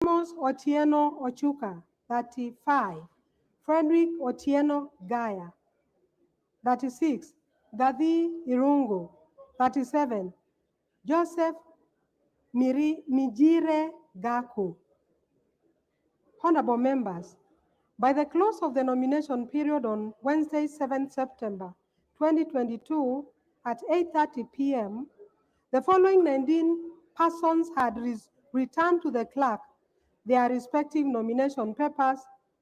Amos Otieno Ochuka, 35. Frederick Otieno Gaya, 36. Gadi Irungu, 37. Joseph Mijire Gaku. Honorable members, by the close of the nomination period on Wednesday, 7 September 2022 at 8:30 p.m., the following 19 persons had returned to the clerk their respective nomination papers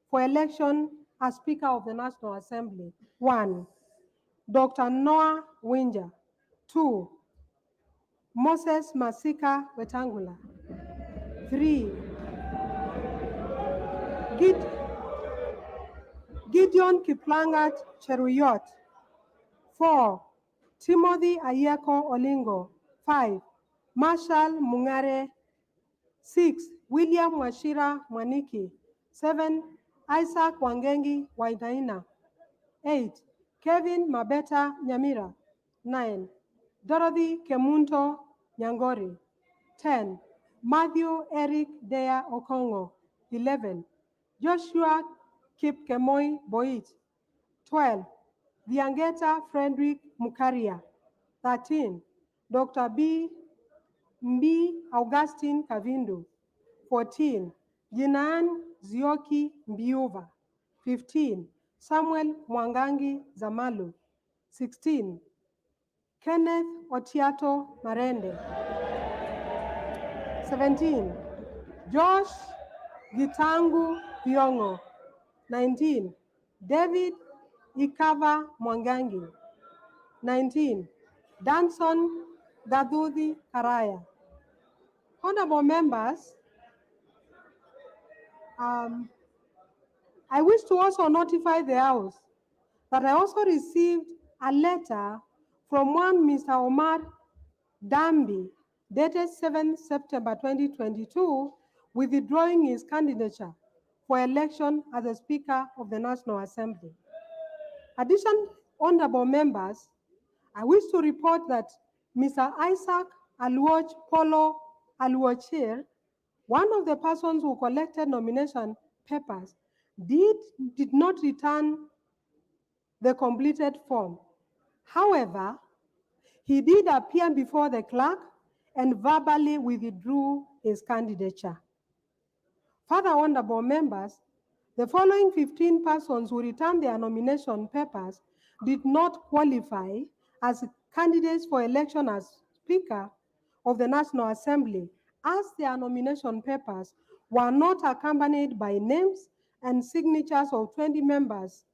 for election as Speaker of the National Assembly. 1. Dr. Noah Winja. 2. Moses Masika Wetangula. 3. Gideon Kiplangat Cheruyot. 4. Timothy Ayako Olingo. 5. Marshall Mungare. 6. William Washira Mwaniki. 7. Isaac Wangengi Wainaina. 8. Kevin Mabeta Nyamira. 9. Dorothy Kemunto Nyangori. 10. Matthew Eric Dea Okongo. 11. Joshua Kipkemoi Boit. 12. Viangeta Frederick Mukaria. 13. Dr. Mbi Augustine Kavindu. 14. Jinan Zioki Mbiuva. 15. Samuel Mwangangi Zamalu. 16. Kenneth Otiato Marende. 17. Josh Gitangu Thiongo. 19. David Ikava Mwangangi. 19. Danson Gadudi Karaya. Honorable members, I wish to also notify the House that I also received a letter from one Mr. Omar Dambi, dated 7 September 2022, withdrawing his candidature for election as the Speaker of the National Assembly. Additionally, honorable members, I wish to report that Mr. Isaac Aluoch Polo Aluochir, one of the persons who collected nomination papers, did not return the completed form. However, he did appear before the clerk and verbally withdrew his candidature. Further, honorable members, the following 15 persons who returned their nomination papers did not qualify as candidates for election as Speaker of the National Assembly, as their nomination papers were not accompanied by names and signatures of 20 members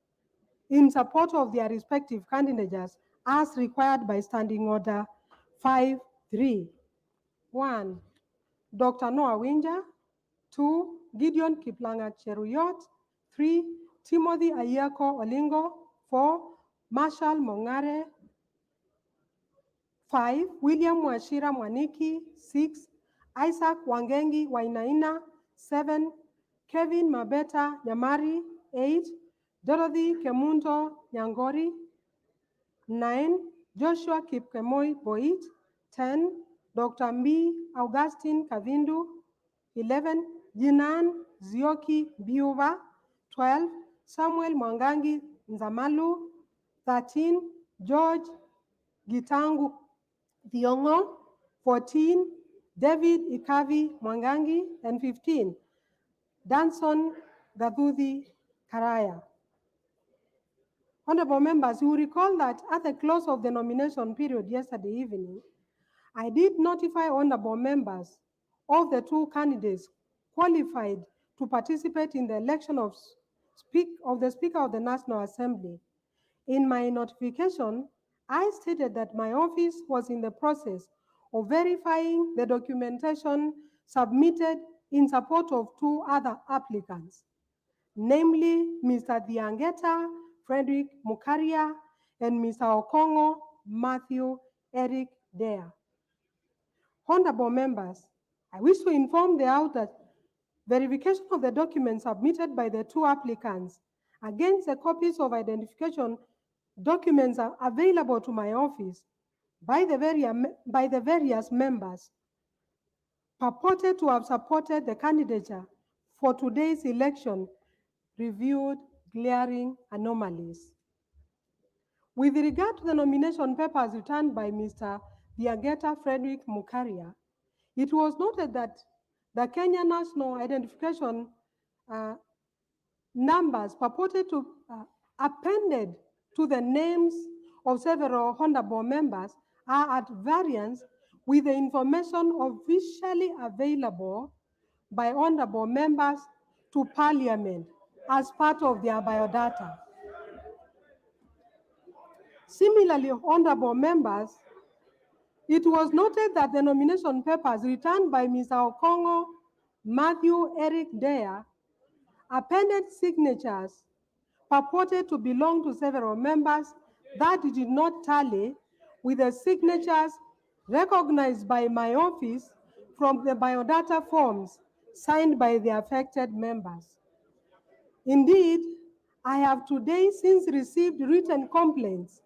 in support of their respective candidates as required by Standing Order 5.3. 1. Dr. Noah Winja. 2. Gideon Kiplangat Cheruyot. 3. Timothy Ayako Olingo. 4. Marshall Mongare. 5. William Washira Mwaniki. 6. Isaac Wangengi Wainaina. 7. Kevin Mabeta Nyamari. 8. Dorothy Kemunto Nyangori. 9. Joshua Kipkemoi Boit. 10. Dr. Mbi Augustine Kavindu. 11. Jinan Zioki Biuva. 12. Samuel Mwangangi Nzamalu. 13. George Gitangu Thiongo. 14. David Ikavi Mwangangi. And 15. Danson Gadudi Karaya. Honorable members, you will recall that at the close of the nomination period yesterday evening, I did notify honorable members of the two candidates qualified to participate in the election of the Speaker of the National Assembly. In my notification, I stated that my office was in the process of verifying the documentation submitted in support of two other applicants, namely Mr. Diangeta Frederick Mukaria and Mr. Okongo Matthew Eric Dea. Honorable members, I wish to inform the House that verification of the documents submitted by the two applicants against the copies of identification documents are available to my office by the various members purported to have supported the candidature for today's election revealed glaring anomalies. With regard to the nomination papers returned by Mr. Biageta Frederick Mukaria, it was noted that the Kenya National Identification numbers purported to appended to the names of several honorable members are at variance with the information officially available by honorable members to Parliament as part of their biodata. Similarly, honorable members, it was noted that the nomination papers returned by Mr. Okongo Matthew Eric Dare appended signatures purported to belong to several members that did not tally with the signatures recognized by my office from the biodata forms signed by the affected members. Indeed, I have today since received written complaints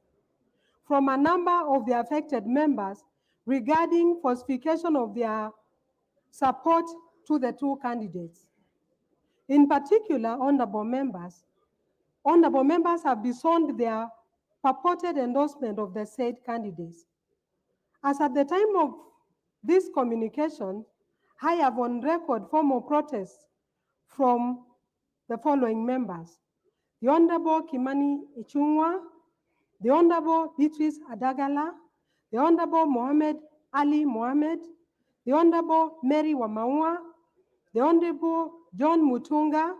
from a number of the affected members regarding falsification of their support to the two candidates. In particular, honorable members have disowned their purported endorsement of the said candidates. As at the time of this communication, I have on record formal protests from the following members: the Honorable Kimani Ichung'wa, the Honorable Beatrice Adagala, the Honorable Mohammed Ali Mohammed, the Honorable Mary Wamaua, the Honorable John Mutunga,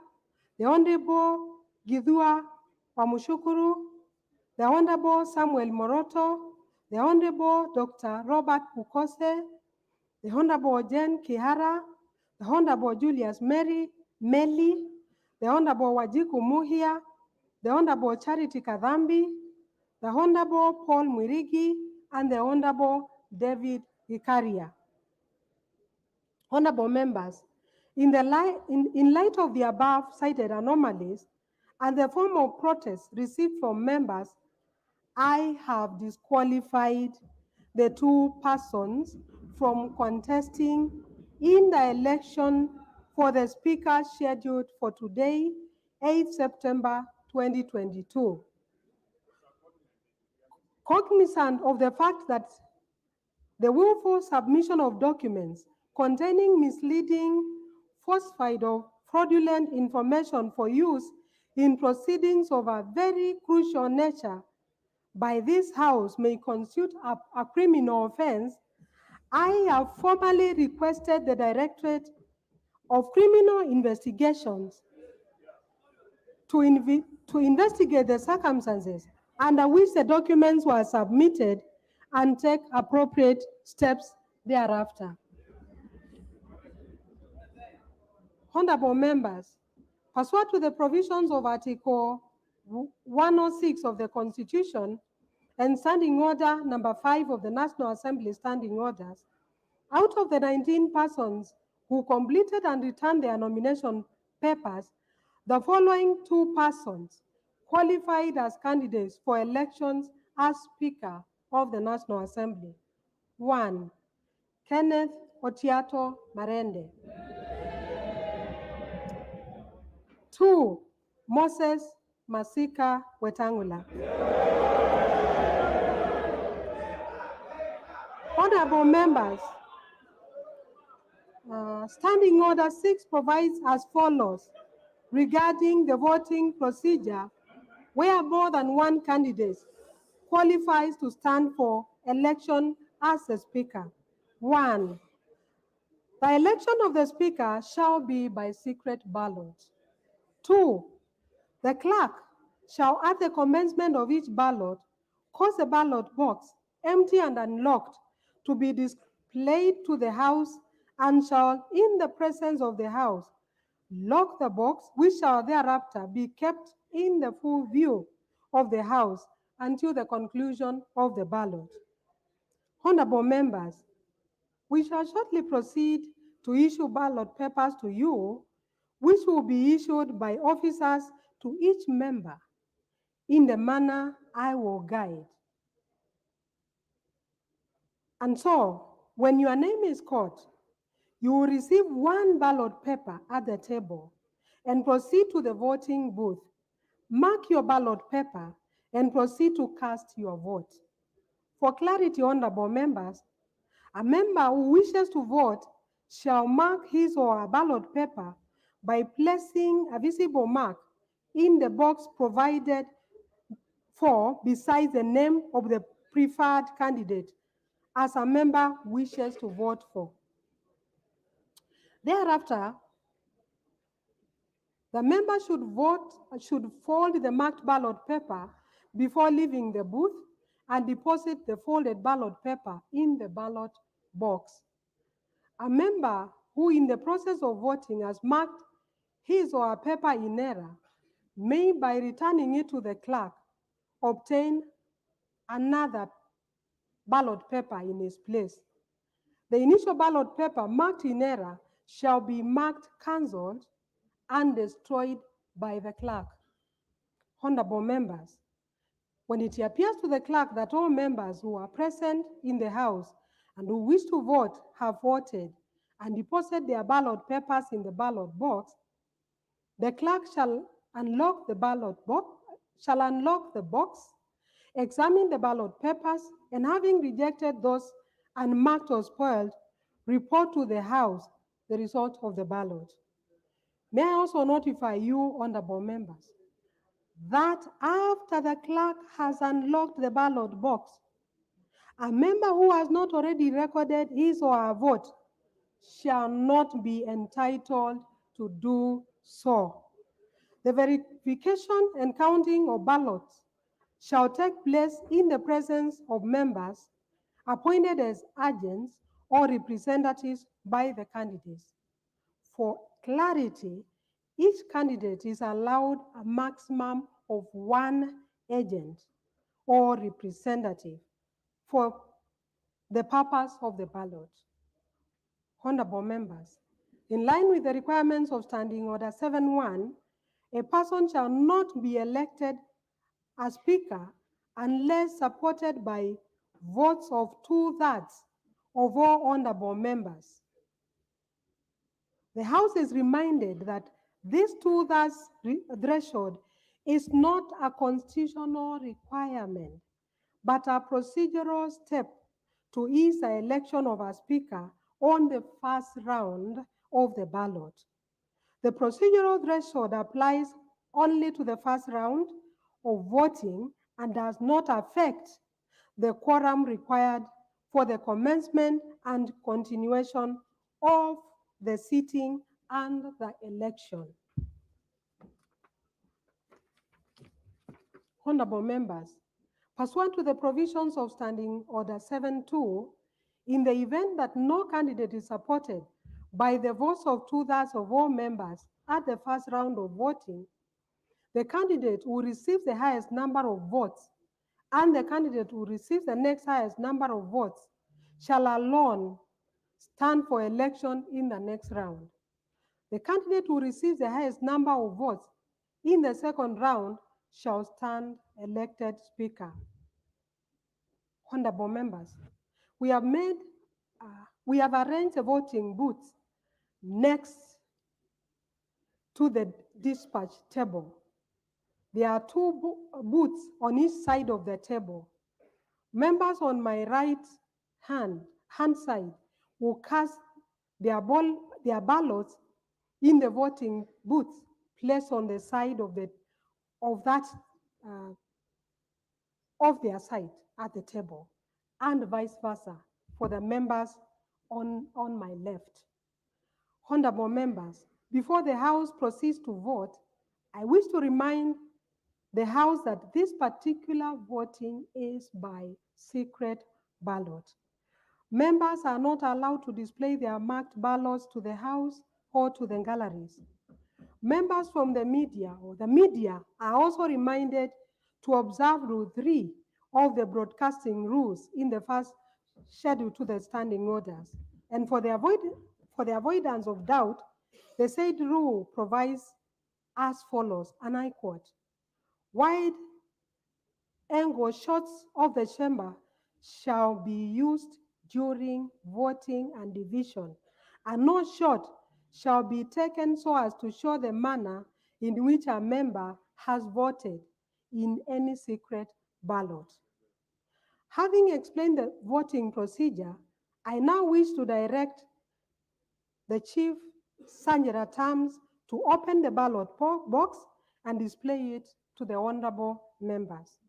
the Honorable Githua Wamushukuru, the Honorable Samuel Moroto, the Honorable Dr. Robert Ukose, the Honorable Jen Kihara, the Honorable Julius Meli, the Honorable Wajiku Muhia, the Honorable Charity Kadhambi, the Honorable Paul Mwirigi, and the Honorable David Ikaria. Honorable members, in light of the above cited anomalies and the form of protest received from members, I have disqualified the two persons from contesting in the election for the Speaker scheduled for today, 8 September 2022. Cognizant of the fact that the willful submission of documents containing misleading, falsified, or fraudulent information for use in proceedings of a very crucial nature by this House may constitute a criminal offense, I have formally requested the Directorate of Criminal Investigations to investigate the circumstances under which the documents were submitted and take appropriate steps thereafter. Honorable members, pursuant to the provisions of Article 106 of the Constitution and Standing Order number 5 of the National Assembly Standing Orders, out of the 19 persons who completed and returned their nomination papers, the following two persons qualified as candidates for elections as Speaker of the National Assembly. 1. Kenneth Otiato Marende. 2. Moses Masika Wetangula. Honorable members, Standing Order 6 provides as follows regarding the voting procedure where more than one candidate qualifies to stand for election as a Speaker. 1. The election of the Speaker shall be by secret ballot. 2. The clerk shall at the commencement of each ballot cause the ballot box, empty and unlocked, to be displayed to the House and shall, in the presence of the House, lock the box, which shall thereafter be kept in the full view of the House until the conclusion of the ballot. Honorable members, we shall shortly proceed to issue ballot papers to you, which will be issued by officers to each member in the manner I will guide. And so, when your name is called, You will receive one ballot paper at the table and proceed to the voting booth. Mark your ballot paper and proceed to cast your vote. For clarity, honorable members, a member who wishes to vote shall mark his or her ballot paper by placing a visible mark in the box provided for beside the name of the preferred candidate as a member wishes to vote for. Thereafter, the member should fold the marked ballot paper before leaving the booth and deposit the folded ballot paper in the ballot box. A member who in the process of voting has marked his or her paper in error may, by returning it to the clerk, obtain another ballot paper in its place. The initial ballot paper marked in error shall be marked cancelled and destroyed by the clerk. Honorable members, when it appears to the clerk that all members who are present in the House and who wish to vote have voted and deposited their ballot papers in the ballot box, the clerk shall unlock the box, examine the ballot papers, and having rejected those unmarked or spoiled, report to the House the result of the ballot. May I also notify you, honorable members, that after the clerk has unlocked the ballot box, a member who has not already recorded his or her vote shall not be entitled to do so. The verification and counting of ballots shall take place in the presence of members appointed as agents or representatives by the candidates. For clarity, each candidate is allowed a maximum of one agent or representative for the purpose of the ballot. Honorable members, in line with the requirements of Standing Order 7.1, a person shall not be elected as Speaker unless supported by votes of 2/3 of all honorable members. The House is reminded that this 2/3 threshold is not a constitutional requirement, but a procedural step to ease the election of a Speaker on the first round of the ballot. The procedural threshold applies only to the first round of voting and does not affect the quorum required for the commencement and continuation of the sitting and the election. Honorable members, pursuant to the provisions of Standing Order 7.2, in the event that no candidate is supported by the votes of 2/3 of all members at the first round of voting, the candidate who receives the highest number of votes and the candidate who receives the next highest number of votes shall alone stand for election in the next round. The candidate who receives the highest number of votes in the second round shall stand elected Speaker. Honorable members, we have arranged the voting booths next to the dispatch table. There are two booths on each side of the table. Members on my right hand side will cast their ballots in the voting booth placed on the side of their side at the table, and vice versa for the members on my left. Honorable members, before the House proceeds to vote, I wish to remind the House that this particular voting is by secret ballot. Members are not allowed to display their marked ballots to the House or to the galleries. Members from the media are also reminded to observe Rule 3 of the broadcasting rules in the first schedule to the standing orders. And for the avoidance of doubt, the said rule provides as follows, and I quote, "Wide angle shots of the chamber shall be used during voting and division and no shot shall be taken so as to show the manner in which a member has voted in any secret ballot. Having explained the voting procedure, I now wish to direct the Chief Sanjara Terms to open the ballot box and display it to the honorable members.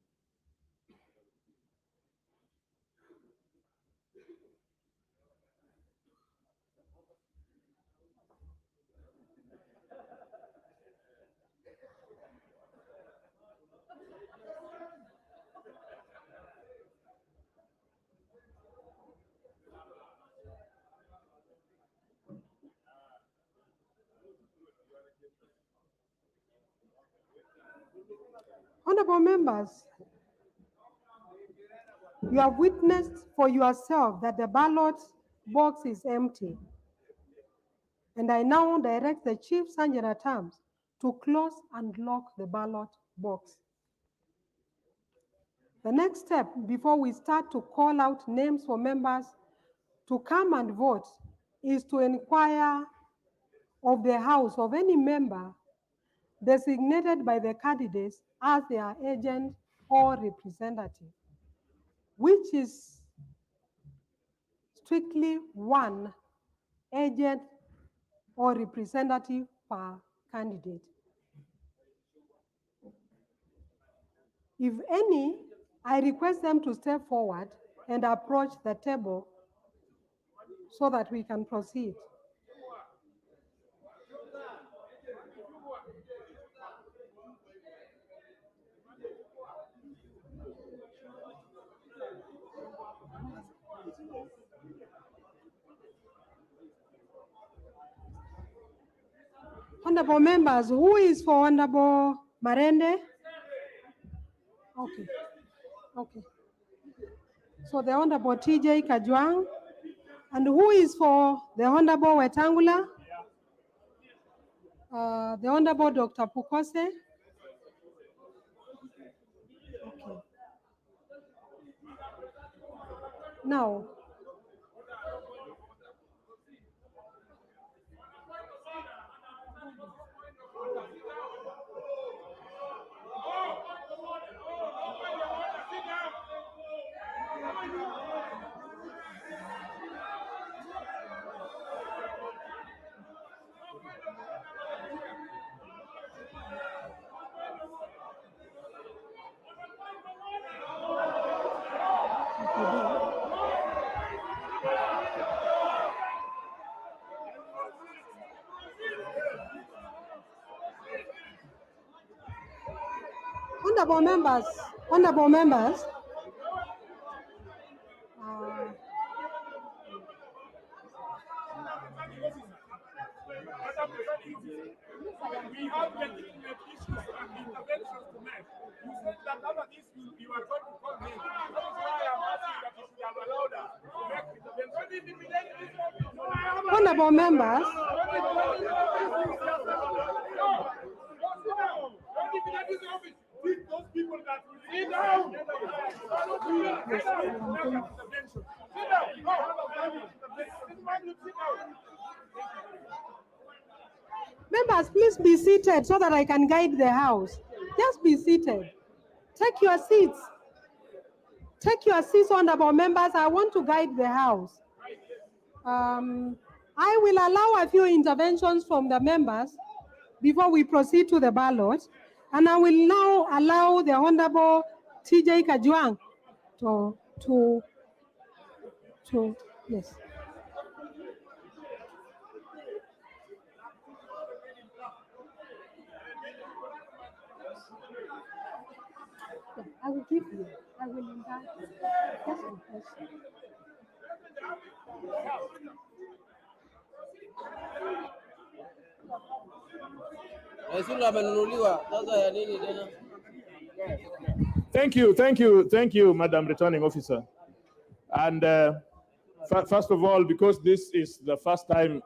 Honorable members, you have witnessed for yourself that the ballot box is empty. And I now direct the Chief Sanjara Terms to close and lock the ballot box. The next step before we start to call out names for members to come and vote is to inquire of the House of any member designated by the candidates as their agent or representative, which is strictly one agent or representative per candidate. If any, I request them to step forward and approach the table so that we can proceed. Honorable members, who is for Honorable Marende? Okay. Okay. So the Honorable TJ Kajwang. And who is for the Honorable Wetangula? The Honorable Dr. Pukose. Okay. Now, honorable members, we have legitimate issues and interventions to make. You said that out of this you are going to call me. That is why I'm asking that you should have allowed us to make interventions. Honorable members, Those people that will sit down. members, please be seated so that I can guide the House. Just be seated. Take your seats. Take your seats, honorable members. I want to guide the House. I will allow a few interventions from the members before we proceed to the ballot. And I will now allow the Honorable TJ Kajwang to yes. I will give you. I will invite you. Yes, of course. Thank you, Madam Returning Officer. And first of all, because this is the first time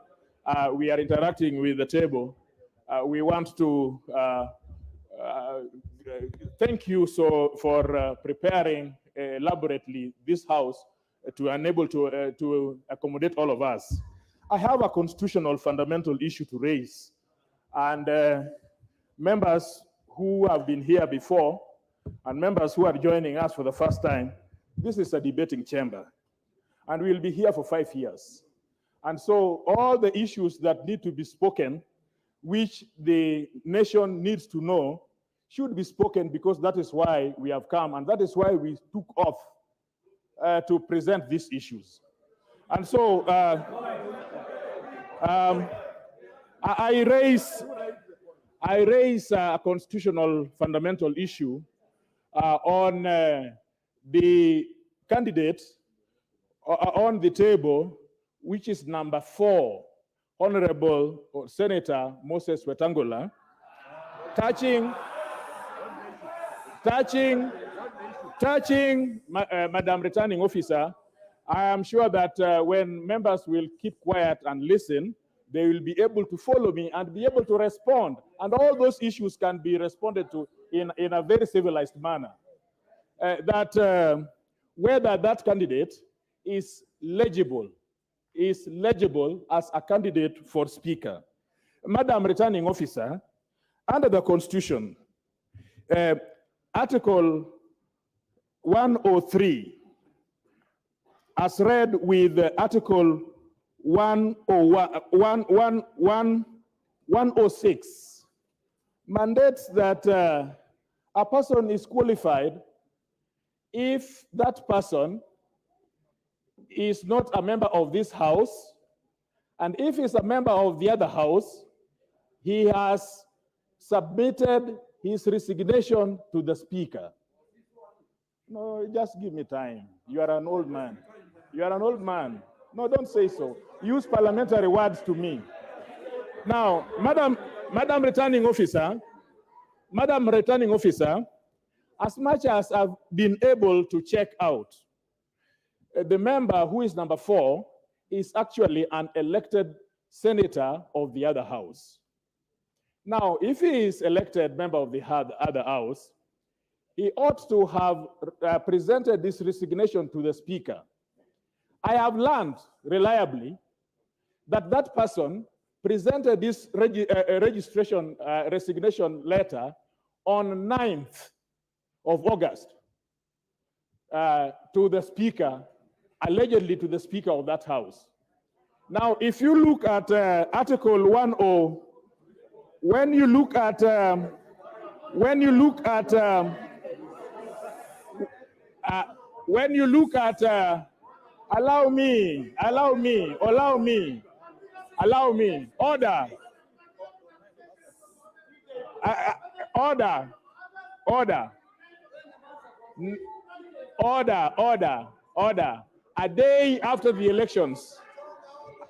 we are interacting with the table, we want to thank you for preparing elaborately this house to enable to accommodate all of us. I have a constitutional fundamental issue to raise. And members who have been here before and members who are joining us for the first time, this is a debating chamber. And we'll be here for 5 years. And so all the issues that need to be spoken, which the nation needs to know, should be spoken, because that is why we have come, and that is why we took off to present these issues. And so I raise a constitutional fundamental issue on the candidate on the table, which is number 4, Honorable Senator Moses Wetangula, touching Madam Returning Officer. I am sure that when members will keep quiet and listen, they will be able to follow me and be able to respond. And all those issues can be responded to in a very civilized manner. Whether that candidate is legible as a candidate for speaker. Madam Returning Officer, under the Constitution, Article 103, as read with Article 106, mandates that a person is qualified if that person is not a member of this house, and if he's a member of the other house, he has submitted his resignation to the speaker. No, just give me time. You are an old man. You are an old man. No, don't say so. Use parliamentary words to me. Now, Madam Returning Officer, as much as I've been able to check out, the member who is number 4 is actually an elected senator of the other house. Now, if he is elected member of the other house, he ought to have presented this resignation to the speaker. I have learned reliably that that person presented this resignation letter on 9th of August to the speaker, allegedly to the speaker of that house. Now, if you look at Article 10, when you look at allow me, order. Order. A day after the elections.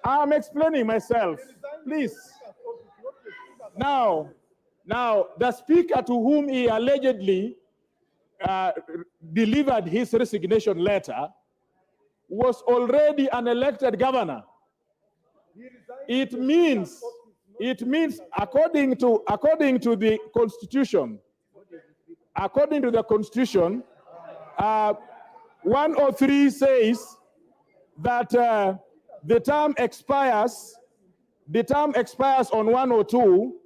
I'm explaining myself, please. Now, the speaker to whom he allegedly delivered his resignation letter was already an elected governor. It means according to the Constitution, 103 says that the term expires on 102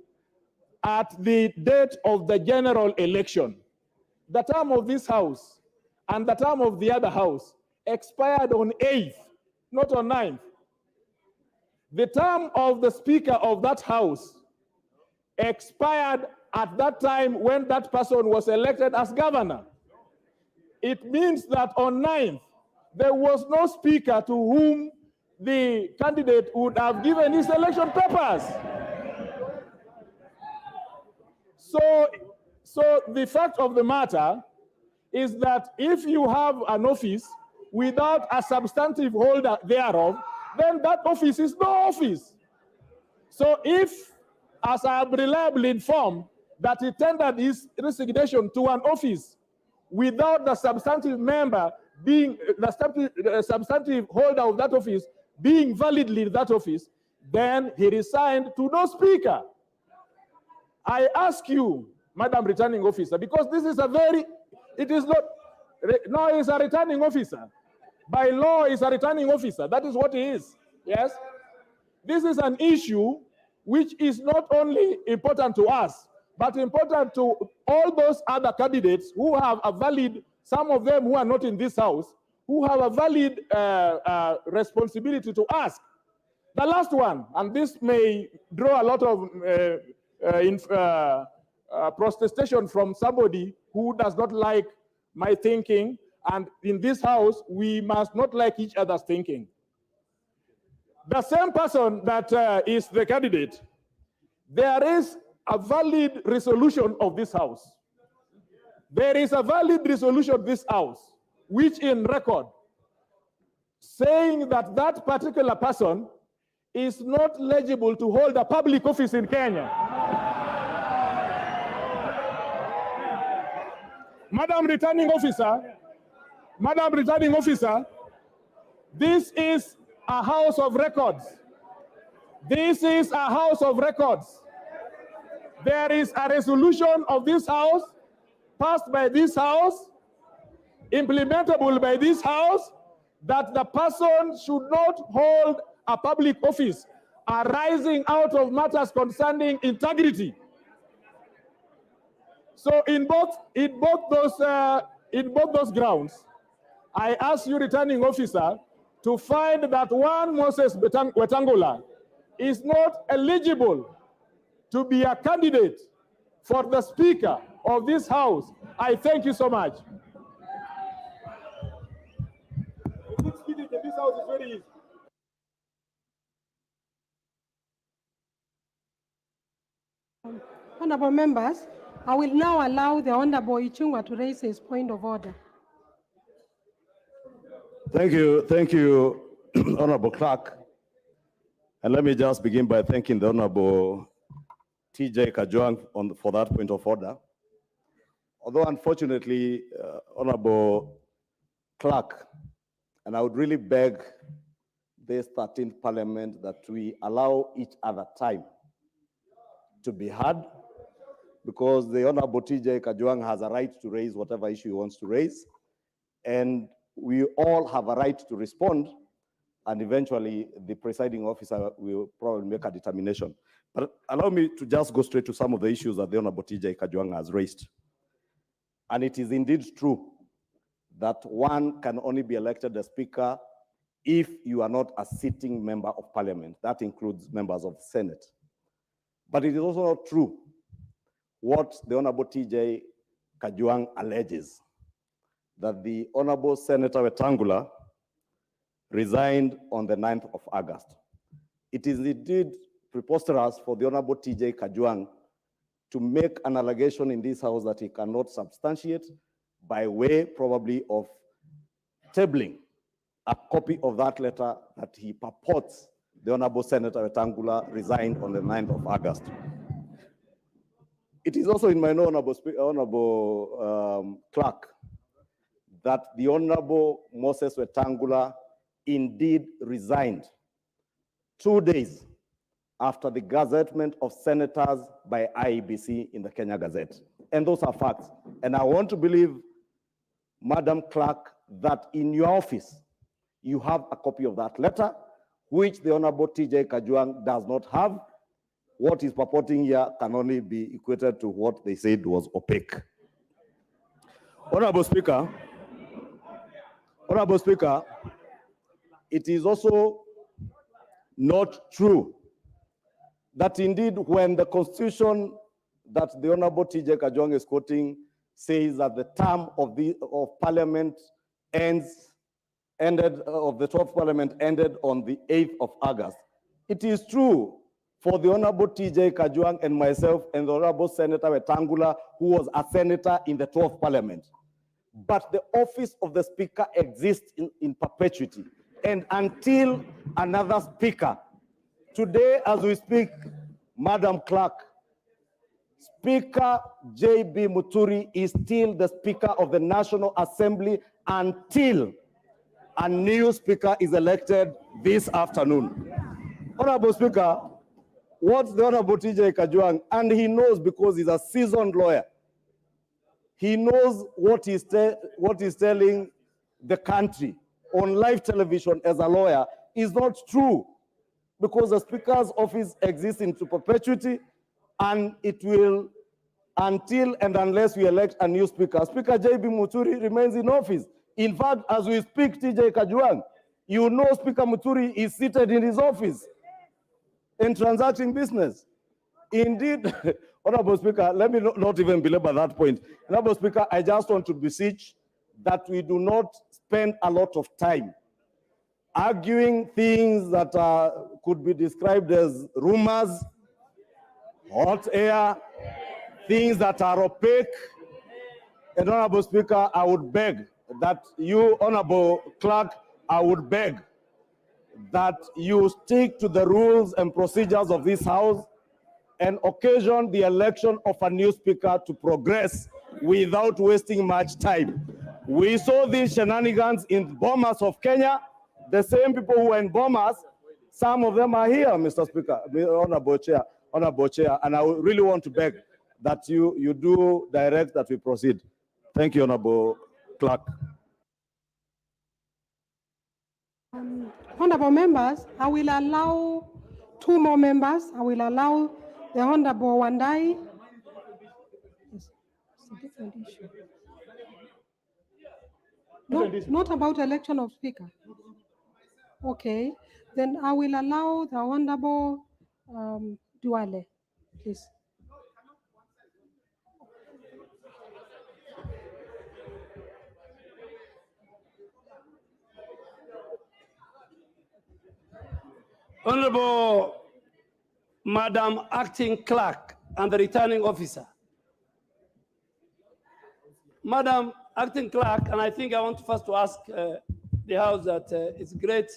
at the date of the general election. The term of this house and the term of the other house expired on 8th, not on 9th. The term of the speaker of that house expired at that time when that person was elected as governor. It means that on 9th, there was no speaker to whom the candidate would have given his election papers. So the fact of the matter is that if you have an office without a substantive holder thereof, then that office is no office. So if, as I am reliably informed, that he tendered his resignation to an office without the substantive member being the substantive holder of that office being validly in that office, then he resigned to no speaker. I ask you, Madam Returning Officer, because this is he's a returning officer. By law, he's a returning officer. That is what he is, yes? this is an issue which is not only important to us, but important to all those other candidates who have a valid, some of them who are not in this house, who have a valid responsibility to ask. The last one, and this may draw a lot of protestation from somebody who does not like my thinking, and in this house, we must not like each other's thinking. The same person that is the candidate, there is a valid resolution of this house. There is a valid resolution of this house, which in record, saying that that particular person is not eligible to hold a public office in Kenya. Madam Returning Officer, this is a house of records. This is a house of records. There is a resolution of this house, passed by this house, implementable by this house, that the person should not hold a public office arising out of matters concerning integrity. So in both those grounds, I ask you, Returning Officer, to find that one Moses Wetangula is not eligible to be a candidate for the Speaker of this House. I thank you so much. Good speaking in this house is very easy. Honorable members, I will now allow the Honorable Ichung'wah to raise his point of order. Thank you, Honorable Clerk. And let me just begin by thanking the Honorable TJ Kajwang for that point of order. Although unfortunately, Honorable Clerk, and I would really beg this 13th Parliament that we allow each other time to be heard, because the Honorable TJ Kajwang has a right to raise whatever issue he wants to raise, and we all have a right to respond, and eventually the presiding officer will probably make a determination. But allow me to just go straight to some of the issues that the Honorable TJ Kajwang has raised. And it is indeed true that one can only be elected as Speaker if you are not a sitting member of Parliament. That includes members of the Senate. But it is also not true what the Honorable TJ Kajwang alleges, that the Honorable Senator Wetangula resigned on the 9th of August. It is indeed preposterous for the Honorable TJ Kajwang to make an allegation in this house that he cannot substantiate by way probably of tabling a copy of that letter that he purports the Honorable Senator Wetangula resigned on the 9th of August. It is also in my know, Honorable Clerk, that the Honorable Moses Wetangula indeed resigned 2 days after the gazettement of senators by IEBC in the Kenya Gazette. And those are facts. And I want to believe, Madam Clerk, that in your office, you have a copy of that letter, which the Honorable TJ Kajwang does not have. What is purporting here can only be equated to what they said was opaque. Honorable Speaker, it is also not true that indeed when the Constitution that the Honorable TJ Kajwang is quoting says that the term of Parliament of the 12th Parliament ended on the 8th of August. It is true for the Honorable TJ Kajwang and myself and the Honorable Senator Wetangula, who was a senator in the 12th Parliament. But the office of the Speaker exists in perpetuity. And until another Speaker, today as we speak, Madam Clerk, Speaker J.B. Muturi is still the Speaker of the National Assembly until a new Speaker is elected this afternoon. Honorable Speaker, what's the Honorable TJ Kajwang, and he knows because he's a seasoned lawyer, he knows what he's telling the country on live television as a lawyer is not true. because the Speaker's office exists into perpetuity, and it will until and unless we elect a new Speaker. Speaker J.B. Muturi remains in office. In fact, as we speak, TJ Kajwang, you know Speaker Muturi is seated in his office and transacting business. Indeed, Honorable Speaker, let me not even belabor that point. Honorable Speaker, I just want to beseech that we do not spend a lot of time arguing things that could be described as rumors, hot air, things that are opaque. And Honorable Speaker, I would beg that you, Honorable Clerk, I would beg that you stick to the rules and procedures of this House and occasion the election of a new Speaker to progress without wasting much time. We saw these shenanigans in Bomas of Kenya. The same people who were in Bomas, some of them are here, Mr. Speaker, Honorable Chair, and I really want to beg that you do direct that we proceed. Thank you, Honorable Clerk. Honorable members, I will allow 2 more members. I will allow the Honorable Wandai. Yes, it's a different issue. No, not about election of Speaker. Okay, then I will allow the Honorable Duale, please. Honorable Madam Acting Clerk and the Returning Officer. Madam Acting Clerk, and I think I want first to ask the House that it's great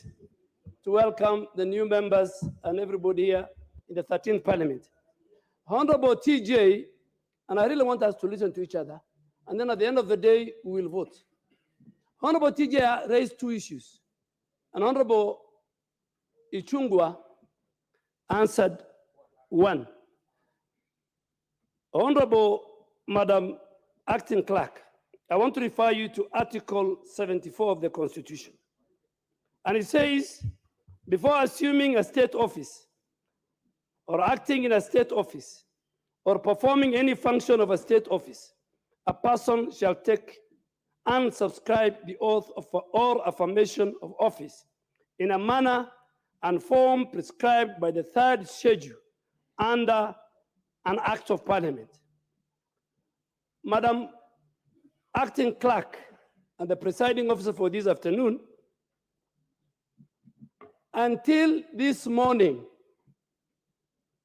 to welcome the new members and everybody here in the 13th Parliament. Honorable TJ, and I really want us to listen to each other, and then at the end of the day, we will vote. Honorable TJ raised 2 issues, and Honorable Ichungwa answered 1. Honorable Madam Acting Clerk, I want to refer you to Article 74 of the Constitution. And it says, before assuming a state office or acting in a state office or performing any function of a state office, a person shall take and subscribe the oath of or affirmation of office in a manner and form prescribed by the 3rd schedule under an act of parliament. Madam Acting Clerk and the presiding officer for this afternoon, until this morning,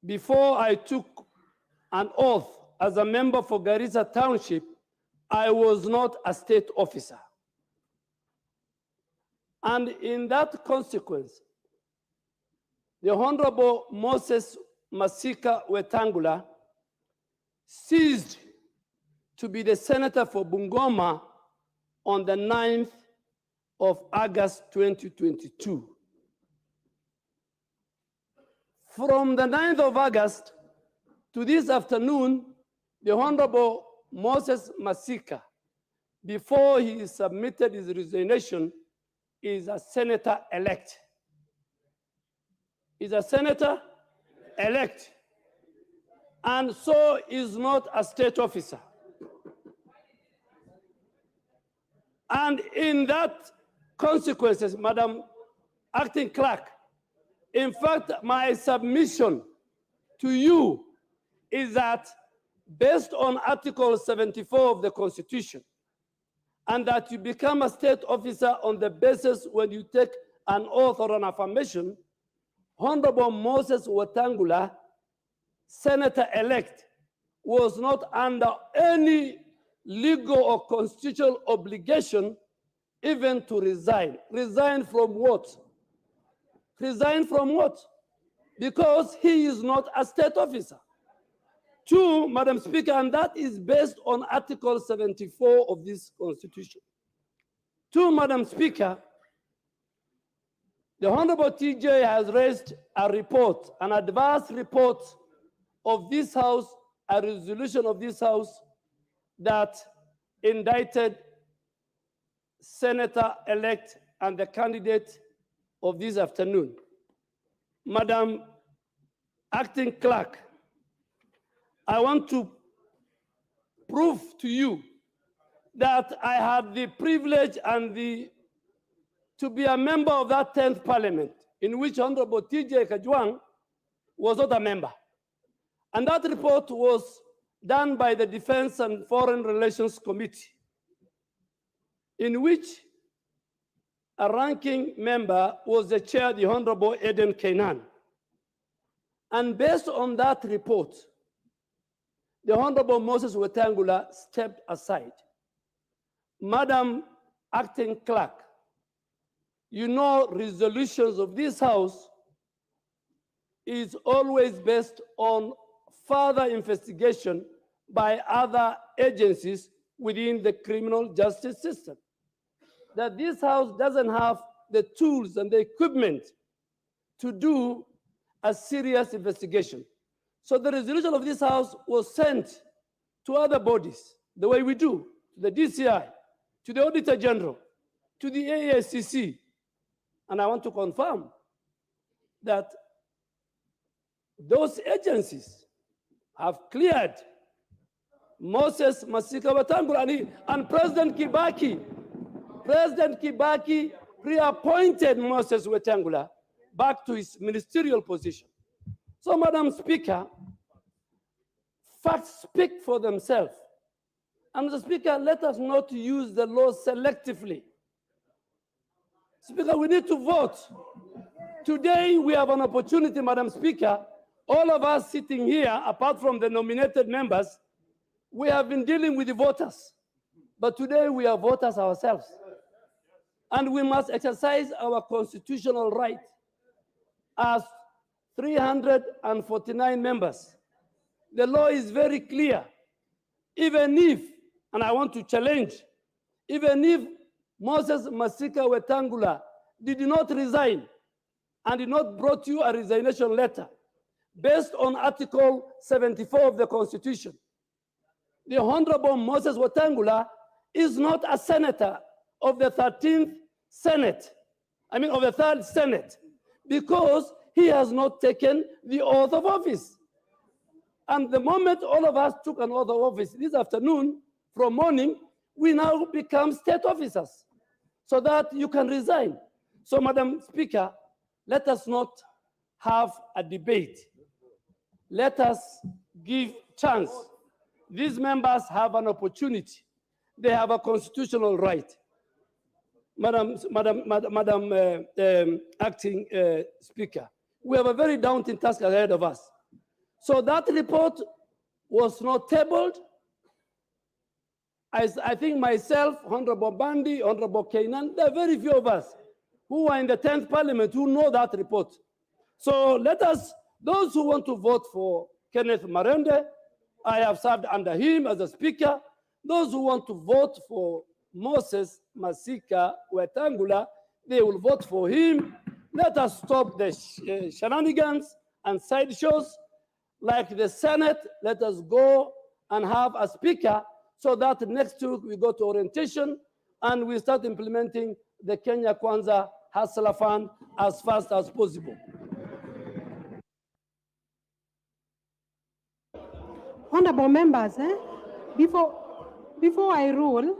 before I took an oath as a member for Garissa Township, I was not a state officer. And in that consequence, the Honorable Moses Masika Wetangula ceased to be the senator for Bungoma on the 9th of August 2022. From the 9th of August to this afternoon, the Honorable Moses Masika, before he submitted his resignation, is a senator-elect. Is a senator-elect, and so is not a state officer. And in that consequences, Madam Acting Clerk, in fact, my submission to you is that based on Article 74 of the Constitution, and that you become a state officer on the basis when you take an oath or an affirmation, Honorable Moses Wetangula, senator-elect, was not under any legal or constitutional obligation even to resign. Resign from what? Resign from what? Because he is not a state officer. 2, Madam Speaker, and that is based on Article 74 of this Constitution. 2, Madam Speaker, the Honorable TJ has raised a report, an advance report of this House, a resolution of this House that indicted Senator-elect and the candidate of this afternoon. Madam Acting Clerk, I want to prove to you that I had the privilege and to be a member of that 10th Parliament, in which Honorable TJ Kajwang was not a member. And that report was done by the Defense and Foreign Relations Committee, in which a ranking member was the chair, the Honorable Eden Kainan. And based on that report, the Honorable Moses Wetangula stepped aside. Madam Acting Clerk, you know resolutions of this House is always based on further investigation by other agencies within the criminal justice system. That this House doesn't have the tools and the equipment to do a serious investigation. So the resolution of this House was sent to other bodies, the way we do, to the DCI, to the Auditor General, to the AACC. And I want to confirm that those agencies have cleared Moses Masika Wetangula and President Kibaki reappointed Moses Wetangula back to his ministerial position. So, Madam Speaker, facts speak for themselves. And Mr. Speaker, let us not use the law selectively. Speaker, we need to vote. Today, we have an opportunity, Madam Speaker. All of us sitting here, apart from the nominated members, we have been dealing with the voters. But today, we are voters ourselves. And we must exercise our constitutional right as 349 members. The law is very clear. Even if, and I want to challenge, even if Moses Masika Wetangula did not resign and did not brought you a resignation letter based on Article 74 of the Constitution, the Honorable Moses Wetangula is not a senator of the 13th Senate, of the 3rd Senate, because he has not taken the oath of office. And the moment all of us took an oath of office this afternoon, from morning, we now become state officers so that you can resign. So, Madam Speaker, let us not have a debate. Let us give chance. These members have an opportunity. They have a constitutional right. Madam Acting Speaker, we have a very daunting task ahead of us. So that report was not tabled. I think myself, Honorable Bandi, Honorable Kainan, there are very few of us who are in the 10th Parliament who know that report. So let us, those who want to vote for Kenneth Marende, I have served under him as a speaker. Those who want to vote for Moses Masika Wetangula, they will vote for him. Let us stop the shenanigans and sideshows. Like the Senate, let us go and have a speaker so that next week we go to orientation and we start implementing the Kenya Kwanza Hustler Fund as fast as possible. Honorable members, before I rule,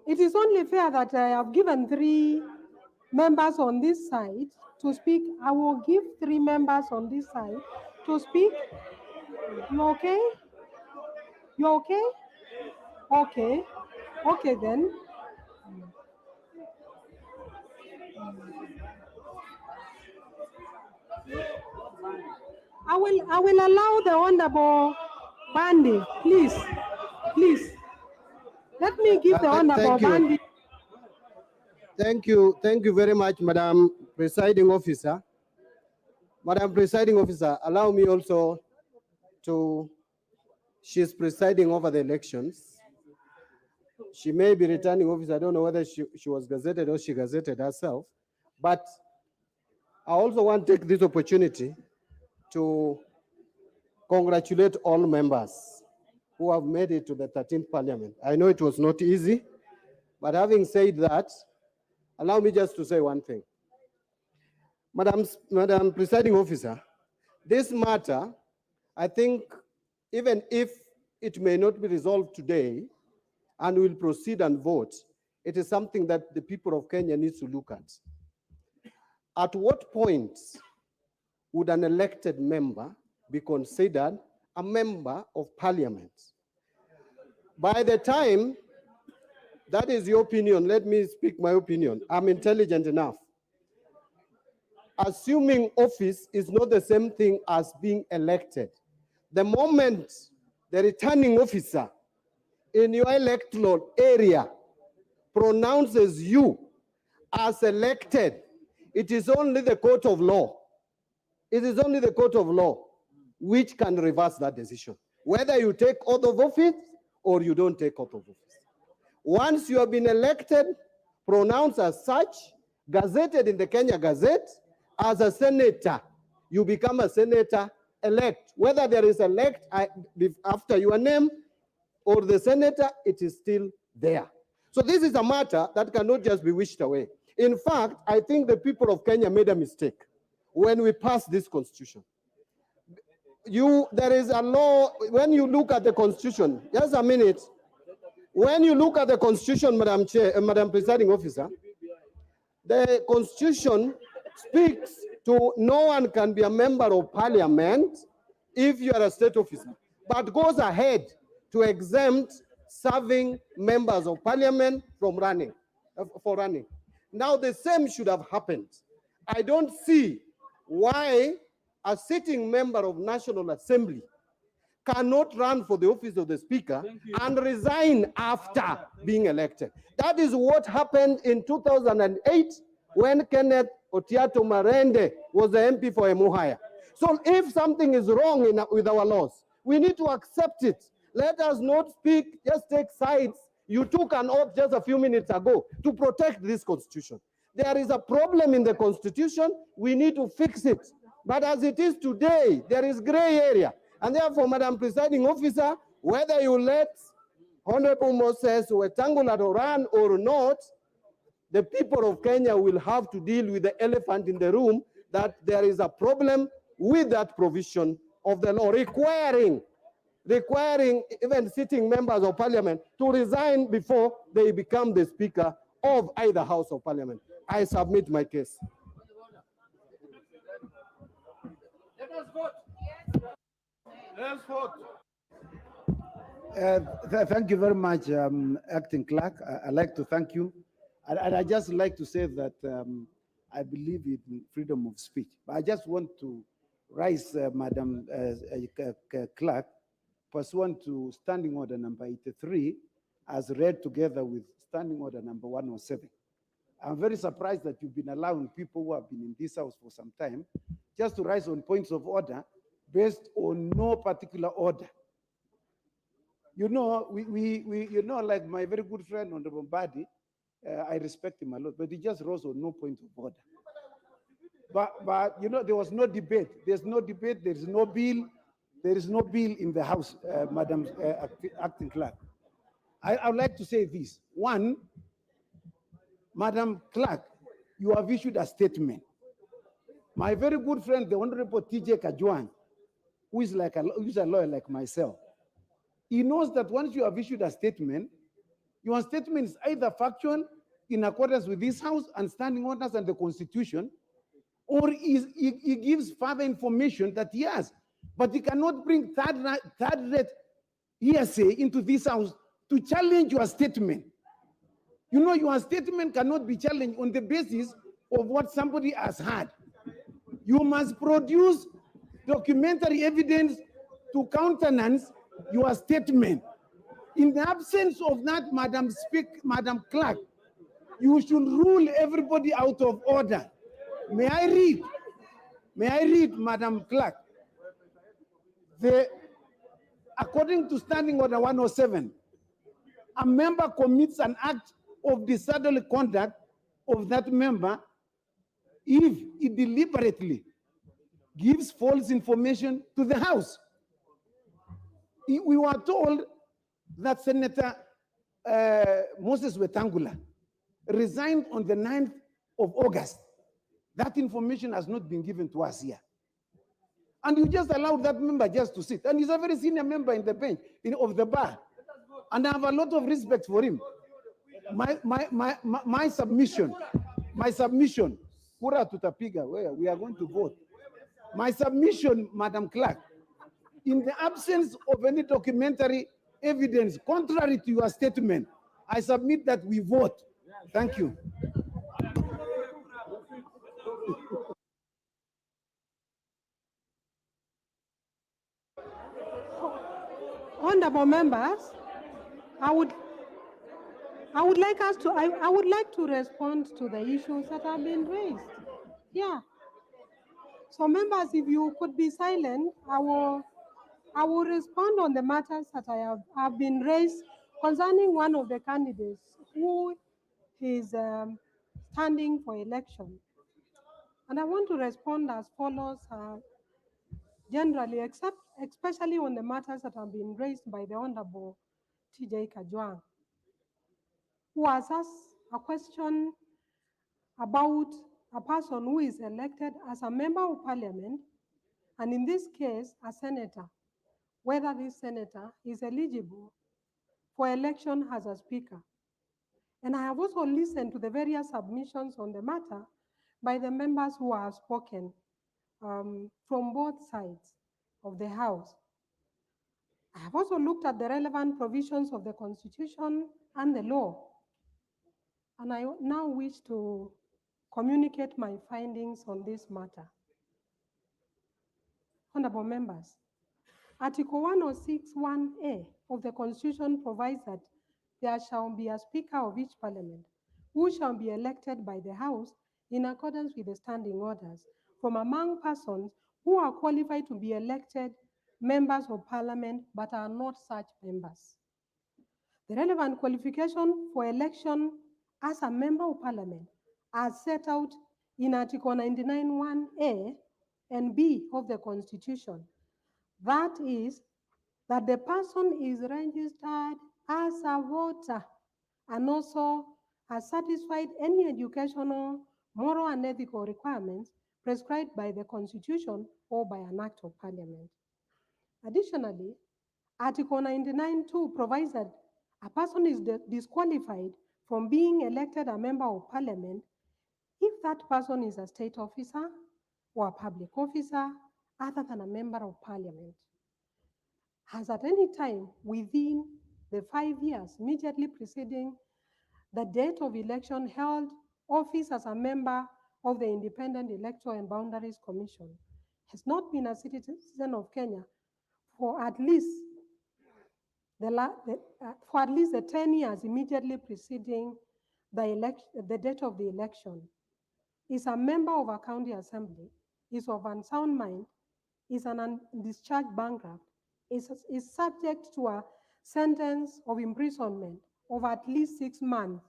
it is only fair that I have given 3 members on this side to speak. I will give 3 members on this side to speak. You okay? You okay? Okay. Okay then. I will allow the Honorable Bandi, please. Let me give the Honorable Bandi. Thank you very much, Madam Presiding Officer. Madam Presiding Officer, allow me also she's presiding over the elections. She may be returning officer. I don't know whether she was gazetted or she gazetted herself. But I also want to take this opportunity to congratulate all members who have made it to the 13th Parliament. I know it was not easy, but having said that, allow me just to say one thing. Madam Presiding Officer, this matter, I think, even if it may not be resolved today and we'll proceed and vote, it is something that the people of Kenya needs to look at. At what point would an elected member be considered a member of parliament? By the time, that is your opinion, let me speak my opinion. I'm intelligent enough. Assuming office is not the same thing as being elected. The moment the returning officer in your electoral area pronounces you as elected, it is only the court of law. It is only the court of law which can reverse that decision, whether you take oath of office or you don't take oath of office. Once you have been elected, pronounced as such, gazetted in the Kenya Gazette as a senator, you become a senator elect. Whether there is elect after your name or the senator, it is still there. So this is a matter that cannot just be wished away. In fact, I think the people of Kenya made a mistake when we passed this constitution. There is a law, when you look at the constitution, just a minute. When you look at the constitution, Madam Presiding Officer, the constitution speaks to no one can be a member of parliament if you are a state officer, but goes ahead to exempt serving members of parliament from running. Now the same should have happened. I don't see why a sitting member of National Assembly cannot run for the office of the Speaker and resign after being elected. That is what happened in 2008 when Kenneth Otiato Marende was the MP for Emuhaya. So if something is wrong with our laws, we need to accept it. Let us not speak, just take sides. You took an oath just a few minutes ago to protect this constitution. There is a problem in the constitution, we need to fix it. But as it is today, there is gray area. And therefore, Madam Presiding Officer, whether you let Honorable Moses Wetangula to run or not, the people of Kenya will have to deal with the elephant in the room, that there is a problem with that provision of the law requiring even sitting members of parliament to resign before they become the Speaker of either House of Parliament. I submit my case. Let us vote. Let's vote. Thank you very much, Acting Clerk. I'd like to thank you. And I just like to say that I believe in freedom of speech. But I just want to raise, Madam Clerk, pursuant to Standing Order number 83, as read together with Standing Order number 107. I'm very surprised that you've been allowing people who have been in this house for some time just to rise on points of order based on no particular order. You know, you know, like my very good friend Honorable Mbadi, I respect him a lot, but he just rose on no point of order. But you know, there was no debate. There's no debate. There is no bill. There is no bill in the House, Madam Acting Clerk. I would like to say this. One, Madam Clerk, you have issued a statement. My very good friend, the Honorable TJ Kajwang, who is a lawyer like myself, he knows that once you have issued a statement, your statement is either factual in accordance with this House and standing orders and the Constitution, or he gives further information that he has. But he cannot bring third-rate hearsay into this House to challenge your statement. You know, your statement cannot be challenged on the basis of what somebody has heard. You must produce documentary evidence to countenance your statement. In the absence of that, Madam Clerk, you should rule everybody out of order. May I read, Madam Clerk? According to Standing Order 107, a member commits an act of disorderly conduct of that member if he deliberately gives false information to the House. We were told that Senator Moses Wetangula resigned on the 9th of August. That information has not been given to us here. And you just allowed that member just to sit. And he's a very senior member in the bench, of the bar. And I have a lot of respect for him. My submission, kura tutapiga, where we are going to vote. My submission, Madam Clerk, in the absence of any documentary evidence contrary to your statement, I submit that we vote. Thank you. Honorable members, I would like to respond to the issues that have been raised. Yeah. So members, if you could be silent, I will respond on the matters that have been raised concerning one of the candidates who is standing for election. And I want to respond as follows, generally, especially on the matters that have been raised by the Honorable TJ Kajwang, who has asked a question about a person who is elected as a member of parliament, and in this case, a senator, whether this senator is eligible for election as a speaker. And I have also listened to the various submissions on the matter by the members who have spoken from both sides of the House. I have also looked at the relevant provisions of the Constitution and the law, and I now wish to communicate my findings on this matter. Honorable members, Article 106(1)(a) of the Constitution provides that there shall be a Speaker of each Parliament who shall be elected by the House in accordance with the standing orders from among persons who are qualified to be elected members of Parliament but are not such members. The relevant qualification for election as a member of Parliament are set out in Article 99(1)(a) and (b) of the Constitution. That is, that the person is registered as a voter and also has satisfied any educational, moral, and ethical requirements prescribed by the Constitution or by an Act of Parliament. Additionally, Article 99(2) provides that a person is disqualified from being elected a member of Parliament if that person is a state officer or a public officer other than a member of Parliament, has at any time within the 5 years immediately preceding the date of election held office as a member of the Independent Electoral and Boundaries Commission, has not been a citizen of Kenya for at least the 10 years immediately preceding the date of the election, is a member of a county assembly, is of unsound mind, is an undischarged bankrupt, is subject to a sentence of imprisonment of at least 6 months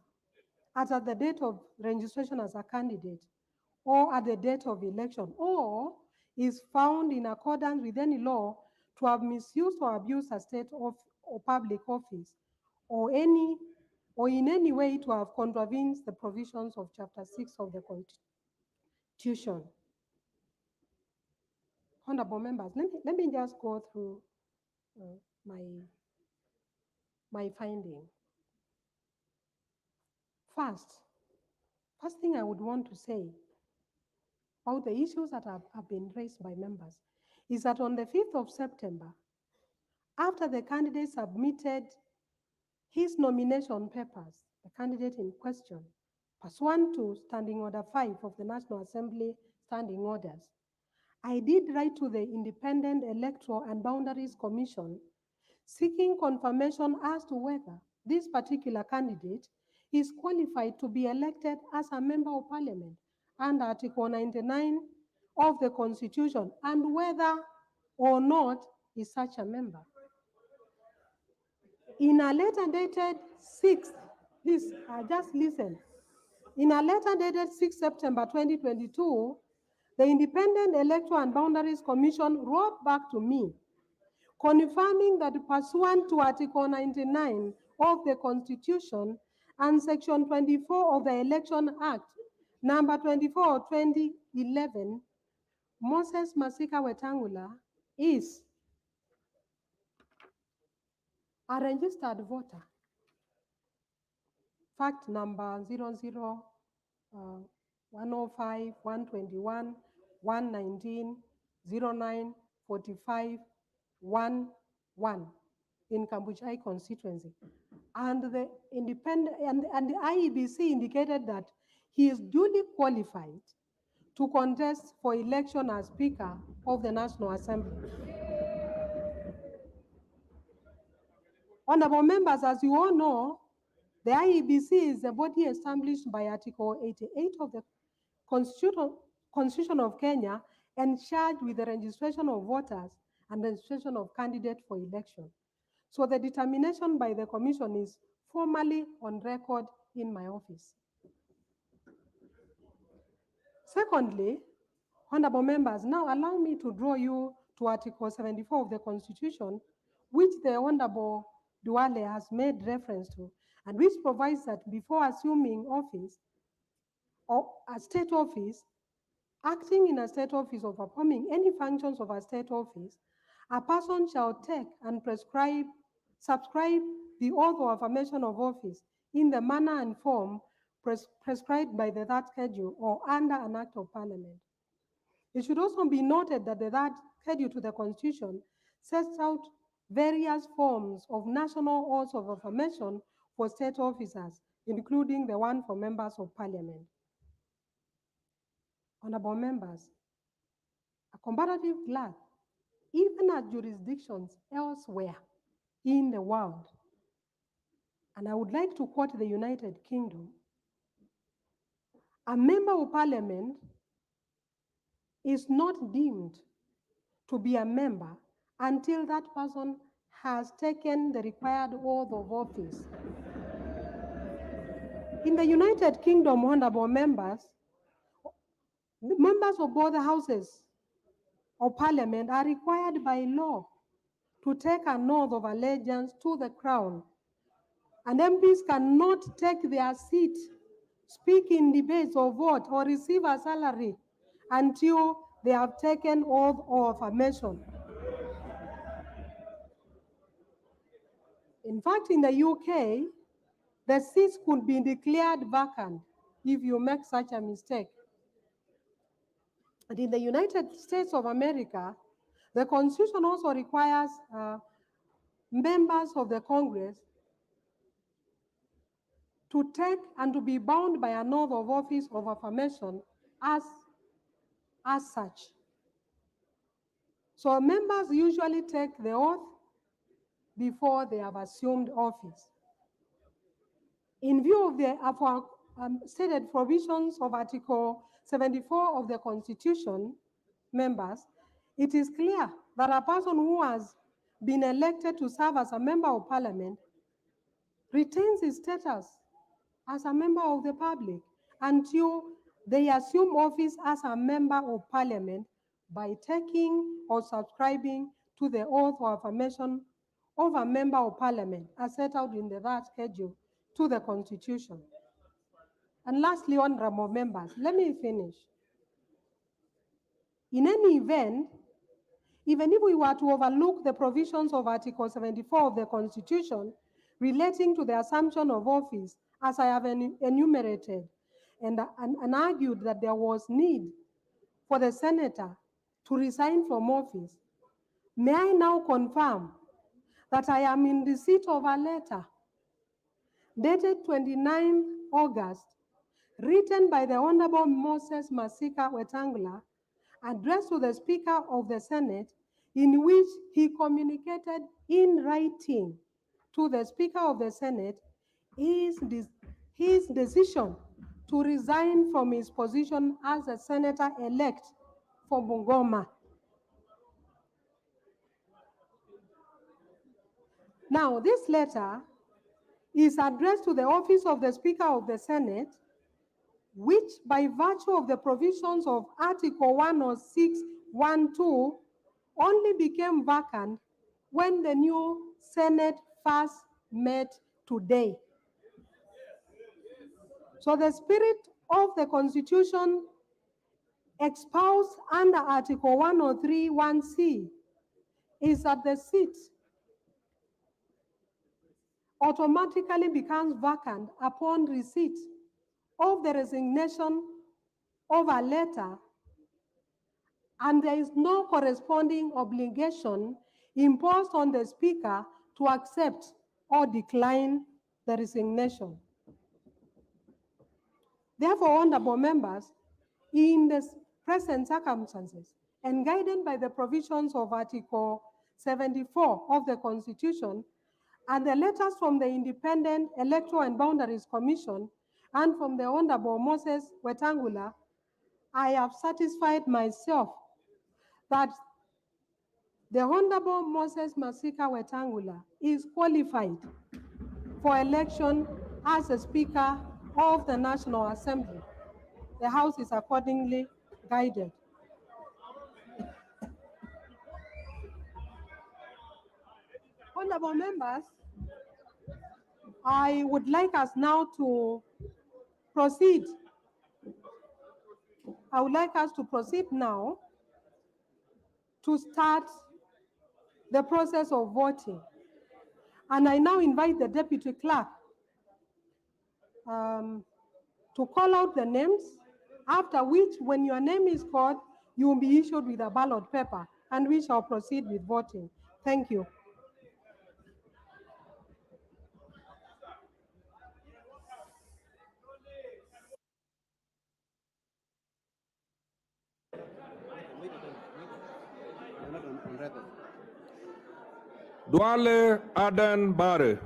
as at the date of registration as a candidate or at the date of election, or is found in accordance with any law to have misused or abused a state or public office, or in any way to have contravened the provisions of Chapter 6 of the Constitution. Honorable members, let me just go through my finding. First thing I would want to say about the issues that have been raised by members is that on the 5th of September, after the candidate submitted his nomination papers, the candidate in question, pursuant to Standing Order 5 of the National Assembly Standing Orders, I did write to the Independent Electoral and Boundaries Commission seeking confirmation as to whether this particular candidate is qualified to be elected as a member of Parliament under Article 99 of the Constitution, and whether or not is such a member. In a letter dated 6th, please just listen. In a letter dated 6 September 2022, the Independent Electoral and Boundaries Commission wrote back to me, confirming that pursuant to Article 99 of the Constitution and Section 24 of the Election Act, Number 24, 2011, Moses Masika Wetangula is a registered voter. Fact number 00, 105, 121, 119, 09, 45, 11 in Kambuchai constituency. And the and the IEBC indicated that he is duly qualified to contest for election as Speaker of the National Assembly. Honorable members, as you all know, the IEBC is a body established by Article 88 of the Constitution of Kenya and charged with the registration of voters and registration of candidates for election. So the determination by the Commission is formally on record in my office. Secondly, honorable members, now allow me to draw you to Article 74 of the Constitution, which the Honorable Duale has made reference to, and which provides that before assuming office or a state office, acting in a state office or performing any functions of a state office, a person shall take and subscribe the oath or affirmation of office in the manner and form prescribed by the third schedule or under an act of parliament. It should also be noted that the third schedule to the Constitution sets out various forms of national oaths of affirmation for state officers, including the one for members of parliament. Honorable members, a comparative glance, even at jurisdictions elsewhere in the world, and I would like to quote the United Kingdom, a member of parliament is not deemed to be a member until that person has taken the required oath of office. In the United Kingdom, honorable members, the members of both houses of parliament are required by law to take an oath of allegiance to the crown, and MPs cannot take their seat, speak in debates or vote or receive a salary until they have taken oath of affirmation. In fact, in the UK, the seats could be declared vacant if you make such a mistake. And in the United States of America, the Constitution also requires members of the Congress to take and to be bound by an oath of office of affirmation as such. So members usually take the oath before they have assumed office. In view of the stated provisions of Article 74 of the Constitution, members, it is clear that a person who has been elected to serve as a member of parliament retains his status as a member of the public until they assume office as a member of parliament by taking or subscribing to the oath or affirmation of a member of parliament as set out in the third schedule to the Constitution. And lastly, honorable members, let me finish. In any event, even if we were to overlook the provisions of Article 74 of the Constitution relating to the assumption of office, as I have enumerated, and argued that there was need for the senator to resign from office, may I now confirm that I am in receipt of a letter dated 29 August, written by the Honorable Moses Masika Wetangula, addressed to the Speaker of the Senate, in which he communicated in writing to the Speaker of the Senate his decision to resign from his position as a senator-elect for Bungoma. Now, this letter is addressed to the office of the Speaker of the Senate, which by virtue of the provisions of Article 106(1)(2) only became vacant when the new Senate first met today. So the spirit of the Constitution espoused under Article 103(1)(c) is that the seat automatically becomes vacant upon receipt of the resignation of a letter, and there is no corresponding obligation imposed on the Speaker to accept or decline the resignation. Therefore, honorable members, in the present circumstances and guided by the provisions of Article 74 of the Constitution and the letters from the Independent Electoral and Boundaries Commission and from the Honorable Moses Wetangula, I have satisfied myself that the Honorable Moses Masika Wetangula is qualified for election as a Speaker of the National Assembly. The House is accordingly guided. Honorable members, I would like us now to proceed. I would like us to proceed now to start the process of voting. And I now invite the Deputy Clerk to call out the names, after which, when your name is called, you will be issued with a ballot paper, and we shall proceed with voting. Thank you. Duale Adan Bare.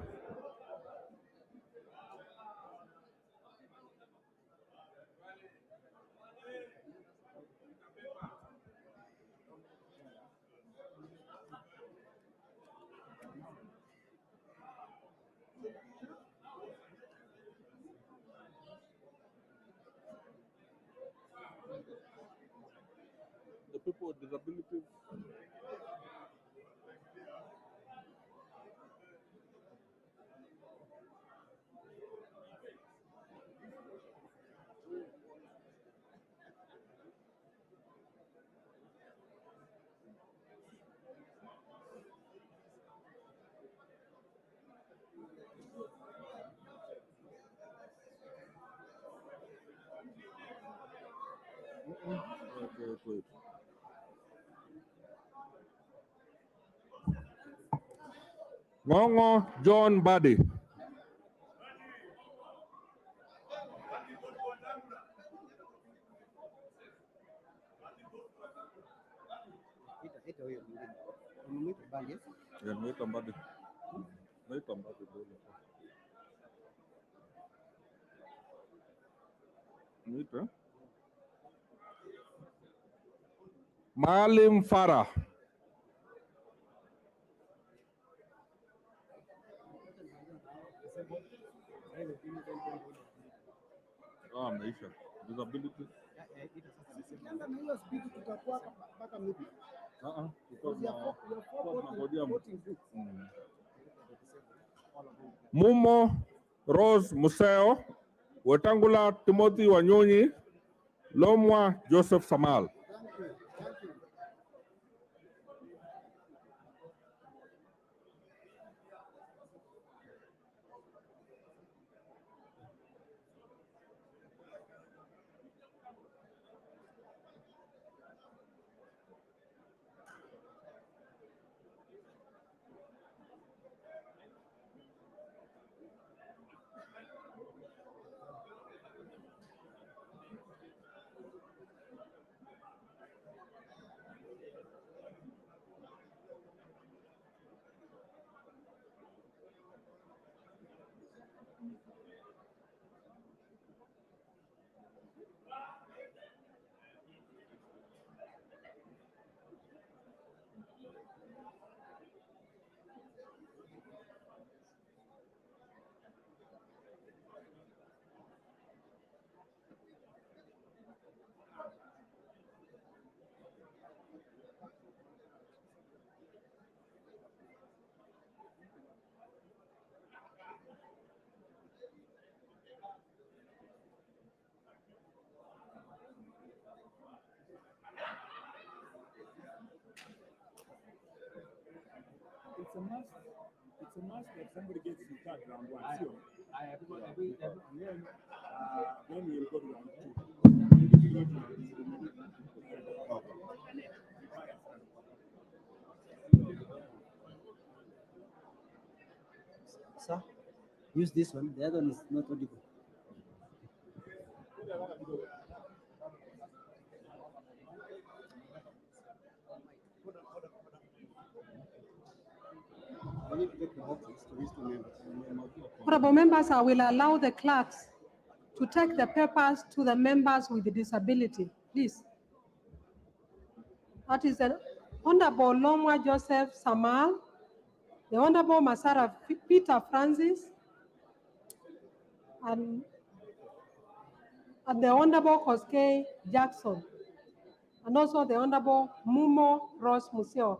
The people with disabilities. Okay, good. Ngongo John Buddy. Maalim Farah. Maisha. Disability. Mumo Rose Museo, Wetangula Timothy Wanyonyi, Lomwa Joseph Samal. it's a must that somebody gets to start round one. Sure. Then we'll go to round two. Sir, use this one. The other one is not audible. We need to take the boxes to these two members. Honorable members, I will allow the clerks to take the papers to the members with disability, please. That is the Honorable Lomwa Joseph Samal, the Honorable Masara Peter Francis, and the Honorable Koskei Jackson, and also the Honorable Mumo Ross Museo.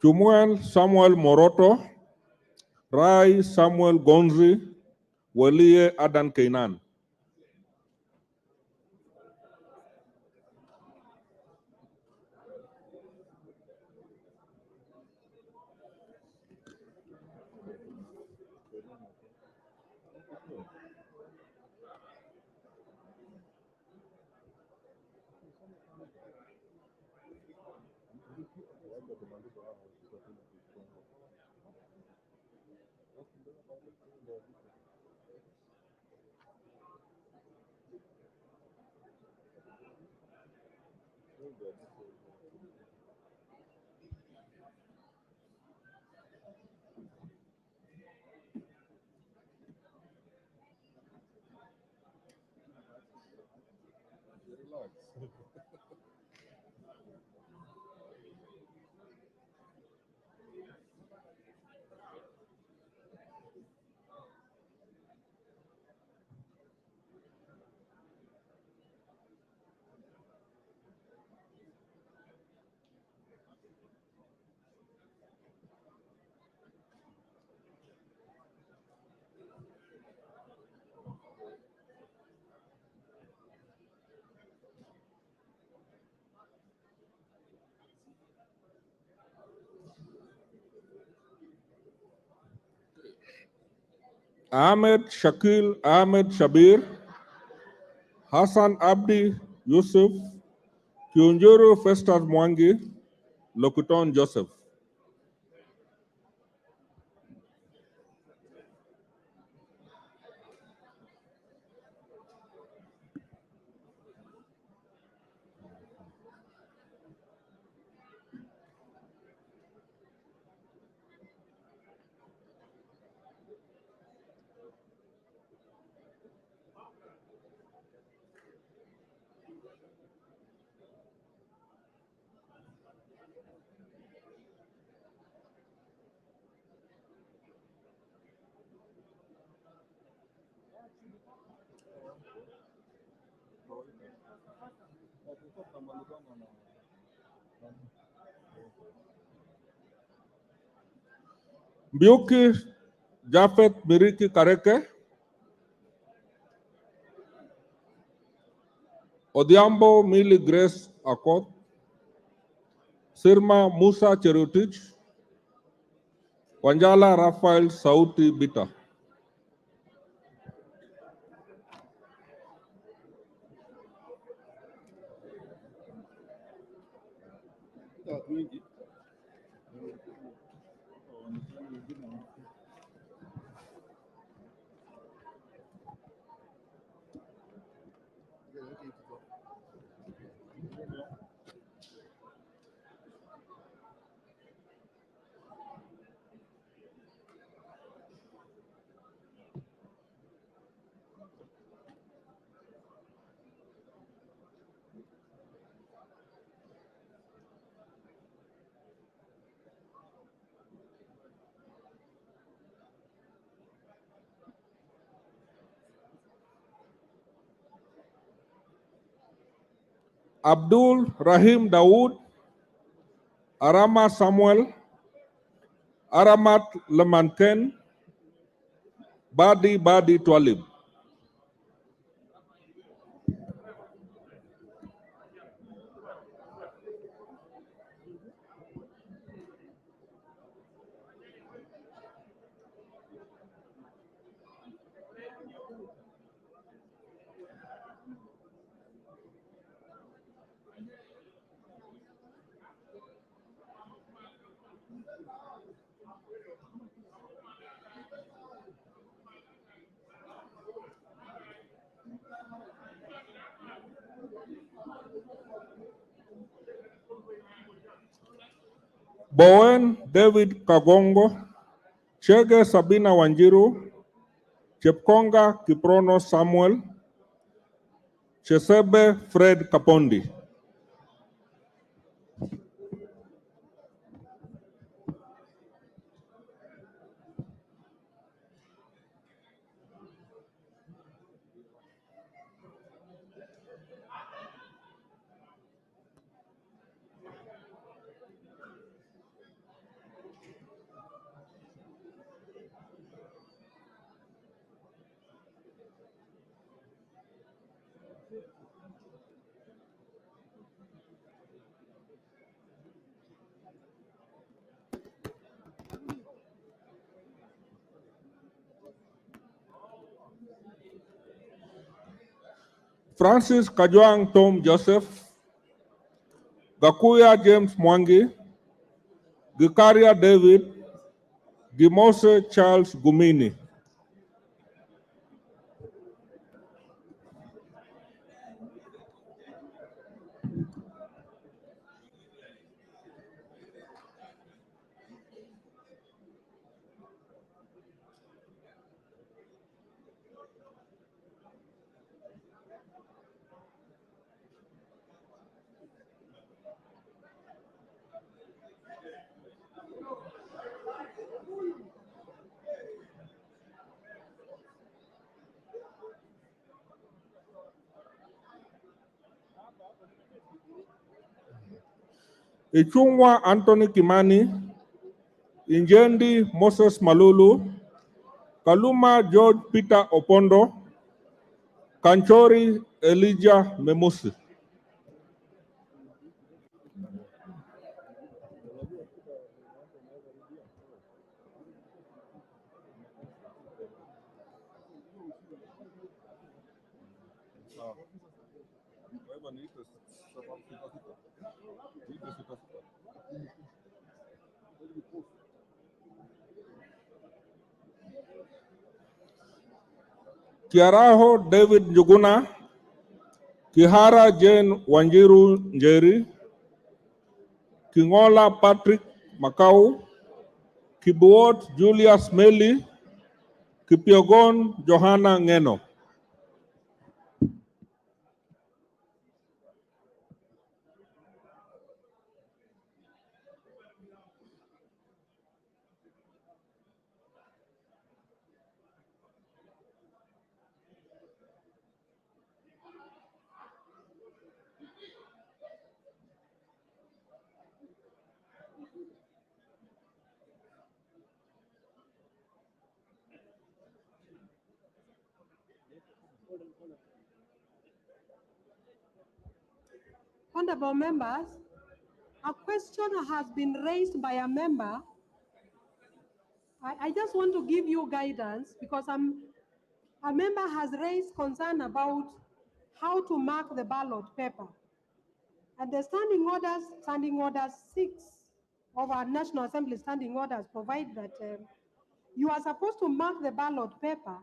Chumuel Samuel Moroto, Rai Samuel Gonzi, Welie Adan Keinan. Ahmed Shakil Ahmed Shabir, Hassan Abdi Yusuf, Kiunjuru Festus Mwangi, Lokuton Joseph. Mbiuki Jafet Miriki Kareke, Odhiambo Mili Grace Akot, Sirma Musa Cherutich, Wanjala Rafael Sauti Bita. Abdul Rahim Dawood, Arama Samuel, Aramat Lemanken, Badi Twalib. Bowen David Kagongo, Chege Sabina Wanjiru, Chepkonga Kiprono Samuel, Chesebe Fred Kapondi. Francis Kajwang Tom Joseph, Gakuya James Mwangi, Gikaria David, Gimose Charles Gumini. Ichungwa Anthony Kimani, Injendi Moses Malulu, Kaluma George Peter Opondo, Kanchori Elijah Memusi. Kiaraho David Njuguna, Kihara Jane Wanjiru Njeri, Kingola Patrick Makau, Kibuot Julius Meli, Kipiogon Johanna Ngeno. Honorable members, a question has been raised by a member. I just want to give you guidance because a member has raised concern about how to mark the ballot paper. And the standing orders 6 of our National Assembly standing orders provide that you are supposed to mark the ballot paper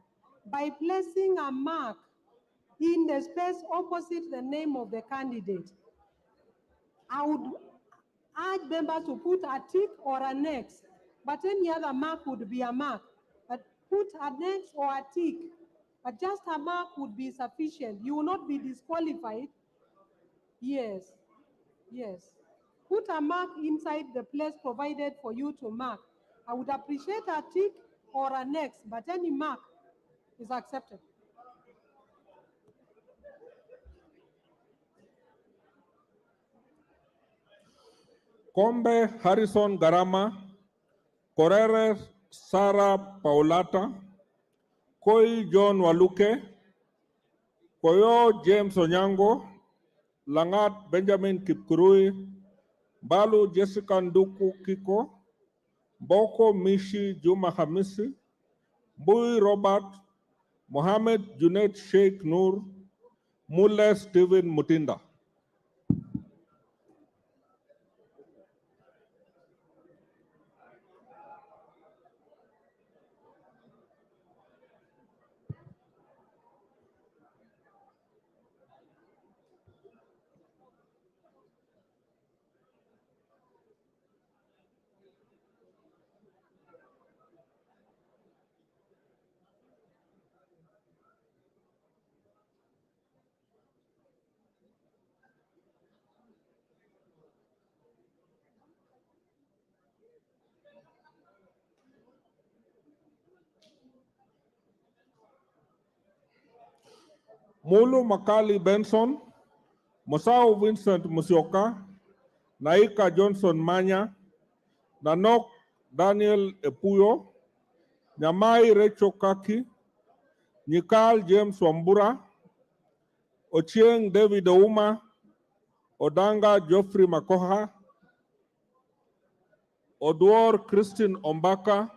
by placing a mark in the space opposite the name of the candidate. I would urge members to put a tick or an X, but any other mark would be a mark. But put an X or a tick, but just a mark would be sufficient. You will not be disqualified. Yes, yes. Put a mark inside the place provided for you to mark. I would appreciate a tick or an X, but any mark is accepted. Kombe Harrison Garama, Correres Sara Paulata, Koi John Waluke, Koyo James Onyango, Langat Benjamin Kipkurui, Balu Jessica Nduku Kiko, Boko Mishi Juma Hamisi, Bui Robert, Mohammed Junaid Sheikh Nur, Mule Stephen Mutinda. Mulu Makali Benson, Mosao Vincent Musioka, Naika Johnson Manya, Nanok Daniel Epuyo, Nyamai Rachel Kaki, Nikal James Wambura, Ochieng David Ouma, Odanga Geoffrey Makoha, Odwor Christine Ombaka,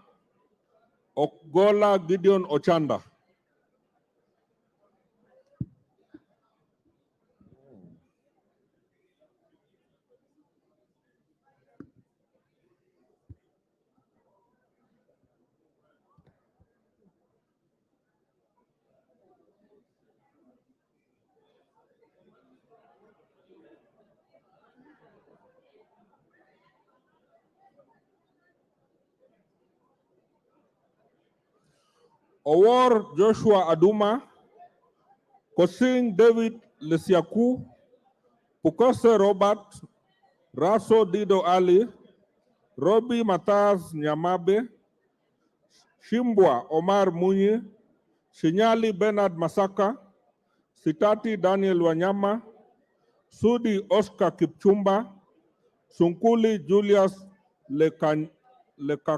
Ogola Gideon Ochanda. Owor Joshua Aduma, Kosing David Lesiaku, Pukose Robert, Raso Dido Ali, Robbie Mataz Nyamabe, Shimbwa Omar Munyi, Shinyali Bernard Masaka, Sitati Daniel Wanyama, Sudi Oscar Kipchumba, Sunkuli Julius Lekakenyi.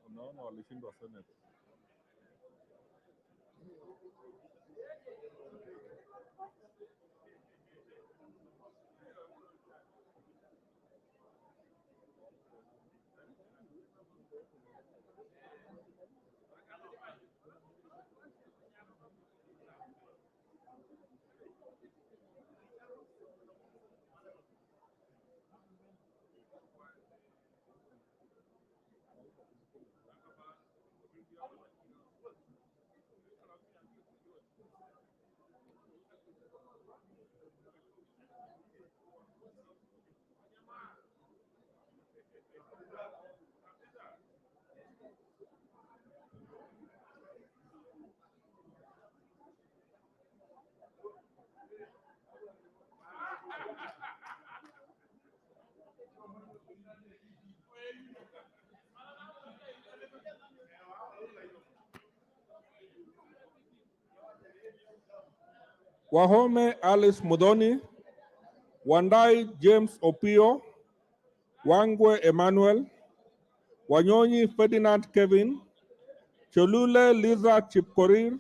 Unaona walishindwa Senate. Wahome Alice Mudoni, Wandai James Opio, Wangwe Emmanuel, Wanyonyi Ferdinand Kevin, Cholule Liza Chipkorir,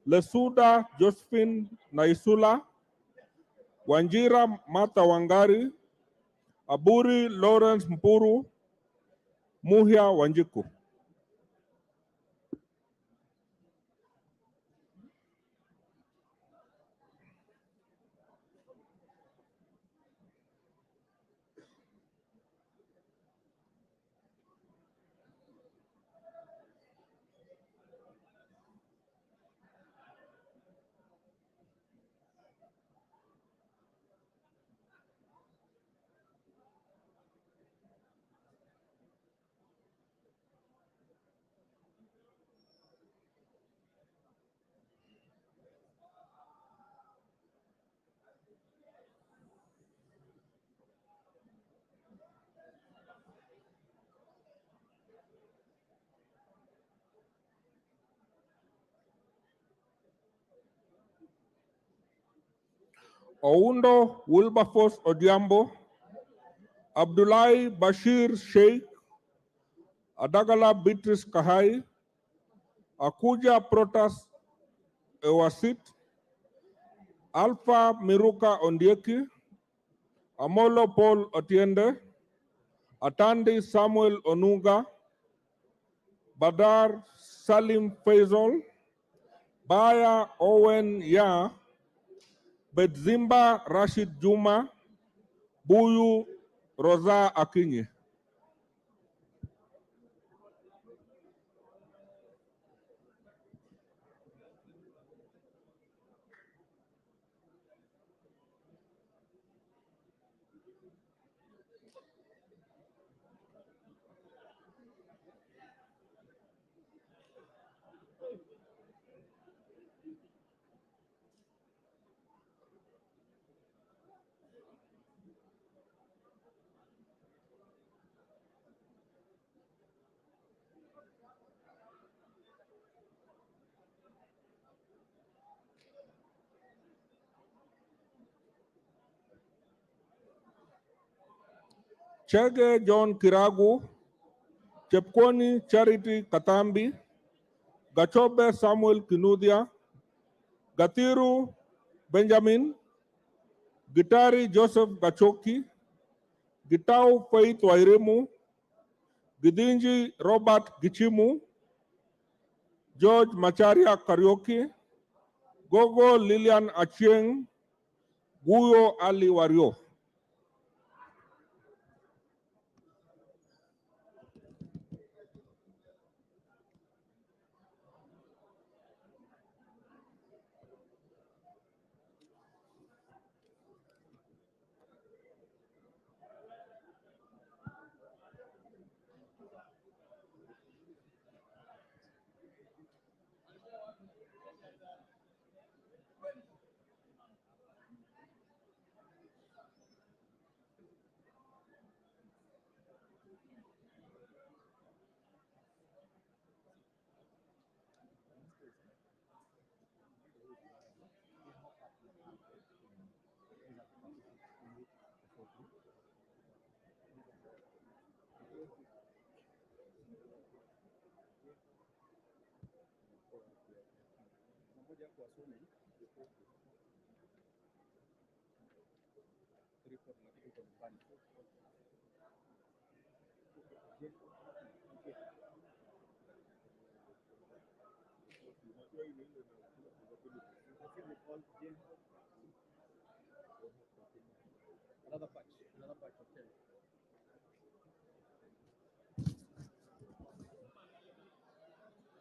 Lesuda Josephine Naisula, Wanjira Martha Wangari, Aburi Lawrence Mpuru, Muhia Wanjiku. Oundo Wilberforce Odiambo, Abdullahi Bashir Sheikh, Adagala Beatrice Kahai, Akuja Protas Ewasit, Alpha Miruka Ondieki, Amolo Paul Otiende, Atandi Samuel Onuga, Badar Salim Faisal, Baya Owen Ya, Bedzimba Rashid Juma, Buyu Rosa Akinyi. Chege John Kiragu, Chepkoni Charity Katambi, Gachobe Samuel Kinudia, Gatiru Benjamin, Gitari Joseph Gachoki, Gitau Faith Wairemu, Gidinji Robert Gichimu, George Macharia Karaoke, Gogo Lilian Achieng, Guyo Ali Wario.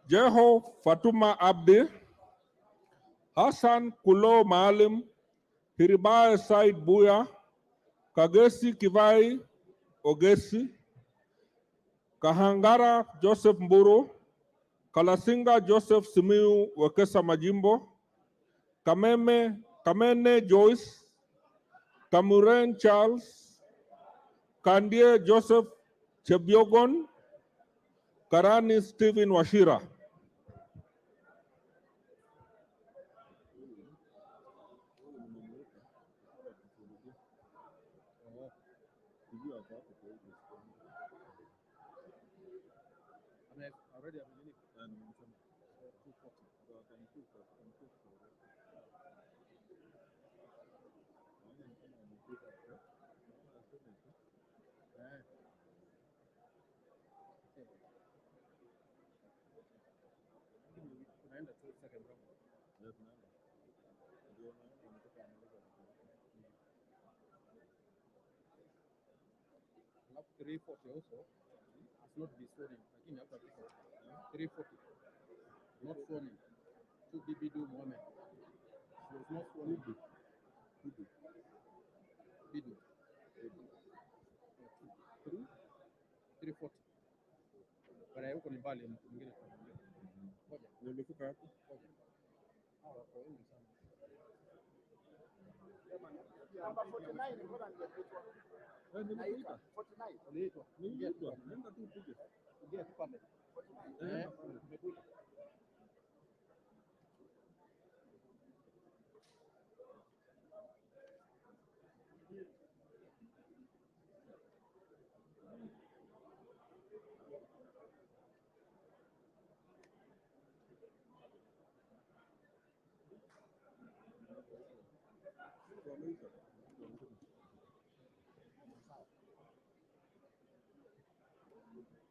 Jeho Fatuma Abdi, Hassan Kulo Maalim, Hiribae Said Buya, Kagesi Kivai Ogesi, Kahangara Joseph Mburu, Kalasinga Joseph Simiu Wekesa Majimbo, Kamene Joyce, Kamuren Charles, Kandie Joseph Chebiogon, Karani Stephen Washira.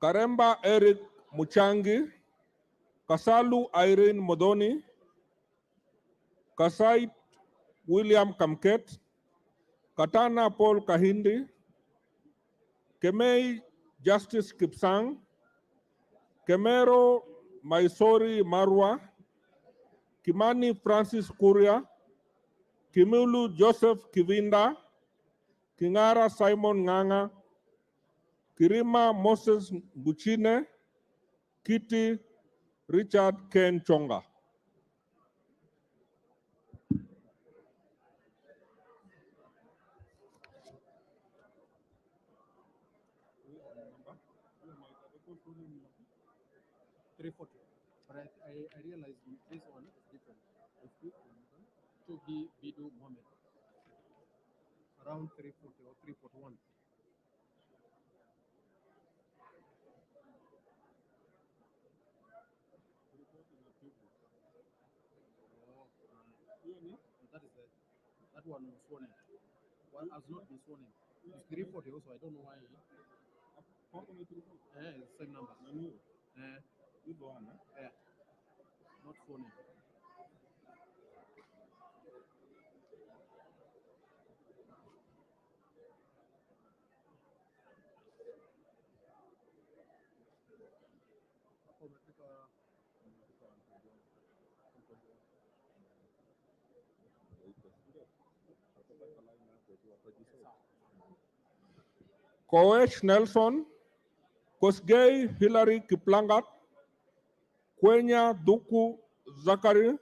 Karemba Eric Muchangi, Kasalu Irene Modoni, Kasait William Kamket, Katana Paul Kahindi, Kemei Justice Kipsang, Kemero Maisori Marwa, Kimani Francis Kuria, Kimulu Joseph Kivinda, Kingara Simon Nganga, Kirima Moses Buchine, Kitty Richard Ken Chonga. But I realized this one is different. It's to be Bidu Mohammed. Around 340 or 341. That is it. That one was sworn in. One has not been sworn in. It's 340 also. I don't know why. It's the same number. Yeah. Not sworn in. Koech Nelson, Kosgei Hilary Kiplangat, Kwenya Duku Zakari,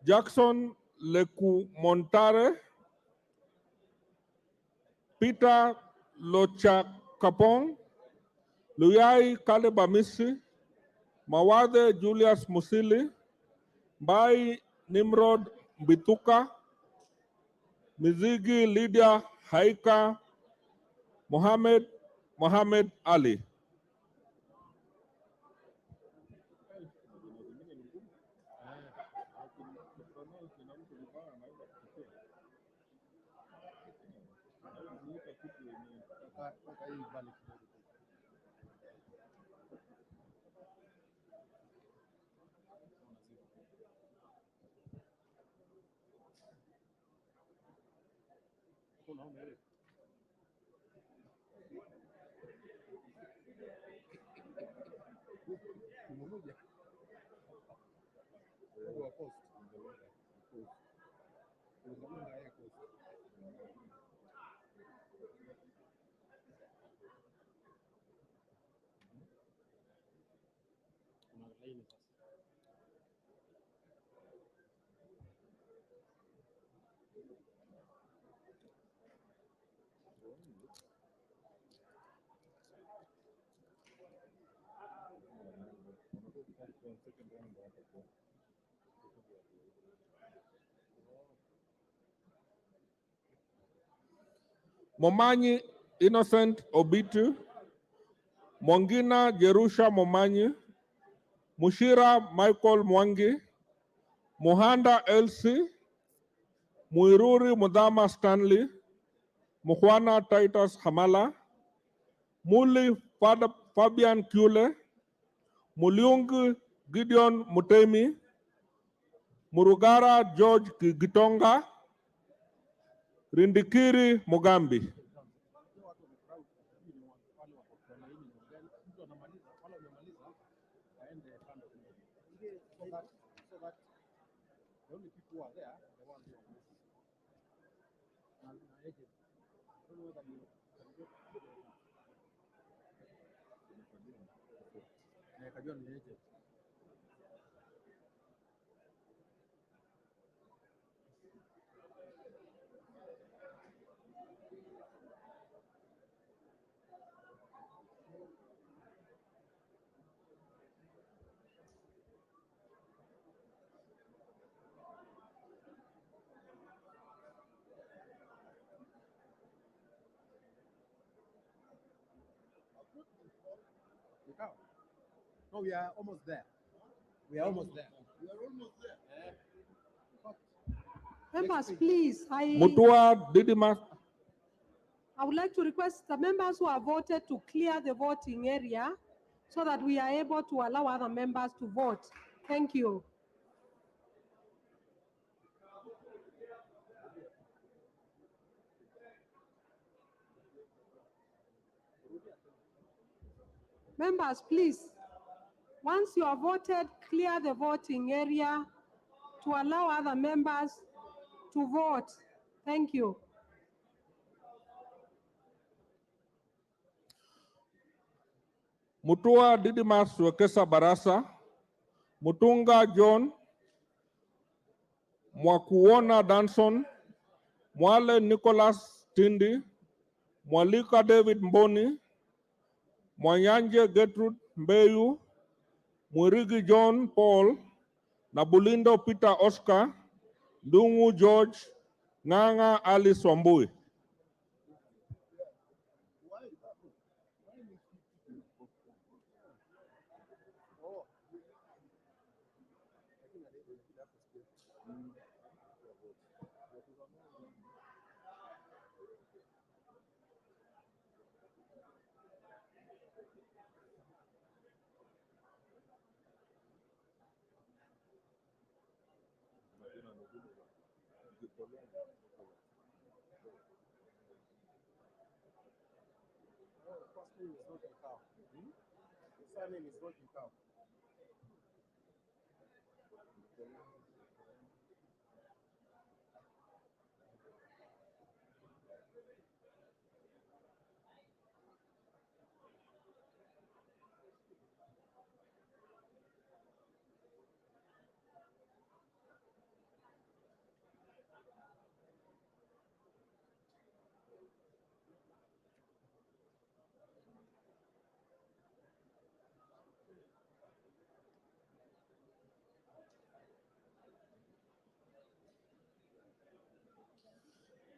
Jackson Leku Montare, Peter Lochakapong, Luyai Kalebamisi, Mawade Julius Musili, Bai Nimrod Bituka, Mizigi Lydia Haika, Mohammed Ali. weka hii mbali kidogo. Unaona ile? Mmoja. Wa post. Unaona yeye post. Kuna laini sasa. Momanyi Innocent Obitu, Mwangina Jerusha Momanyi, Mushira Michael Mwangi, Muhanda Elsie, Muiruri Mudhama Stanley, Mukhwana Titus Hamala, Muli Fabian Kule, Muliung Gideon Mutemi, Murugara George Gitonga, Rindikiri Mugambi. The only people who are there, the ones who are missing. Now, agent. I don't know whether you can get Kajua ni agent. No, we are almost there. We are almost there. We are almost there. Members, please, Mutua Didimas. I would like to request the members who have voted to clear the voting area so that we are able to allow other members to vote. Thank you. Members, please, once you have voted, clear the voting area to allow other members to vote. Thank you. Mutua Didimas Wekesa Barasa, Mutunga John, Mwakuona Danson, Mwale Nicholas Tindi, Mwalika David Mboni, Mwanyanje Gertrude Mbeyu, Mwirigi John Paul, Nabulindo Peter Oscar, Dungu George, Nganga Alice Wambui. Surname is not Ikao.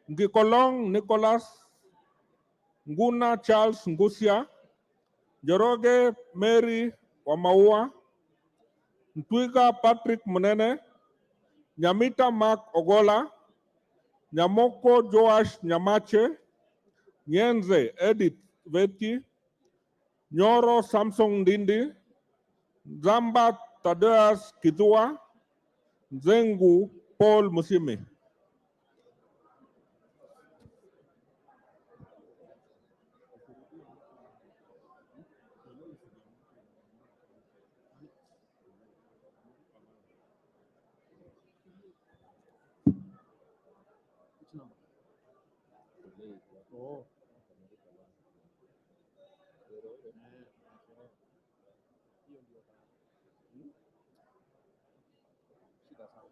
Ngikolong Nicholas, Nguna Charles Ngusia, Joroge Mary Wamaua, Ntwiga Patrick Munene, Nyamita Mark Ogola, Nyamoko Joash Nyamache, Nyenze Edith Vetki, Nyoro Samsung Ndindi, Zamba Tadeas Kitua, Zengu Paul Musimi. Which number? Oh. Hiyo ndio shida sana.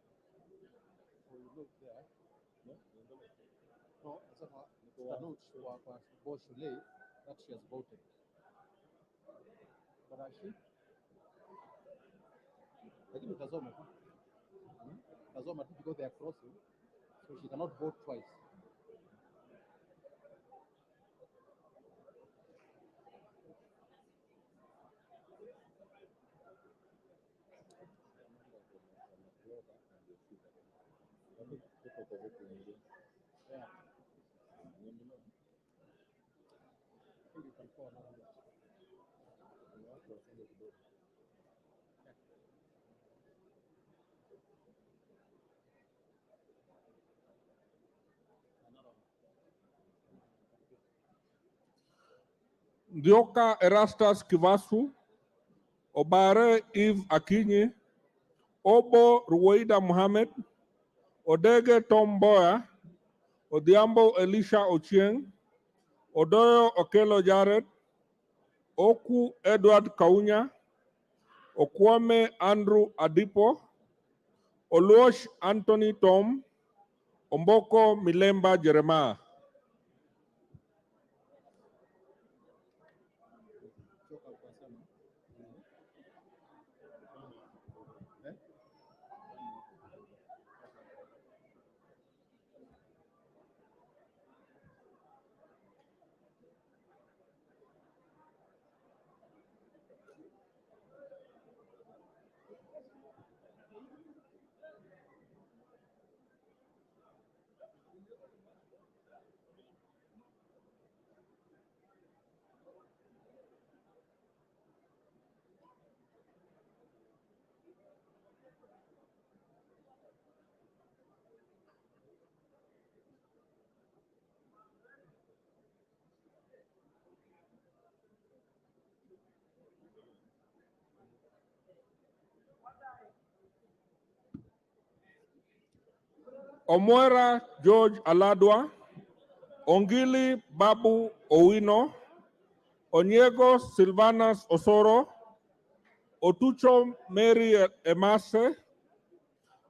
So you look there. No, nasema note kwa boss Shule that she has voted. But actually, lakini utazoma tu. Utazoma tu because they are crossing. So she cannot vote twice. Yeah. You can call another one. Dioka Erastus Kivasu, Obare Eve Akinyi, Obo Ruwaida Mohammed, Odege Tom Boya, Odhiambo Elisha Ochieng, Odoyo Okelo Jared, Oku Edward Kaunya, Okwame Andrew Adipo, Oluosh Anthony Tom, Omboko Milemba Jeremiah. Omwera George Aladwa, Ongili Babu Owino, Onyego Silvanas Osoro, Otucho Mary Emase,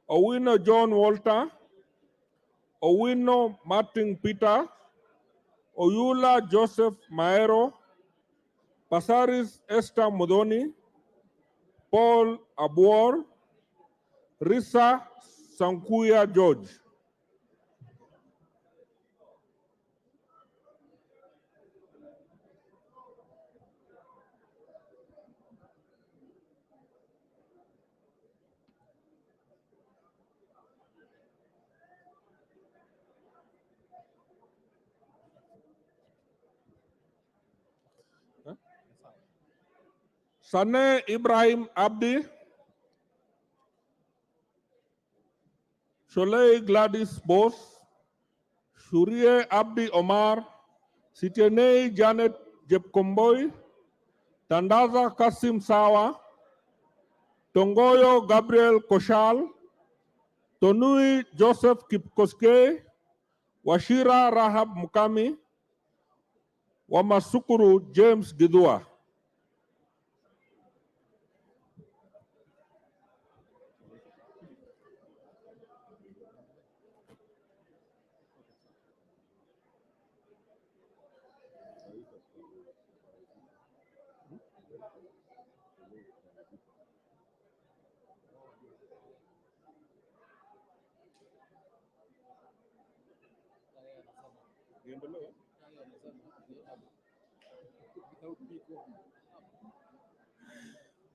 Owino John Walter, Owino Martin Peter, Oyula Joseph Maero, Pasaris Esther Modoni, Paul Abuor, Risa Sankuya George. Sane Ibrahim Abdi, Sholei Gladys Bose, Shurie Abdi Omar, Sitienei Janet Jepkomboy, Tandaza Kasim Sawa, Tongoyo Gabriel Koshal, Tonui Joseph Kipkoske, Washira Rahab Mukami, Wamasukuru James Gidua.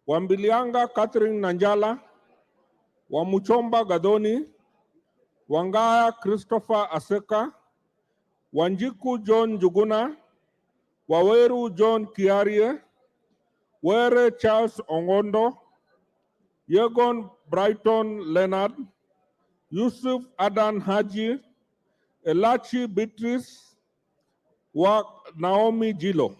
Wambilianga Catherine Nanjala, Wamuchomba Gadoni, Wangaya Christopher Aseka, Wanjiku John Juguna, Waweru John Kiarie, Were Charles Ongondo, Yegon Brighton Leonard, Yusuf Adan Haji, Elachi Beatrice, wa Naomi Jilo.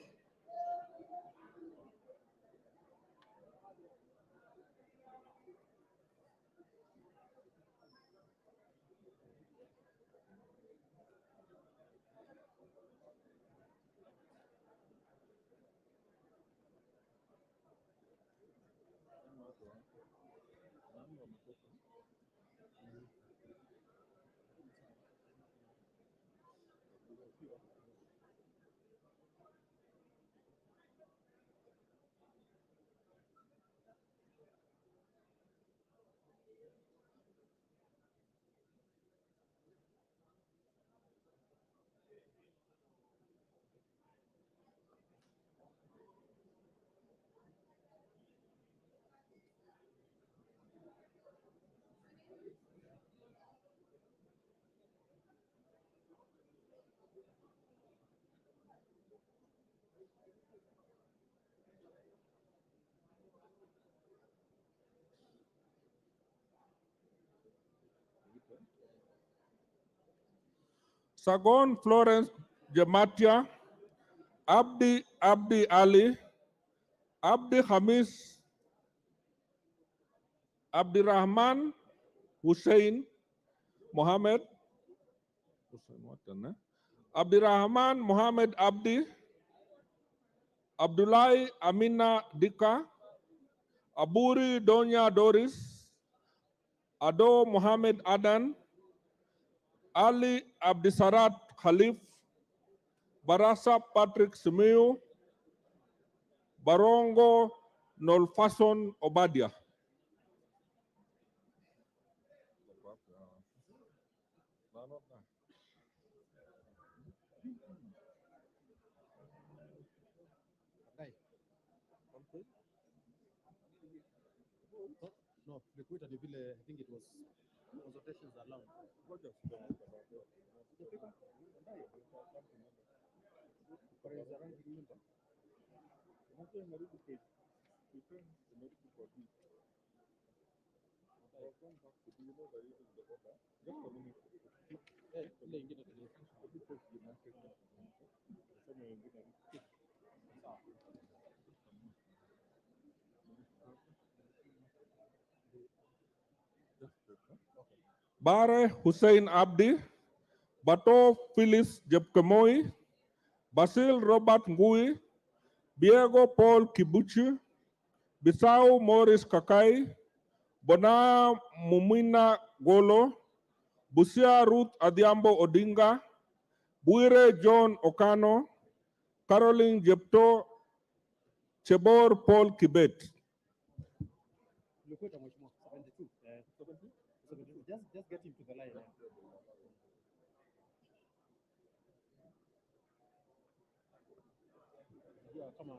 Sagon Florence Jamatia, Abdi Ali, Abdi Hamis, Abdirahman Hussein Mohammed, Abdirahman Mohammed Abdi, Abdullahi Amina Dika, Aburi Donya Doris, Ado Mohammed Adan, Ali Abdisarat Khalif, Barasa Patrick Simiu, Barongo Nolfason Obadia. No, Liquid and Vile, I think it was consultations allowed. Bare Hussein Abdi, Bato Phyllis Jepkemoi, Basil Robert Ngui, Diego Paul Kibuchi, Bisau Morris Kakai, Bona Mumina Golo, Busia Ruth Adiambo Odinga, Buire John Okano, Caroline Jepto, Chebor Paul Kibet. Liquid and 72. 72. Just get him to the line. Yeah, come on.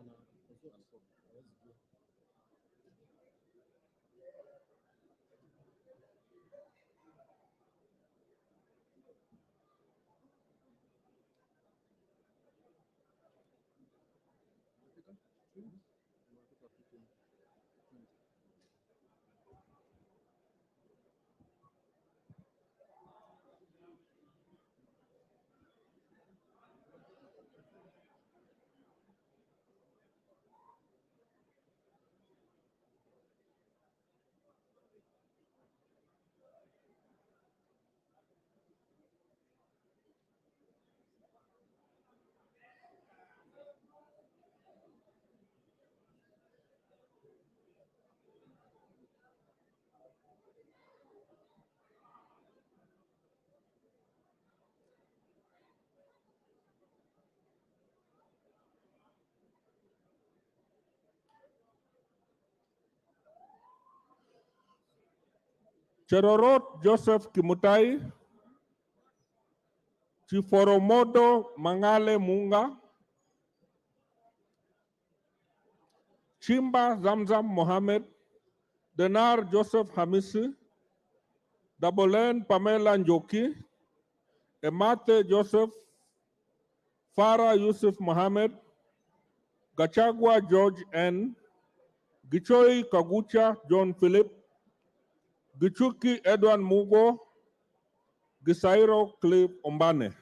Cherorot Joseph Kimutai, Chiforomodo Mangale Munga, Chimba Zamzam Mohammed, Denar Joseph Hamisi, Dabolen Pamela Njoki, Emate Joseph, Farah Yusuf Mohammed, Gachagua George N., Gichoi Kagucha John Philip, Gichuki Edward Mugo, Gisairo Clive Ombane.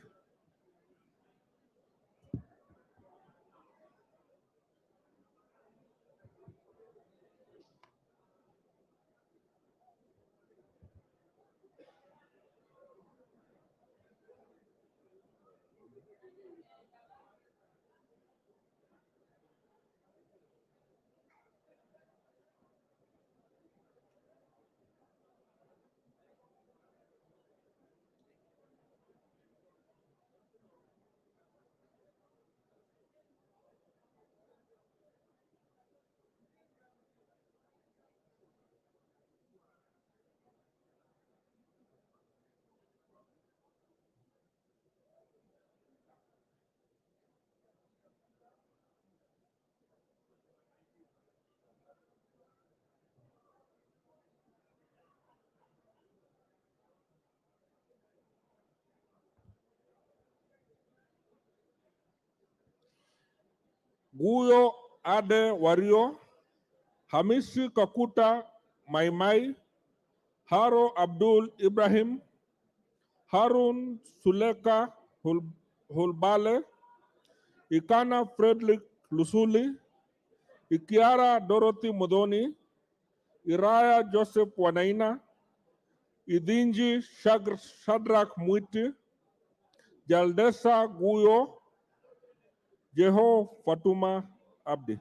Guyo Ade Wario, Hamisi Kakuta Maimai, Haro Abdul Ibrahim, Harun Suleka Hulbale, Ikana Frederick Lusuli, Ikiara Dorothy Modoni, Iraya Joseph Wanaina, Idinji Shadrach Mwiti, Jaldesa Guyo, Jeho Fatuma Abdi.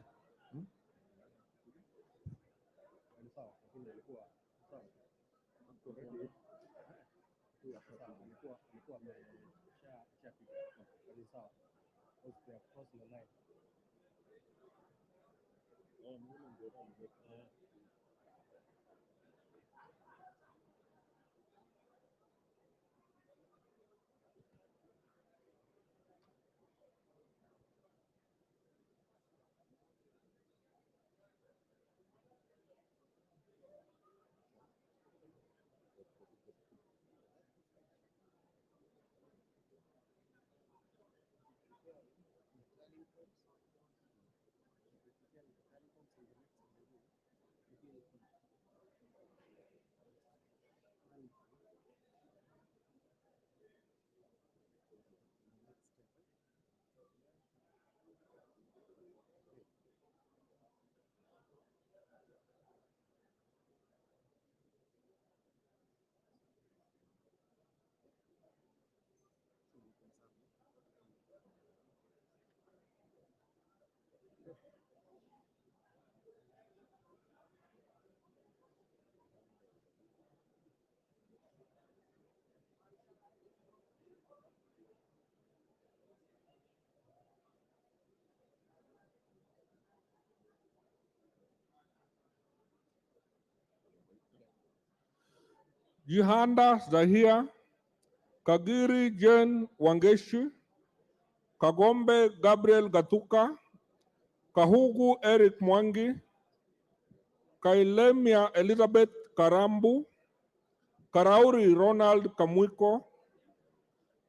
Jihanda Zahia, Kagiri Jen Wangeshi, Kagombe Gabriel Gatuka, Kahugu Eric Mwangi, Kailemia Elizabeth Karambu, Karauri Ronald Kamuiko,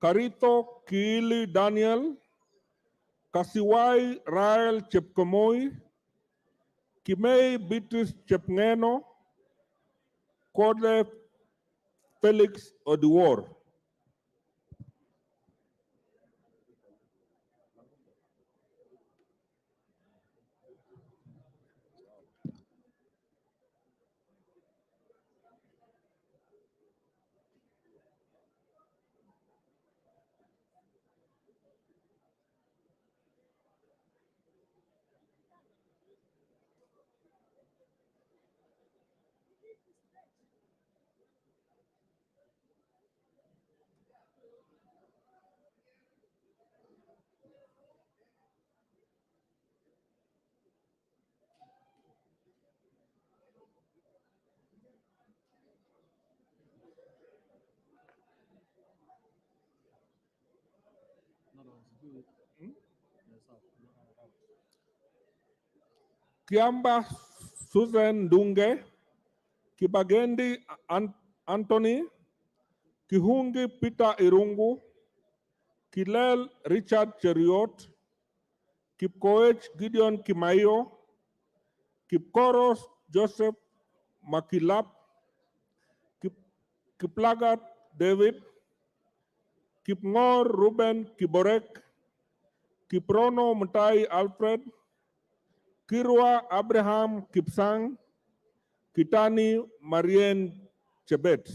Karito Kiili Daniel, Kasiwai Rael Chepkomoi, Kimei Beatrice Chepngeno, Kode Felix Odiwor. Kiamba Susan Dunge, Kibagendi Anthony, Kihungi Peter Irungu, Kilel Richard Cheriot, Kipkoech Gideon Kimayo, Kipkoros Joseph Makilap, Kiplagat David, Kipngor Ruben Kiborek, Kiprono Mutai Alfred, Kirwa Abraham Kipsang, Kitani Marien Chebet.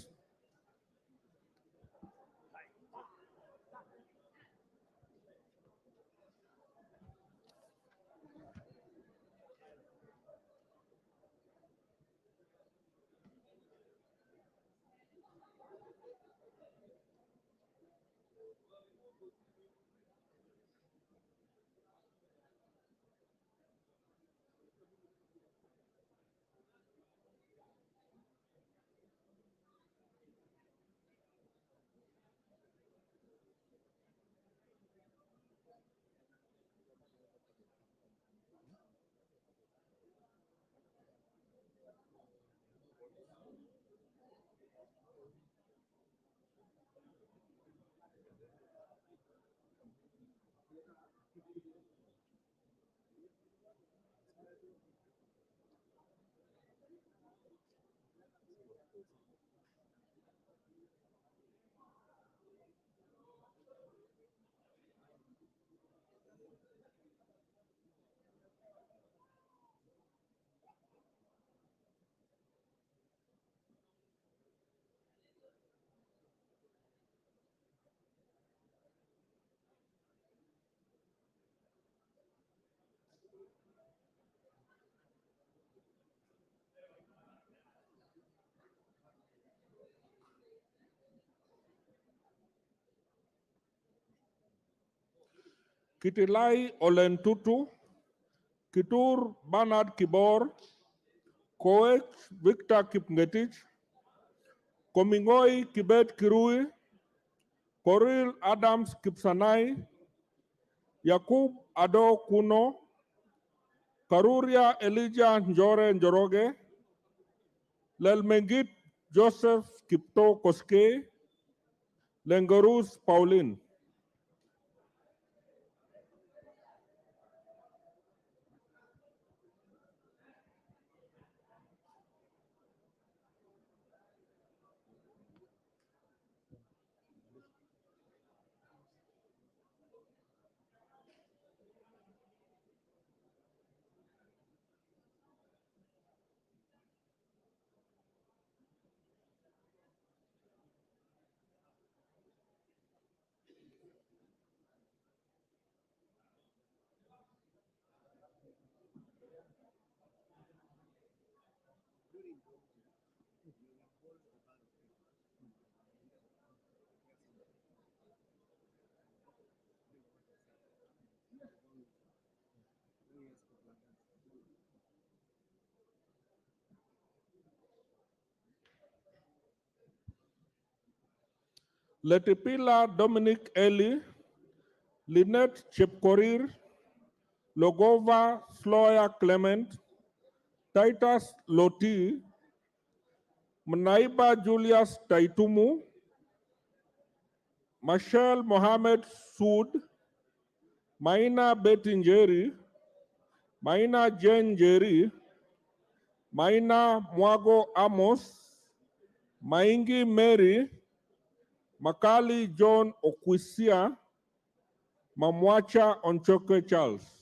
Kitilai Olentutu, Kitur Bernard Kibor, Koech Victor Kipngetich, Komingoi Kibet Kirui, Koril Adams Kipsanai, Yakub Ado Kuno, Karuria Elijah Njore Njoroge, Lelmengit Joseph Kipto Koske, Lengarus Pauline. Letipila Dominic Eli, Lynette Chepkorir, Logova Sloya Clement, Titus Loti, Mnaiba Julius Taitumu, Mashal Mohammed Sood, Maina Betinjeri, Maina Jen Jeri, Maina Mwago Amos, Maingi Mary, Makali John Okwisia, Mamwacha Onchoke Charles.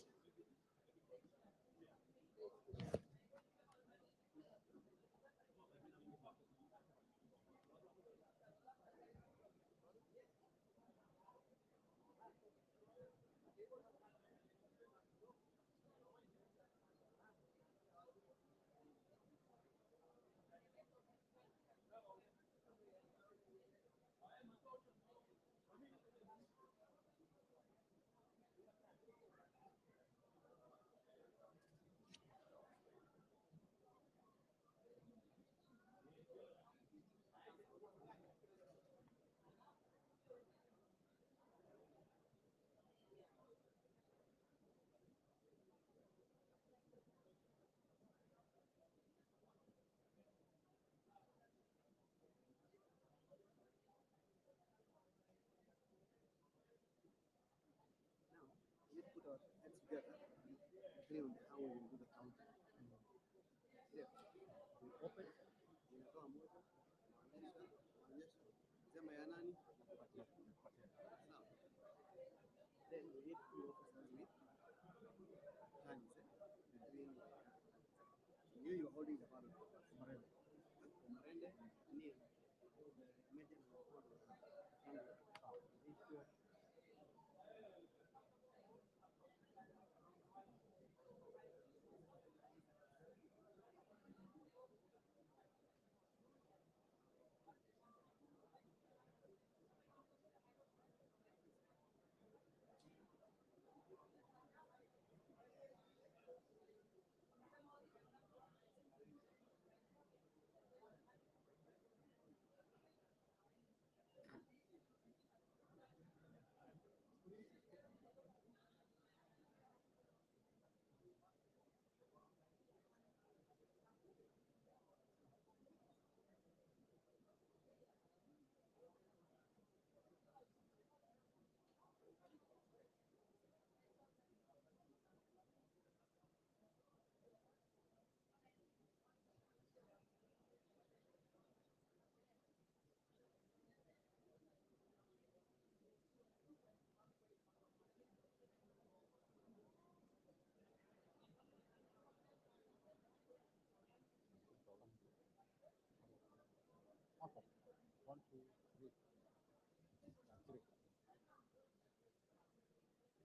our heads together and agree on how we will do the counting. Yeah. We open, inatoa moja, naonyesha, sema ya nani, nakupatia. Sawa. Then we need two officers with hands between. You're holding the ballot. Marende. Marende, kneel. Hold the imagine hold the hand.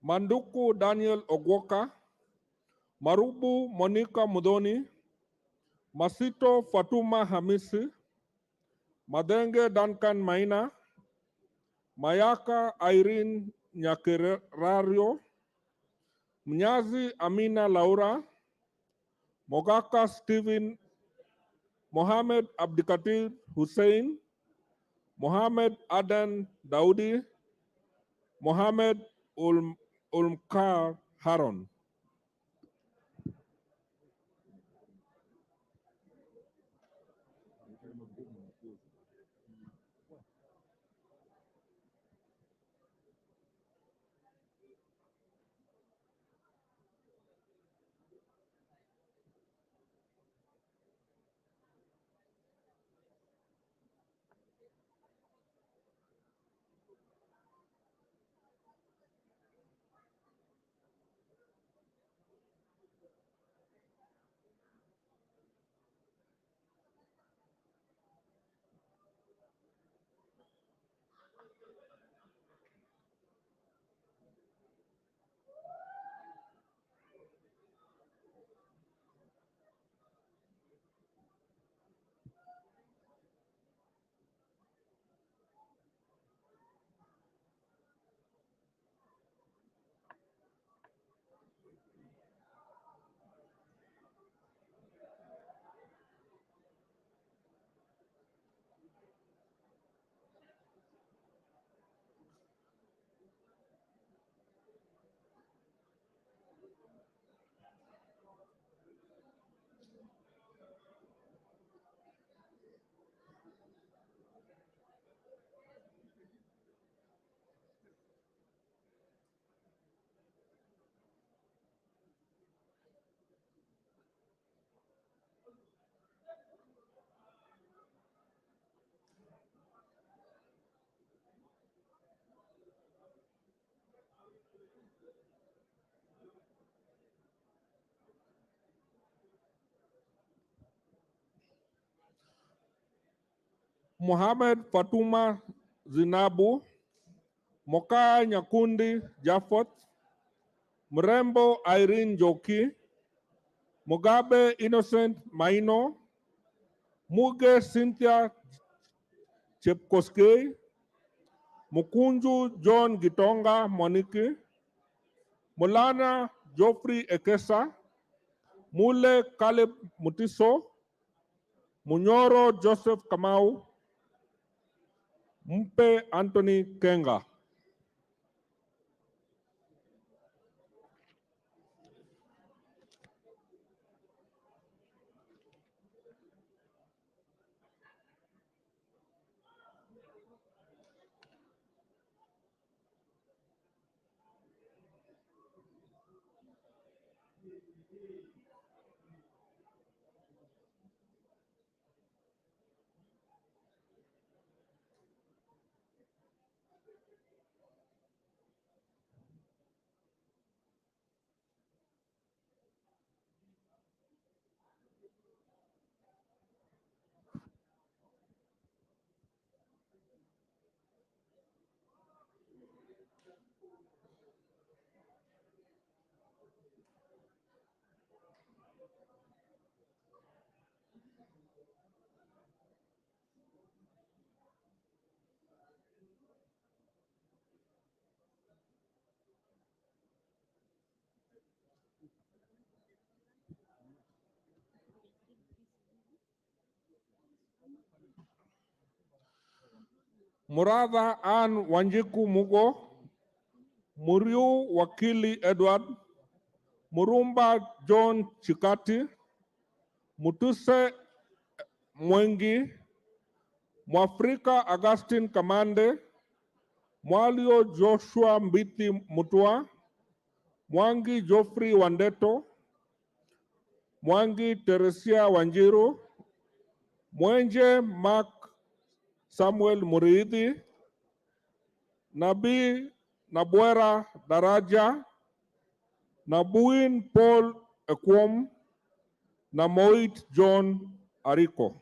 Manduku Daniel Ogwoka, Marubu Monica Mudoni, Masito Fatuma Hamisi, Madenge Duncan Maina, Mayaka Irene Nyakerario, Mnyazi Amina Laura, Mogaka Stephen, Mohammed Abdikatir Hussein, Mohammed Adan Daudi, Mohammed Ulmkar Haron. Mohamed Fatuma Zinabu, Moka Nyakundi Jafot, Mrembo Irene Joki, Mugabe Innocent Maino, Muge Cynthia Chepkoskei, Mukunju John Gitonga Moniki, Mulana Geoffrey Ekesa, Mule Caleb Mutiso, Munyoro Joseph Kamau, Mpe Anthony Kenga. Muratha Ann Wanjiku Mugo, Muriu Wakili Edward, Murumba John Chikati, Mutuse Mwengi, Mwafrika Augustine Kamande, Mwalio Joshua Mbiti Mutua, Mwangi Geoffrey Wandeto, Mwangi Teresia Wanjiru, Mwenje Mark Samuel Muriithi, Nabi Nabwera Daraja, Nabuin Paul Ekwom, na Moit John Ariko.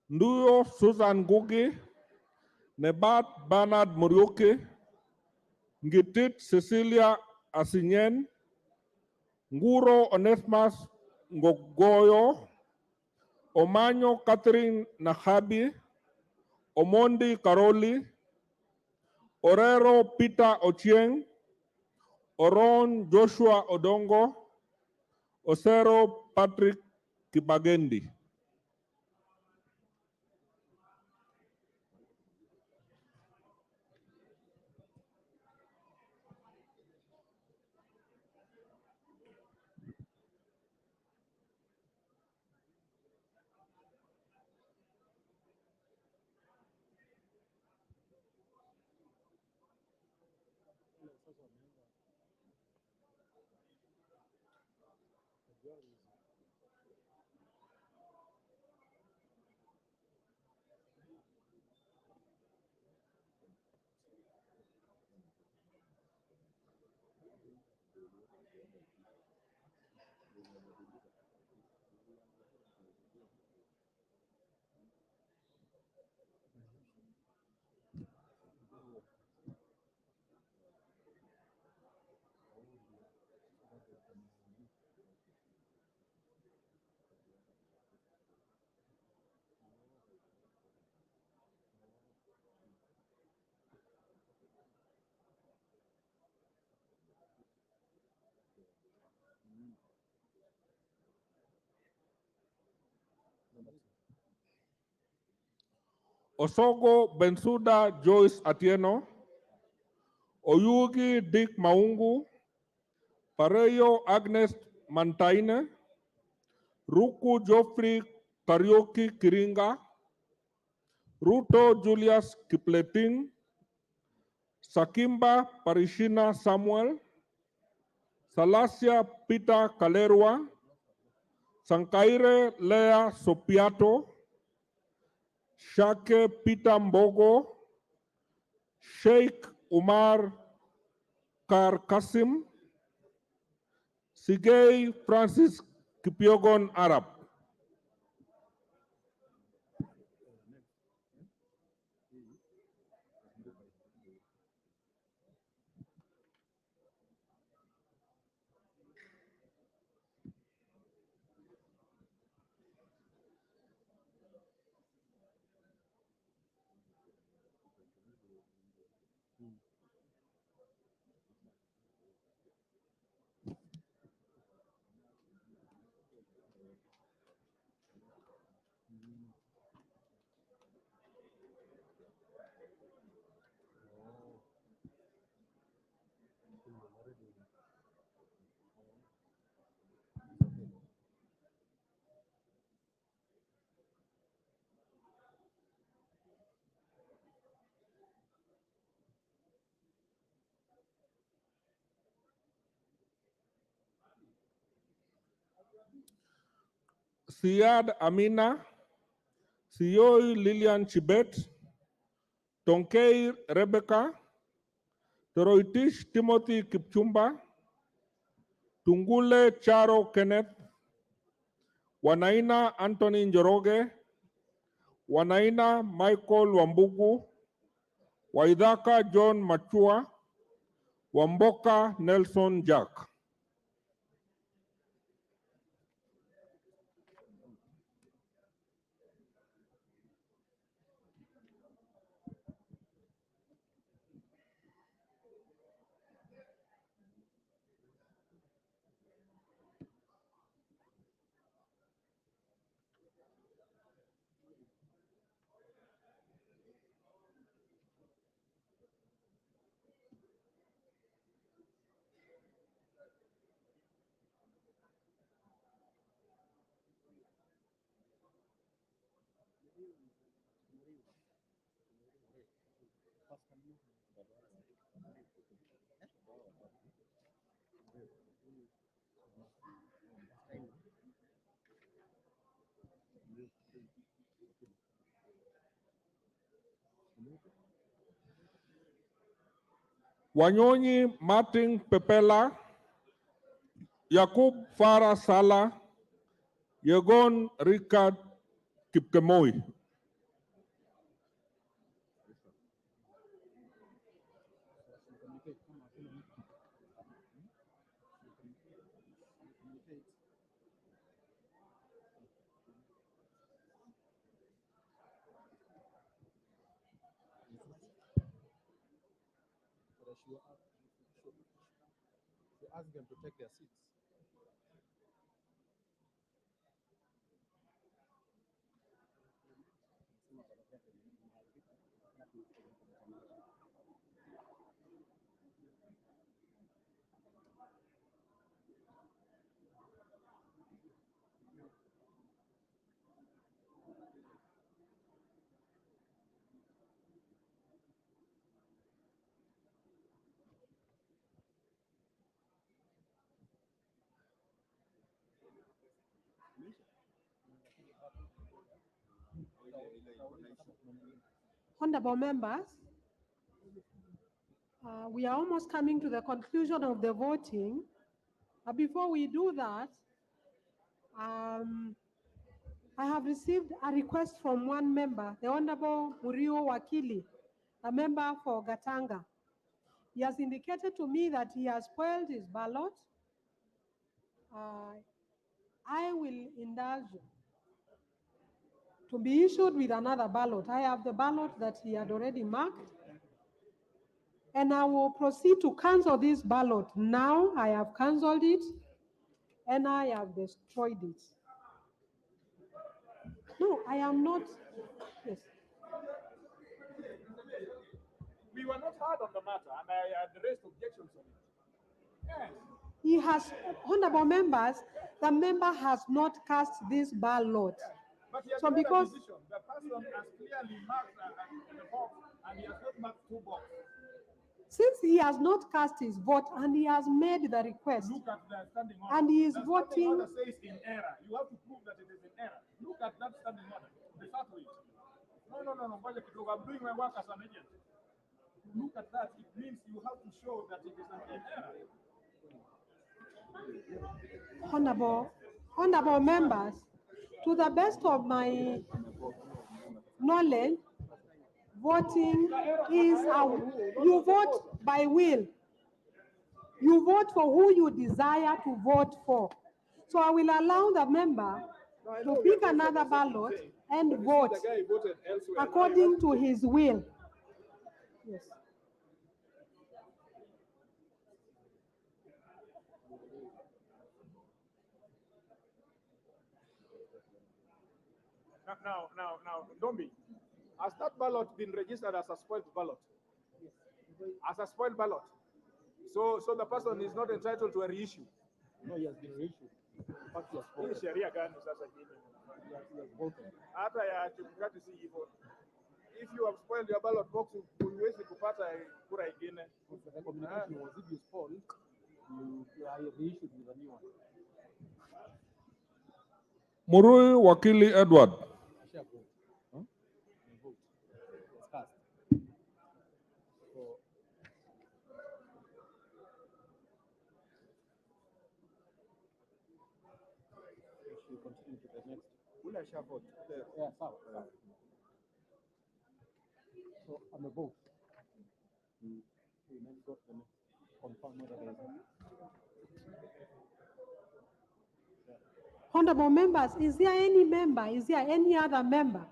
Nduyo Susan Ngugi, Nebat Bernard Muriuki, Ngitit Cecilia Asinyen, Nguro Onesmus Ngogoyo, Omanyo Catherine Nahabi, Omondi Karoli, Orero Peter Ochieng, Oron Joshua Odongo, Osero Patrick Kibagendi. Osogo Bensuda Joyce Atieno, Oyugi Dick Maungu, Pareyo Agnes Mantaine, Ruku Geoffrey Karioki Kiringa, Ruto Julius Kipleting, Sakimba Parishina Samuel, Salasia Peter Kalerwa, Sankaire Lea Sopiato, Shake Peter Mbogo, Sheikh Umar Kar Kasim, Sigei Francis Kipiogon Arab. Siad Amina, Siyoi Lilian Chibet, Tonkei Rebecca, Toroitish Timothy Kipchumba, Tungule Charo Kenneth, Wanaina Anthony Njoroge, Wanaina Michael Wambugu, Waidaka John Machua, Wamboka Nelson Jack. Wanyonyi Martin Pepela, Yakub Farah Sala, Yegon Richard Kipkemoi. Ask them to take their seats. Honorable members, we are almost coming to the conclusion of the voting. Before we do that, I have received a request from one member, the Honorable Murio Wakili, a member for Gatanga. He has indicated to me that he has spoiled his ballot. I will indulge to be issued with another ballot. I have the ballot that he had already marked, and I will proceed to cancel this ballot. Now I have cancelled it, and I have destroyed it. No, I am not. Yes. We were not hard on the matter, and I addressed objections on it. Yes. He has, honorable members, the member has not cast this ballot. But he has So made because a decision. The person has clearly marked the box, and he has not marked two boxes. since he has not cast his vote and he has made the request, Look at the standing order. and he is the voting. standing order says in error. You have to prove that it is in error. Look at that standing order. Refer to it. no. I'm doing my work as an agent. Look at that. It means you have to show that it is an error. Honorable members, to the best of my knowledge, voting is you vote by will. You vote for who you desire to vote for. So I will allow the member to pick another ballot and vote according to his will. Yes. Now, Dombi, has that ballot been registered as a spoiled ballot? As a spoiled ballot? So the person is not entitled to a reissue? No, he has been reissued. In fact, he has Hii voted. sheria gani sasa hii? He has voted. Hata ya Chebukati si hivyo. If you have spoiled your ballot box, huwezi kupata kura ingine. The communication was if you spoiled, you are reissued with a new one. Murui Wakili Edward. Share vote. Huh? The vote was cast. So we should continue to the next. Ule share vote. Yeah, sawa. So I'm a vote. We then got the next. Confirm whether there is. Honorable members, is there any other member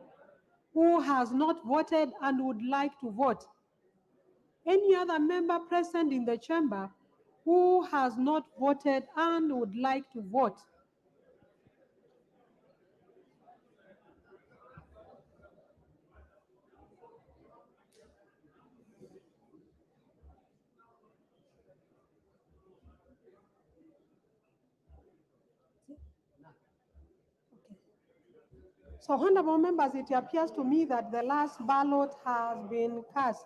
who has not voted and would like to vote? Any other member present in the chamber who has not voted and would like to vote? So, honorable members, it appears to me that the last ballot has been cast.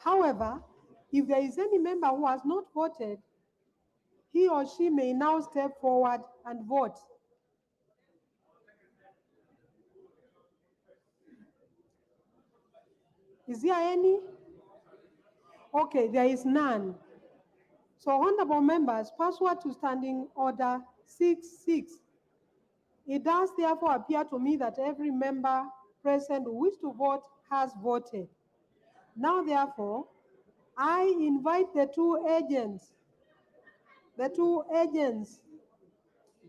However, if there is any member who has not voted, he or she may now step forward and vote. Is there any? Okay, there is none. So, honorable members, pursuant to Standing Order 6.6, it does therefore appear to me that every member present who wishes to vote has voted. Now, therefore, I invite the two agents,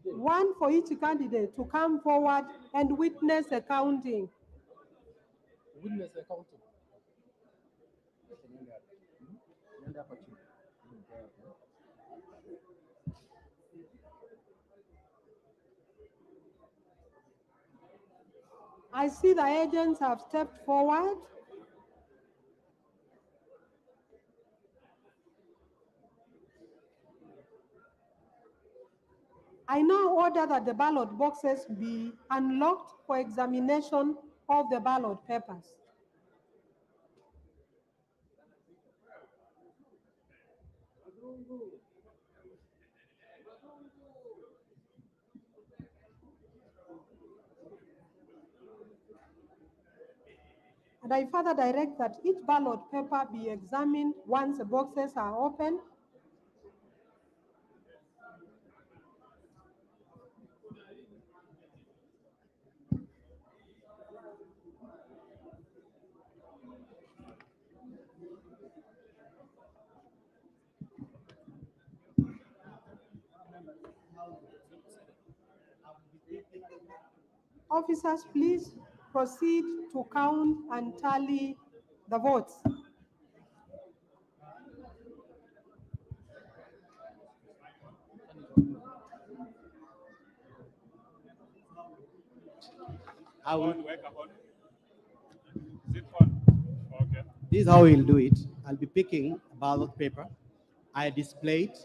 one for each candidate, to come forward and witness the counting. Witness the counting. I see the agents have stepped forward. I now order that the ballot boxes be unlocked for examination of the ballot papers. And I further direct that each ballot paper be examined once the boxes are open. Officers, please proceed to count and tally the votes. This is how we'll do it. I'll be picking a ballot paper. I display it.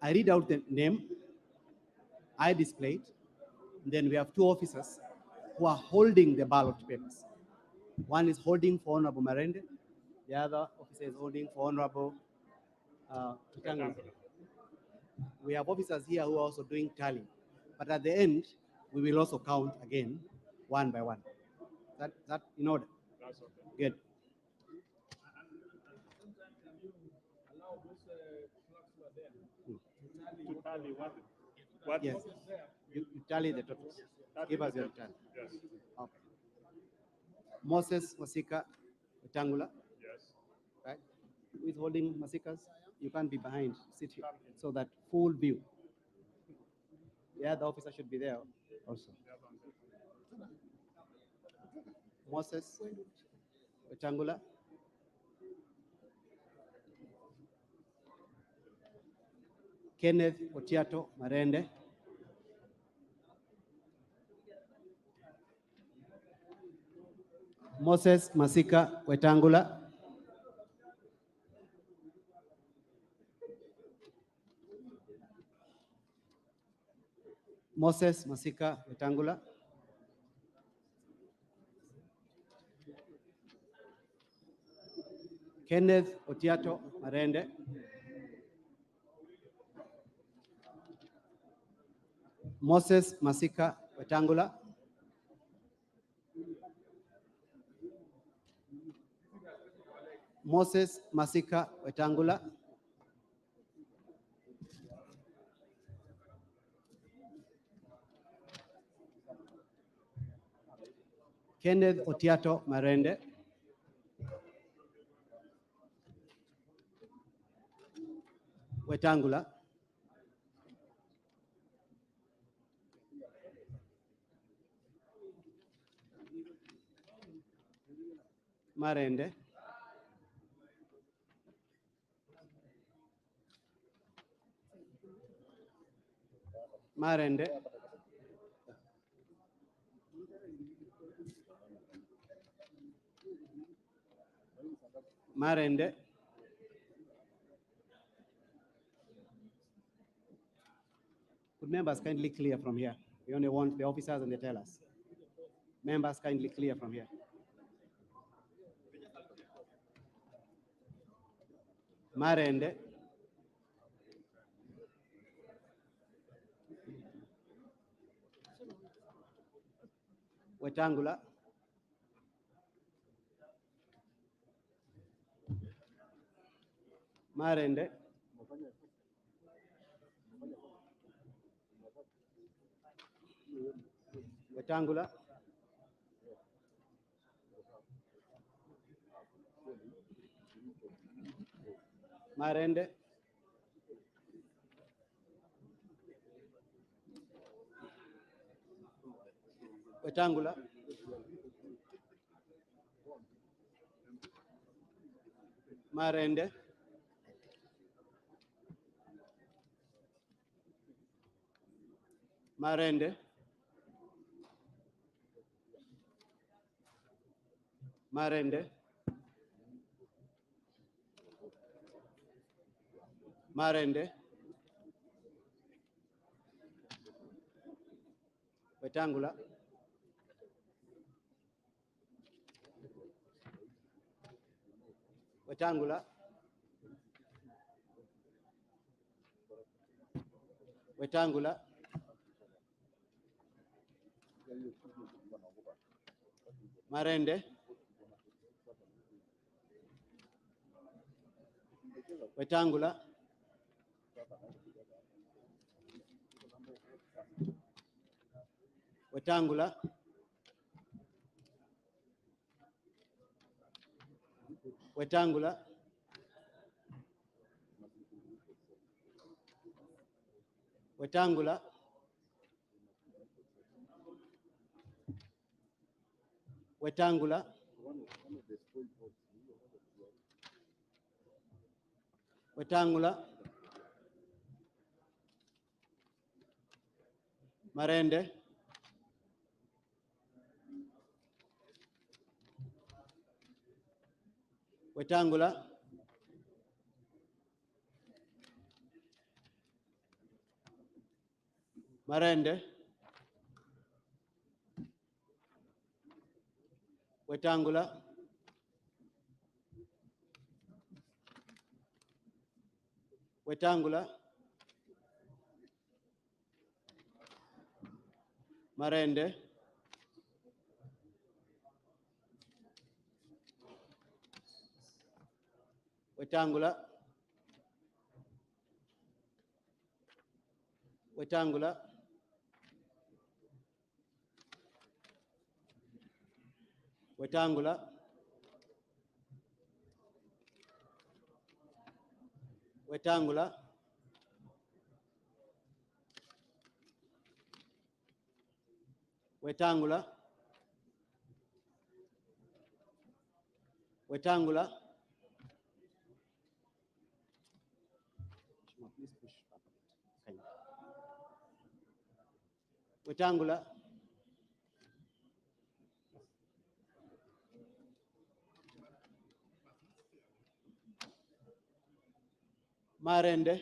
I read out the name. I display it. Then we have two officers who are holding the ballot papers. One is holding for Honorable Marende. The other officer is holding for Honorable Kitanga. we have officers here who are also doing tally. But at the end, we will also count again, one by one. That in order? That's okay. Good. Allow those clerks who are there to tally what Yes. You tally the totals. Give us your tally. Yes. Okay. Moses Masika Wetangula, Yes. right? Who is holding Masikas? You can't be behind. Sit here so that full view. Yeah, the officer should be there also. Moses Wetangula. Kenneth Otiato Marende. Moses Masika Wetangula. Moses Masika Wetangula. Kenneth Otiato Marende. Moses Masika Wetangula. Moses Masika Wetangula. Kenneth Otiato Marende. Wetangula. Marende. Marende. Marende. Could members kindly clear from here? We only want the officers and the tellers. Members kindly clear from here. Marende. Wetangula. Marende. Wetangula. Marende. Wetangula. Marende. Marende. Marende. Marende. Wetangula. Wetangula. Wetangula. Marende. Wetangula. Wetangula. Wetangula. Wetangula. Wetangula. Wetangula. Marende. Wetangula. Marende. Wetangula. Wetangula. Marende, Wetangula, Wetangula, Wetangula, Wetangula, Wetangula, Wetangula, please push up a bit. Kind of. Wetangula, Marende,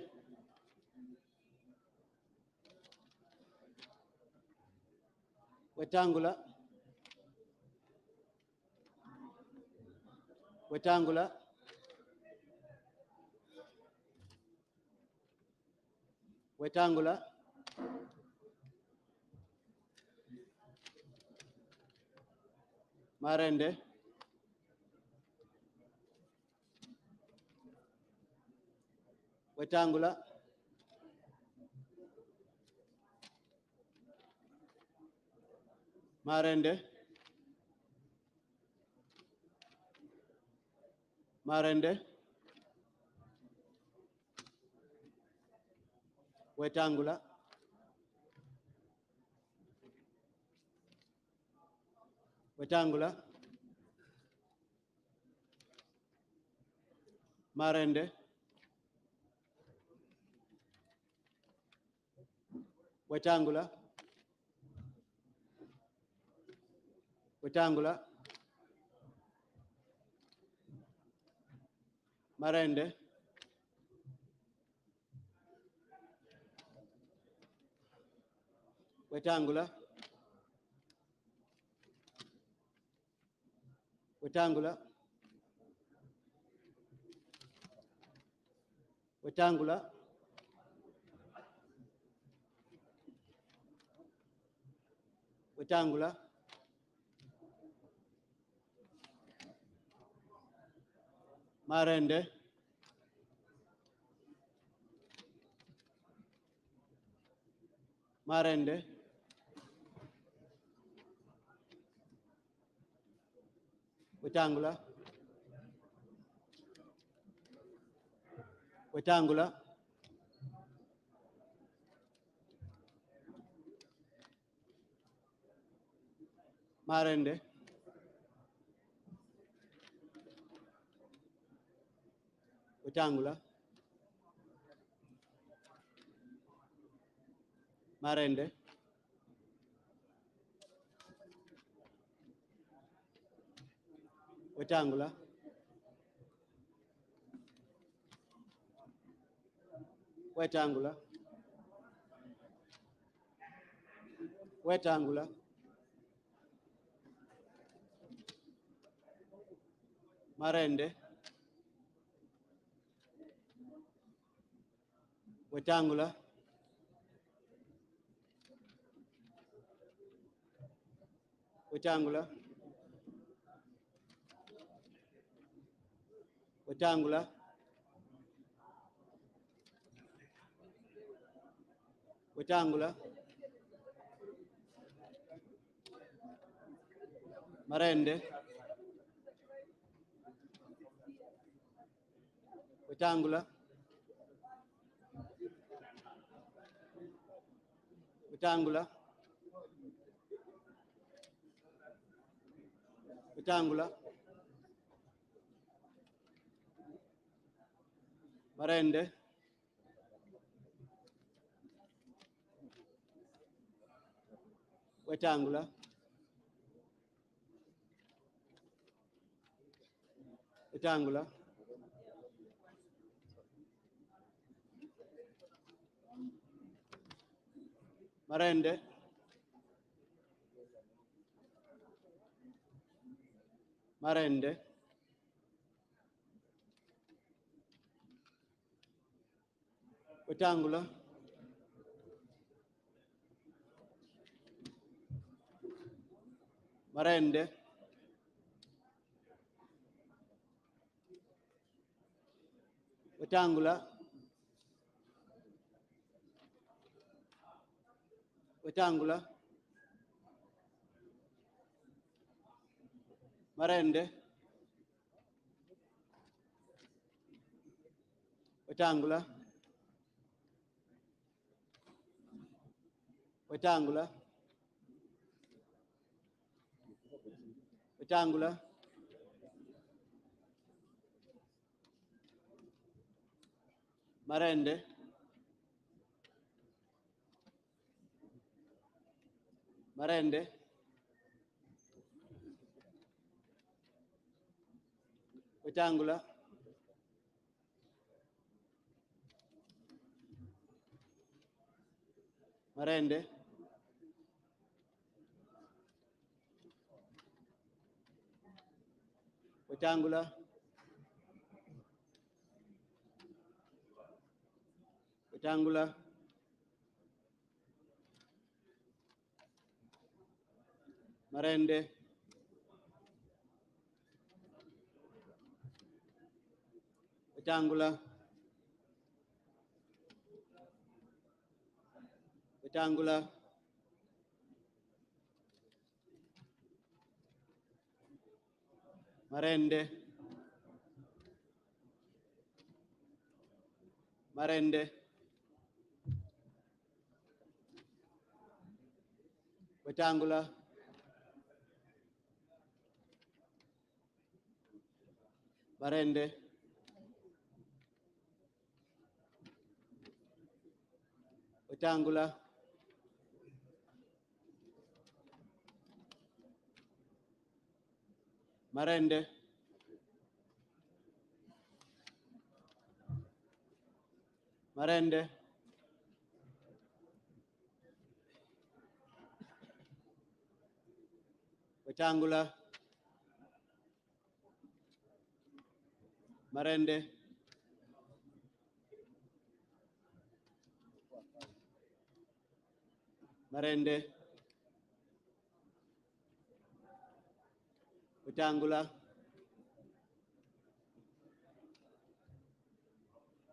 Wetangula, Wetangula, Wetangula, Marende, Wetangula, Marende, Marende, Wetangula, Wetangula, Marende, Wetangula, Wetangula, Marende, Wetangula, Wetangula, Wetangula, Wetangula, Marende, Marende, Wetangula, Wetangula, Marende, Wetangula, Marende, Wetangula, Wetangula, Wetangula, Marende, Wetangula, Wetangula, Wetangula, Wetangula, Marende, Wetangula, Wetangula, Wetangula, Marende, Wetangula, Wetangula, Marende, Marende, Wetangula, Marende, Wetangula, Wetangula, Marende, Wetangula, Wetangula, Wetangula, Marende, Marende, Wetangula, Marende, Wetangula, Wetangula, Marende, Wetangula, Wetangula, Marende, Marende, Wetangula, Marende, Wetangula, Marende, Marende, Wetangula, Marende, Marende, Wetangula,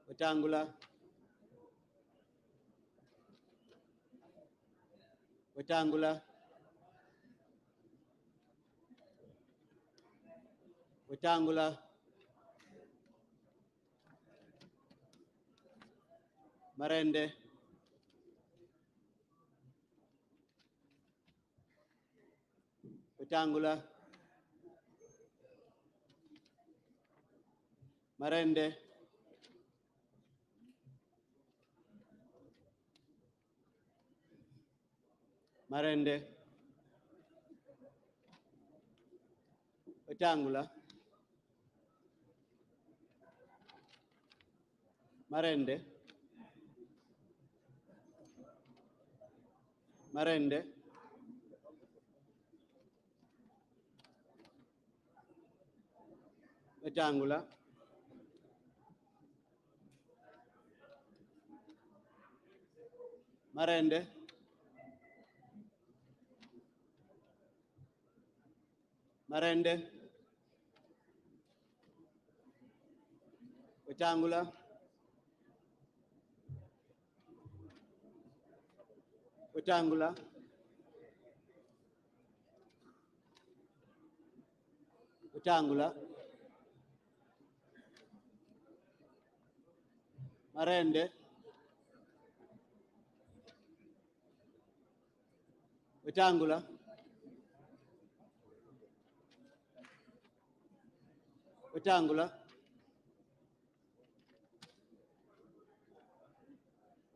Wetangula, Wetangula, Wetangula, Marende, Wetangula, Marende, Marende, Wetangula, Marende, Marende, Wetangula, Marende, Marende, Wetangula, Wetangula, Wetangula, Marende, Wetangula, Wetangula,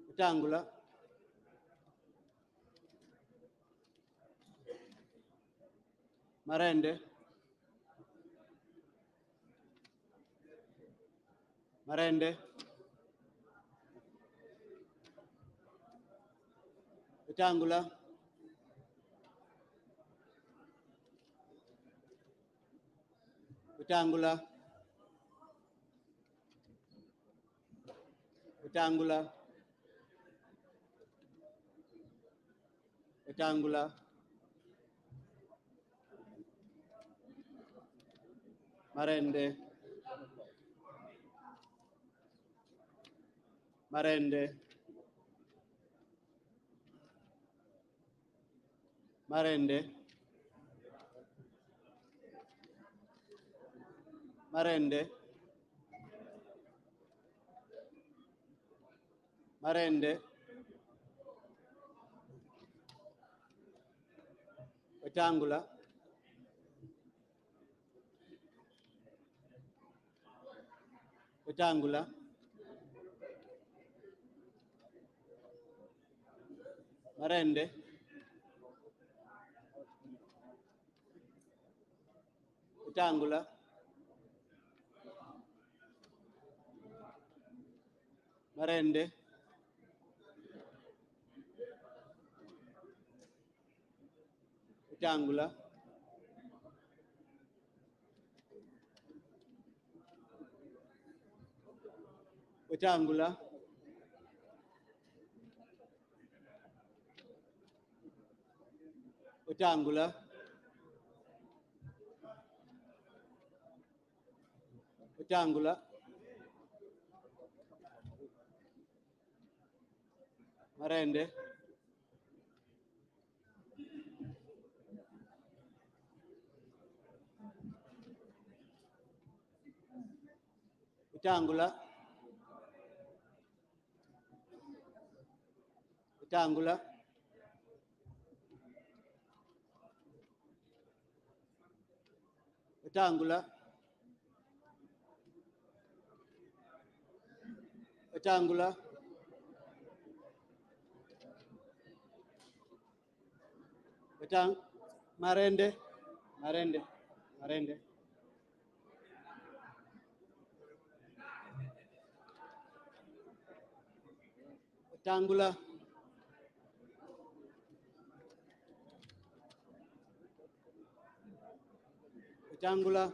Wetangula, Marende, Marende, Wetangula, Wetangula, Wetangula, Wetangula, Marende, Marende, Marende, Marende, Marende, Wetangula, Wetangula, Marende, Wetangula, Marende, Wetangula, Wetangula, Wetangula, Wetangula, Marende, Wetangula, Wetangula, Wetangula, Wetangula, Marende, Marende, Marende, Wetangula, Wetangula,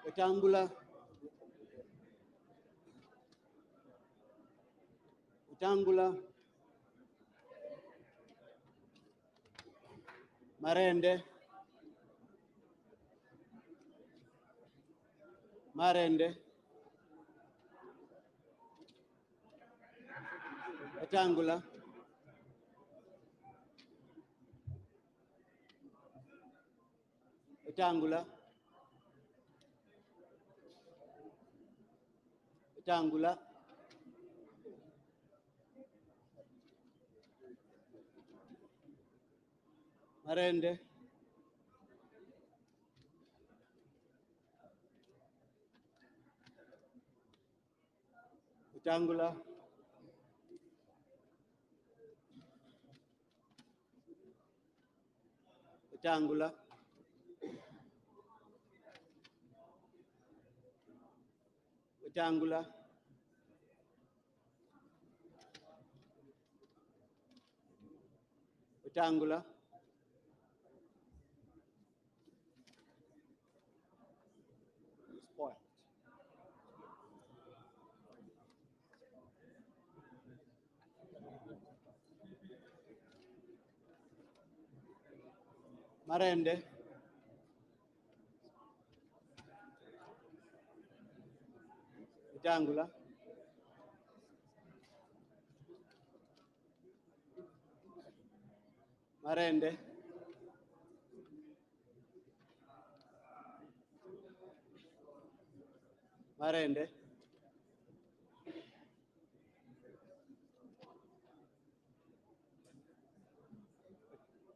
Wetangula, Wetangula, Marende, Marende, Wetangula, Wetangula, Wetangula, Marende, Wetangula, Wetangula, Wetangula, Wetangula, spoiled. Marende, Wetangula, Marende, Marende,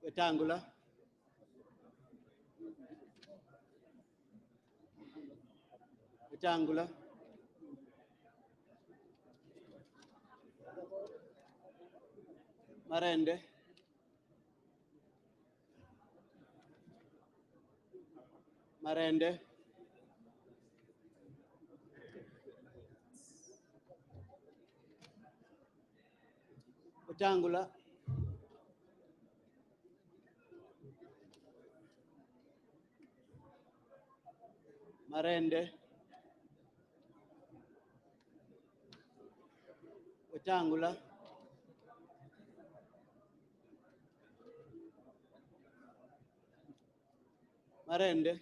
Wetangula, Wetangula, Marende, Marende, Wetangula, Marende, Wetangula, Marende,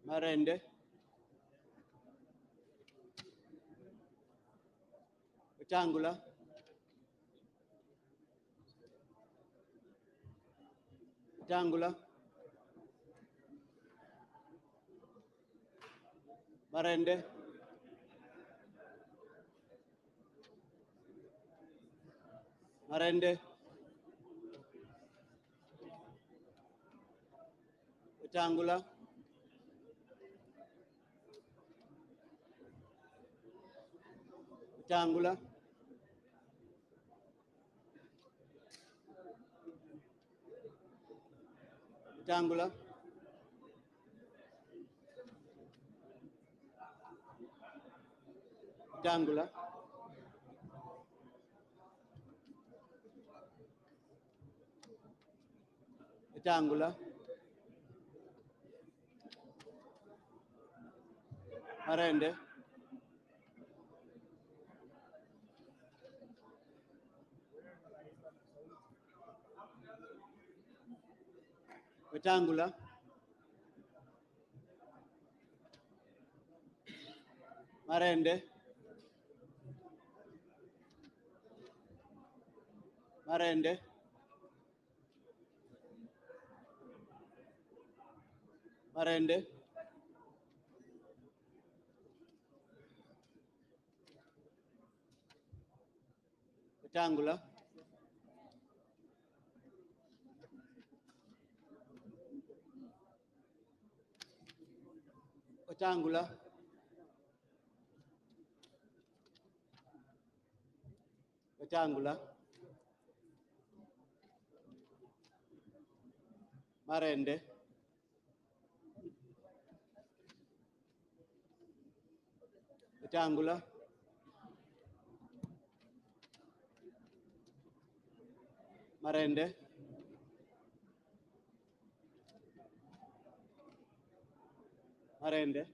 Marende, Wetangula, Wetangula, Marende, Marende, Wetangula, Wetangula, Wetangula, Wetangula, Wetangula, Marende, Wetangula, Marende, Marende, Marende, Wetangula, Wetangula, Wetangula, Marende, Wetangula, Marende, Marende,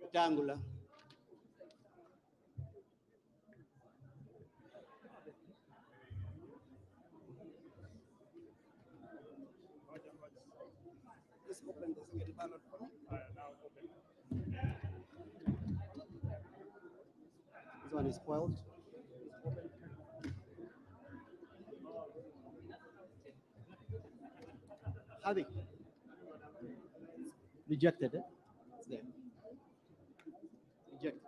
Wetangula, Let's open this get ballot for now open. this one is spoiled. Hadi. Rejected, eh? It's there. Rejected.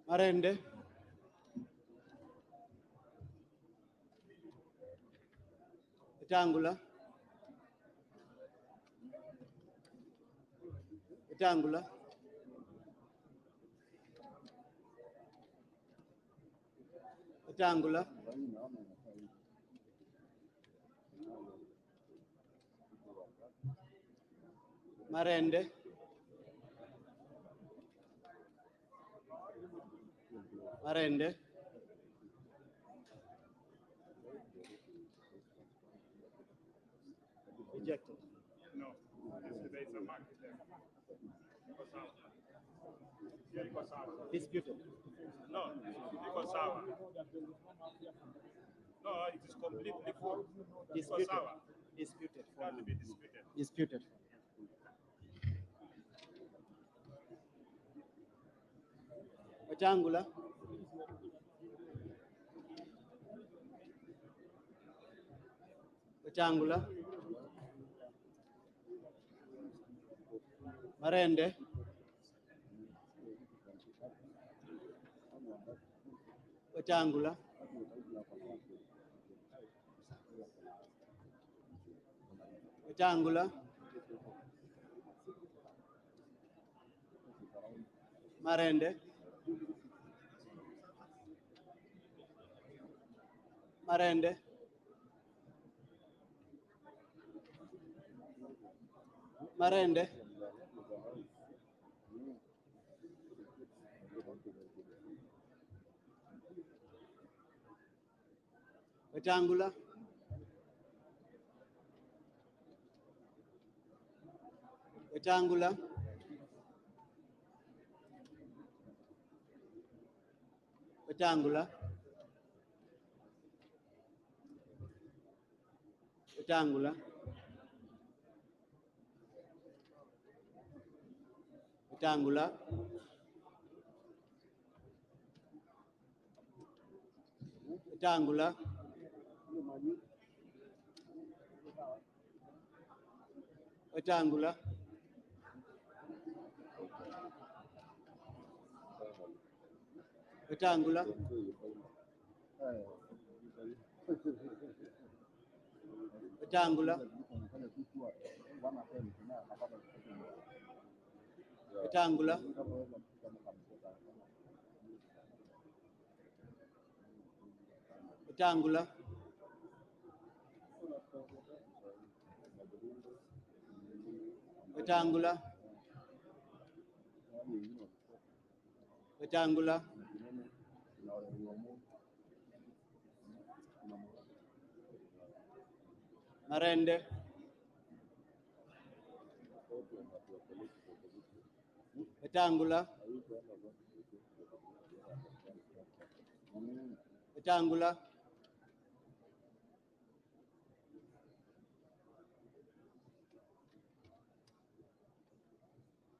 Marende, Wetangula, Wetangula, Wetangula, Marende, Marende, rejected. No, there is a mark there. Yeah, iko sawa. Disputed. No, iko sawa. No, it is completely full. Iko Disputed. sawa. Disputed. It has to be disputed. Disputed. Wetangula, Wetangula, Marende, Wetangula, Wetangula, Marende, Marende, Marende. Wetangula. Wetangula. Wetangula. Wetangula. Wetangula. Wetangula. Wetangula. Wetangula. Wetangula. Wetangula. Wetangula. Wetangula. Wetangula. Marende. Wetangula. Wetangula.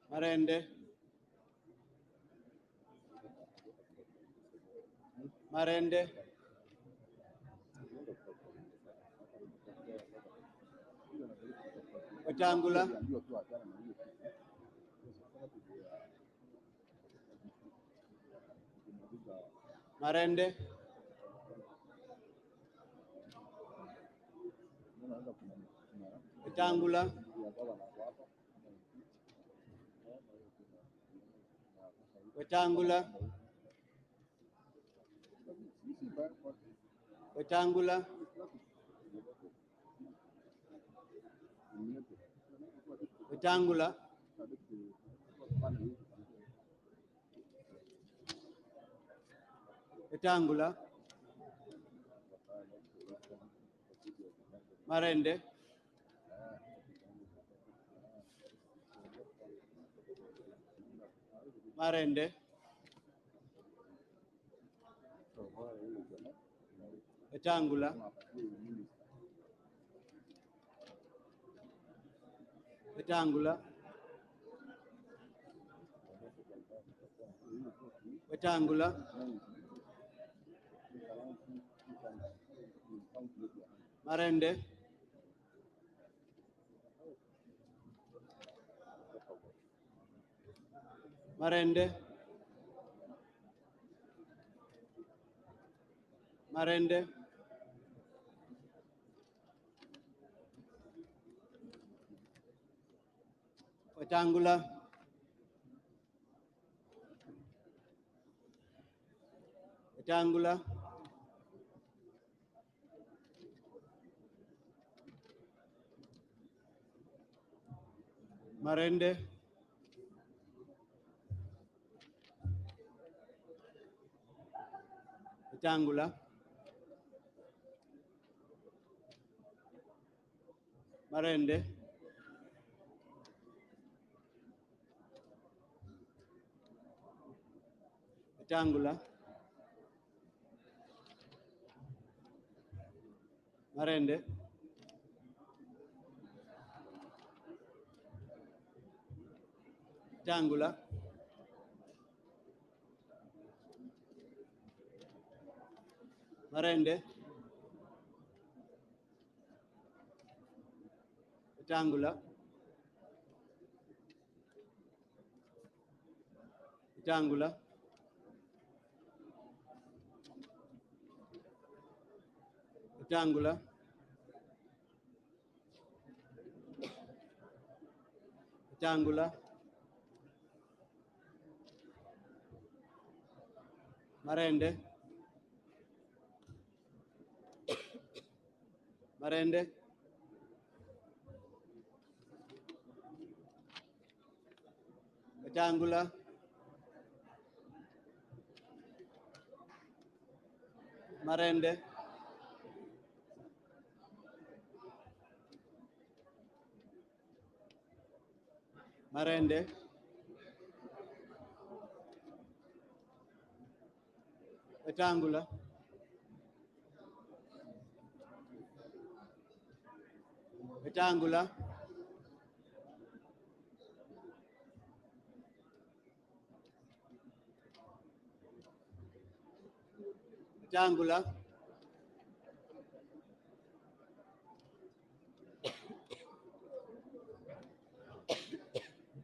Marende. Marende. Wetangula. Marende. Wetangula. Wetangula. Wetangula. Wetangula. Wetangula. Marende. Marende. Wetangula. Wetangula. Wetangula. Marende. Marende. Marende. Wetangula. Wetangula. Marende. Wetangula. Marende. Wetangula. Marende. Wetangula. Marende. Wetangula. Wetangula. Wetangula. Wetangula. Marende. Marende. Wetangula, Marende, Marende, Wetangula, Wetangula, Wetangula,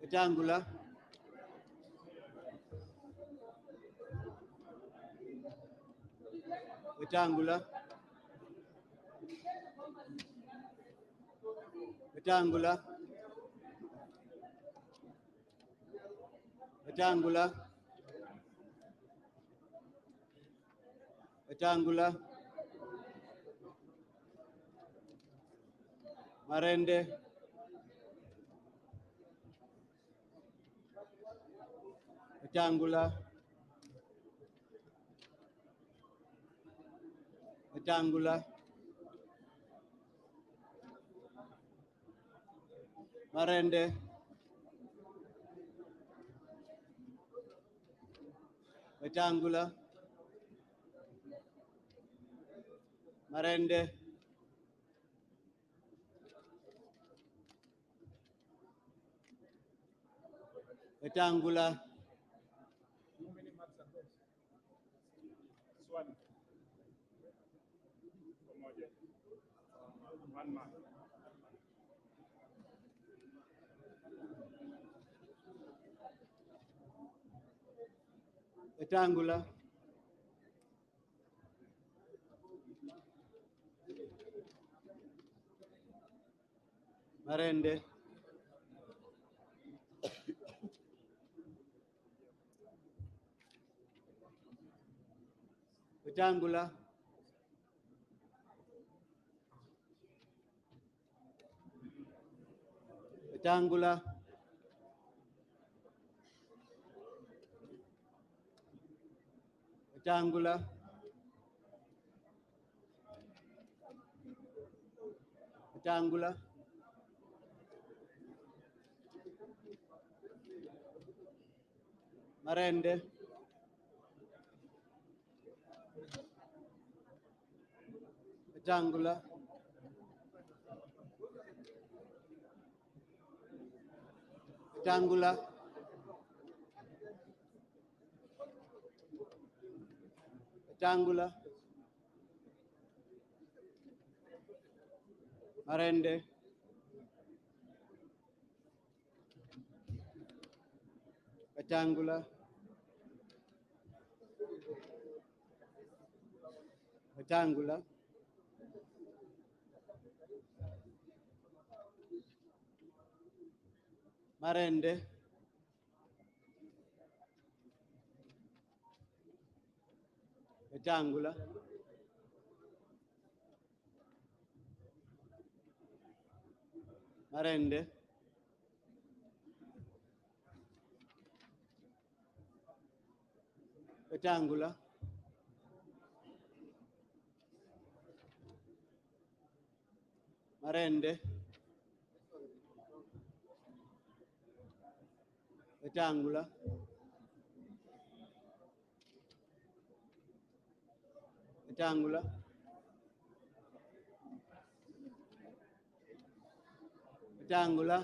Wetangula, Wetangula, Wetangula, Wetangula, Wetangula, Marende, Wetangula, Wetangula, Marende, Wetangula, Marende, Wetangula, How many marks are those? Swali. Pamoja. 1 mark. Wetangula, Marende, Wetangula, Wetangula, Wetangula, Wetangula, Marende, Wetangula, Wetangula, Wetangula, Marende, Wetangula, Wetangula, Marende, Wetangula, Marende, Wetangula, Marende, Wetangula, Wetangula, Wetangula,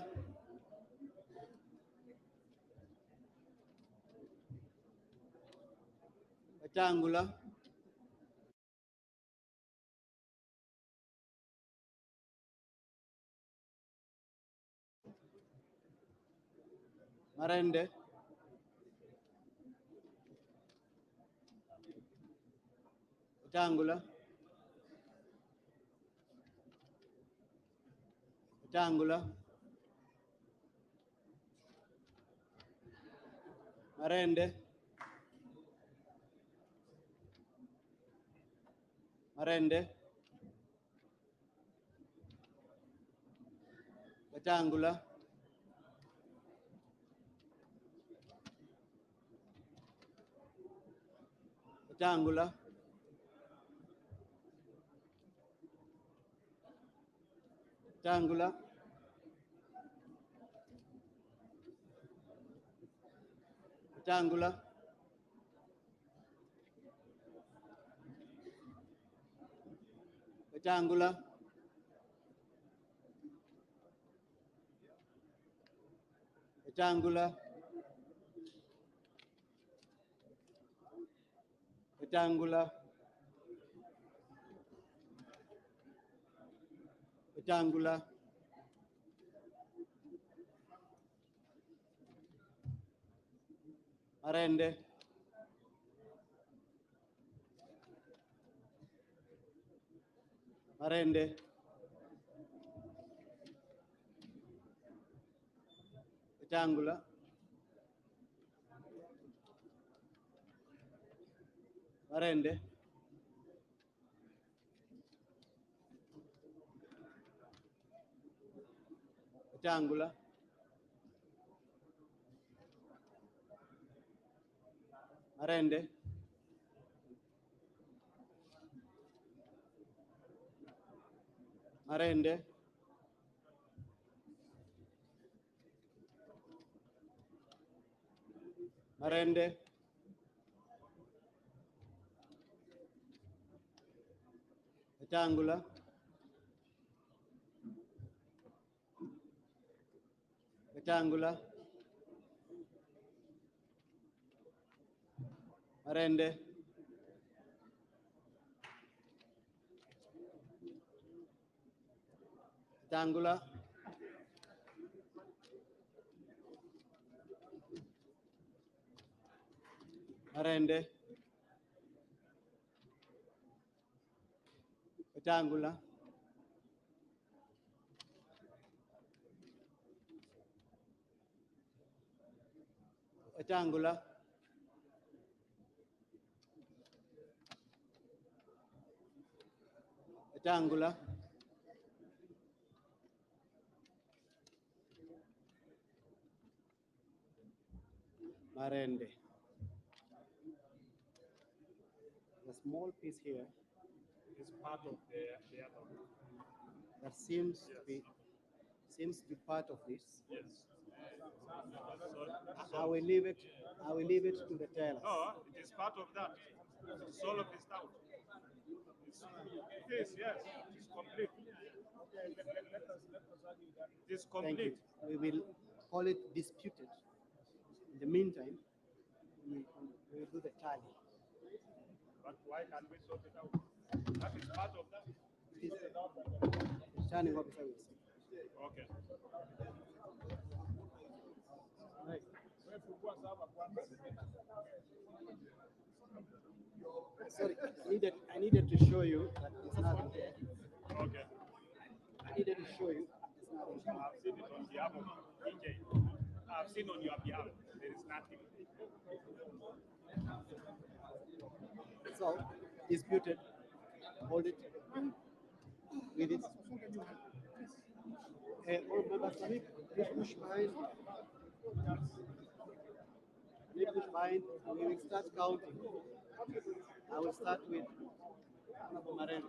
Wetangula, Marende, Wetangula, Wetangula, Marende, Marende, Wetangula, Wetangula, Wetangula, Wetangula, Wetangula, Wetangula, Wetangula, Wetangula, Marende, Marende, Wetangula, Marende, Wetangula, Marende, Marende, Marende, Wetangula, Wetangula, Marende, Wetangula, Marende, Wetangula, Wetangula, Wetangula, Marende. The small piece here It's part of the other one. that seems to be part of this. Yes. I will leave it to the tellers. No, it is part of that. It's all of this out. It is, yes. It's complete. It is Thank you. complete. We will call it disputed. In the meantime, we will do the tally. But why can't we sort it out? That is part of that. The returning officer will see. Okay. Sorry, I needed to show you that it's nothing there. Okay. I needed to show you it's nothing there. I've seen it on behalf of DJ. I've seen on your behalf. There is nothing. So, disputed, hold it with it. All members, please push behind. Please push behind. We will start counting. I will start with Honorable Marene.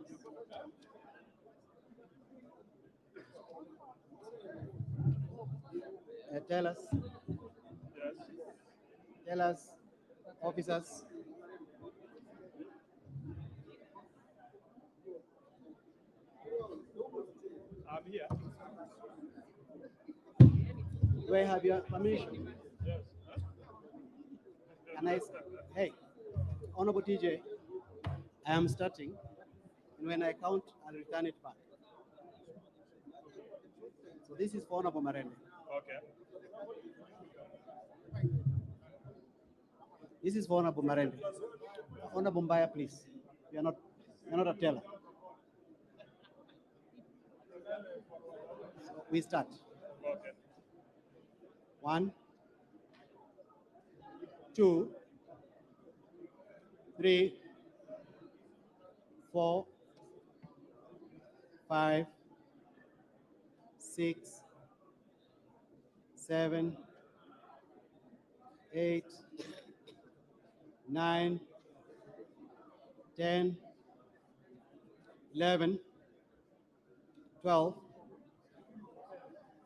Tell us. Yes. Tell us, officers. I'm here. Do I have your permission? Yes. And hey, Honorable TJ, I am starting, and when I count, I'll return it back. So this is for Honorable Marene. Okay. This is for Honorable Marene. Honorable Mbaya, please. You're not a teller. So we start. Okay. 1, 2, 3, 4, 5, 6, 7, 8, 9, 10, 11, 12,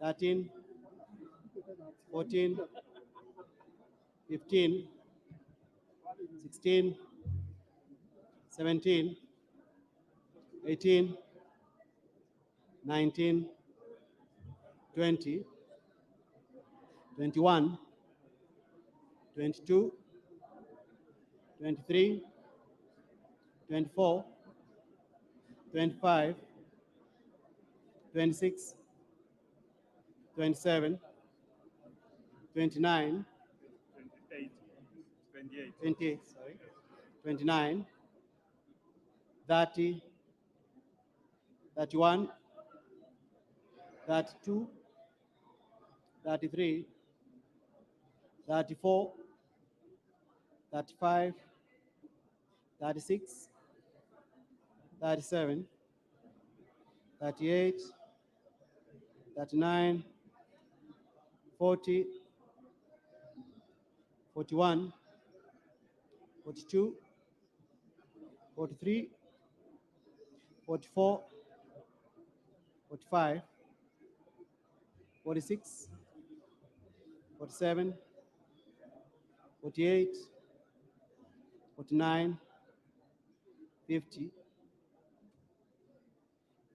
13, 14, 15, 16, 17, 18, 19, 20, 21, 22, 23, 24, 25, 26, 27, 29, 28, sorry, 29, 30, 31, 32, 33, 34, 35, 36, 37, 38, 39, 40, 41, 42, 43, 44, 45, 46, 47, 48, 49, 50,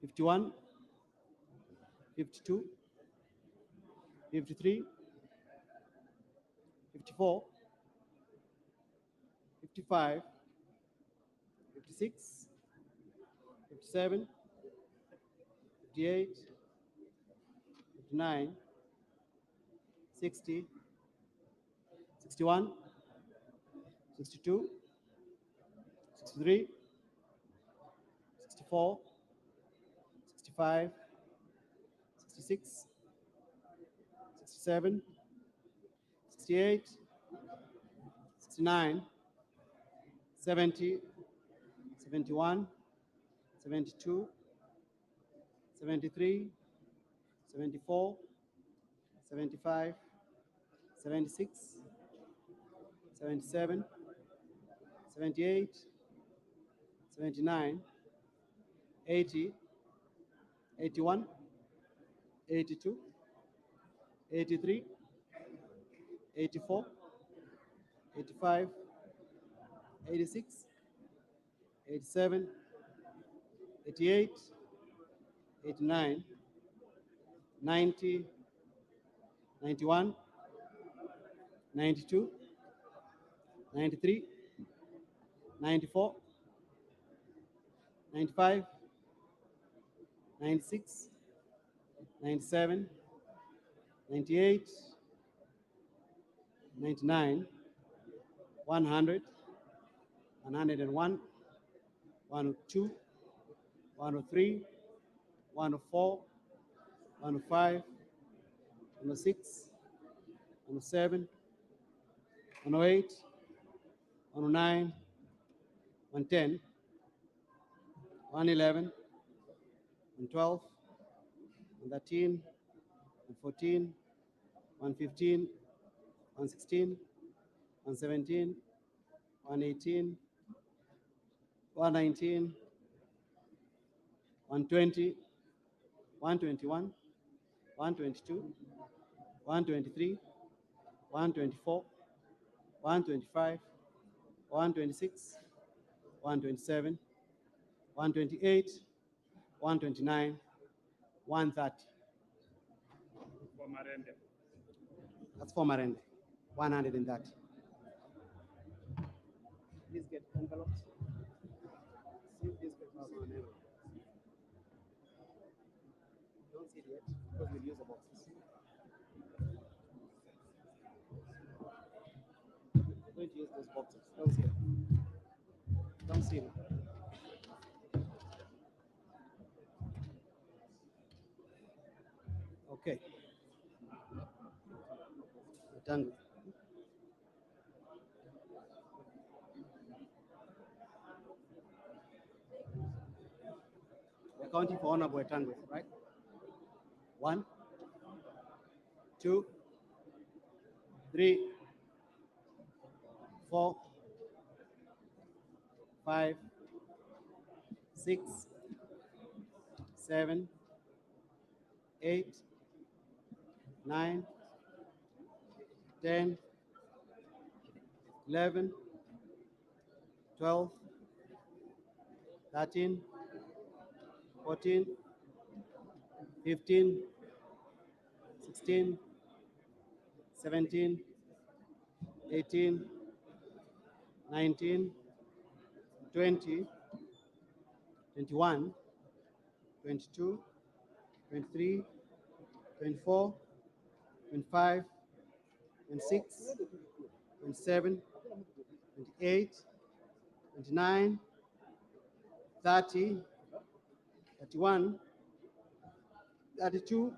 51, 52, 53, 54, 55, 56, 57, 58, 59, 60, 61, 62, 63, 64, 65, 66, 67, 68, 69, 70, 71, 72, 73, 74, 75, 76, 77, 78, 79, 80, 81, 82, 83, 84, 85, 86, 87, 88, 89, 90, 91, 92, 93, 94, 95, 96, 97, 98, 99, 100, 101, 102, 103, 104, 105, 106, 107, 108, 109, 110, 111, 112, 113, 114, 115, 116, 117, 118, 119, 120, 121, 122, 123, 124, 125, 126, 127, 128, 129, 130. For Marende. That's for Marende. 130. Please get envelopes. See if these papers are on envelope. Don't see it yet because we'll use the boxes. We're going to use those boxes. Don't see it. Don't see it. Okay. We're done with it. We're counting for Honorable Etangwe, right? 1, 2, 3, 4, 5, 6, 7, 8, 9, 10, 11, 12, 13, 14, 15, 16, 17, 18, 19, 20, 21, 22, 23, 24, 25, 26, 27, 28, 29, 30, 31, 32,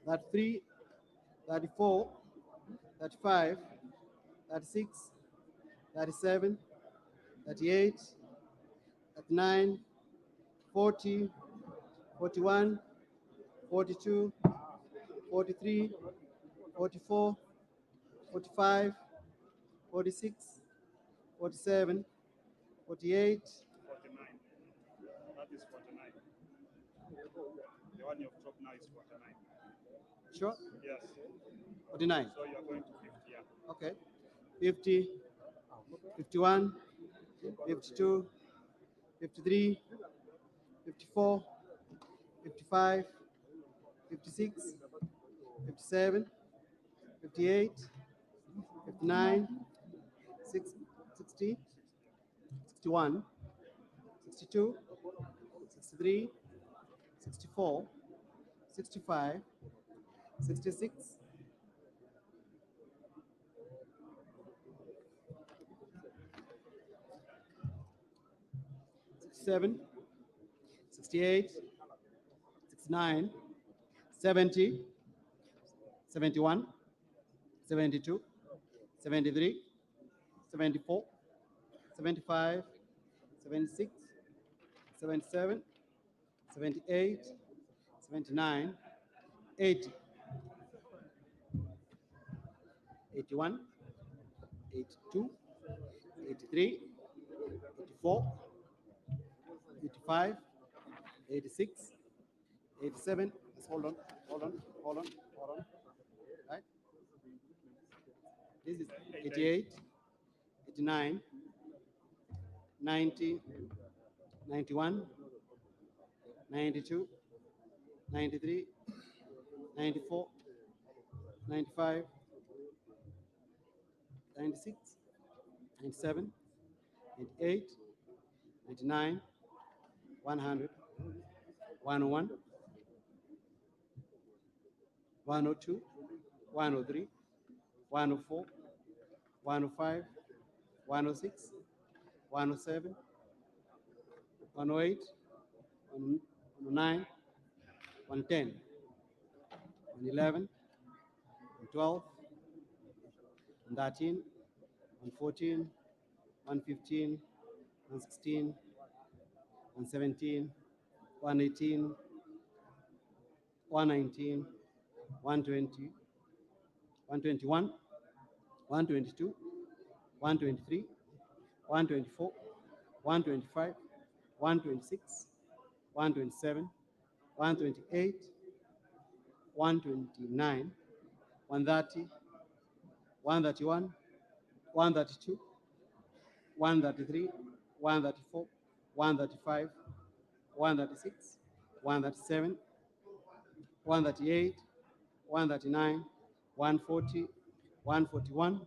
33, 34, 35, 36, 37, 38, 39, 40, 41, 42, 43, 44, 45, 46, 47, 48. 49. That is 49. The one you've dropped now is 49. Sure? Yes. 49. So you're going to 50, yeah. Okay. 50, 51, 52, 53, 54, 55, 56, 57, 58, 59, 60, 61, 62, 63, 64, 65, 66, 67, 68, 69, 70, 71, 72, 73, 74, 75, 76, 77, 78, 79, 80, 81, 82, 83, 84, 85, 86, 87. Let's hold on. Right? This is 88, 89, 90, 91, 92, 93, 94, 95, 96, 97, 98, 99, 100, 101, 102, 103, 104, 105, 106, 107, 108, 109, 110, 111, 112, 113, 114, 115, 116, 117, 118, 119, 120, 121, 122, 123, 124, 125, 126, 127, 128, 129, 130, 131, 132, 133, 134, 135, 136, 137, 138, 139, 140, 141,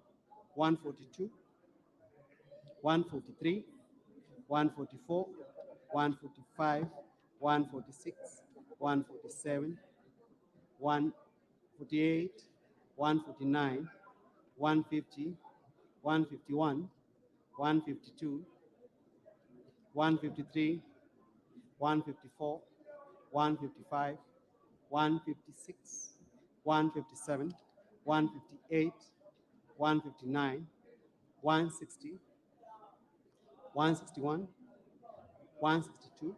142, 143, 144, 145, 146, 147, 148, 149, 150, 151, 152, 153, 154, 155, 156, 157, 158, 159, 160, 161, 162,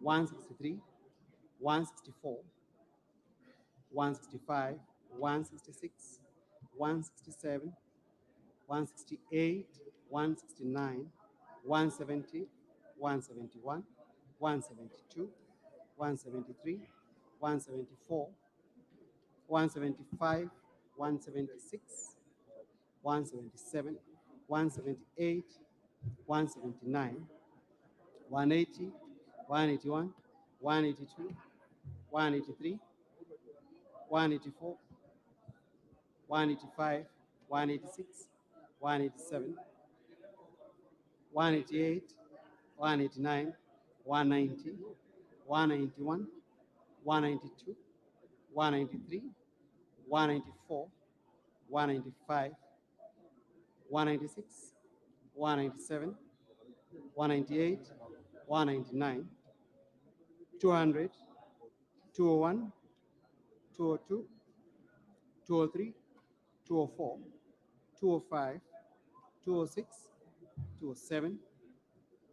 163, 164, 165, 166, 167, 168, 169, 170, 171, 172, 173, 174, 175, 176, 177, 178, 179, 180, 181, 182, 183, 184, 185, 186, 187, 188, 189, 190, 191, 192, 193, 194, 195, 196, 197, 198, 199, 200, 201, 202, 203, 204, 205, 206, 207,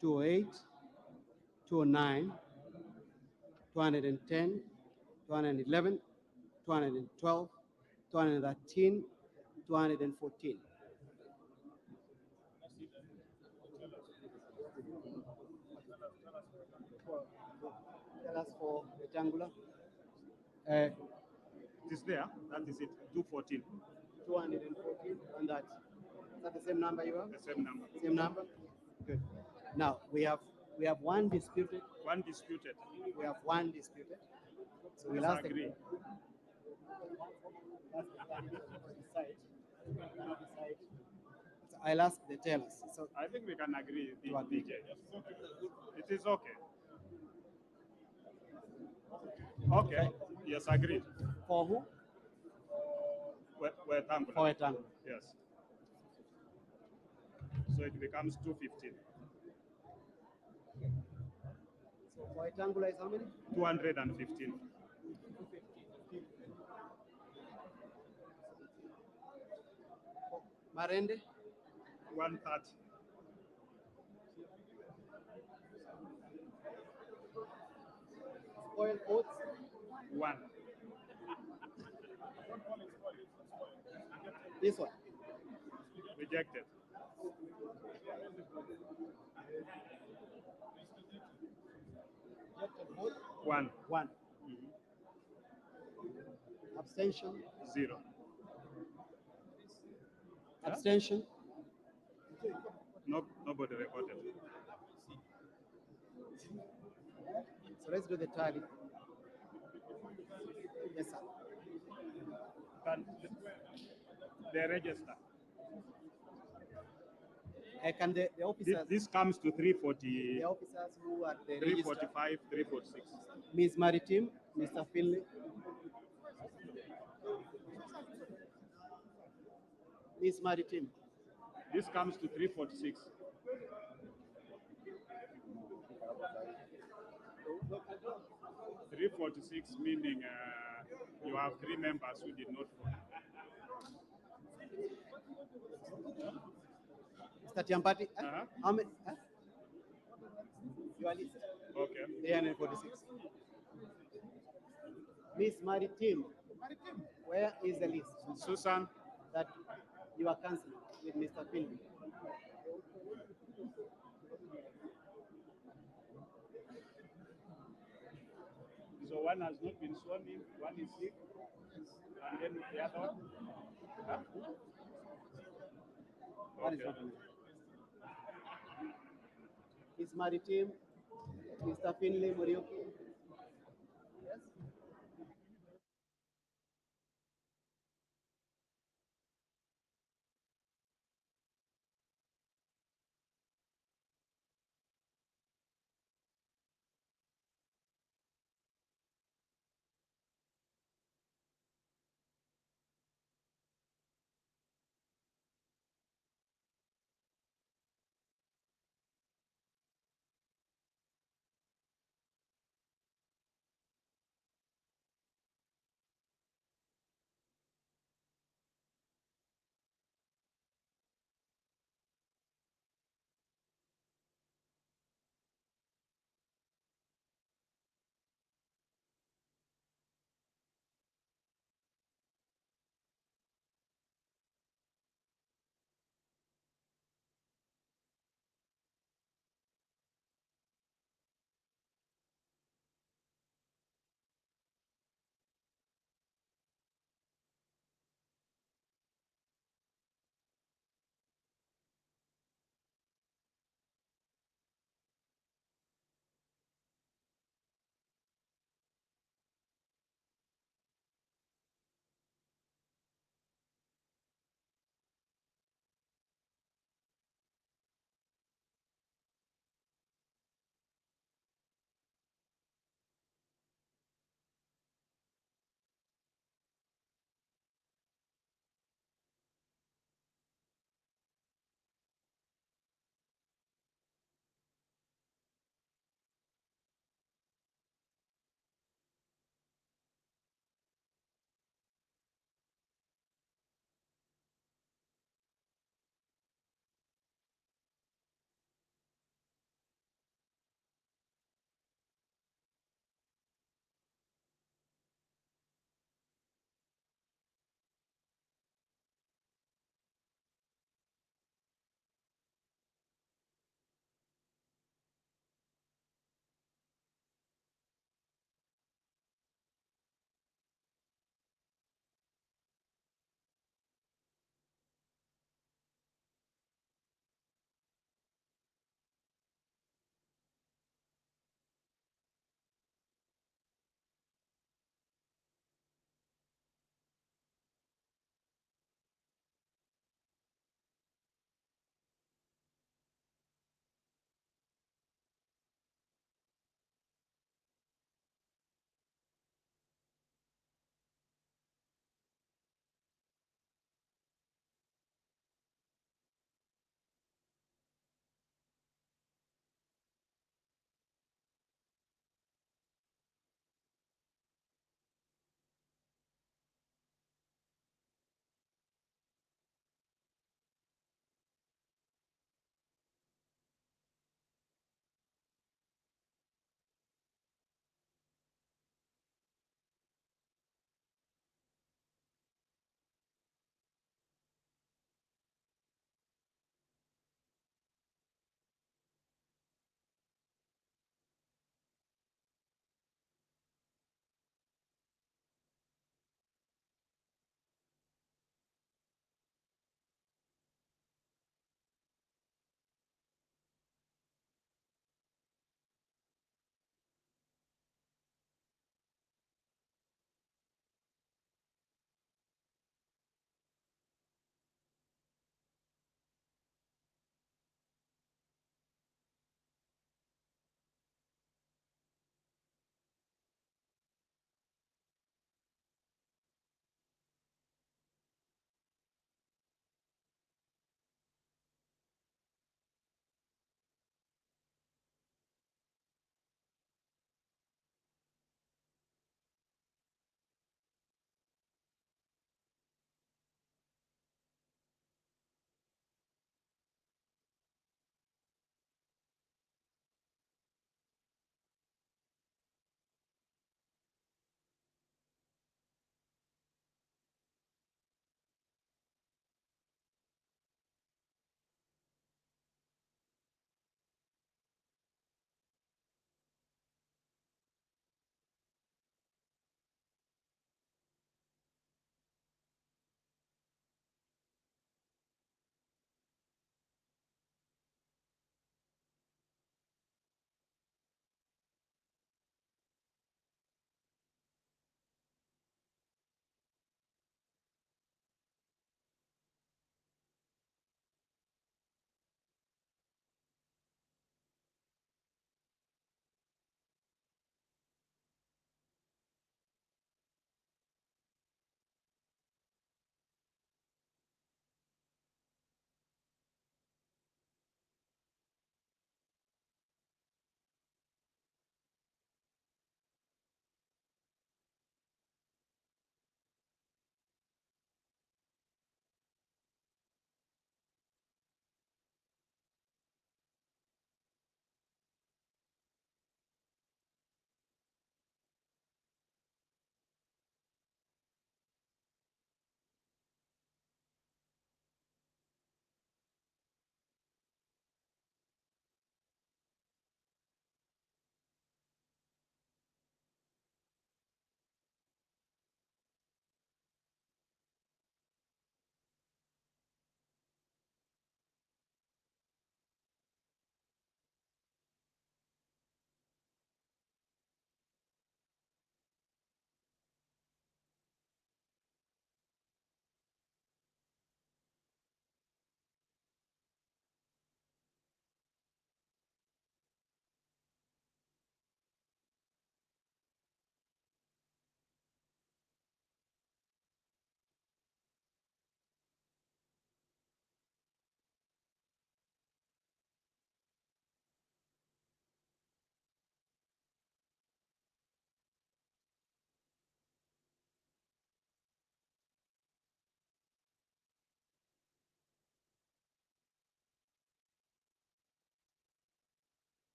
208, 209, 210, 211, 212, 213, 214. Tell us for rectangular. It is there. That is it. 214. 214, and that. Is that the same number you have? The same number. Same number? Good. Now we have one disputed. One disputed. We have one disputed. So we'll Let's ask agree. So I'll ask the tellers. So I think we can agree, To agree. DJ. It is okay. Okay. Yes, agreed. for who? Rectangular. For rectangular. Yes. So it becomes 215. So for rectangular is how many? 215. Marende? 130. Spoil oats? 1. This one. Rejected. Rejected vote? 1. 1. Abstention? 0. Abstention? No, nobody recorded. So let's do the tally. Yes, sir. Can they register? Can the officers, This comes to 340, the officers who are the register, 345, 346. Ms. Maritim, Mr. Finley, Ms. Maritim, This comes to 346. Meaning you have 3 members who did not vote. Mr. Tiampati, how many? Your list. Okay. 346. Ms. Maritim, where is the list? Susan, That you are cancelling with Mr. Finley. so one has not been sworn in, one is sick, and then the other one? What is Okay. happening? Ms. Maritim, Mr. Finley, Morioki,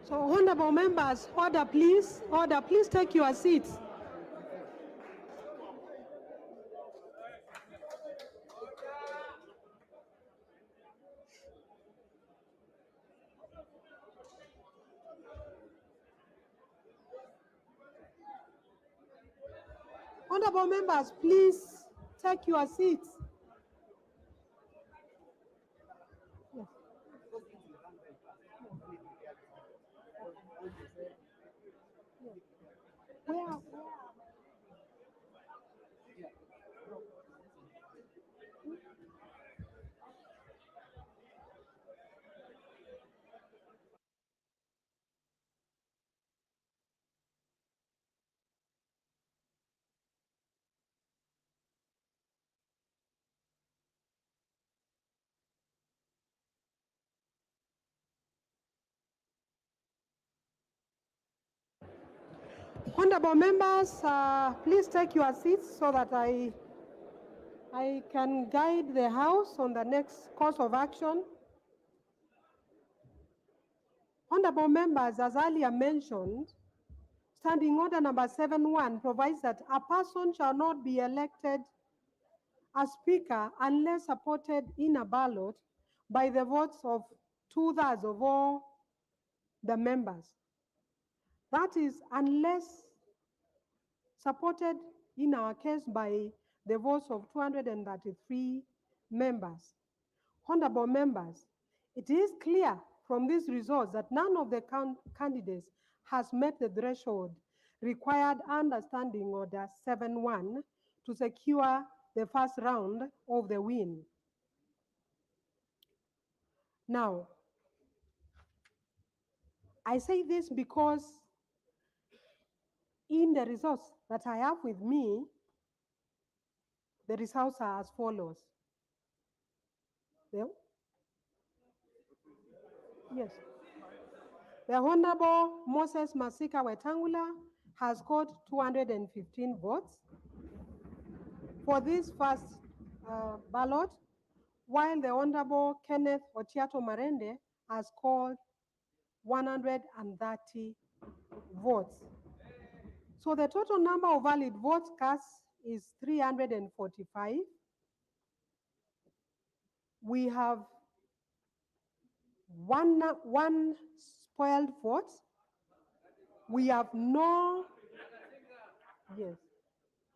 So, honorable members, order please. Order, please take your seats. Honorable members, please take your seats. Where? Honorable members, please take your seats so that I can guide the House on the next course of action. Honorable members, as earlier mentioned, Standing Order number 7.1 provides that a person shall not be elected as Speaker unless supported in a ballot by the votes of 2/3 of all the members. That is, unless supported in our case by the votes of 233 members. Honorable members, it is clear from these results that none of the candidates has met the threshold required under Standing Order 7.1 to secure the first round of the win. Now, I say this because in the results that I have with me, the results are as follows. Yes. The Honorable Moses Masika Wetangula has scored 215 votes for this first ballot, while the Honorable Kenneth Otiato Marende has scored 130 votes. So the total number of valid votes cast is 345. We have one spoiled vote. We have no, yes.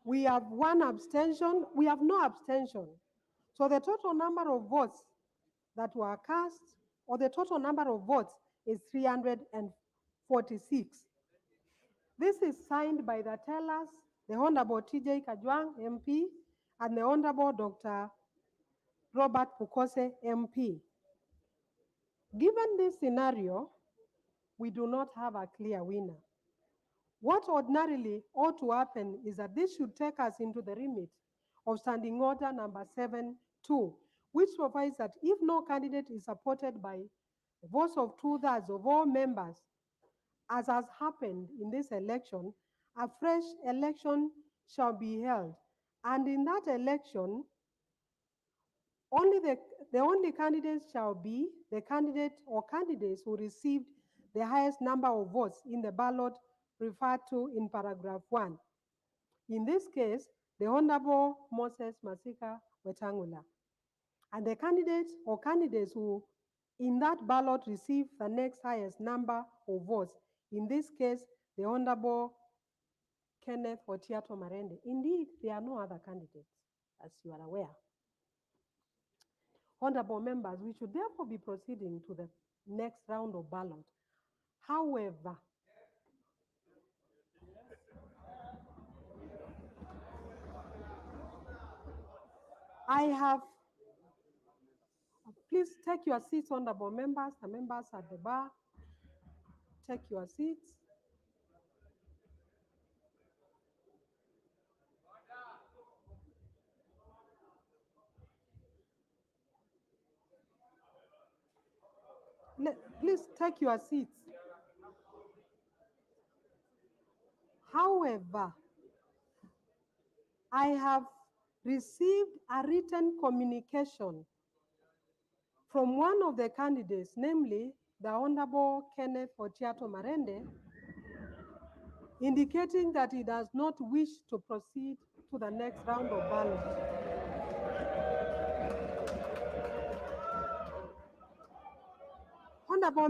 We have one abstention. We have no abstention. So the total number of votes that were cast, or the total number of votes, is 346. This is signed by the tellers, the Honorable TJ Kajwang, MP, and the Honorable Dr. Robert Pukose, MP. Given this scenario, we do not have a clear winner. What ordinarily ought to happen is that this should take us into the remit of Standing Order number 7.2, which provides that if no candidate is supported by the votes of 2/3 of all members, as has happened in this election, a fresh election shall be held. And in that election, the only candidates shall be the candidate or candidates who received the highest number of votes in the ballot referred to in paragraph 1. In this case, the Honorable Moses Masika Wetangula. And the candidates or candidates who in that ballot receive the next highest number of votes. In this case, the Honorable Kenneth Otiato Marende. Indeed, there are no other candidates, as you are aware. Honorable members, we should therefore be proceeding to the next round of ballot. However, I have, please take your seats, honorable members, the members at the bar, take your seats. Please take your seats. However, I have received a written communication from one of the candidates, namely the Honorable Kenneth Otiato Marende, indicating that he does not wish to proceed to the next round of ballot. Honorable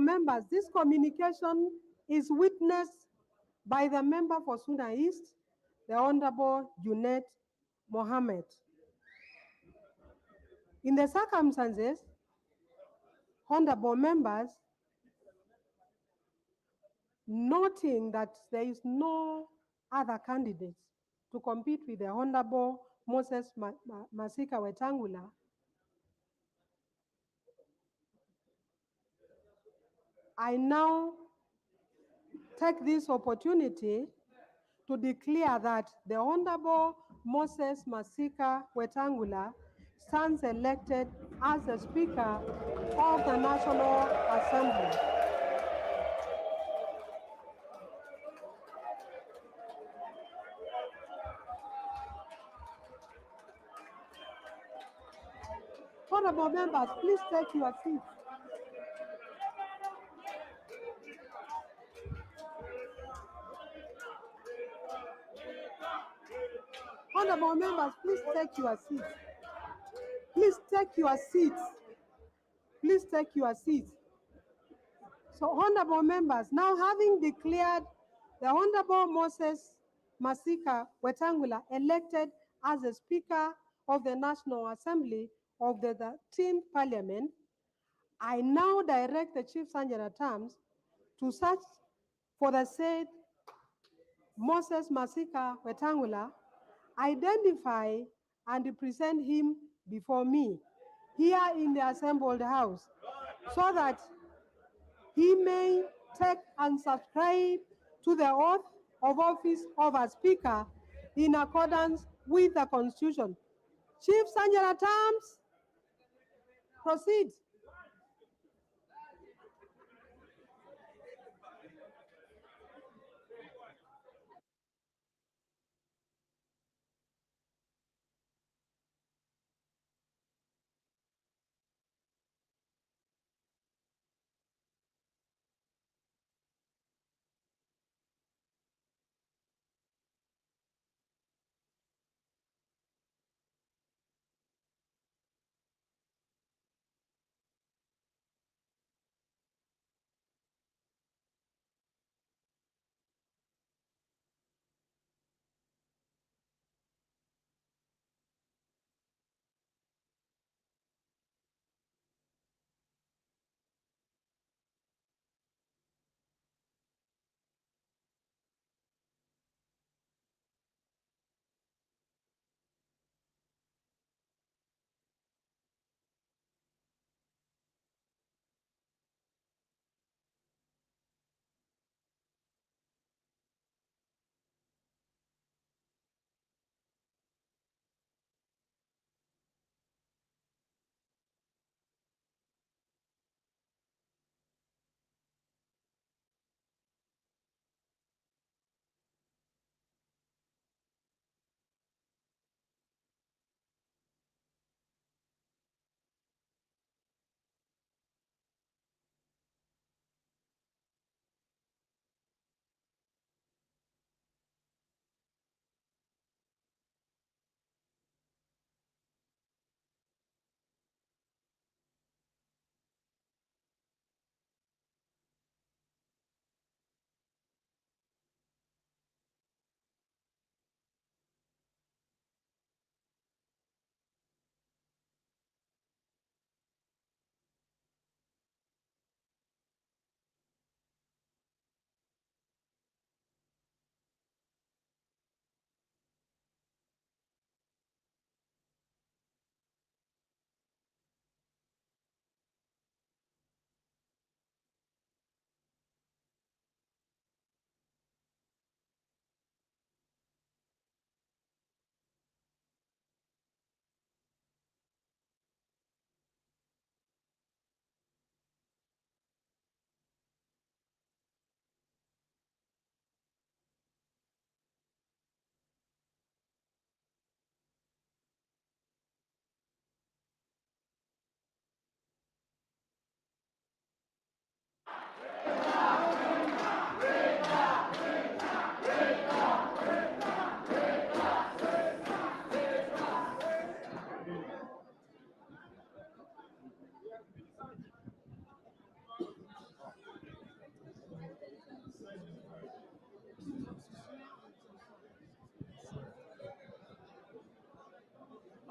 members, this communication is witnessed by the member for Suna East, the Honorable Junet Mohammed. In the circumstances, honorable members, noting that there is no other candidates to compete with the Honorable Moses Masika Wetangula, I now take this opportunity to declare that the Honorable Moses Masika Wetangula stands elected as the Speaker of the National Assembly. Honorable members, please take your seats. Honorable members, please take your seats. Please take your seats. Please take your seats. So, honorable members, now having declared the Honorable Moses Masika Wetangula elected as the Speaker of the National Assembly of the 13th Parliament, I now direct the Chief Sergeant at Arms to search for the said Moses Masika Wetangula, identify and present him before me here in the assembled house, so that he may take and subscribe to the oath of office of a Speaker in accordance with the Constitution. Chief Sergeant at Arms, proceed.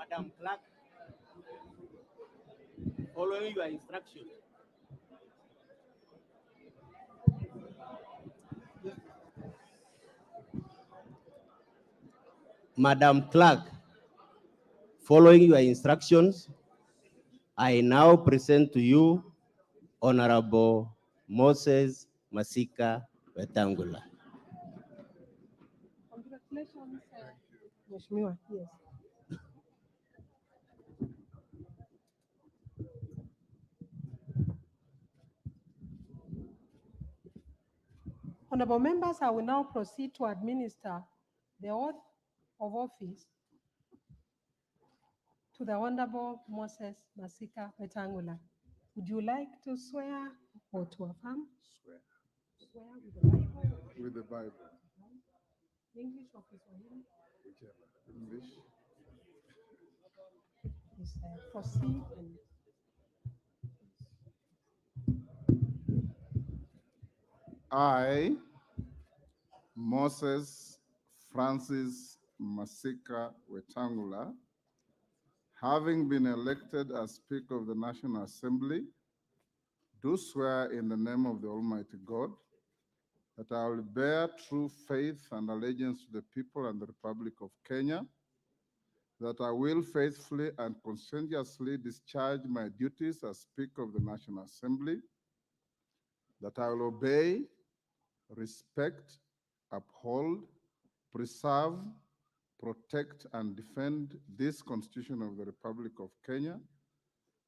Madam Clerk, following your instruction. Madam Clerk, following your instructions, I now present to you Honorable Moses Masika Wetangula. Congratulations, Mheshimiwa. Yes. Honorable members, I will now proceed to administer the oath of office to the Honorable Moses Masika Wetangula. Would you like to swear or to affirm? Swear. Swear with the Bible. With the Bible. English or Kiswahili? Whichever. English. Please proceed. I, Moses Francis Masika Wetangula, having been elected as Speaker of the National Assembly, do swear in the name of the Almighty God that I will bear true faith and allegiance to the people and the Republic of Kenya, that I will faithfully and conscientiously discharge my duties as Speaker of the National Assembly, that I will obey, respect, uphold, preserve, protect, and defend this Constitution of the Republic of Kenya,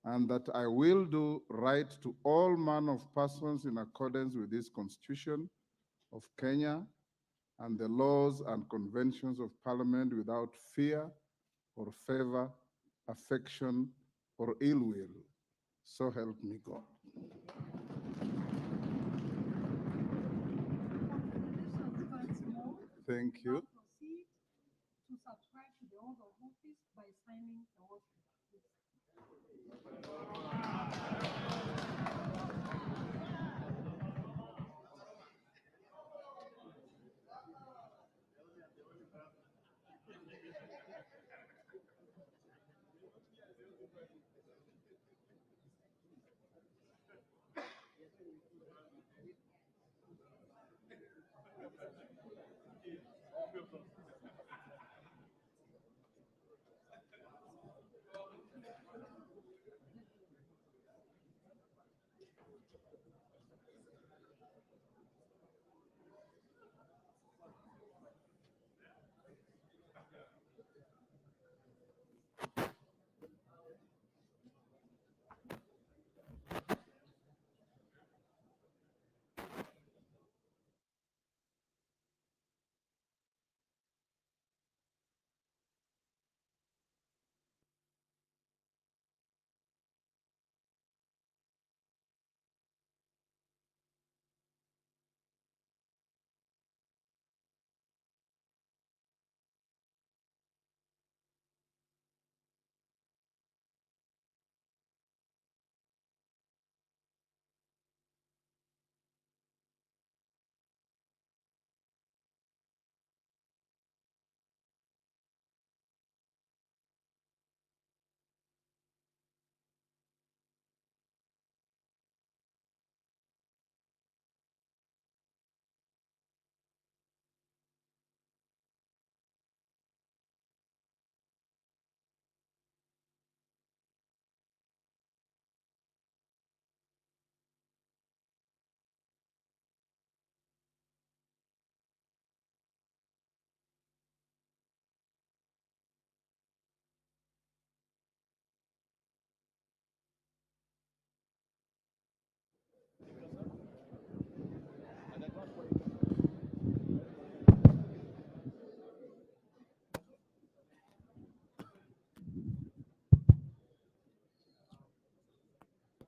and that I will do right to all manner of persons in accordance with this Constitution of Kenya and the laws and conventions of Parliament without fear or favor, affection, or ill will. So help me God. Thank you. Proceed to subscribe to the oath of office by signing the oath.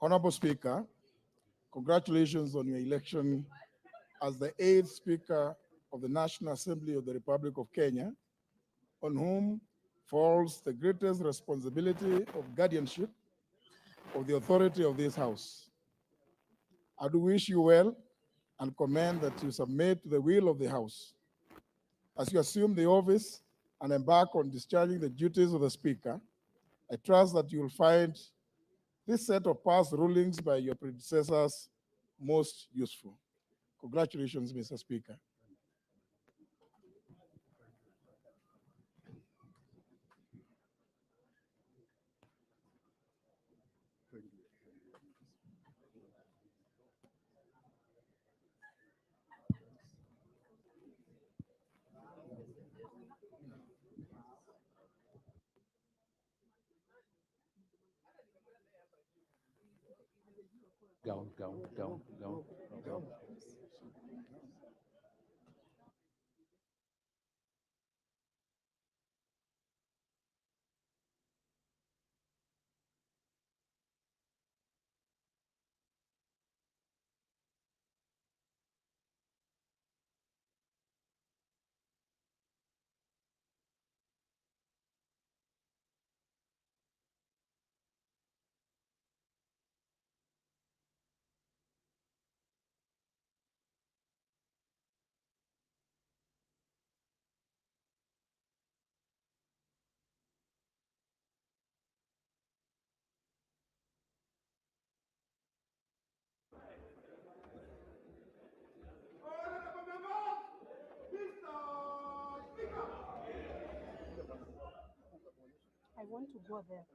Honorable Speaker, congratulations on your election as the 8th Speaker of the National Assembly of the Republic of Kenya, on whom falls the greatest responsibility of guardianship of the authority of this House. I do wish you well and commend that you submit to the will of the House. As you assume the office and embark on discharging the duties of the Speaker, I trust that you will find this set of past rulings by your predecessors most useful. Congratulations, Mr. Speaker. Go. I want to go there.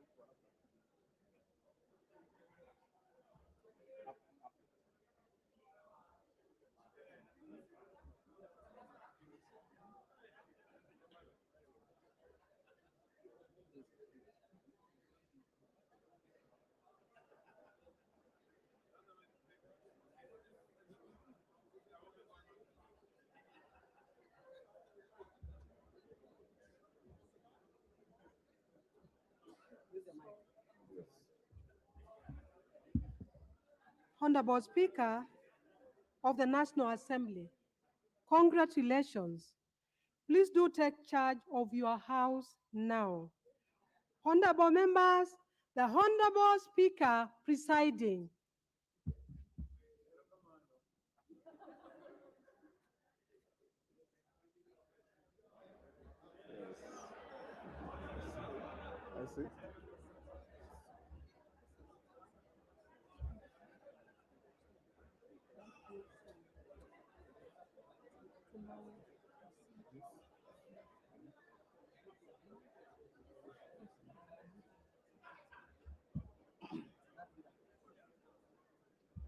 Honorable Speaker of the National Assembly, congratulations. Please do take charge of your house now. Honorable members, the Honorable Speaker presiding. I see.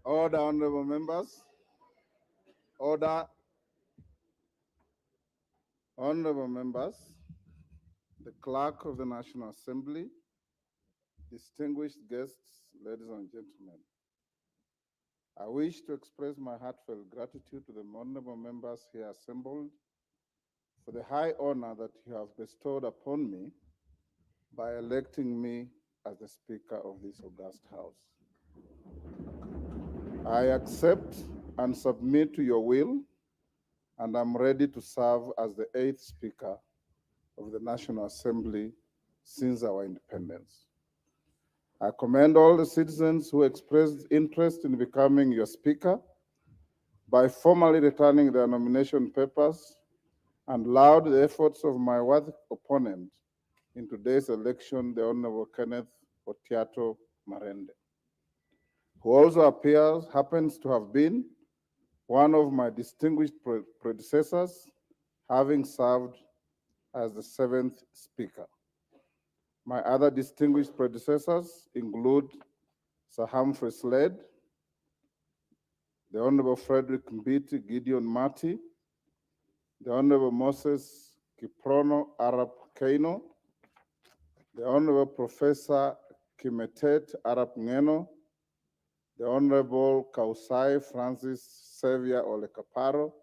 Order, honorable members. Order. Honorable members, the clerk of the National Assembly, distinguished guests, ladies and gentlemen. I wish to express my heartfelt gratitude to the honorable members here assembled for the high honor that you have bestowed upon me by electing me as the Speaker of this august House. I accept and submit to your will, and I'm ready to serve as the 8th Speaker of the National Assembly since our independence. I commend all the citizens who expressed interest in becoming your Speaker by formally returning their nomination papers and laud the efforts of my worthy opponent in today's election, the Honorable Kenneth Otiato Marende, who also happens to have been one of my distinguished predecessors, having served as the 7th Speaker. My other distinguished predecessors include Sir Humphrey Slade, the Honorable Frederick Mbiti Gideon Mati, the Honorable Moses Kiprono Arap Keino, the Honorable Professor Kimetet Arap Ngeno, the Honorable Kausai Francis Xavier Olekaparo,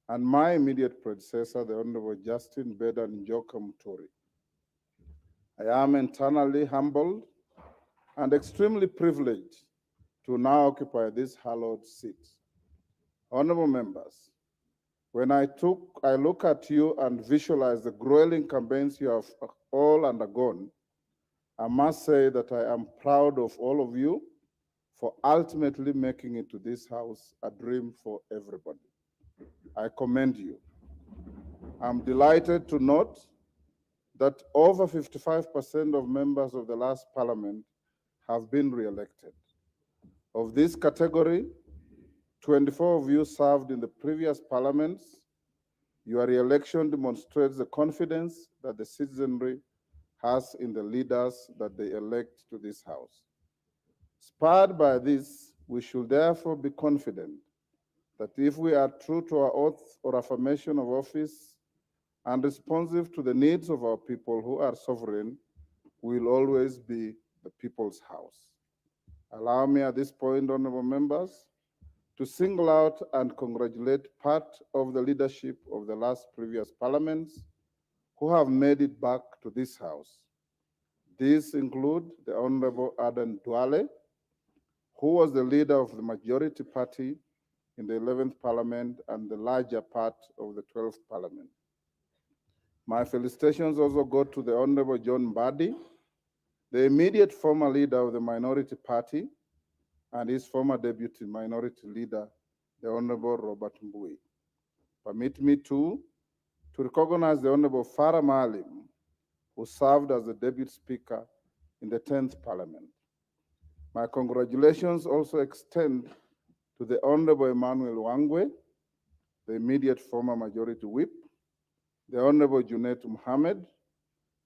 and my immediate predecessor, the Honorable Justin Beda Njoka Muturi. I am internally humbled and extremely privileged to now occupy this hallowed seat. Honorable members, when I look at you and visualize the grueling campaigns you have all undergone, I must say that I am proud of all of you for ultimately making it to this house a dream for everybody. I commend you. I'm delighted to note that over 55% of members of the last parliament have been re-elected. Of this category, 24 of you served in the previous parliaments. Your re-election demonstrates the confidence that the citizenry has in the leaders that they elect to this house. Spurred by this, we should therefore be confident that if we are true to our oath or affirmation of office and responsive to the needs of our people who are sovereign, we will always be the people's house. Allow me at this point, honorable members, to single out and congratulate part of the leadership of the last previous parliaments who have made it back to this house. These include the Honorable Aden Duale, who was the leader of the majority party in the 11th Parliament and the larger part of the 12th Parliament. My felicitations also go to the Honorable John Mbadi, the immediate former leader of the minority party, and his former deputy minority leader, the Honorable Robert Mbui. Permit me to recognize the Honorable Farah Maalim, who served as the deputy speaker in the 10th Parliament. My congratulations also extend to the Honorable Emmanuel Wangwe, the immediate former majority whip, the Honorable Junet Mohammed,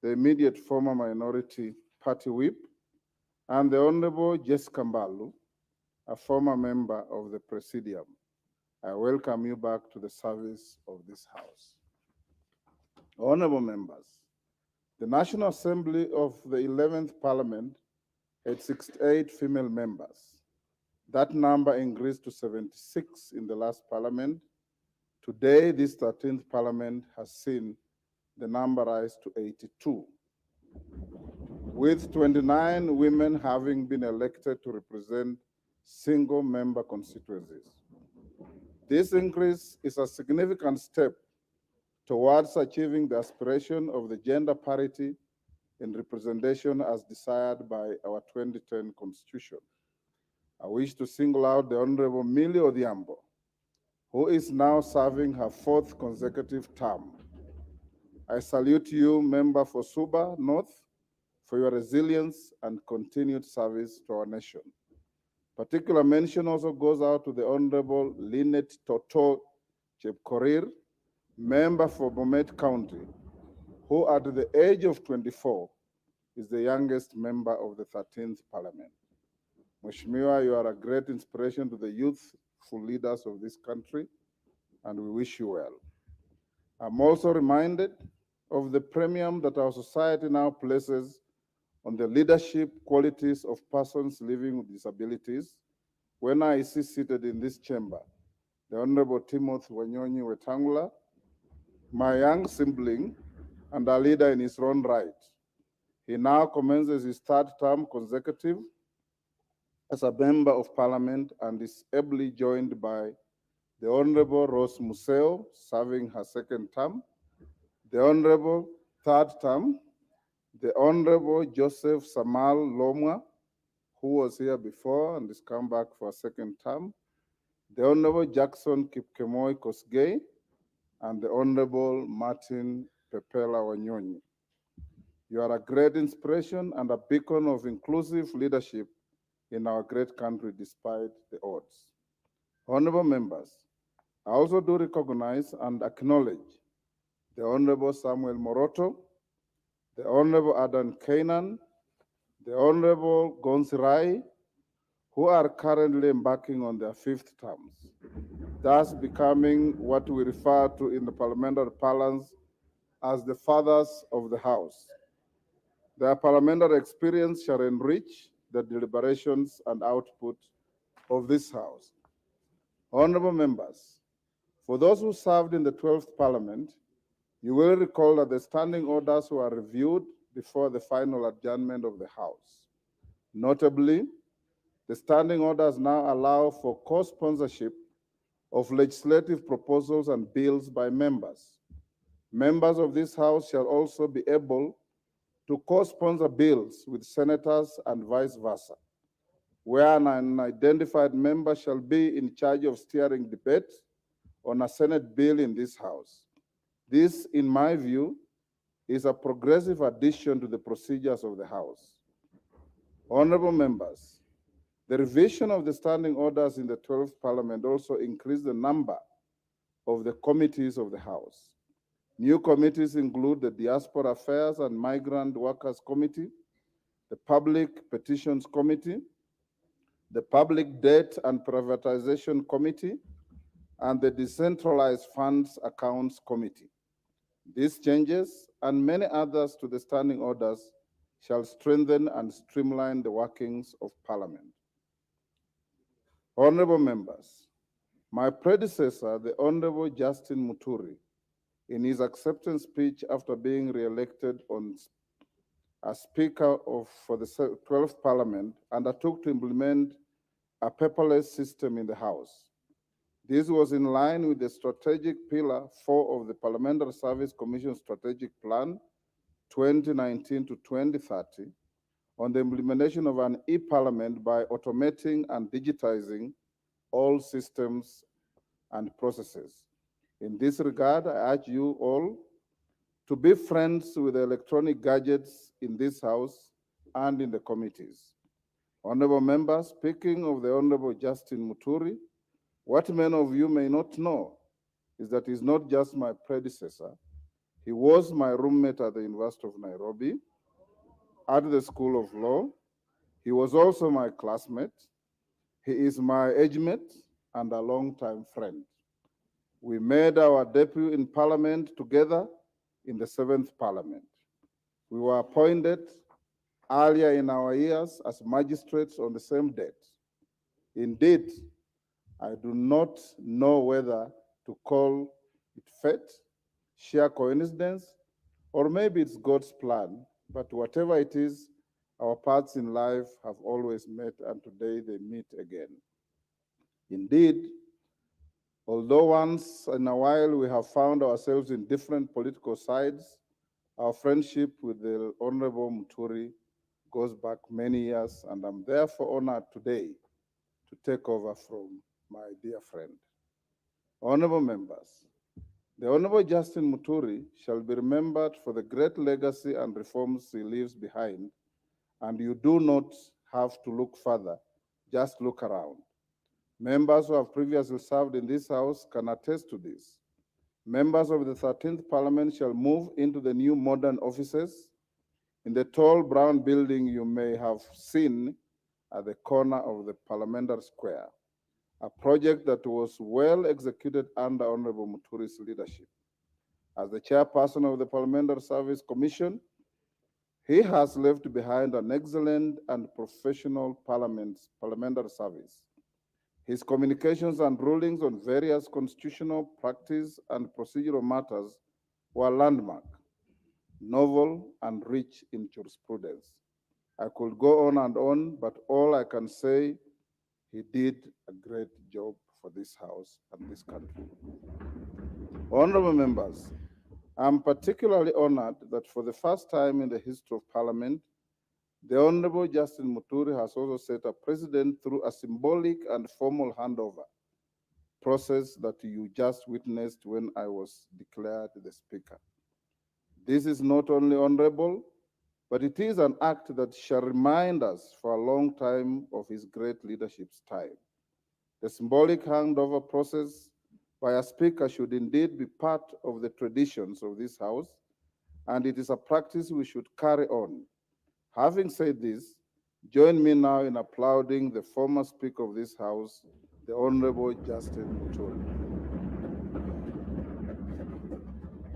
the immediate former minority party whip, and the Honorable Jessica Mbalu, a former member of the Presidium. I welcome you back to the service of this House. Honorable members, the National Assembly of the 11th Parliament had 68 female members. That number increased to 76 in the last Parliament. Today, this 13th Parliament has seen the number rise to 82, with 29 women having been elected to represent single-member constituencies. This increase is a significant step towards achieving the aspiration of the gender parity in representation as desired by our 2010 Constitution. I wish to single out the Honorable Millie Odhiambo, who is now serving her 4th consecutive term. I salute you, Member for Suba North, for your resilience and continued service to our nation. Particular mention also goes out to the Honorable Lynette Toto Chepkorir, member for Bomet County, who at the age of 24 is the youngest member of the 13th Parliament. Mheshimiwa, you are a great inspiration to the youthful leaders of this country, and we wish you well. I'm also reminded of the premium that our society now places on the leadership qualities of persons living with disabilities when I see seated in this chamber the Honorable Timothy Wanyonyi Wetangula, my young sibling and a leader in his own right. He now commences his 3rd term consecutive as a member of Parliament and is ably joined by the Honorable Rose Museo, serving her 2nd term, the Honorable 3rd term, the Honorable Joseph Samal Lomwa, who was here before and has come back for a 2nd term, the Honorable Jackson Kipkemoi Kosgei, and the Honorable Martin Pepela Wanyonyi. You are a great inspiration and a beacon of inclusive leadership in our great country despite the odds. Honorable members, I also do recognize and acknowledge the Honorable Samuel Moroto, the Honorable Adan Kainan, the Honorable Gonsirai, who are currently embarking on their 5th terms, thus becoming what we refer to in the parliamentary parlance as the fathers of the House. Their parliamentary experience shall enrich the deliberations and output of this House. Honorable members, for those who served in the 12th Parliament, you will recall that the standing orders were reviewed before the final adjournment of the House. Notably, the standing orders now allow for co-sponsorship of legislative proposals and bills by members. Members of this House shall also be able to co-sponsor bills with senators and vice versa, where an unidentified member shall be in charge of steering debate on a Senate bill in this House. This, in my view, is a progressive addition to the procedures of the House. Honorable members, the revision of the standing orders in the 12th Parliament also increased the number of the committees of the House. New committees include the Diaspora Affairs and Migrant Workers Committee, the Public Petitions Committee, the Public Debt and Privatization Committee, and the Decentralized Funds Accounts Committee. These changes and many others to the standing orders shall strengthen and streamline the workings of Parliament. Honorable members, my predecessor, the Honorable Justin Muturi, in his acceptance speech after being re-elected as Speaker for the 12th Parliament, undertook to implement a paperless system in the House. This was in line with the strategic pillar 4 of the Parliamentary Service Commission Strategic Plan 2019 to 2030 on the implementation of an e-parliament by automating and digitizing all systems and processes. In this regard, I urge you all to be friends with the electronic gadgets in this House and in the committees. Honorable members, speaking of the Honorable Justin Muturi, what many of you may not know is that he's not just my predecessor. He was my roommate at the University of Nairobi, at the School of Law. He was also my classmate. He is my age mate and a longtime friend. We made our debut in Parliament together in the 7th Parliament. We were appointed earlier in our years as magistrates on the same date. Indeed, I do not know whether to call it fate, sheer coincidence, or maybe it's God's plan, but whatever it is, our paths in life have always met, and today they meet again. Indeed, although once in a while we have found ourselves in different political sides, our friendship with the Honorable Muturi goes back many years, and I'm therefore honored today to take over from my dear friend. Honorable members, the Honorable Justin Muturi shall be remembered for the great legacy and reforms he leaves behind, and you do not have to look further, just look around. Members who have previously served in this House can attest to this. Members of the 13th Parliament shall move into the new modern offices in the tall brown building you may have seen at the corner of the Parliamentary Square, a project that was well executed under Honorable Muturi's leadership. As the chairperson of the Parliamentary Service Commission, he has left behind an excellent and professional parliamentary service. His communications and rulings on various constitutional, practice, and procedural matters were landmark, novel, and rich in jurisprudence. I could go on, but all I can say, he did a great job for this House and this country. Honorable members, I'm particularly honored that for the first time in the history of Parliament, the Honorable Justin Muturi has also set a precedent through a symbolic and formal handover process that you just witnessed when I was declared the Speaker. This is not only honorable, but it is an act that shall remind us for a long time of his great leadership style. The symbolic handover process by a Speaker should indeed be part of the traditions of this House, and it is a practice we should carry on. Having said this, join me now in applauding the former Speaker of this House, the Honorable Justin Muturi.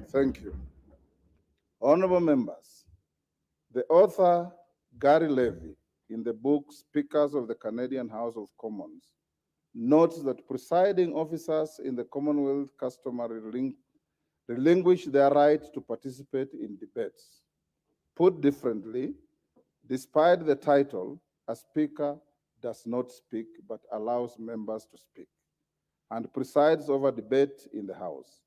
Thank you. Honorable members, the author Gary Levy, in the book Speakers of the Canadian House of Commons, notes that presiding officers in the Commonwealth customary relinquish their right to participate in debates. Put differently, despite the title, a speaker does not speak but allows members to speak and presides over debate in the House.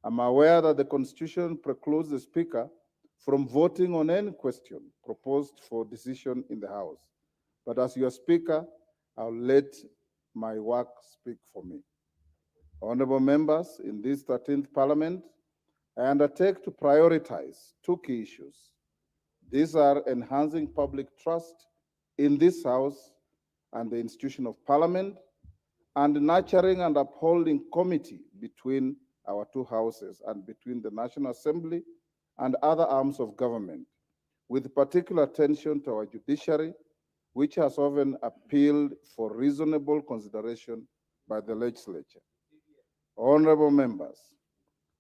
I'm aware that the Constitution precludes the Speaker from voting on any question proposed for decision in the House. But as your Speaker, I'll let my work speak for me. Honorable members, in this 13th Parliament, I undertake to prioritize two key issues. These are enhancing public trust in this House and the institution of Parliament, and nurturing and upholding comity between our two houses and between the National Assembly and other arms of government, with particular attention to our judiciary, which has often appealed for reasonable consideration by the legislature. Honorable members,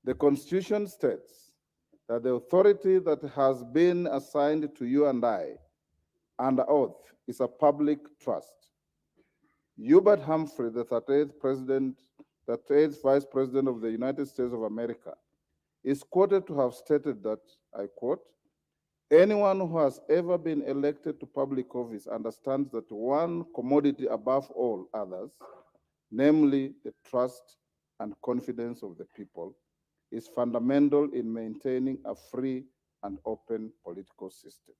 the Constitution states that the authority that has been assigned to you and I under oath is a public trust. Hubert Humphrey, the 38th Vice President of the United States of America, is quoted to have stated that, I quote, "Anyone who has ever been elected to public office understands that one commodity above all others, namely the trust and confidence of the people, is fundamental in maintaining a free and open political system."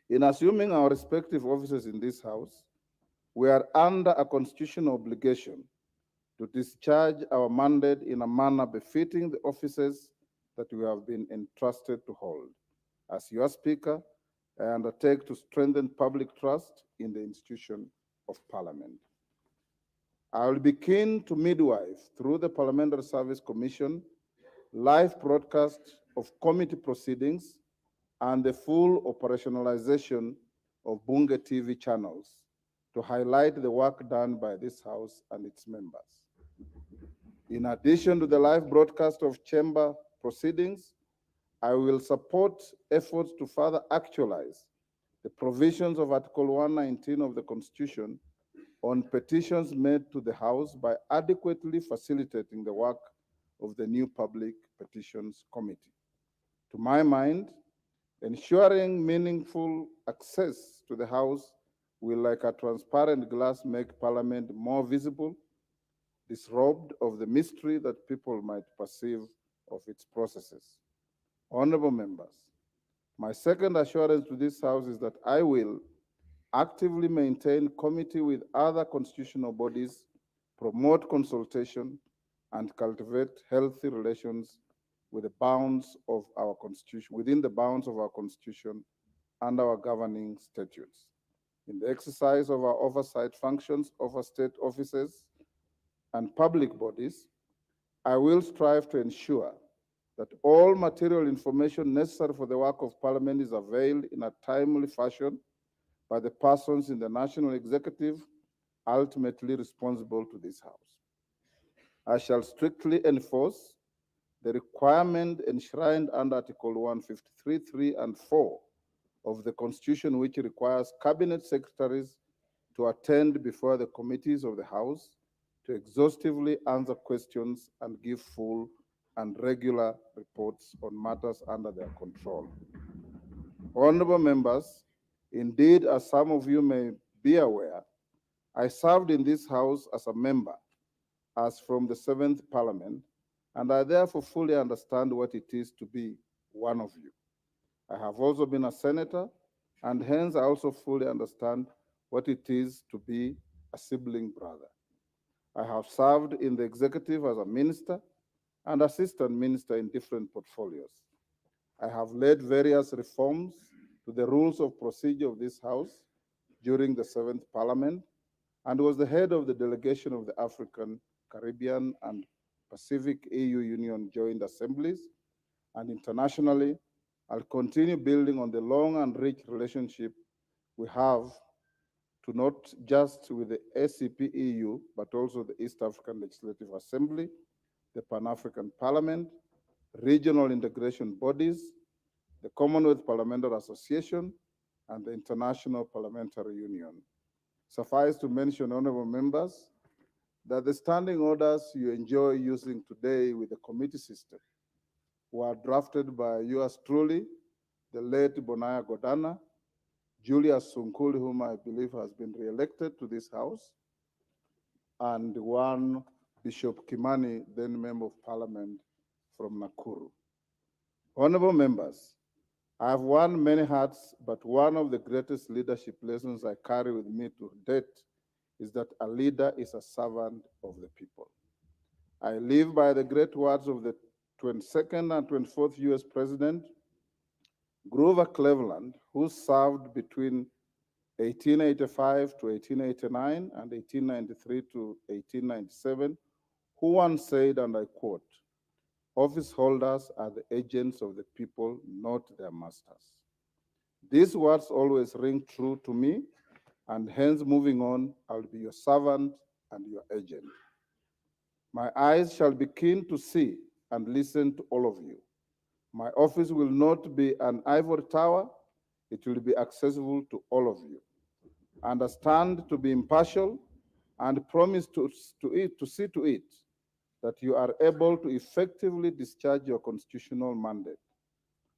In assuming our respective offices in this House, we are under a constitutional obligation to discharge our mandate in a manner befitting the offices that we have been entrusted to hold. As your Speaker, I undertake to strengthen public trust in the institution of Parliament. I will be keen to midwife, through the Parliamentary Service Commission, live broadcast of committee proceedings and the full operationalization of Bunge TV channels to highlight the work done by this House and its members. In addition to the live broadcast of chamber proceedings, I will support efforts to further actualize the provisions of Article 119 of the Constitution on petitions made to the House by adequately facilitating the work of the new Public Petitions Committee. To my mind, ensuring meaningful access to the House will, like a transparent glass, make Parliament more visible, disrobed of the mystery that people might perceive of its processes. Honorable members, my second assurance to this House is that I will actively maintain committee with other constitutional bodies, promote consultation, and cultivate healthy relations with the bounds of our Constitution, within the bounds of our Constitution and our governing statutes. In the exercise of our oversight functions over state offices and public bodies, I will strive to ensure that all material information necessary for the work of Parliament is availed in a timely fashion by the persons in the National Executive ultimately responsible to this House. I shall strictly enforce the requirement enshrined under Article 153, 3, and 4 of the Constitution, which requires cabinet secretaries to attend before the committees of the House to exhaustively answer questions and give full and regular reports on matters under their control. Honorable members, indeed, as some of you may be aware, I served in this House as a member, as from the 7th Parliament, and I therefore fully understand what it is to be one of you. I have also been a senator, and hence I also fully understand what it is to be a sibling brother. I have served in the executive as a minister and assistant minister in different portfolios. I have led various reforms to the rules of procedure of this House during the 7th Parliament, and was the head of the delegation of the African, Caribbean, and Pacific EU Union Joint Assemblies. And internationally, I'll continue building on the long and rich relationship we have to not just with the ACP EU, but also the East African Legislative Assembly, the Pan-African Parliament, regional integration bodies, the Commonwealth Parliamentary Association, and the International Parliamentary Union. Suffice to mention, honorable members, that the standing orders you enjoy using today with the committee system were drafted by yours truly, the late Bonaya Godana, Julius Sunkuli, whom I believe has been re-elected to this House, and one Bishop Kimani, then Member of Parliament from Nakuru. Honorable members, I have worn many hats, but one of the greatest leadership lessons I carry with me to date is that a leader is a servant of the people. I live by the great words of the 22nd and 24th US President, Grover Cleveland, who served between 1885 to 1889 and 1893 to 1897, who once said, and I quote, "Office holders are the agents of the people, not their masters." These words always ring true to me, and hence moving on, I'll be your servant and your agent. My eyes shall be keen to see and listen to all of you. My office will not be an ivory tower, it will be accessible to all of you. Understand to be impartial and promise to see to it that you are able to effectively discharge your constitutional mandate.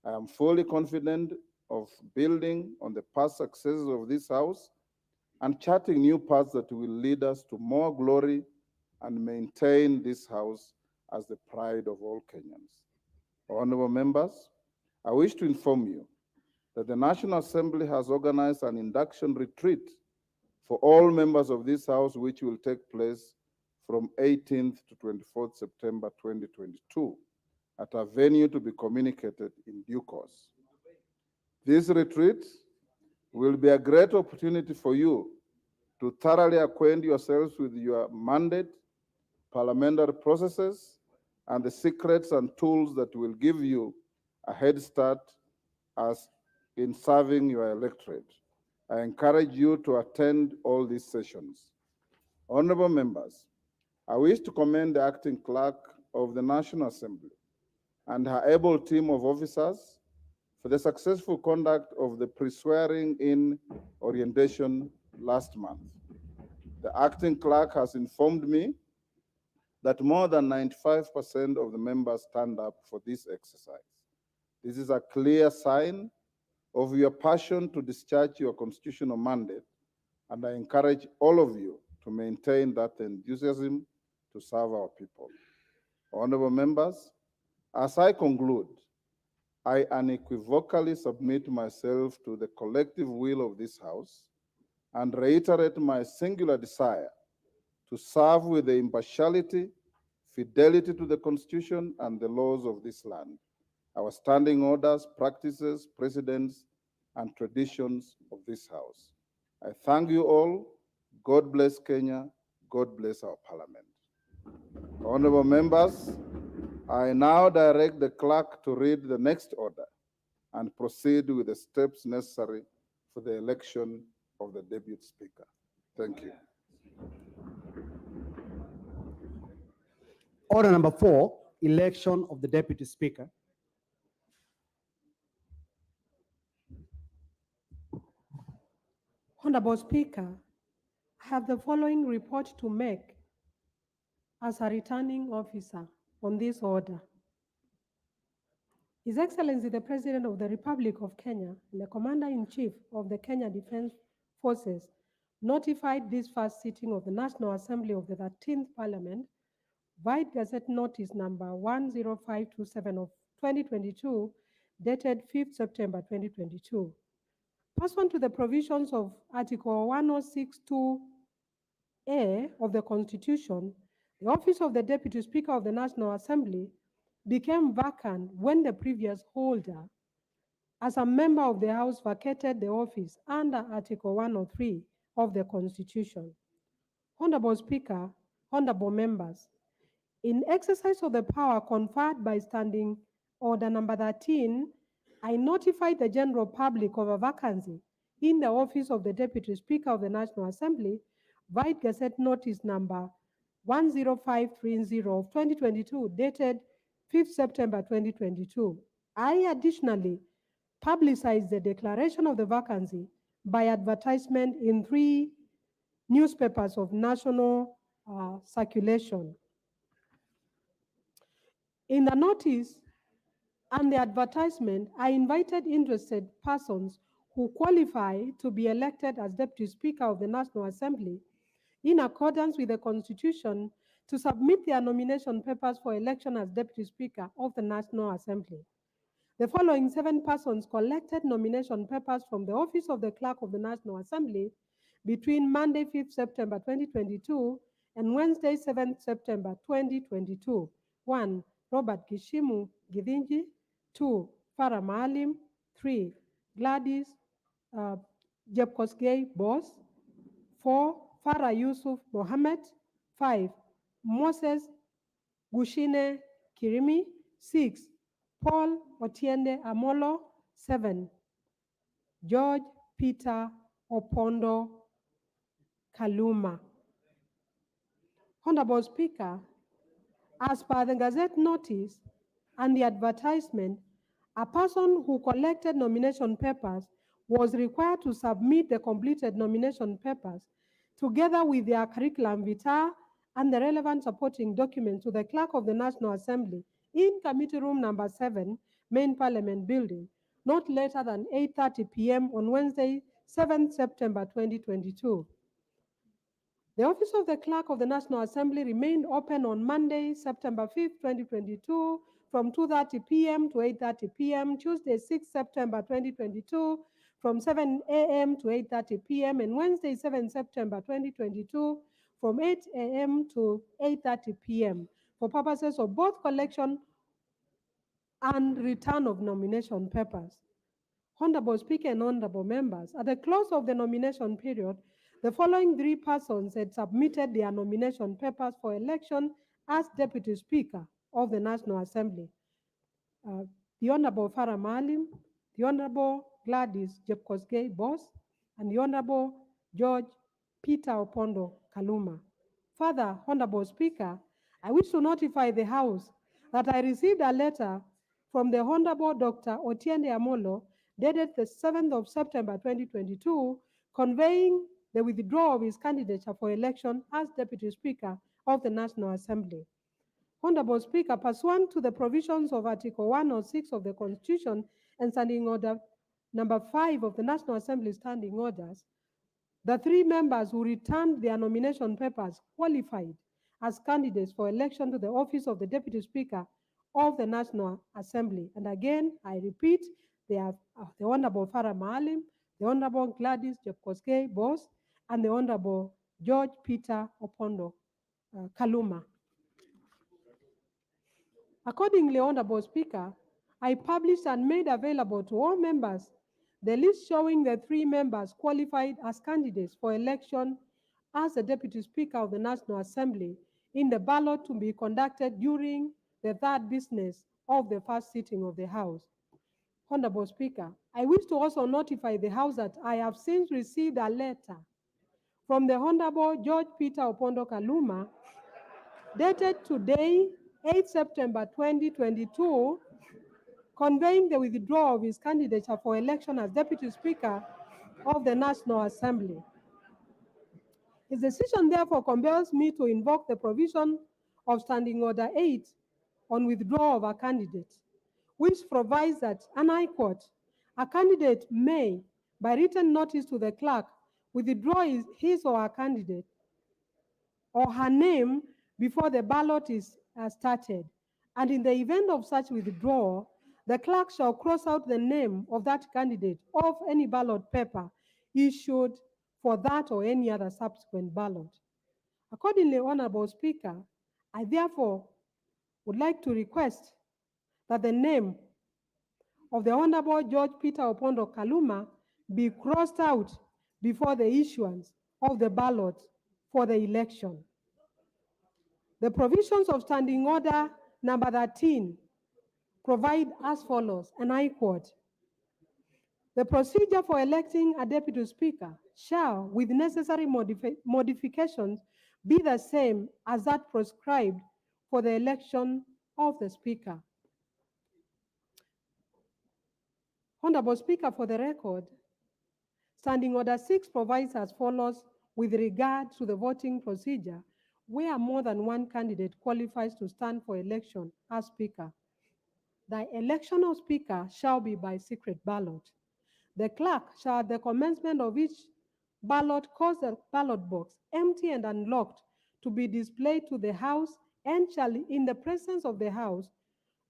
I am fully confident of building on the past successes of this House and charting new paths that will lead us to more glory and maintain this House as the pride of all Kenyans. Honorable members, I wish to inform you that the National Assembly has organized an induction retreat for all members of this House, which will take place from 18th to 24th September 2022 at a venue to be communicated in due course. This retreat will be a great opportunity for you to thoroughly acquaint yourselves with your mandate, parliamentary processes, and the secrets and tools that will give you a head start as in serving your electorate. I encourage you to attend all these sessions. Honorable members, I wish to commend the acting clerk of the National Assembly and her able team of officers for the successful conduct of the pre-swearing in orientation last month. The acting clerk has informed me that more than 95% of the members stand up for this exercise. This is a clear sign of your passion to discharge your constitutional mandate, and I encourage all of you to maintain that enthusiasm to serve our people. Honorable members, as I conclude, I unequivocally submit myself to the collective will of this House and reiterate my singular desire to serve with the impartiality, fidelity to the Constitution and the laws of this land, our standing orders, practices, precedents, and traditions of this House. I thank you all. God bless Kenya. God bless our Parliament. Honorable members, I now direct the clerk to read the next order and proceed with the steps necessary for the election of the Deputy Speaker. Thank you. Order number 4, election of the Deputy Speaker. Honorable Speaker, I have the following report to make as a returning officer on this order. His Excellency the President of the Republic of Kenya and the Commander-in-Chief of the Kenya Defense Forces notified this first sitting of the National Assembly of the 13th Parliament via Gazette Notice number 10527 of 2022, dated 5th September 2022. Pursuant to the provisions of Article 1062A of the Constitution, the office of the Deputy Speaker of the National Assembly became vacant when the previous holder, as a member of the House, vacated the office under Article 103 of the Constitution. Honorable Speaker, honorable members, in exercise of the power conferred by Standing Order number 13, I notified the general public of a vacancy in the office of the Deputy Speaker of the National Assembly via Gazette Notice number 10530 of 2022, dated 5th September 2022. I additionally publicized the declaration of the vacancy by advertisement in 3 newspapers of national circulation. In the notice and the advertisement, I invited interested persons who qualify to be elected as Deputy Speaker of the National Assembly in accordance with the Constitution to submit their nomination papers for election as Deputy Speaker of the National Assembly. The following 7 persons collected nomination papers from the office of the Clerk of the National Assembly between Monday, 5th September 2022 and Wednesday, 7th September 2022. 1. Robert Kishimu Githinji. 2, Farah Maalim. 3, Gladys Jepkosgei Boss. 4, Farah Yusuf Mohammed. 5, Moses Gushine Kirimi. 6, Paul Otiende Amolo. 7, George Peter Opondo Kaluma. Honorable Speaker, as per the Gazette notice and the advertisement, a person who collected nomination papers was required to submit the completed nomination papers together with their curriculum vitae and the relevant supporting documents to the Clerk of the National Assembly in Committee Room number 7, Main Parliament Building, not later than 8:30 p.m. on Wednesday, 7th September 2022. The office of the Clerk of the National Assembly remained open on Monday, September 5th, 2022, from 2:30 p.m. to 8:30 p.m., Tuesday, 6th September 2022, from 7 a.m. to 8:30 p.m., and Wednesday, 7th September 2022, from 8 a.m. to 8:30 p.m., for purposes of both collection and return of nomination papers. Honorable Speaker and honorable members, at the close of the nomination period, the following 3 persons had submitted their nomination papers for election as Deputy Speaker of the National Assembly. The Honorable Farah Maalim, the Honorable Gladys Jepkosgei Boss, and the Honorable George Peter Opondo Kaluma. Further, Honorable Speaker, I wish to notify the House that I received a letter from the Honorable Dr. Otiende Amolo, dated the 7th of September 2022, conveying the withdrawal of his candidature for election as Deputy Speaker of the National Assembly. Honorable Speaker, pursuant to the provisions of Article 106 of the Constitution and Standing Order number 5 of the National Assembly Standing Orders, the 3 members who returned their nomination papers qualified as candidates for election to the office of the Deputy Speaker of the National Assembly. And again, I repeat, they are the Honorable Farah Maalim, the Honorable Gladys Jepkosgei Boss, and the Honorable George Peter Opondo Kaluma. Accordingly, Honorable Speaker, I published and made available to all members the list showing the 3 members qualified as candidates for election as the Deputy Speaker of the National Assembly in the ballot to be conducted during the 3rd business of the 1st sitting of the House. Honorable Speaker, I wish to also notify the House that I have since received a letter from the Honorable George Peter Opondo Kaluma, dated today, 8 September 2022, conveying the withdrawal of his candidature for election as Deputy Speaker of the National Assembly. His decision therefore compels me to invoke the provision of Standing Order 8 on withdrawal of a candidate, which provides that, and I quote, a candidate may, by written notice to the clerk, withdraw his or her candidate or her name before the ballot is started, and in the event of such withdrawal, the clerk shall cross out the name of that candidate off any ballot paper issued for that or any other subsequent ballot. Accordingly, Honorable Speaker, I therefore would like to request that the name of the Honorable George Peter Opondo Kaluma be crossed out before the issuance of the ballot for the election. The provisions of Standing Order number 13 provide as follows, and I quote, the procedure for electing a Deputy Speaker shall, with necessary modifications, be the same as that prescribed for the election of the Speaker. Honorable Speaker, for the record, Standing Order 6 provides as follows with regard to the voting procedure where more than one candidate qualifies to stand for election as Speaker. The election of Speaker shall be by secret ballot. The clerk shall at the commencement of each ballot cause the ballot box empty and unlocked to be displayed to the House, and shall, in the presence of the House,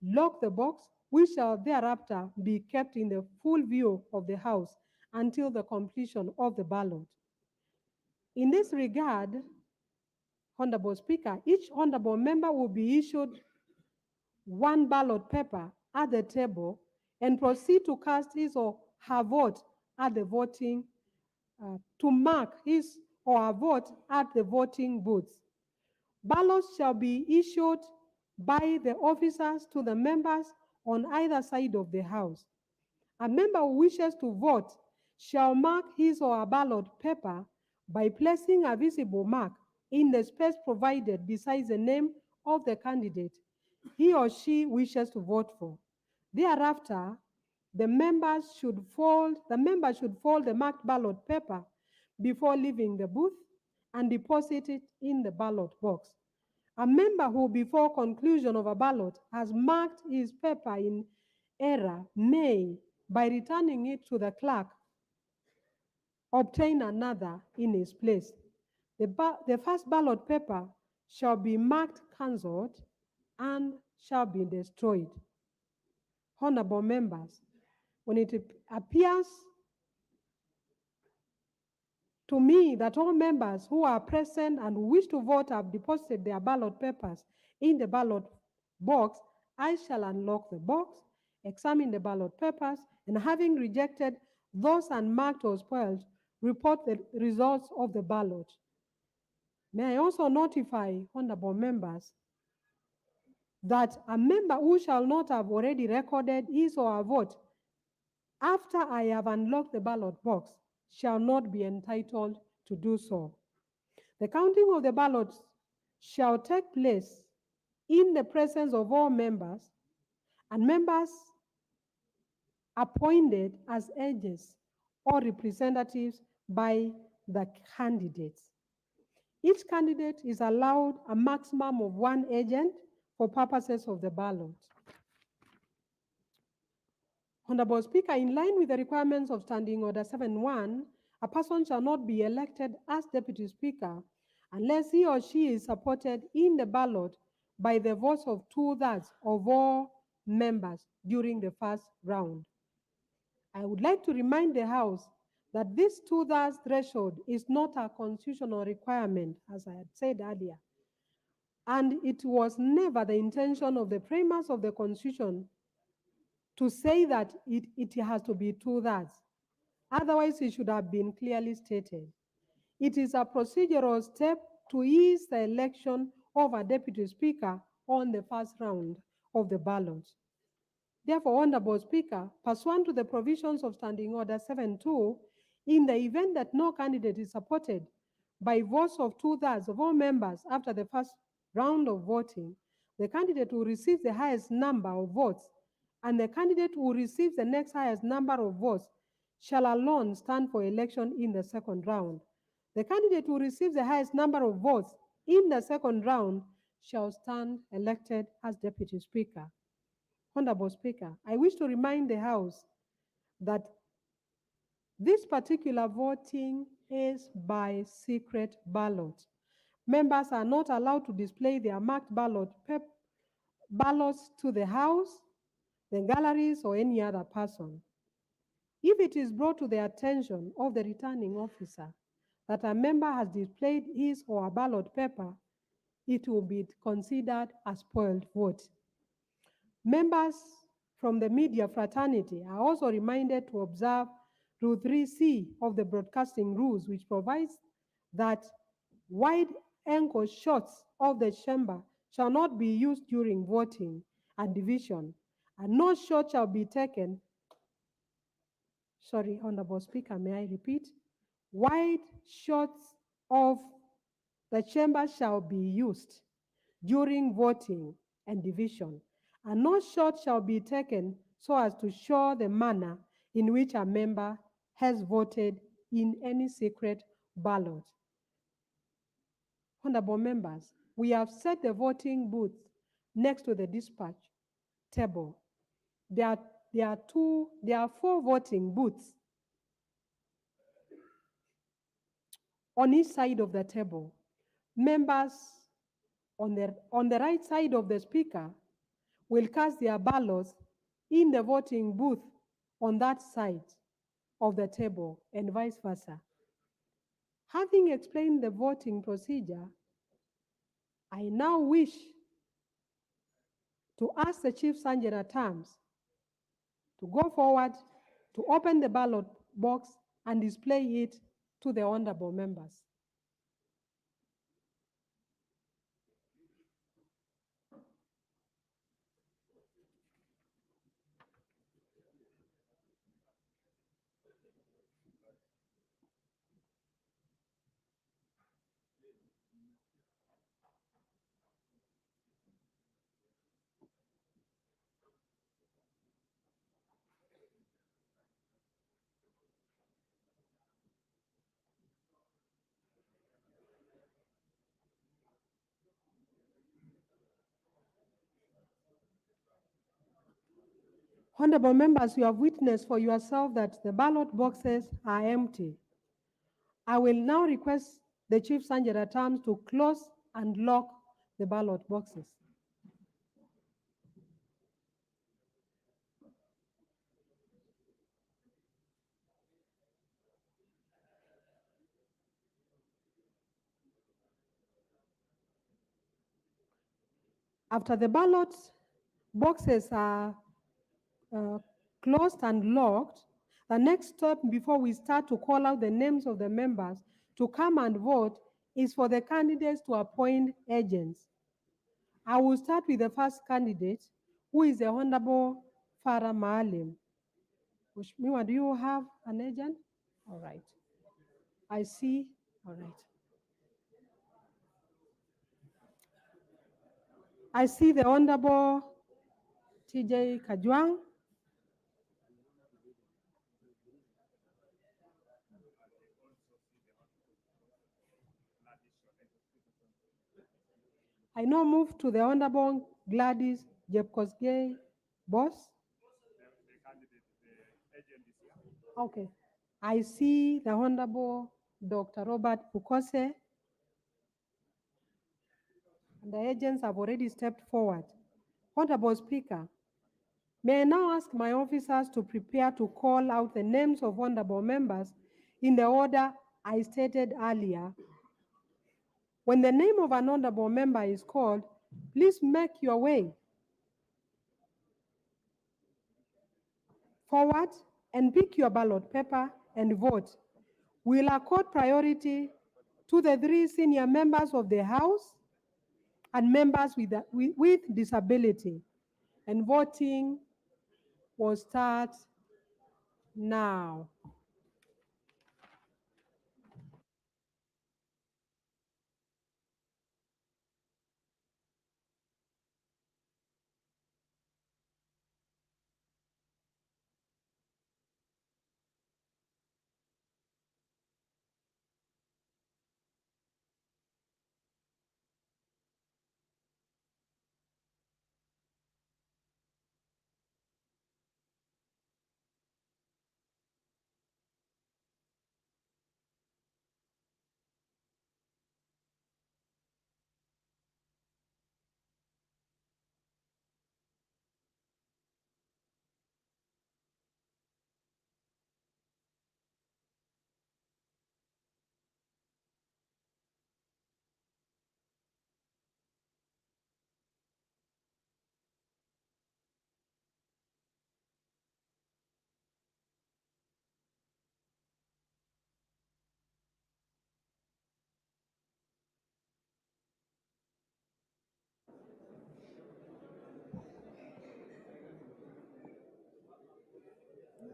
lock the box, which shall thereafter be kept in the full view of the House until the completion of the ballot. In this regard, Honorable Speaker, each honorable member will be issued one ballot paper at the table and proceed to cast his or her vote at the voting, to mark his or her vote at the voting booths. Ballots shall be issued by the officers to the members on either side of the house. A member who wishes to vote shall mark his or her ballot paper by placing a visible mark in the space provided beside the name of the candidate he or she wishes to vote for. Thereafter, the member should fold the marked ballot paper before leaving the booth and deposit it in the ballot box. A member who, before conclusion of a ballot, has marked his paper in error may, by returning it to the clerk, obtain another in his place. The first ballot paper shall be marked cancelled and shall be destroyed. Honorable members, when it appears to me that all members who are present and who wish to vote have deposited their ballot papers in the ballot box, I shall unlock the box, examine the ballot papers, and having rejected those unmarked or spoiled, report the results of the ballot. May I also notify honorable members that a member who shall not have already recorded his or her vote after I have unlocked the ballot box shall not be entitled to do so. The counting of the ballots shall take place in the presence of all members and members appointed as agents or representatives by the candidates. Each candidate is allowed a maximum of one agent for purposes of the ballot. Honorable Speaker, in line with the requirements of Standing Order 7.1, a person shall not be elected as Deputy Speaker unless he or she is supported in the ballot by the votes of 2/3 of all members during the first round. I would like to remind the House that this 2/3 threshold is not a constitutional requirement, as I had said earlier, and it was never the intention of the framers of the Constitution to say that it has to be 2/3. Otherwise, it should have been clearly stated. It is a procedural step to ease the election of a Deputy Speaker on the first round of the ballot. Therefore, Honorable Speaker, pursuant to the provisions of Standing Order 7.2, in the event that no candidate is supported by votes of 2/3 of all members after the first round of voting, the candidate will receive the highest number of votes, and the candidate who receives the next highest number of votes shall alone stand for election in the second round. The candidate who receives the highest number of votes in the second round shall stand elected as Deputy Speaker. Honorable Speaker, I wish to remind the House that this particular voting is by secret ballot. Members are not allowed to display their marked ballots to the House, the galleries, or any other person. If it is brought to the attention of the returning officer that a member has displayed his or her ballot paper, it will be considered a spoiled vote. Members from the media fraternity are also reminded to observe Rule 3C of the broadcasting rules, which provides that wide-angle shots of the chamber shall not be used during voting and division, and no shot shall be taken. Sorry, Honorable Speaker, may I repeat? Wide shots of the chamber shall be used during voting and division, and no shot shall be taken so as to show the manner in which a member has voted in any secret ballot. Honorable members, we have set the voting booth next to the dispatch table. There are 4 voting booths on each side of the table. Members on the right side of the speaker will cast their ballots in the voting booth on that side of the table, and vice versa. Having explained the voting procedure, I now wish to ask the Chief Sergeant at Arms to go forward to open the ballot box and display it to the honorable members. Honorable members, you have witnessed for yourself that the ballot boxes are empty. I will now request the Chief Sergeant at Arms to close and lock the ballot boxes. After the ballot boxes are closed and locked, the next step before we start to call out the names of the members to come and vote is for the candidates to appoint agents. I will start with the first candidate, who is the Honorable Farah Maalim. Mheshimiwa, do you have an agent? All right. I see. All right. I see the Honorable TJ Kajwang. I now move to the Honorable Gladys Jepkosgei Boss. Okay. I see the Honorable Dr. Robert Pukose. And the agents have already stepped forward. Honorable Speaker, may I now ask my officers to prepare to call out the names of honorable members in the order I stated earlier. When the name of an honorable member is called, please make your way forward and pick your ballot paper and vote. We'll accord priority to the 3 senior members of the House and members with disability. And voting will start now.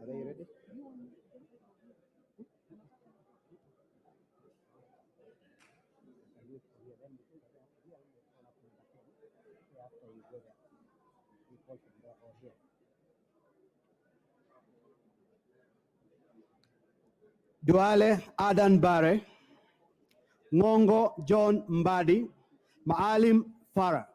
Are they ready? Duale Adan Bare, Mongo John Mbadi, Maalim Farah.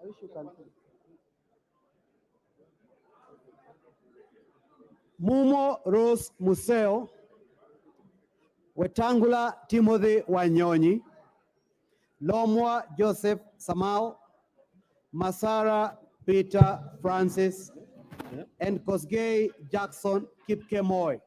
I wish you can. Mumo Rose Museo, Wetangula Timothy Wanyonyi, Lomwa Joseph Samao, Masara Peter Francis, and Kosgei Jackson Kipkemoy.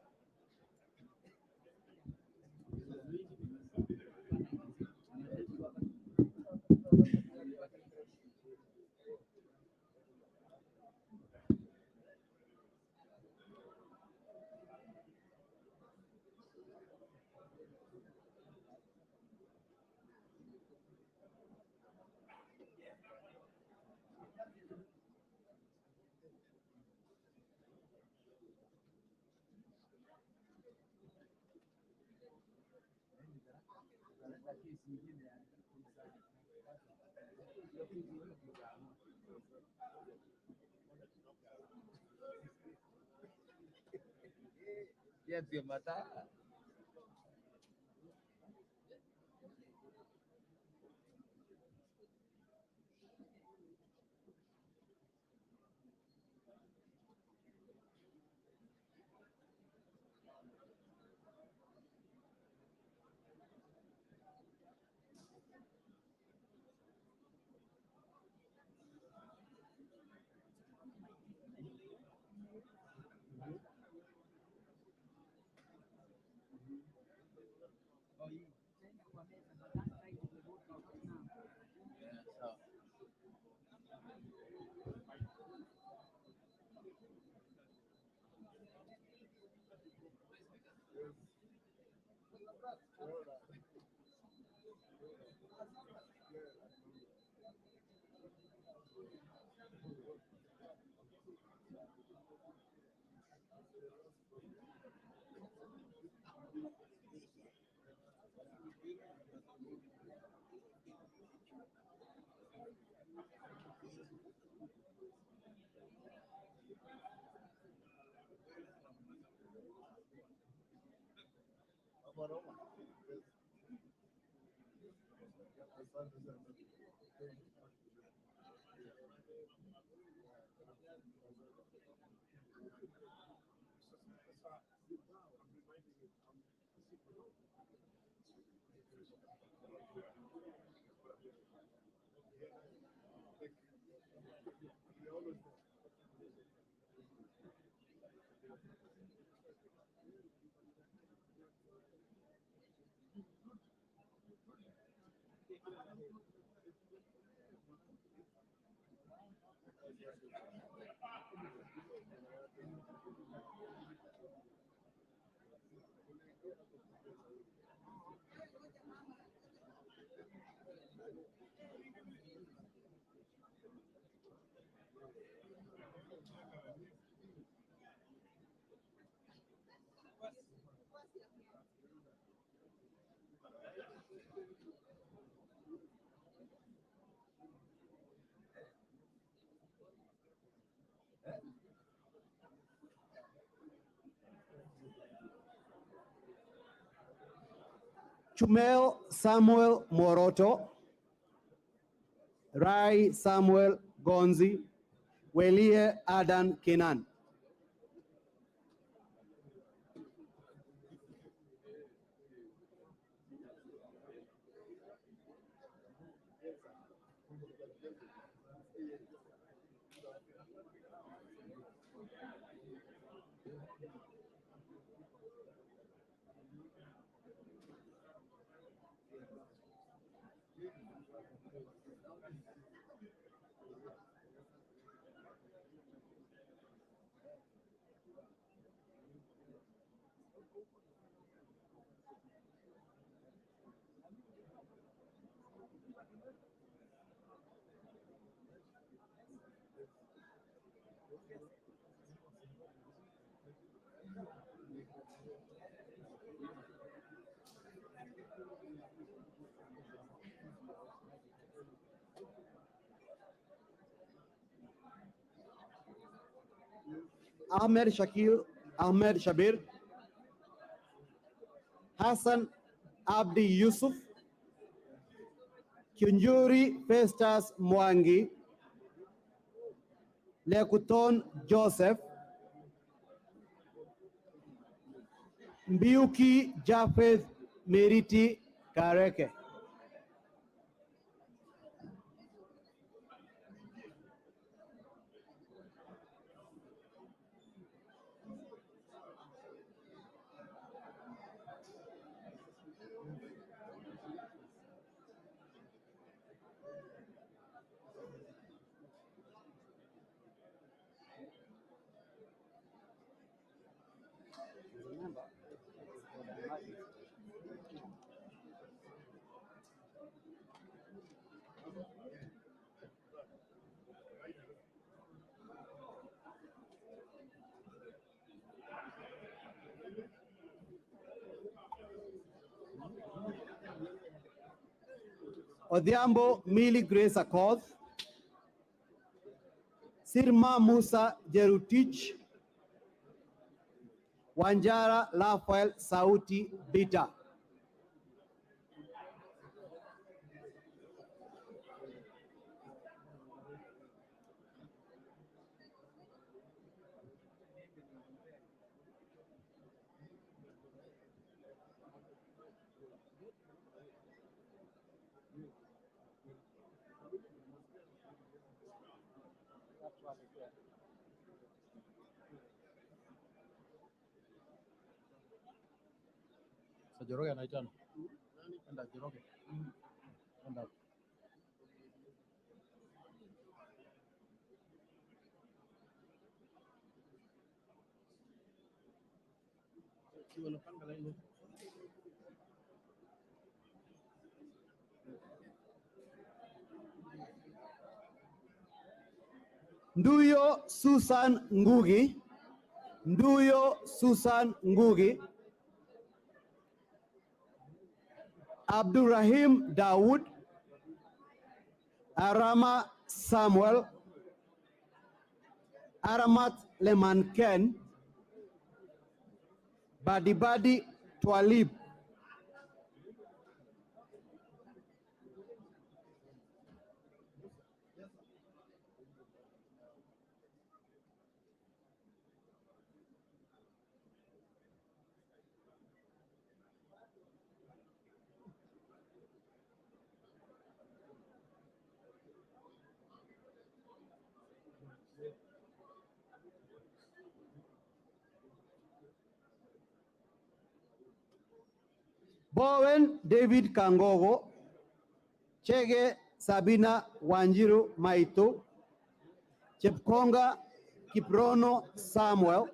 Chumel Samuel Moroto, Rai Samuel Gonzi, Welie Adan Kenan. Ahmed Shakil Ahmed Shabir, Hassan Abdi Yusuf, Kunjuri Festus Mwangi, Lekuton Joseph, Mbiuki Japheth Meriti Kareke. Odhiambo Millie Grace Akoth, Sirma Musa Jerutich, Wanjara Rafael Sauti Bita. So Joroge anaitana. Enda Joroge. Enda. Si wanapanga laini. Nduyo Susan Ngugi, Nduyo Susan Ngugi, Abdurrahim Dawood, Arama Samuel, Aramat Lemanken, Badibadi Twalib. Bowen David Kangogo, Chege Sabina Wanjiru Maito, Chepkonga Kiprono Samuel,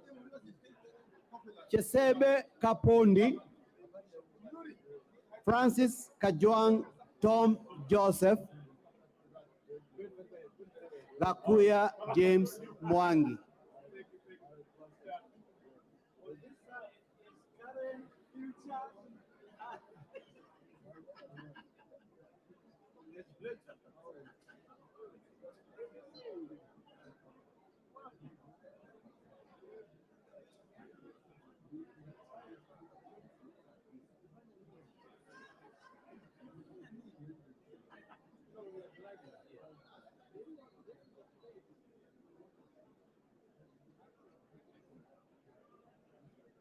Chesebe Kapondi, Francis Kajwang Tom Joseph, Gakuya James Mwangi.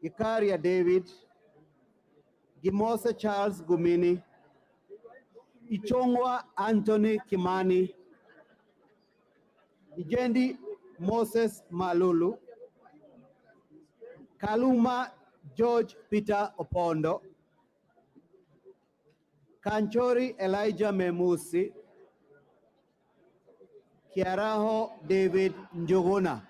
Ikaria David, Gimose Charles Gumini, Ichongwa Anthony Kimani, Ijendi Moses Malulu, Kaluma George Peter Opondo, Kanchori Elijah Memusi, Kiaraho David Njuguna.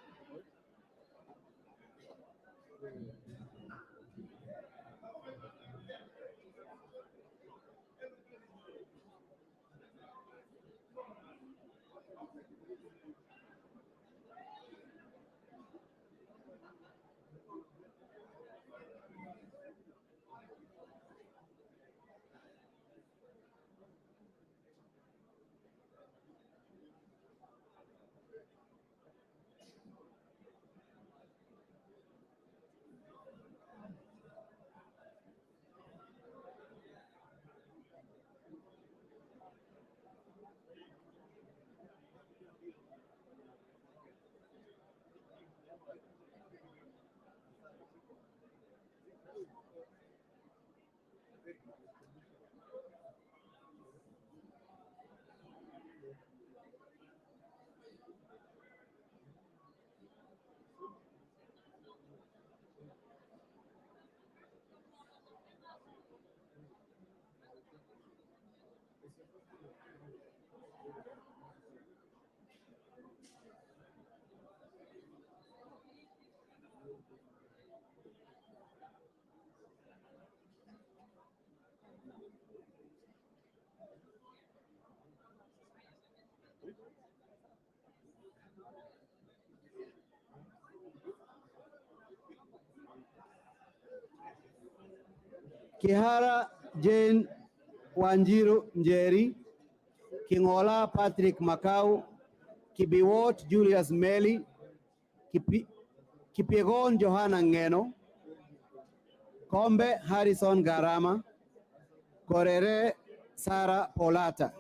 Kihara Jane Wanjiru Njeri, Kingola Patrick Makau, Kibiwot Julius Meli, Kipiegon Johanna Ngeno, Kombe Harrison Garama, Korere Sara Polata.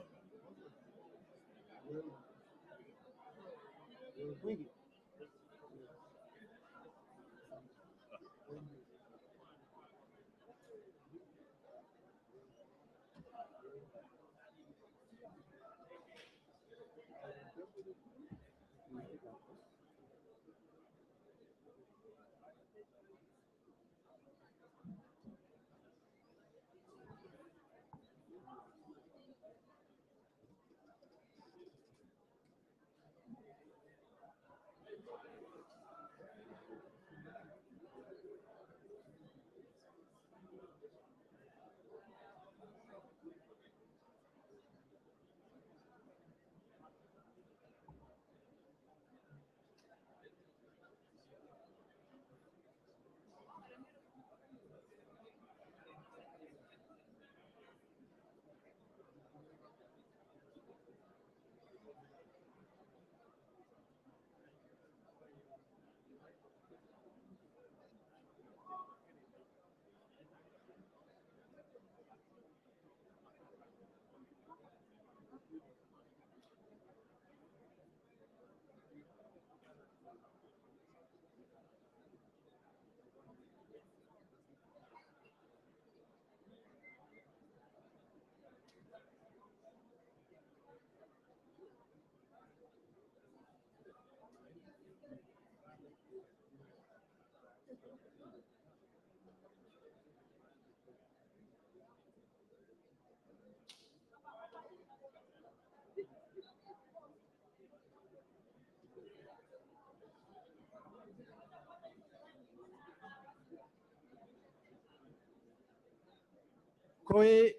Koye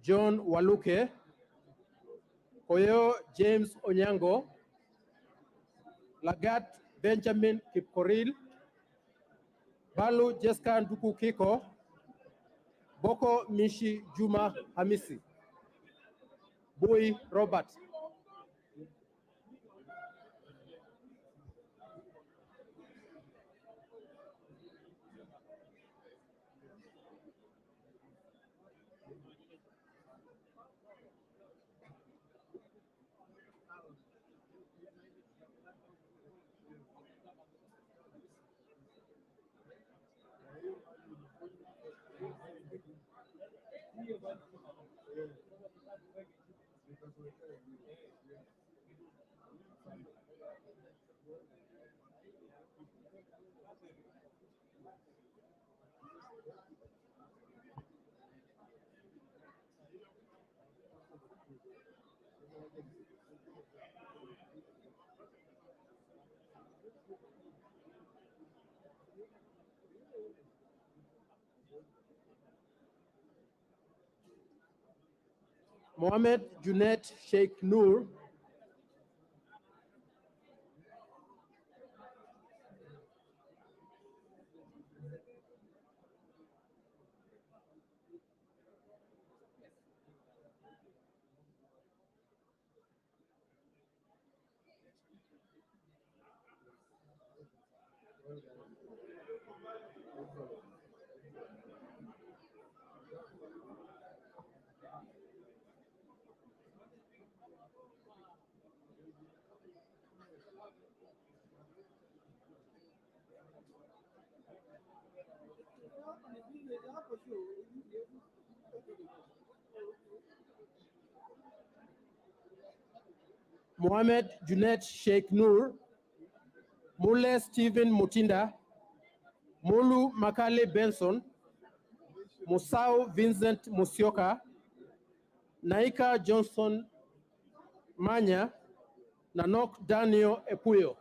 John Waluke, Koyo James Onyango, Lagat Benjamin Kipkoril, Balu Jessica Nduku Kiko, Boko Mishi Juma Hamisi, Bui Robert. Mohamed Junet Sheikh Noor, Mohamed Junet Sheikh Noor, Mule Stephen Mutinda, Mulu Makale Benson, Musau Vincent Musioka, Naika Johnson Manya, Nanok Daniel Epuyo.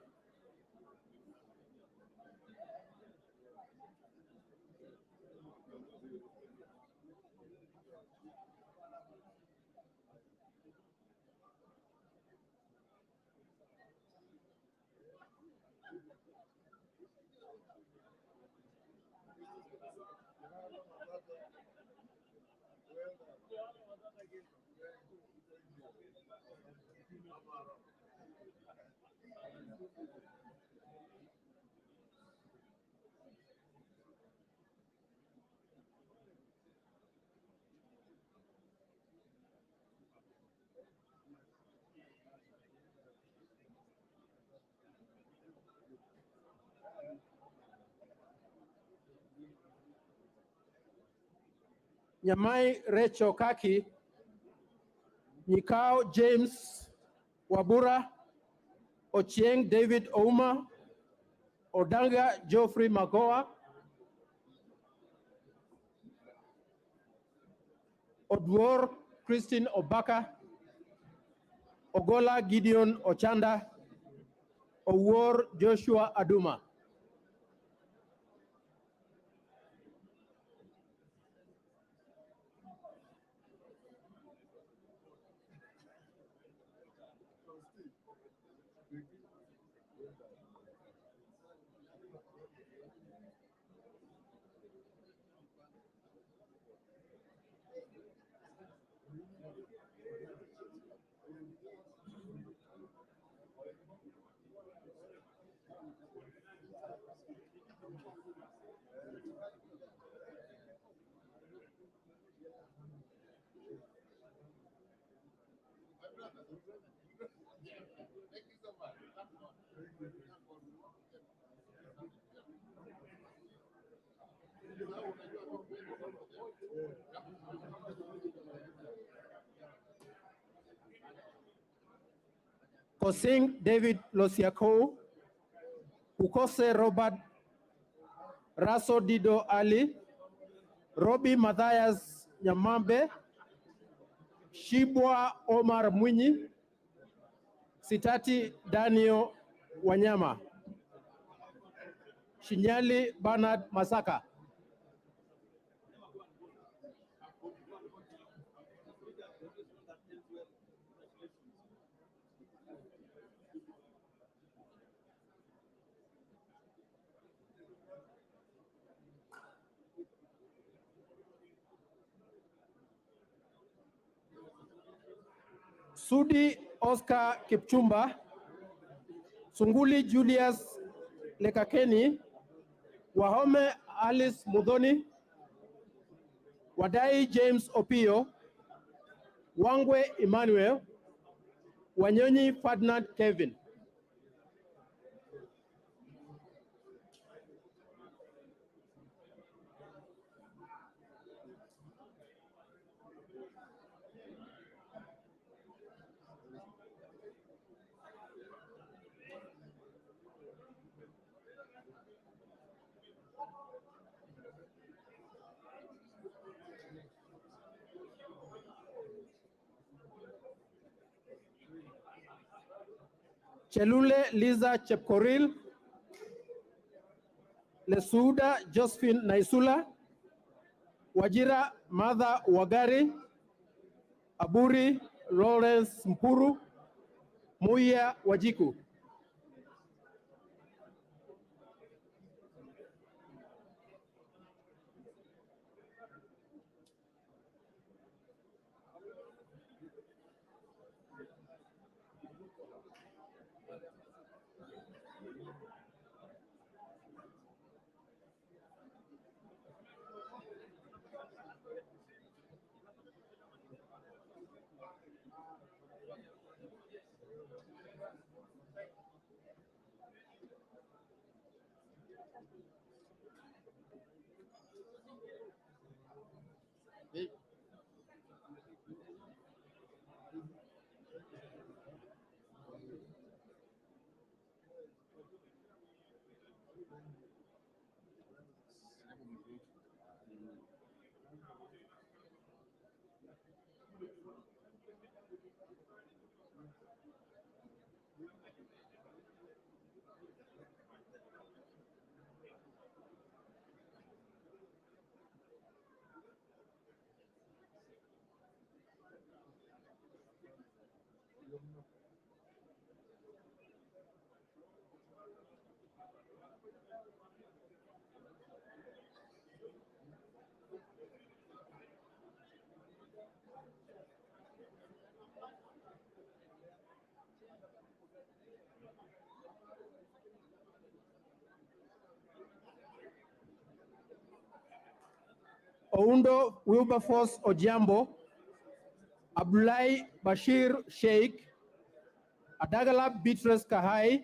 Nyamai Rachel Kaki, Nyikao James Wabura, Ochieng David Ouma, Odanga Geoffrey Magoa, Odwor Christine Obaka, Ogola Gideon Ochanda, Owor Joshua Aduma. Kosing David Losiako, Ukose Robert Raso Dido Ali, Robbie Matthias Nyamambe, Shibwa Omar Mwinyi, Sitati Daniel Wanyama, Shinyali Bernard Masaka. Sudi Oscar Kipchumba, Sunguli Julius Lekakeni, Wahome Alice Mudhoni, Wadai James Opio, Wangwe Emmanuel, Wanyonyi Ferdinand Kevin. Chelule Liza Chepkoril, Lesuda Josephine Naisula, Wajira Martha Wagari, Aburi Lawrence Mpuru, Muya Wajiku. Oundo Wilberforce Ojambo, Abdullahi Bashir Sheikh, Adagala Beatrice Kahai,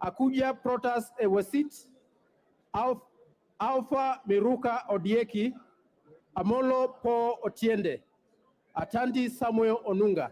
Akuja Protas Ewesit, Alpha Miruka Odieki, Amolo Po Otiende, Atandi Samuel Onunga.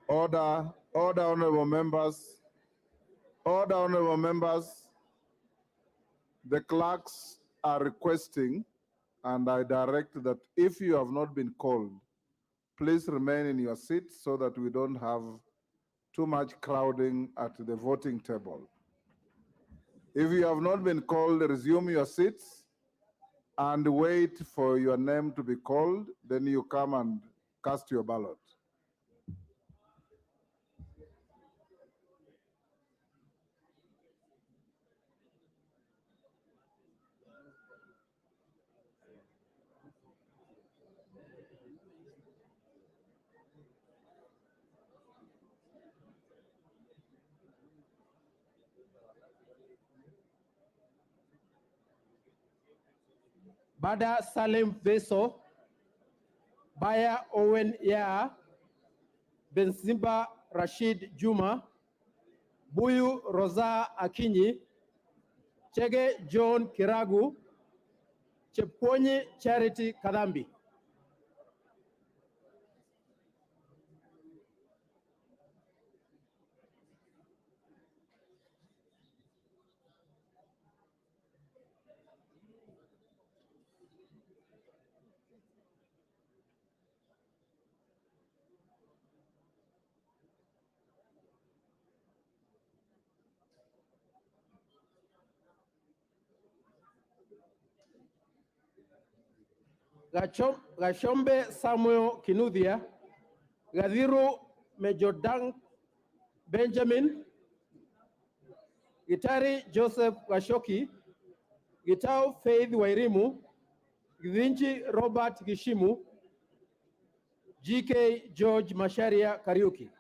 Order, honorable members. Order, honorable members. The clerks are requesting, and I direct that if you have not been called, please remain in your seats so that we don't have too much crowding at the voting table. If you have not been called, resume your seats and wait for your name to be called. Then you come and cast your ballot. Bada Salim Veso, Baya Owen Ya, Benzimba Rashid Juma, Buyu Rosa Akinyi, Chege John Kiragu, Chepkonyi Charity Kadambi. Gashombe Samuel Kinuthia, Gadhiru Mejodang Benjamin, Gitari Joseph Gashoki, Gitao Faith Wairimu, Githinji Robert Gishimu, GK George Masharia Kariuki.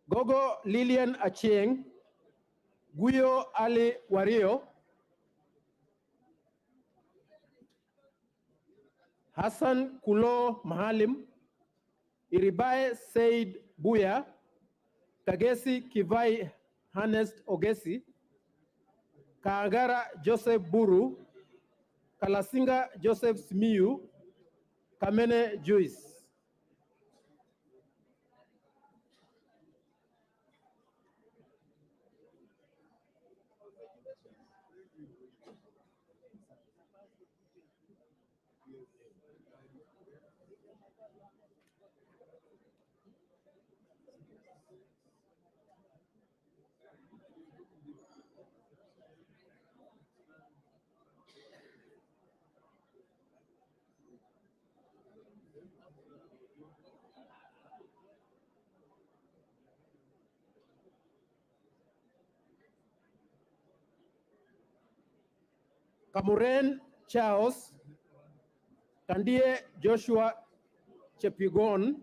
Gogo Lilian Achieng, Guyo Ali Wario, Hassan Kulo Mahalim, Iribae Said Buya, Kagesi Kivai Hanest Ogesi, Kaagara Joseph Buru, Kalasinga Joseph Simiyu, Kamene Joyce. Kamuren Charles, Kandie Joshua Chepigon,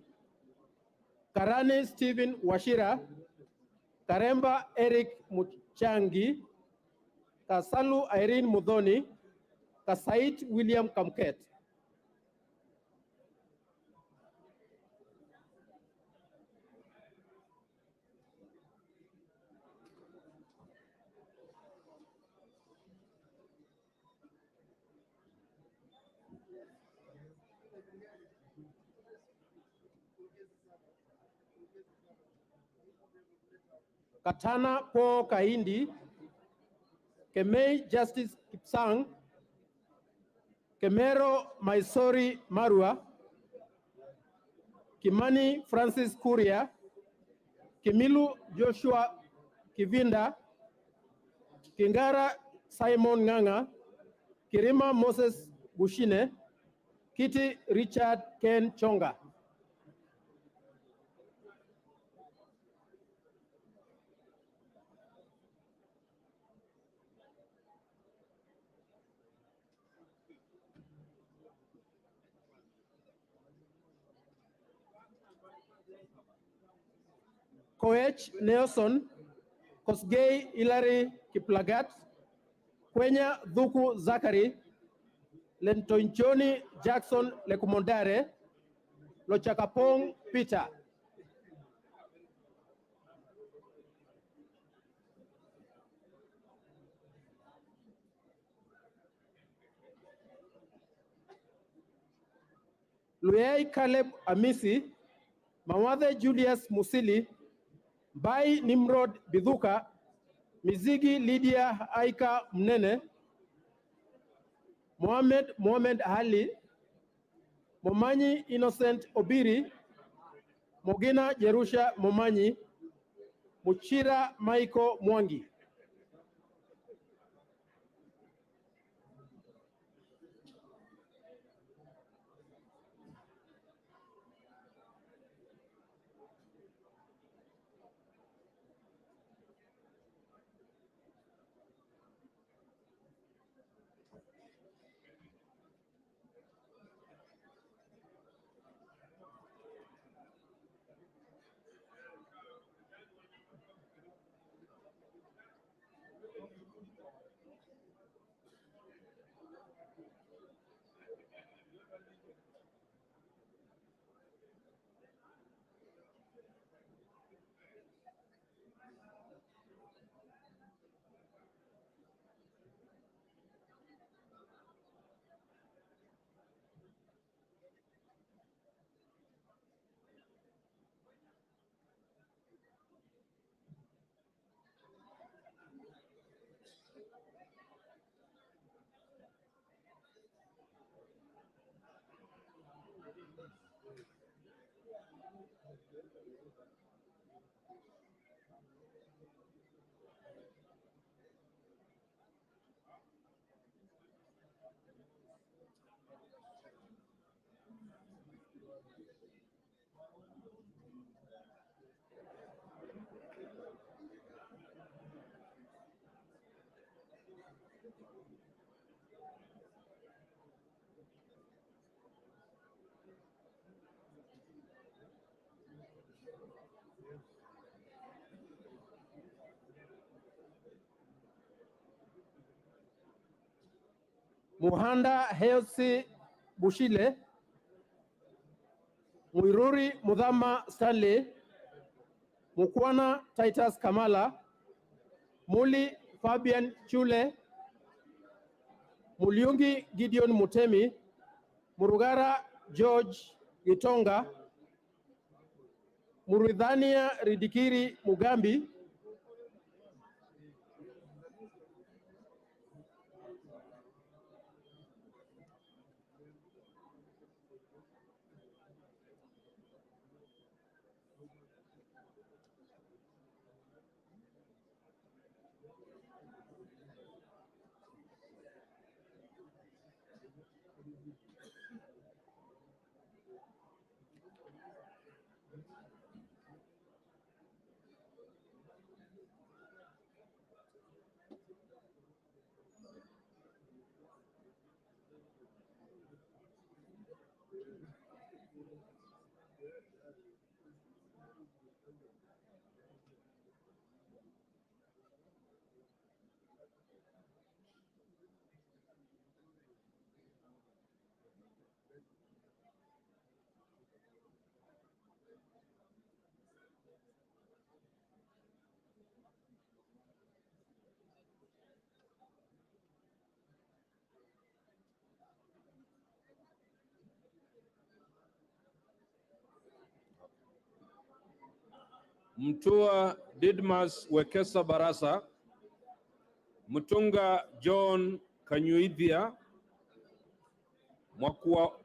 Karane Stephen Washira, Karemba Eric Muchangi, Kasalu Irene Mudhoni, Kasait William Kamket. Katana Po Kahindi, Kemei Justice Kipsang, Kemero Maisori Marua, Kimani Francis Kuria, Kimilu Joshua Kivinda, Kingara Simon Nganga, Kirima Moses Bushine, Kitty Richard Ken Chonga. Koech Nelson, Kosgei Hilary Kiplagat, Kwenya Dhuku Zachary, Lentonchoni Jackson Lekumondare, Lochakapong Peter. Luyai Caleb Amisi, Mawadhe Julius Musili, Bai Nimrod Bidhuka, Mizigi Lydia Aika Mnene, Mohamed Ali, Momanyi Innocent Obiri, Mogina Jerusha Momanyi, Muchira Michael Mwangi. Muhanda Helsi Bushile, Muiruri Mudhama Stanley, Mukwana Titus Kamala, Muli Fabian Chule, Muliungi Gideon Mutemi, Murugara George Gitonga, Muridhania Ridikiri Mugambi, Mtua Didmas Wekesa Barasa, Mutunga John Kanyuithia,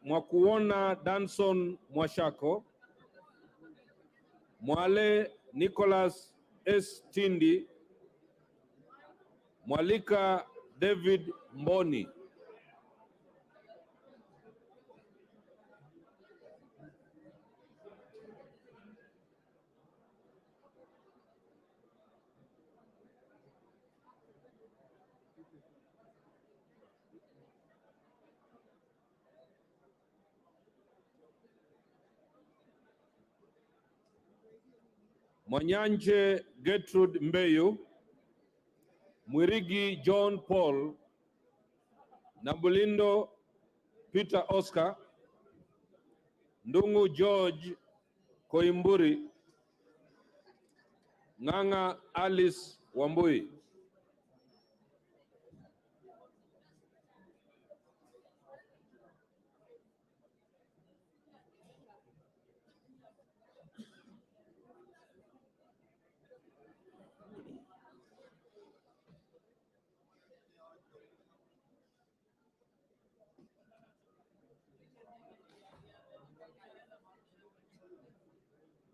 Mwakuona Danson Mwashako, Mwale Nicholas S. Tindi, Mwalika David Mboni, Mwanyanje Gertrude Mbeyu, Mwirigi John Paul, Nabulindo Peter Oscar, Ndungu George Koimburi, Nganga Alice Wambui.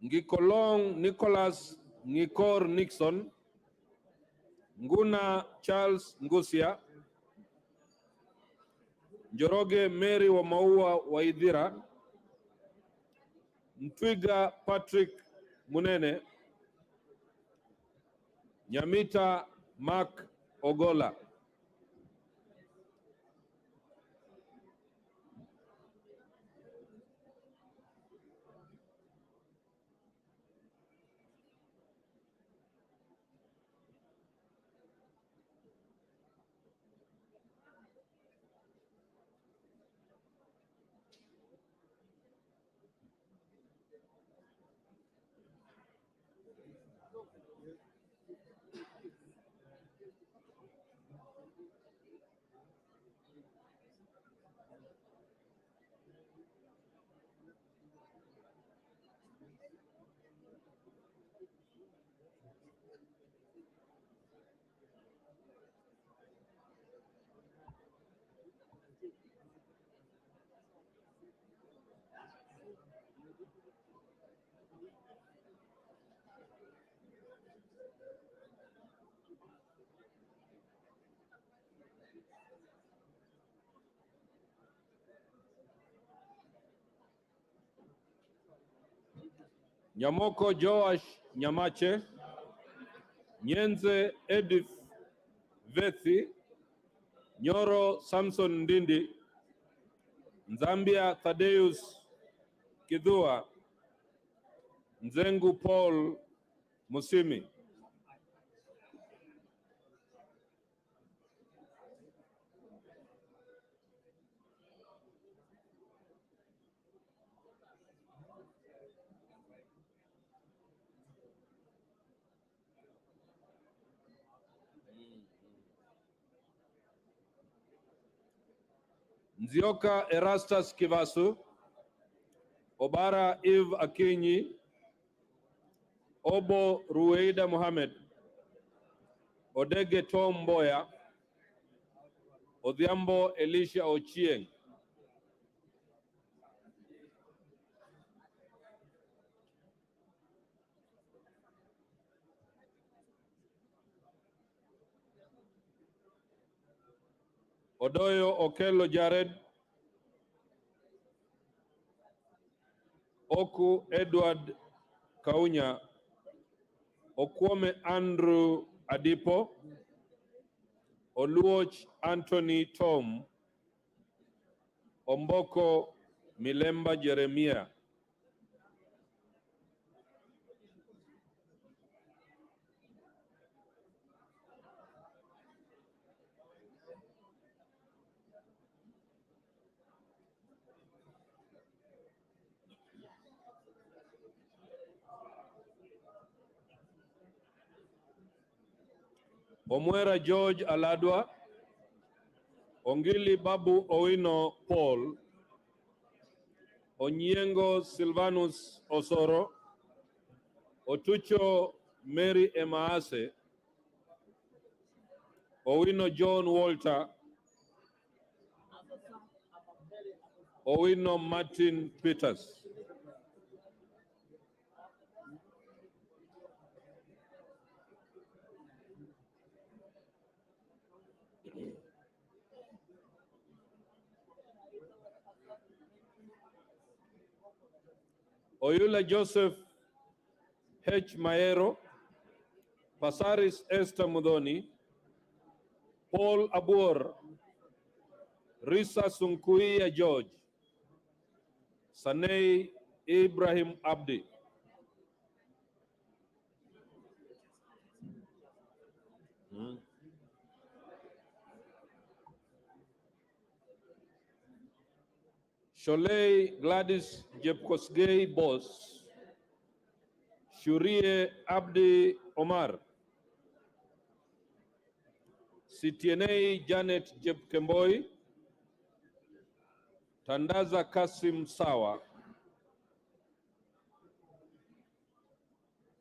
Ngikolong Nicholas Ngikor Nixon, Nguna Charles Ngusia, Njoroge Mary wa Maua Waidhira, Mtwiga Patrick Munene, Nyamita Mark Ogola. Nyamoko Joash Nyamache, Nyenze Edith Vethi, Nyoro Samson Ndindi, Nzambia Thaddeus Kidhua, Nzengu Paul Musimi. Nzioka Erastus Kivasu, Obara Eve Akinyi, Obo Ruweida Mohamed, Odege Tom Mboya, Odhiambo Elisha Ochieng. Odoyo Okello Jared, Oku Edward Kaunya, Okwome Andrew Adipo, Oluoch Anthony Tom, Omboko Milemba Jeremia. Omwera George Aladwa, Ongili Babu Owino Paul, Onyengo Silvanus Osoro, Otucho Mary Emaase, Owino John Walter, Owino Martin Peters. Oyula Joseph H. Maero, Pasaris Esther Mudhoni, Paul Abur, Risa Sunkuia George, Sanei Ibrahim Abdi. Sholei Gladys Jepkosgei Boss, Shurie Abdi Omar, Sitienei Janet Jepkemboi, Tandaza Kasim Sawa,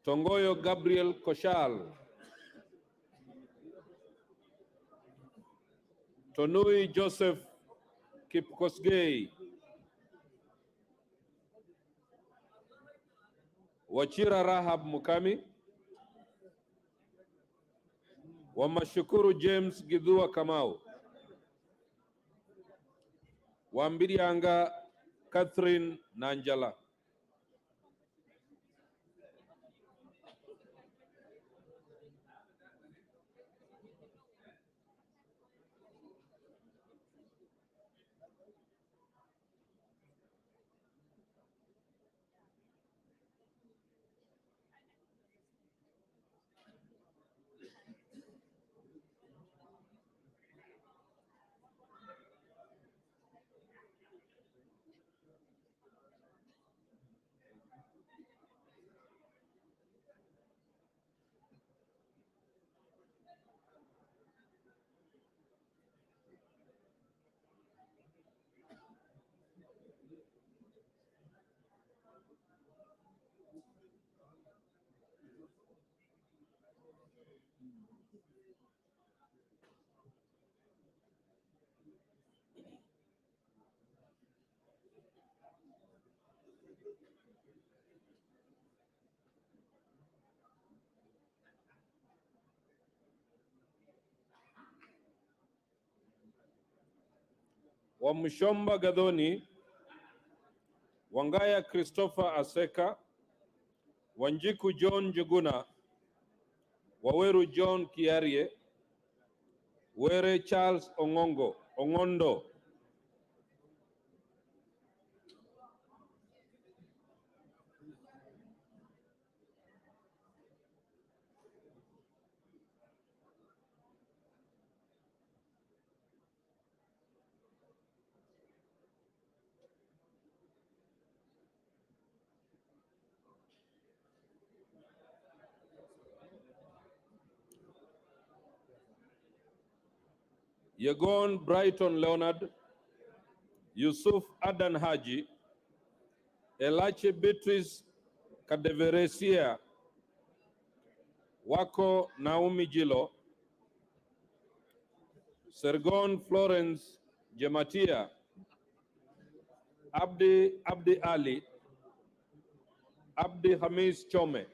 Tongoyo Gabriel Koshal, Tonui Joseph Kipkosgei, Wachira Rahab Mukami, Wamashukuru James Gidhua Kamau, Wambirianga Catherine Nanjala. Wamshomba Gadhoni, Wangaya Christopher Aseka, Wanjiku John Juguna, Waweru John Kiarie, Were Charles Ongondo, Yegon Brighton Leonard, Yusuf Adan Haji, Elache Beatrice Kadeveresia, Wako Naomi Jilo, Sergon Florence Jematia, Abdi Ali, Abdi Hamis Chome.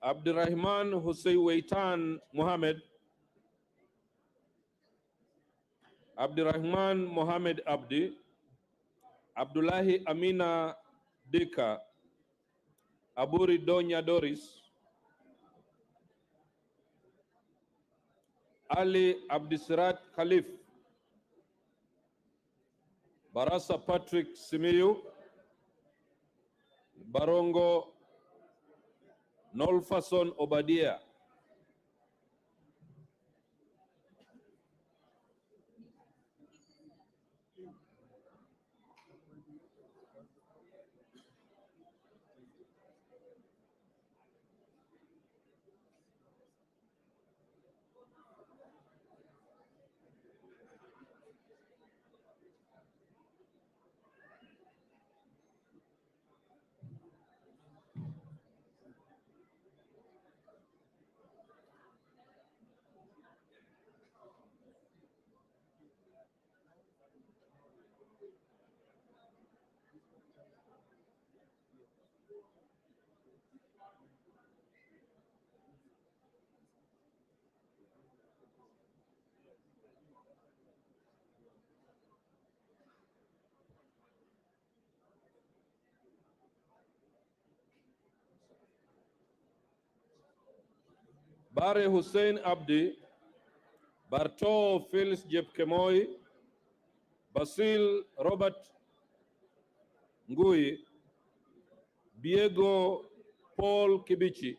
Abdurrahman Hussein Weitan Muhammad, Abdurrahman Mohammed Abdi, Abdullahi Amina Dika, Aburi Donya Doris, Ali Abdisirat Khalif, Barasa Patrick Simiyu, Barongo Nolfason Obadia, Bare Hussein Abdi, Barto Phyllis Jepkemoi, Basil Robert Ngui, Diego Paul Kibichi,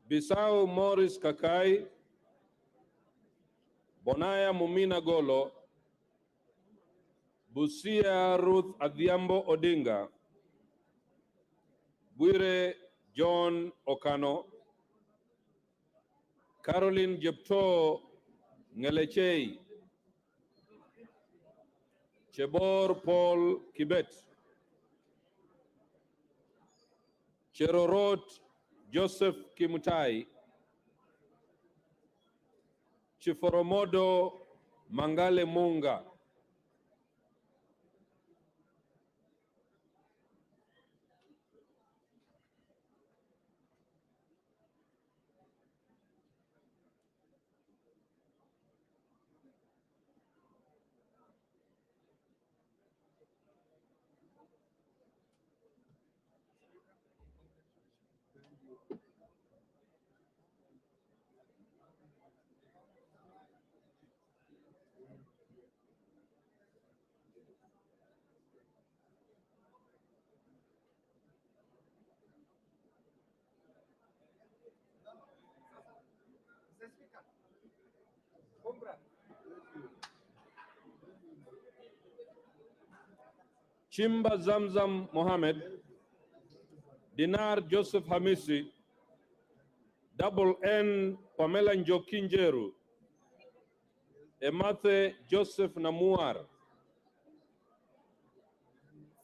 Bisau Morris Kakai, Bonaya Mumina Golo, Busia Ruth Adhiambo Odinga, Bwire John Okano, Caroline Jepto Ngelechei, Chebor Paul Kibet, Cherorot Joseph Kimutai, Chiforomodo Mangale Munga, Chimba Zamzam Mohammed, Dinar Joseph Hamisi, Double N Pamela Njokinjeru, Emathe Joseph Namuar,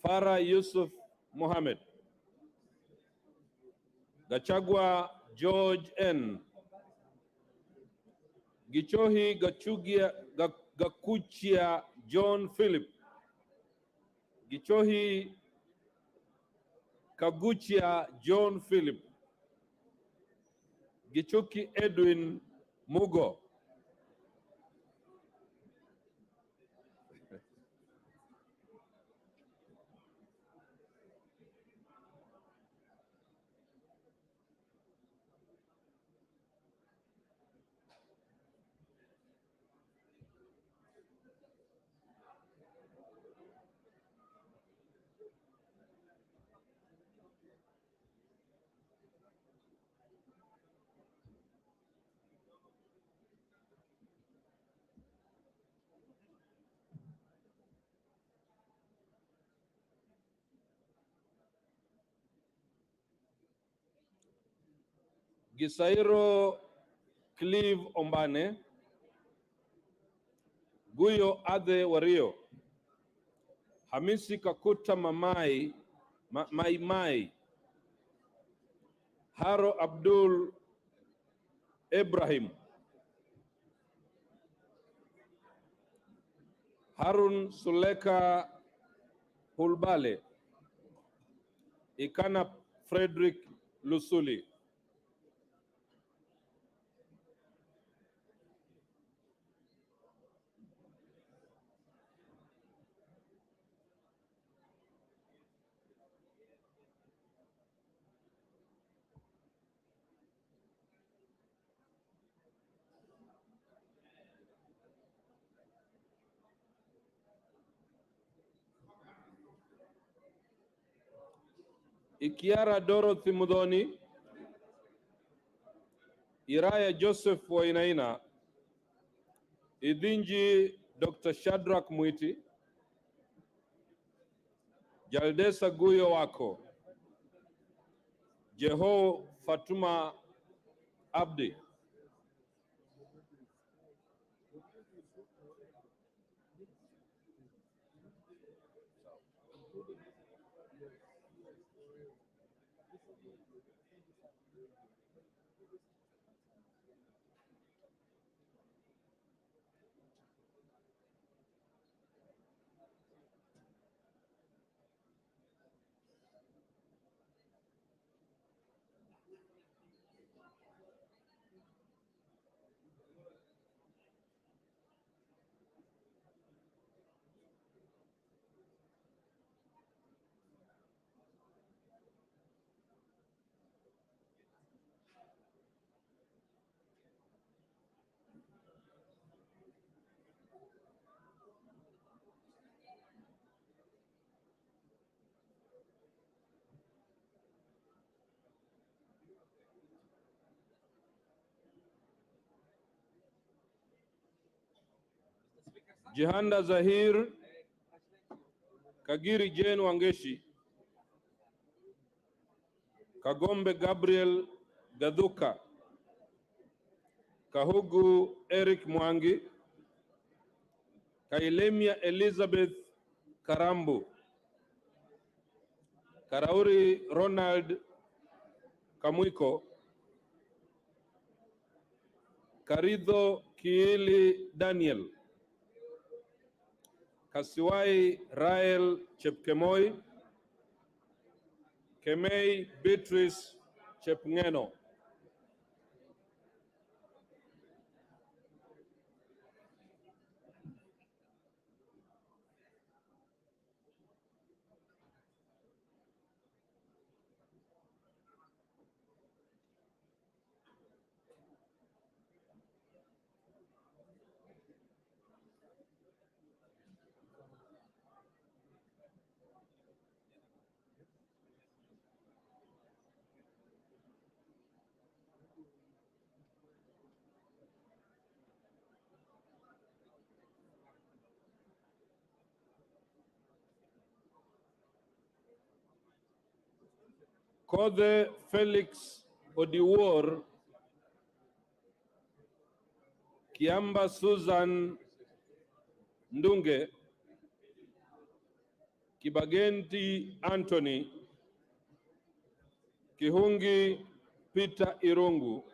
Farah Yusuf Mohammed, Gachagua George N, Gichohi Gakuchia John Philip, Gichohi Kaguchia John Philip, Gichuki Edwin Mugo, Gisairo Cleve Ombane, Guyo Ade Wario, Hamisi Kakuta Mai, Haro Abdul Ibrahim, Harun Suleka Hulbale, Ikana Frederick Lusuli. Ikiara Dorothy Mudhoni, Iraya Joseph Wainaina, Idinji Dr. Shadrack Mwiti, Jaldesa Guyo Wako, Jeho Fatuma Abdi, Jihanda Zahir, Kagiri Jane Wangeshi, Kagombe Gabriel Gaduka, Kahugu Eric Mwangi, Kailemia Elizabeth Karambu, Karauri Ronald Kamwiko, Karidho Kiili Daniel, Kasiwai Rael Chepkemoi, Kemei Beatrice Chepngeno. Kode Felix Odiwuor, Kiamba Susan Ndunge, Kibagenti Anthony, Kihungi Peter Irungu,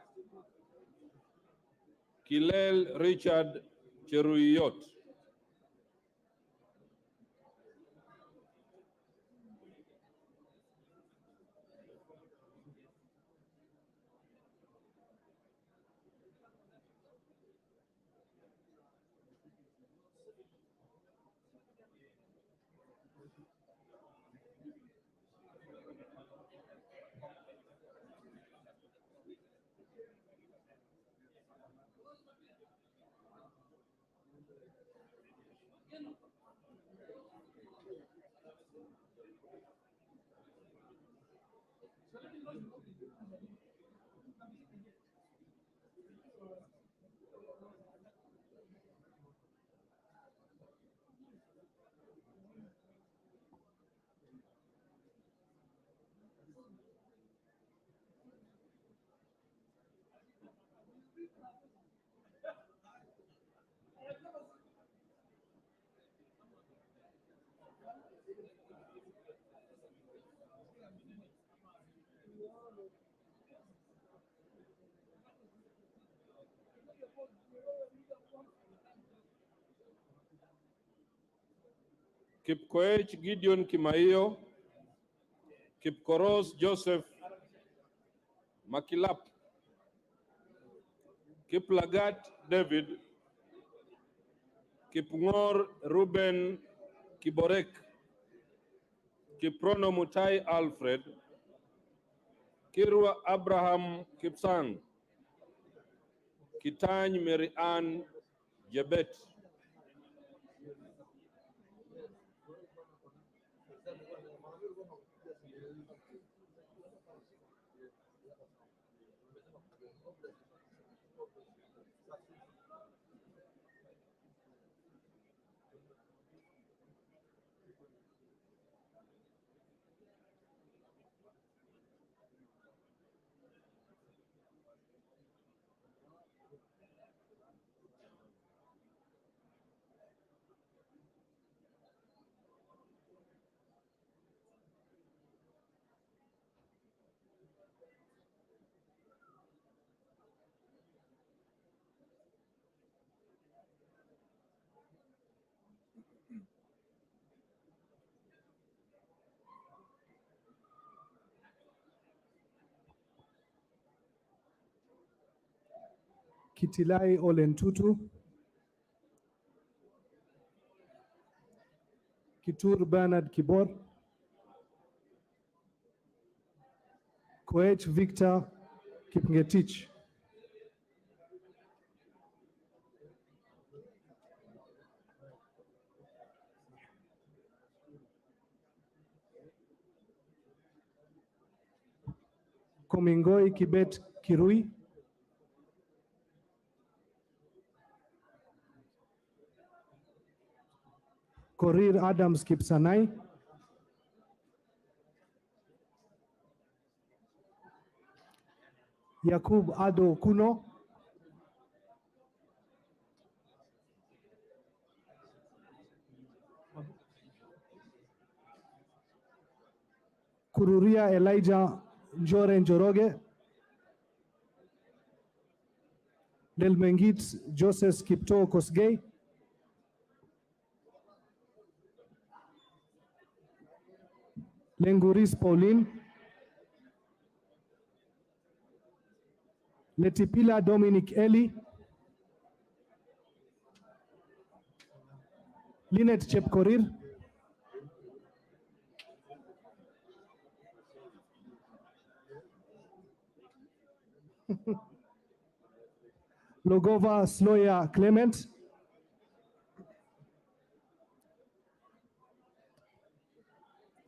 Kilel Richard Cheruyot. Kipkoech Gideon Kimaiyo, Kipkoros Joseph Makilap, Kiplagat David, Kipngor Ruben Kiborek, Kiprono Mutai Alfred, Kirwa Abraham Kipsang, Kitany Mary Ann Jebet. Kitilai Olentutu, Kitur Bernard Kibor, Koech Victor Kipngetich, Komingoi Kibet Kirui, Korir Adams Kipsanai, Yakub Ado Kuno, Kururia Elijah Njore Njoroge, Lelmengit Joseph Kipto Kosgei, Lenguris Pauline, Letipila Dominic Eli, Linet Chepkorir, Logova Sloya Clement,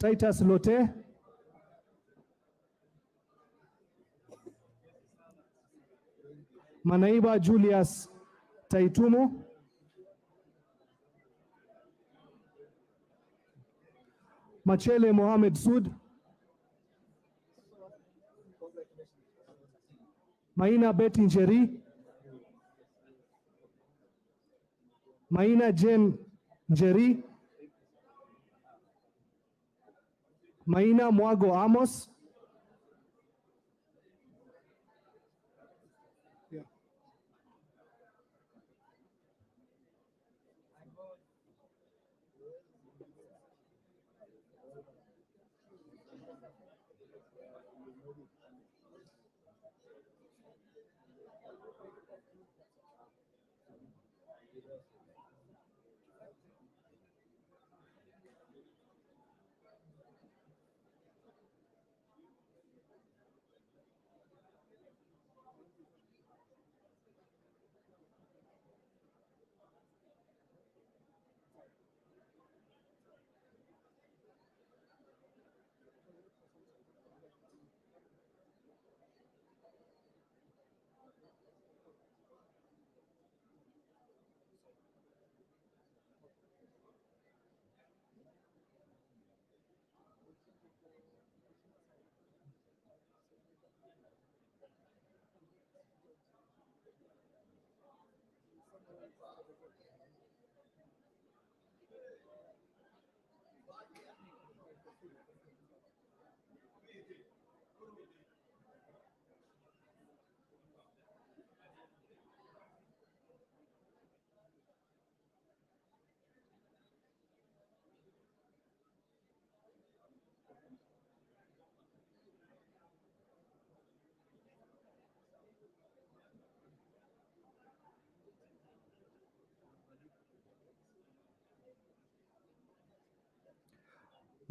Titus Lote, Manaiba Julius Taitumo, Machele Mohamed Sud, Maina Betty Njeri, Maina Jane Njeri, Maina Mwago Amos,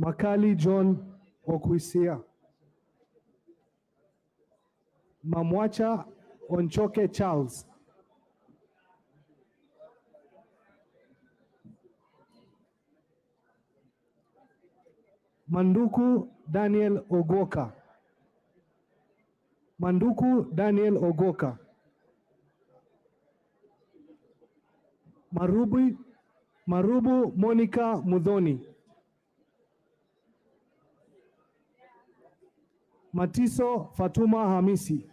Makali John Okwisia. Mamwacha Onchoke Charles. Manduku Daniel Ogoka. Manduku Daniel Ogoka. Marubu Monica Mudhoni. Matiso Fatuma Hamisi.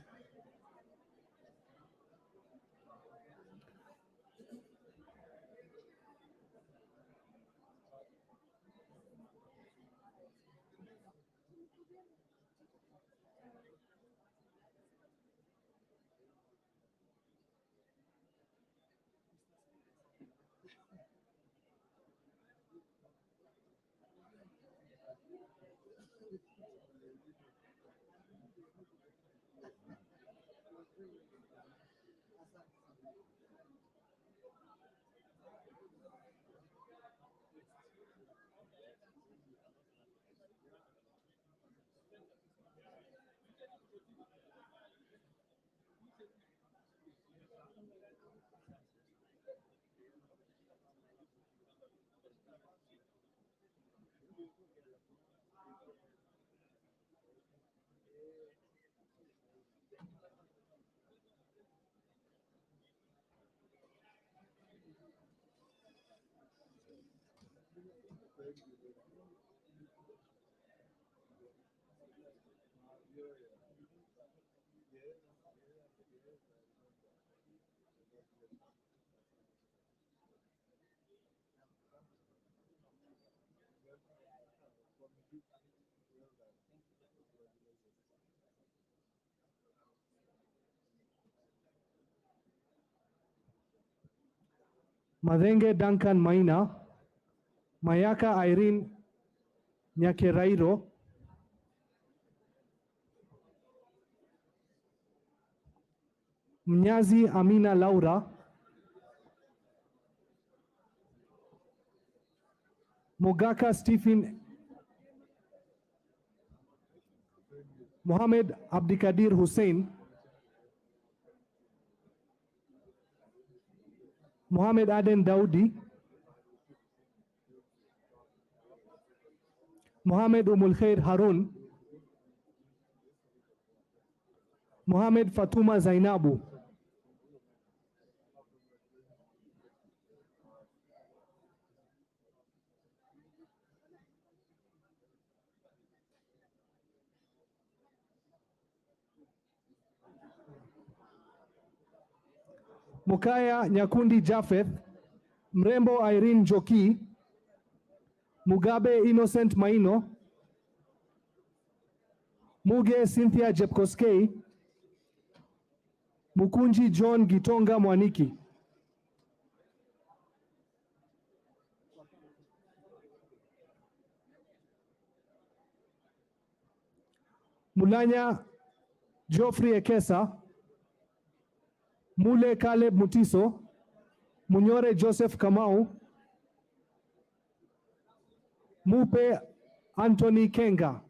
Madenge Duncan Maina. Mayaka Irene Nyakerairo. Mnyazi Amina Laura. Mogaka Stephen. Mohamed Abdikadir Hussein. Mohamed Aden Daudi. Mohamed Umul Harun. Mohamed Fatuma Zainabu. Mukaya Nyakundi Jafeth. Mrembo Irene Joki. Mugabe Innocent Maino. Muge Cynthia Jepkoskei. Mukunji John Gitonga Mwaniki. Mulanya Geoffrey Ekesa. Mule Caleb Mutiso. Munyore Joseph Kamau. Mupe Anthony Kenga.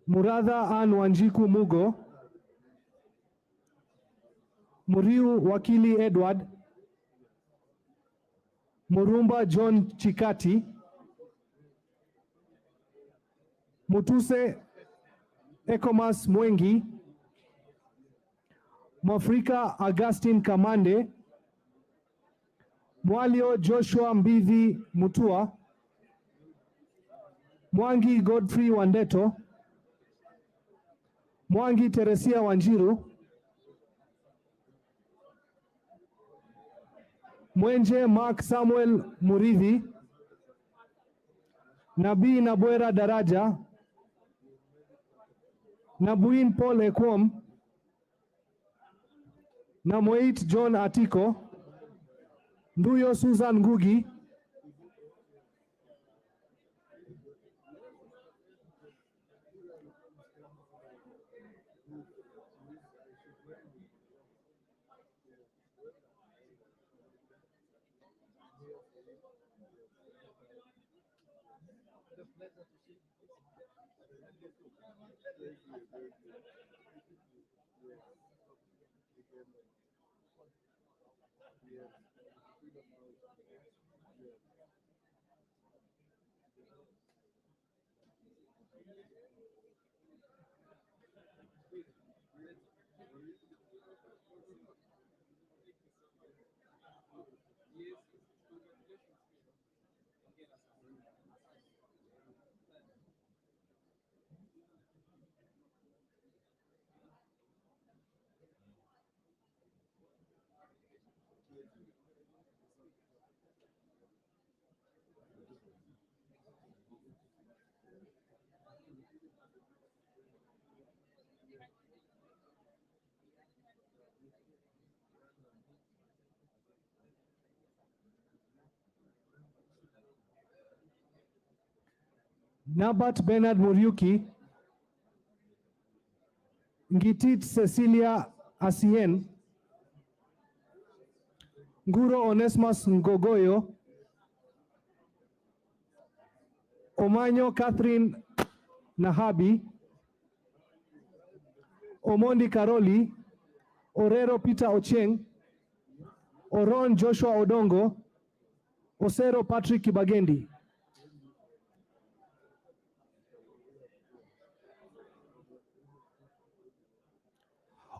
Muratha Ann Wanjiku Mugo, Muriu Wakili Edward, Murumba John Chikati, Mutuse Ekomas Mwengi, Mwafrika Augustine Kamande, Mwalio Joshua Mbithi Mutua, Mwangi Godfrey Wandeto, Mwangi Teresia Wanjiru, Mwenje Mark Samuel Muridhi, Nabii Nabwera Daraja, Nabuin Paul Ekwom, Namoit John Atiko, Nduyo Susan Ngugi, Nabat Bernard Muriuki, Ngitit Cecilia Asien, Nguro Onesmus Ngogoyo, Omanyo Catherine Nahabi, Omondi Karoli, Orero Peter Ocheng, Oron Joshua Odongo, Osero Patrick Kibagendi.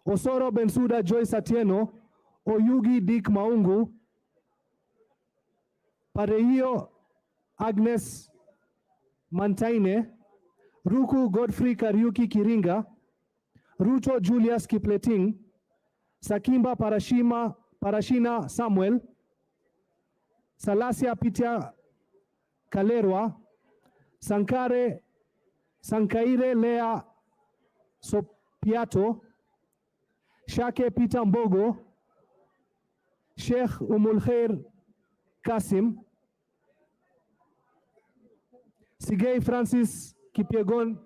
Osoro Bensuda Joyce Atieno, Oyugi Dick Maungu, Pareio Agnes Mantaine, Ruku Godfrey Kariuki Kiringa, Ruto Julius Kipleting, Sakimba Parashina Samuel, Salasia Peter Kalerwa, Sankaire Lea Sopiato, Shake Peter Mbogo, Sheikh Umulkhair Kasim, Sigei Francis Kipiegon,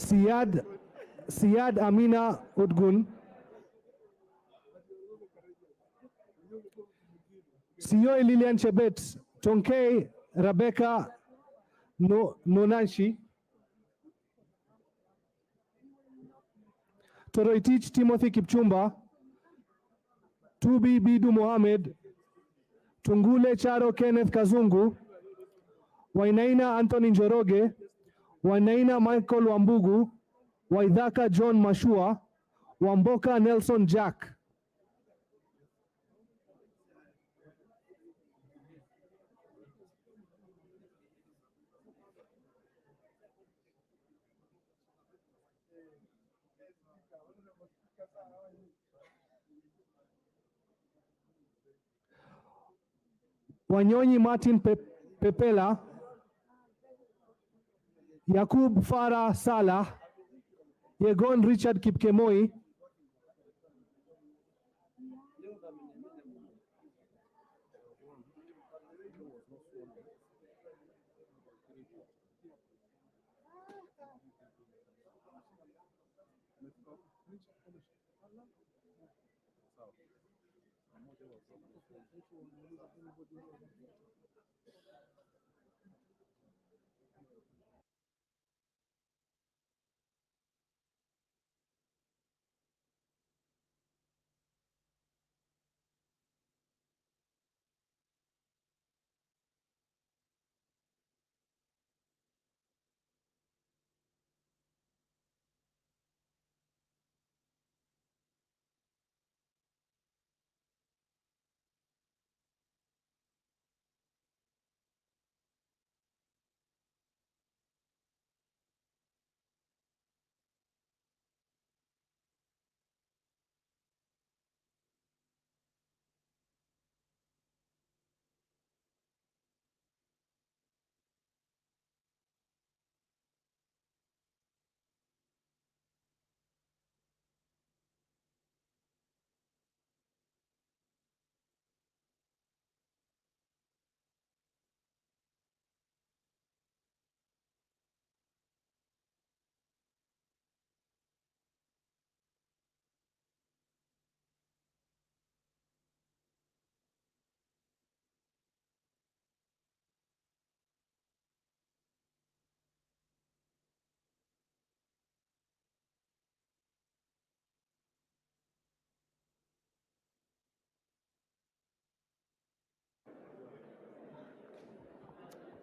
Siad Amina Udgun, Sioi Lilian Chebet, Tonkei Rebecca Nonanshi, Toroitich Timothy Kipchumba, Tubi Bidu Mohamed, Tungule Charo Kenneth Kazungu, Wainaina Anthony Njoroge, Wainaina Michael Wambugu, Waidhaka John Mashua, Wamboka Nelson Jack. Wanyonyi Martin Pepela, Yakub Farah Salah, Yegon Richard Kipkemoi,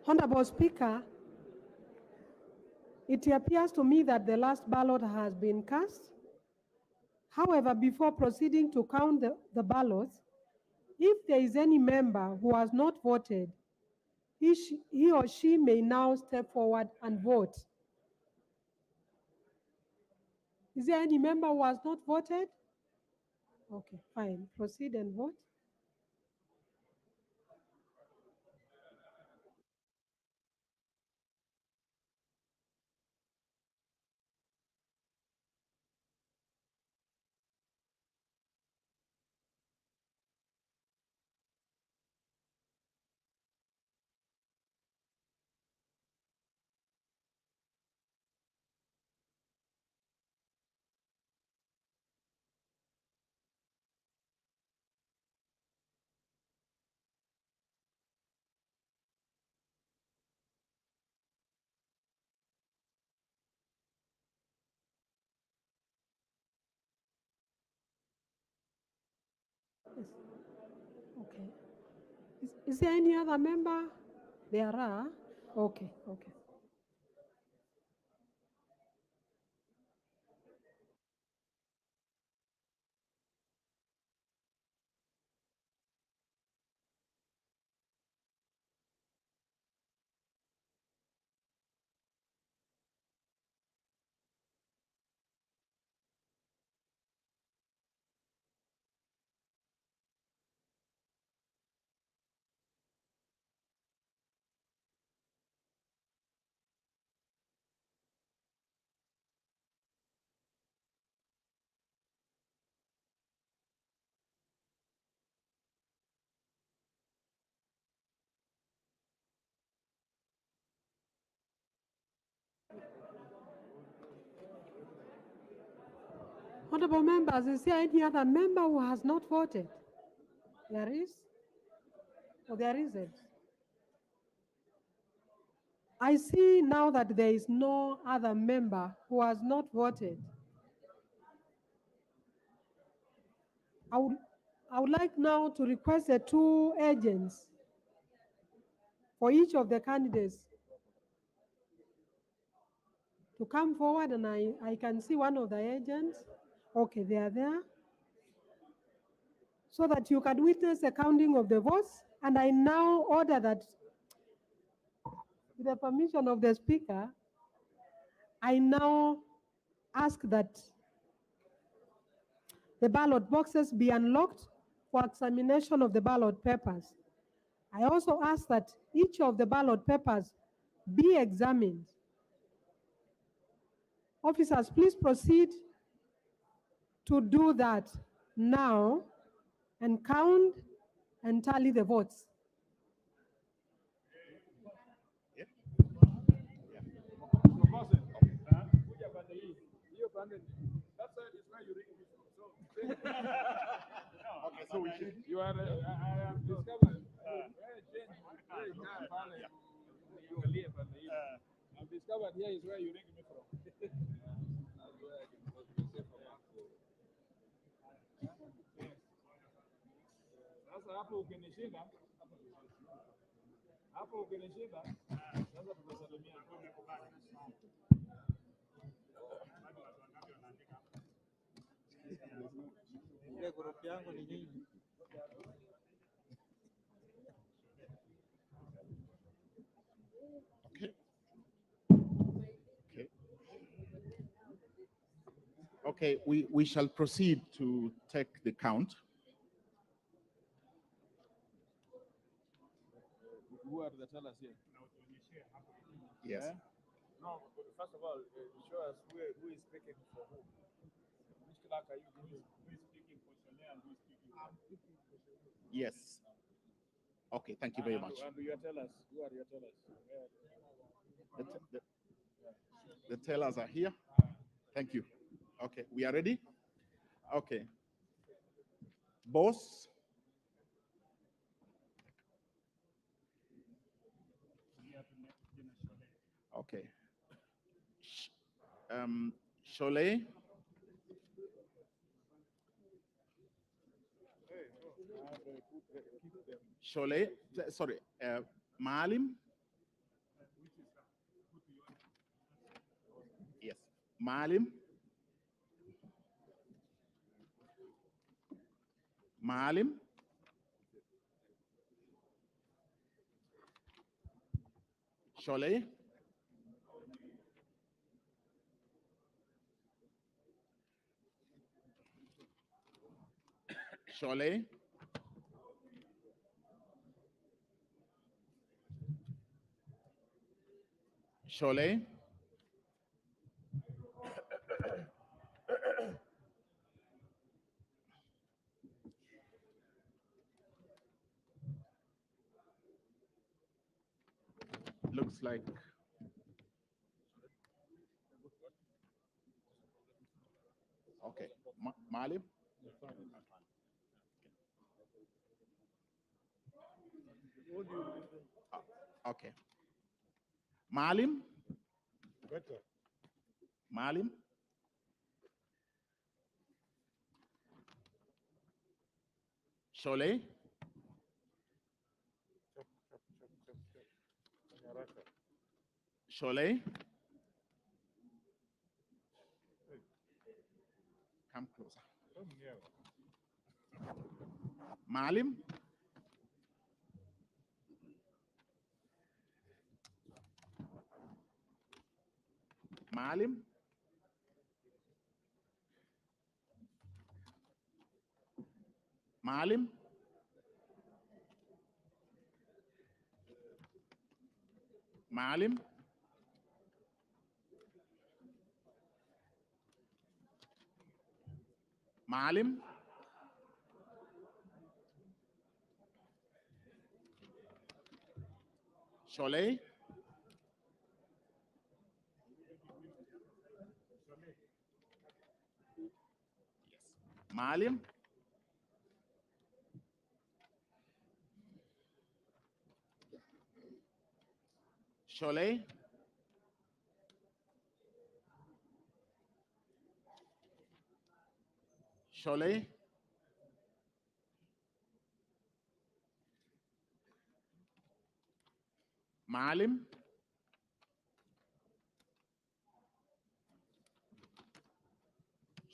Honorable Speaker, it appears to me that the last ballot has been cast. However, before proceeding to count the ballots, if there is any member who has not voted, he or she may now step forward and vote. Is there any member who has not voted? Okay, fine. Proceed and vote. Yes. Okay. Is there any other member? There are. Okay, okay. Honorable members, is there any other member who has not voted? There is? Or there isn't? I see now that there is no other member who has not voted. I would like now to request the two agents for each of the candidates to come forward, and I can see one of the agents. Okay, they are there. So that you can witness the counting of the votes. And I now order that, with the permission of the Speaker, I now ask that the ballot boxes be unlocked for examination of the ballot papers. I also ask that each of the ballot papers be examined. Officers, please proceed to do that now and count and tally the votes. Okay, so you are, I am discovered. I'm discovered here is where you ring me from. Sasa hapo ukinishinda, sasa tutasalimiana. Ile group yangu ni nyingi. Okay, we shall proceed to take the count. Who are the tellers here? Yes. Eh? No, first of all, show us who is speaking for who. Which clerk are you? Who is speaking for Shania and who is speaking for? Yes. Okay, thank you very much. And your tellers, who are your tellers? The tellers are here. Thank you. Okay, we are ready? Okay. Boss. Okay. Cholet. Cholet, sorry, Malim. Yes, Malim. Malim. Cholet. Cholet. Cholet. Looks like okay. Malim. Okay. Malim. Malim. Cholet. Cholet. Come closer. Malim. Malim. Malim. Malim. Malim. Cholet. Maalim. Sholay. Sholay. Maalim.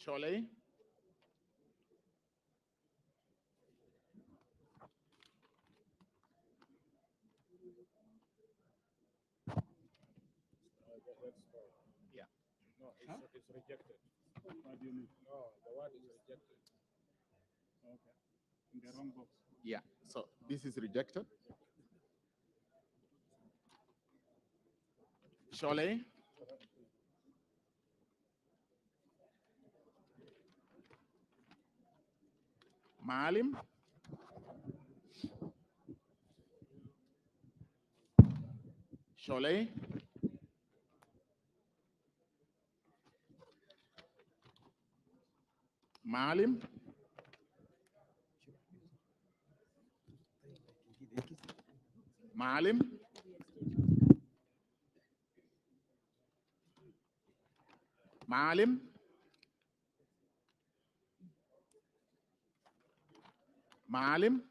Sholay. Yeah. No, it's rejected. What do you mean? No, the one is rejected. Okay. In the wrong box. Yeah, so this is rejected. Sholay. Maalim. Sholay. Maalim. Maalim. Maalim. Maalim.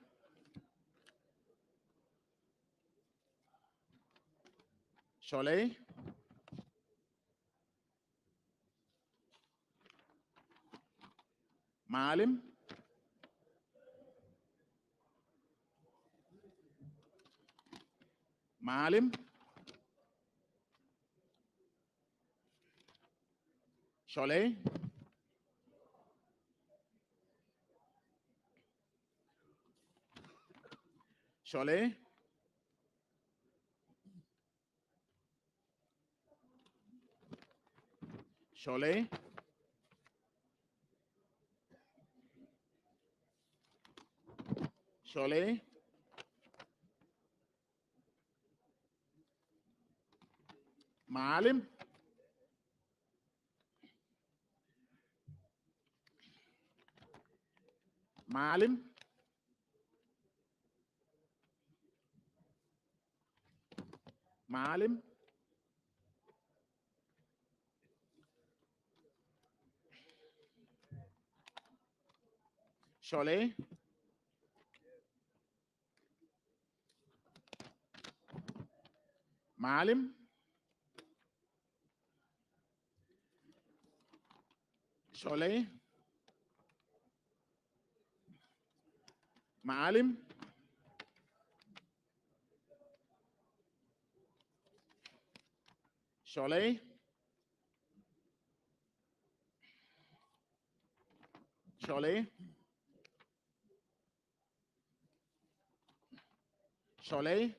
Sholay. Maalim. Maalim. Sholay. Sholay. Sholay. Sholay. Maalim. Maalim. Maalim. Sholay. Maalim. Sholay. Maalim. Sholay. Sholay. Sholay.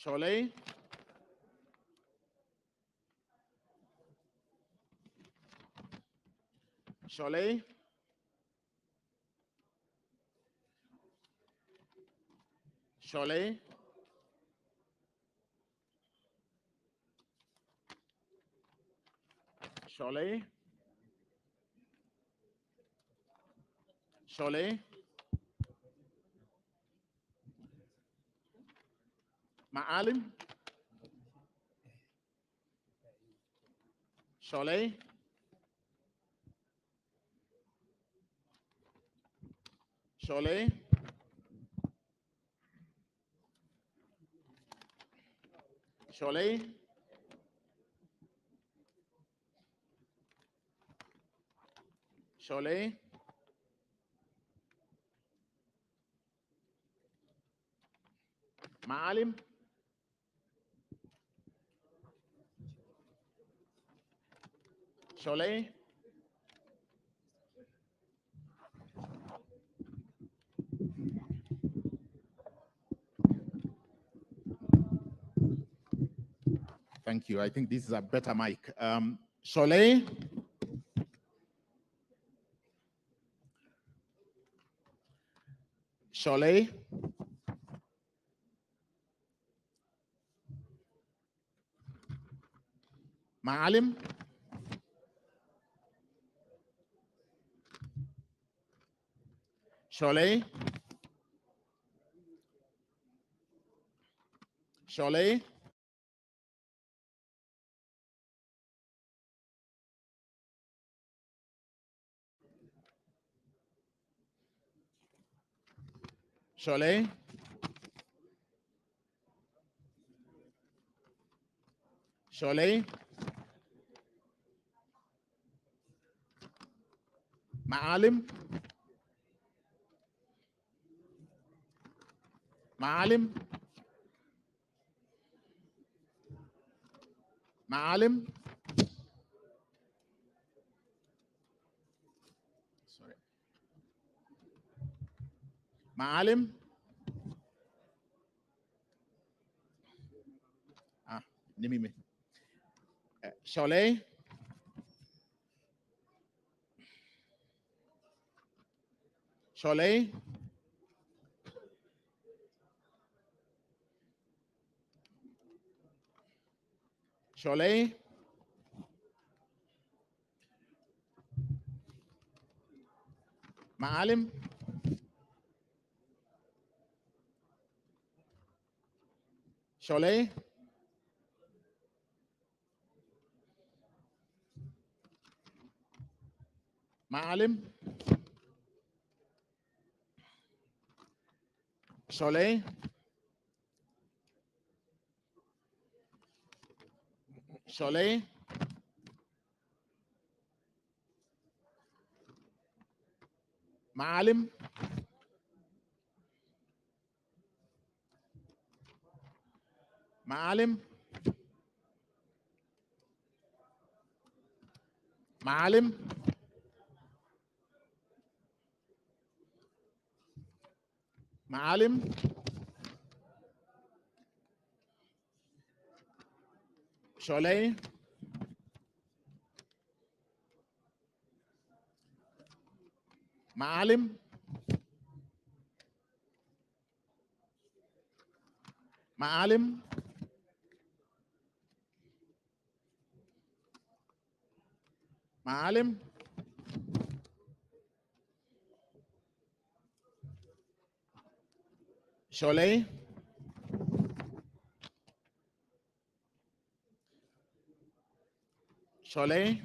Sholay. Sholay. Sholay. Sholay. Sholay. Maalim. Sholay. Sholay. Sholay. Sholay. Maalim. Sholay. Thank you. I think this is a better mic. Sholay. Sholay. Maalim. Sholay. Sholay. Sholay. Sholay. Maalim. Maalim. Maalim. Sorry. Maalim. Ni mimi. Sholay. Sholay. Sholay. Maalim. Sholay. Maalim. Sholay. Sholay. Maalim. Maalim. Maalim. Maalim. Sholay. Maalim. Maalim. Maalim. Sholay. Sholay.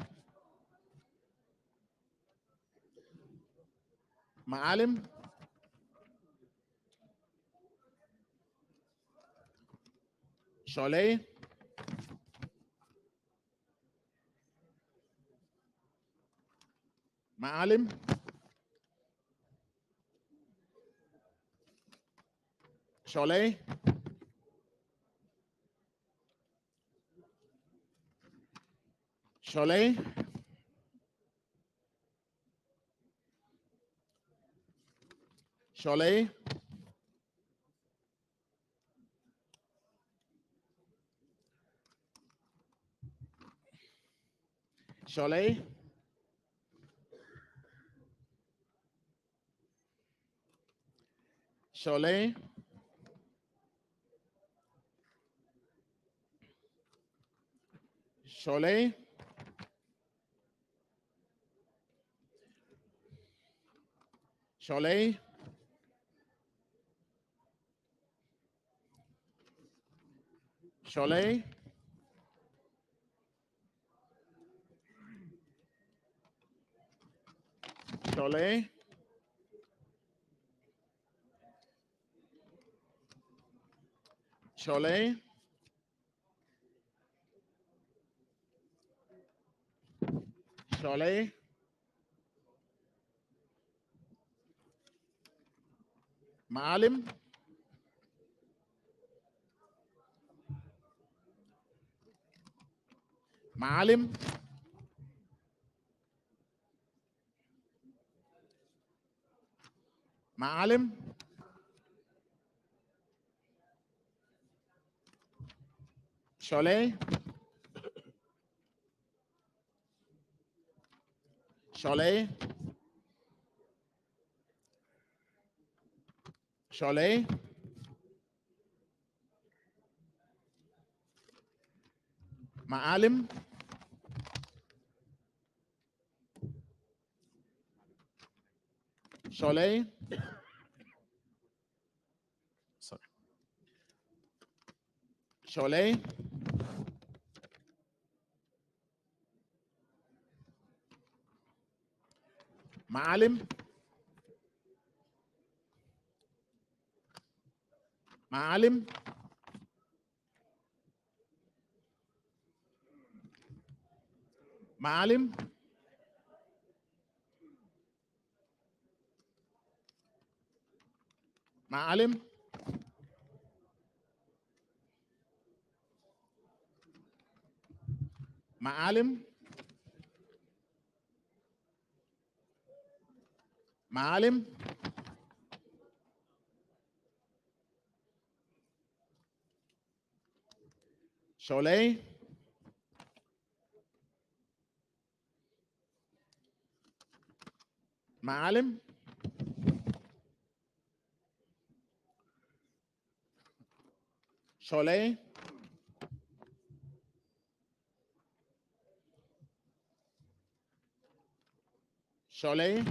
Maalim. Sholay. Maalim. Sholay. Sholay. Sholay. Sholay. Sholay. Sholay. Sholay. Sholay. Sholay. Sholay. Sholay. Maalim. Maalim. Maalim. Sholay. Sholay. Sholay. Maalim. Sholay. Sorry. Sholay. Maalim. Maalim. Maalim. Maalim. Maalim. Maalim. Sholay. Maalim. Sholay. Sholay.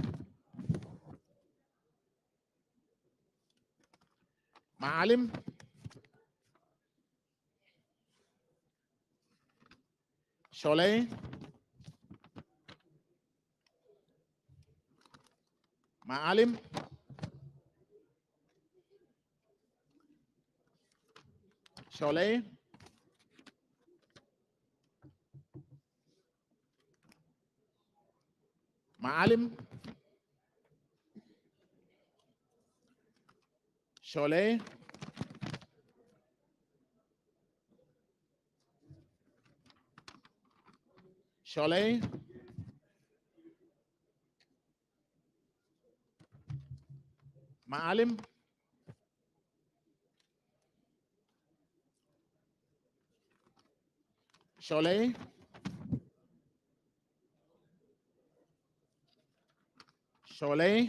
Maalim. Sholay. Maalim. Sholay. Maalim. Sholay. Sholay. Maalim. Sholay. Sholay.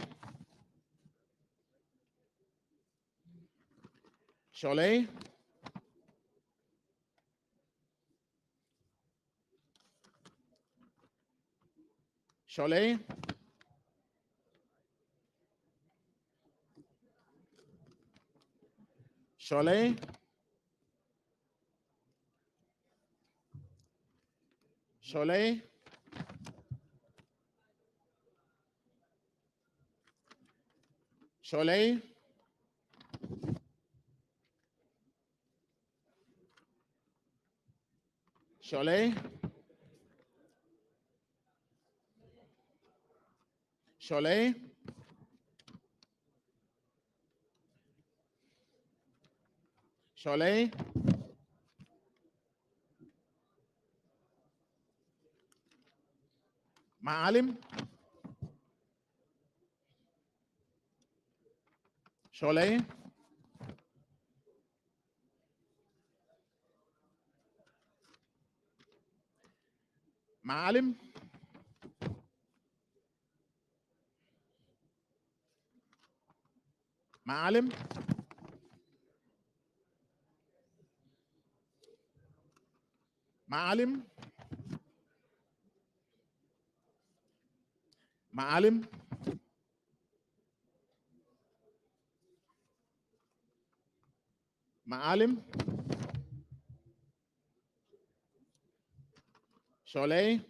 Sholay. Sholay. Sholay. Sholay. Sholay. Sholay. Sholay. Sholay. Maalim. Sholay. Maalim. Maalim. Maalim. Maalim. Maalim. Sholay.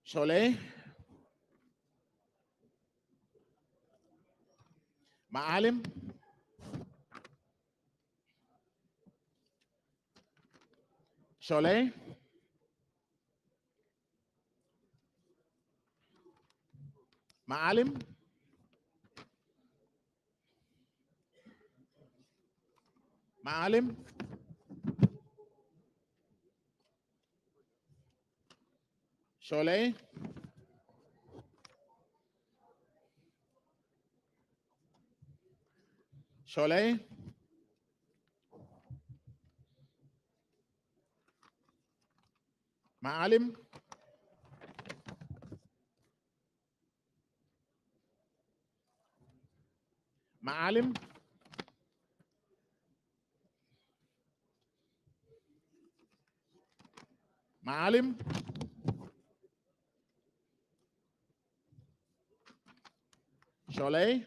Sholay. Maalim. Sholay. Maalim. Maalim. Sholay. Sholay. Maalim. Maalim. Maalim. Sholay.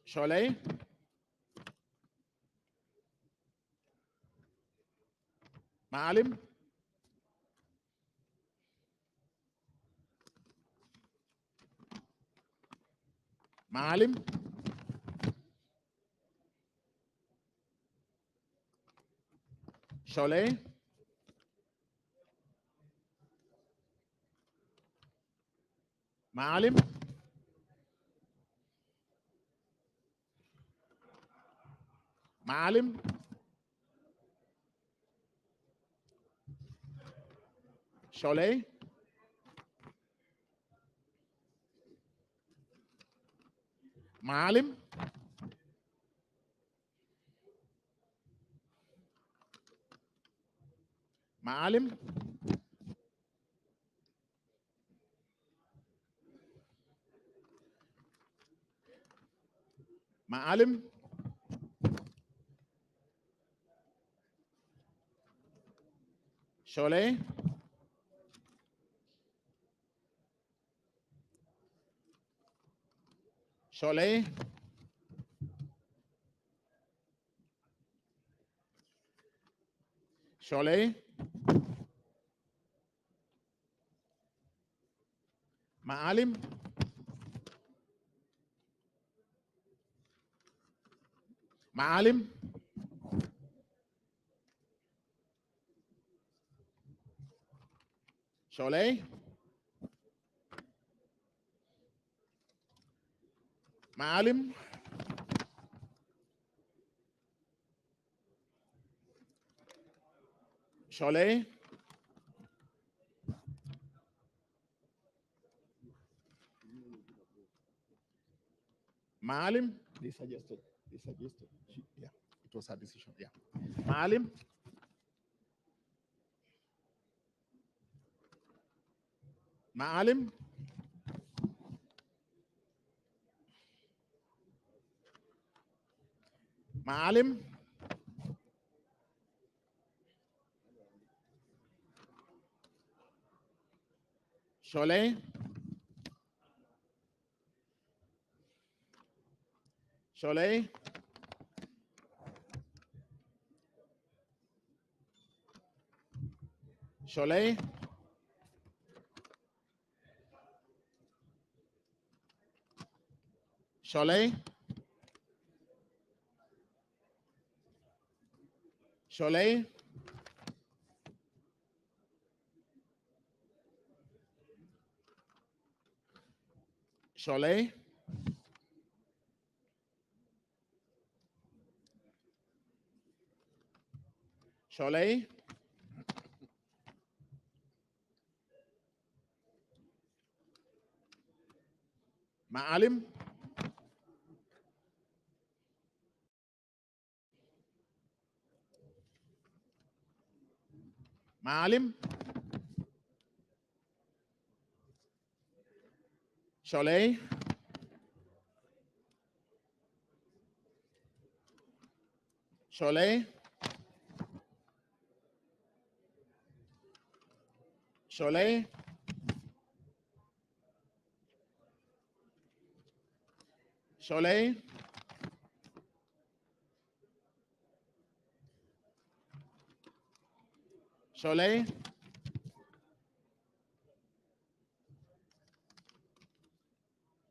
Sholay. Maalim. Maalim. Sholay. Maalim. Maalim. Sholay. Maalim. Maalim. Maalim. Sholay. Sholay. Sholay. Maalim. Maalim. Sholay. Maalim. Sholay. Maalim. They suggested. Yeah, it was her decision. Yeah. Maalim. Maalim. Maalim. Sholay. Sholay. Sholay. Sholay. Sholay. Sholay. Sholay. Maalim. Maalim. Sholay. Sholay. Sholay. Sholay. Sholay.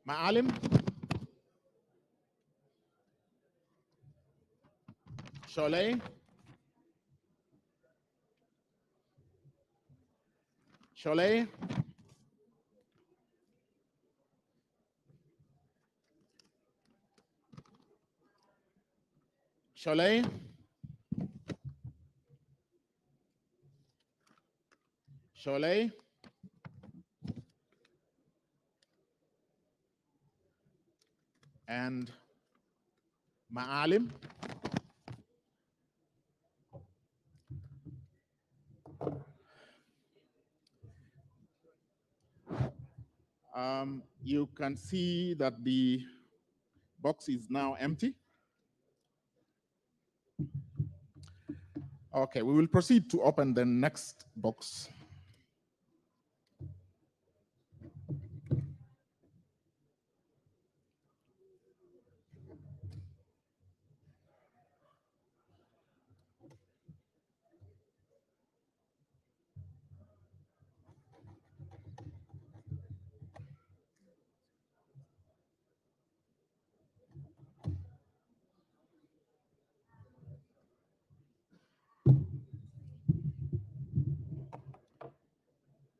Maalim. Sholay. Sholay. Sholay. Sholay. And Maalim. You can see that the box is now empty. Okay, we will proceed to open the next box.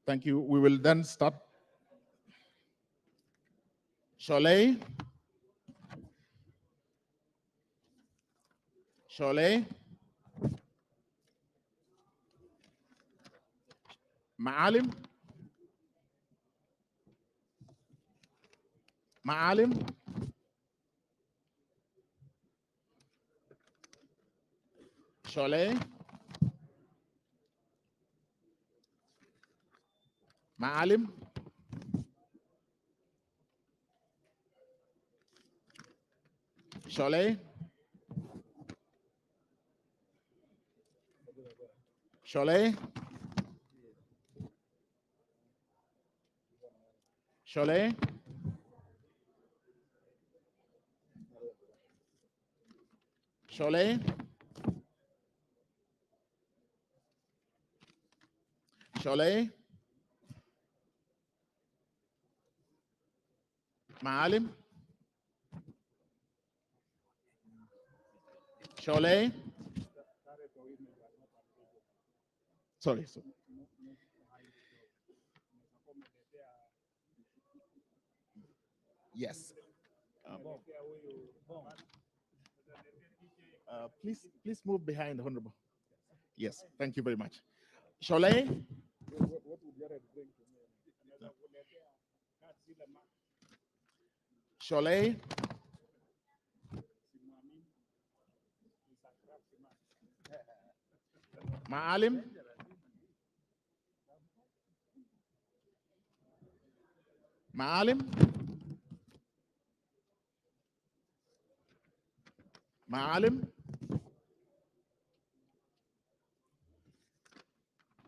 Thank you. We will then start. Sholay. Sholay. Maalim. Maalim. Sholay. Maalim. Sholay. Sholay. Sholay. Sholay. Sholay. Maalim. Sholay. Sorry. Yes. Please move behind the honorable. Yes, thank you very much. Sholay. Sholay. Maalim. Maalim. Maalim.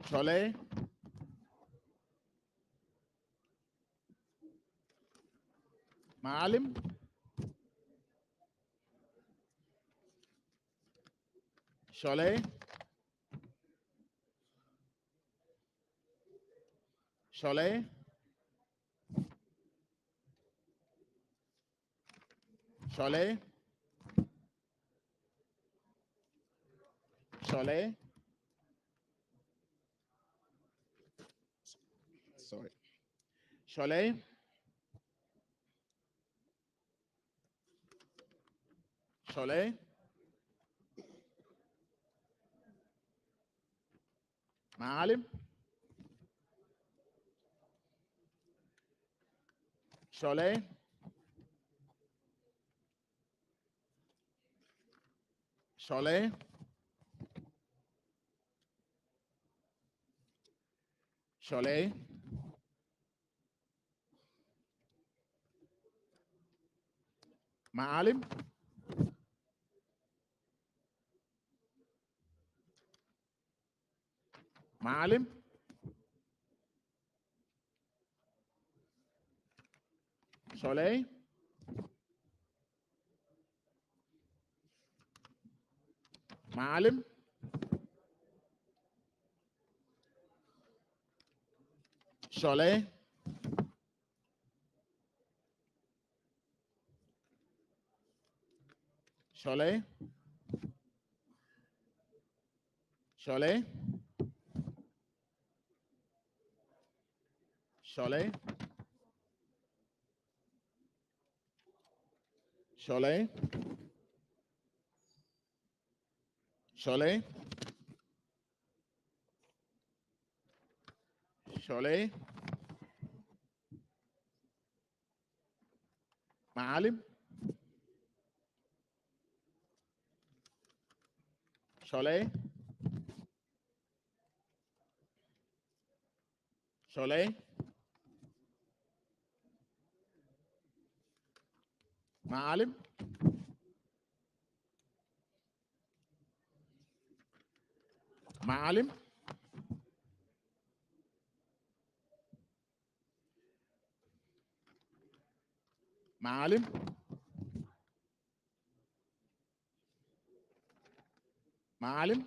Sholay. Maalim. Sholay. Sholay. Sholay. Sholay. Sorry. Sholay. Sholay. Maalim. Sholay. Sholay. Sholay. Maalim. Maalim. Sholay. Maalim. Sholay. Sholay. Sholay. Sholay. Sholay. Sholay. Sholay. Maalim. Sholay. Sholay. Maalim. معالم معالم معالم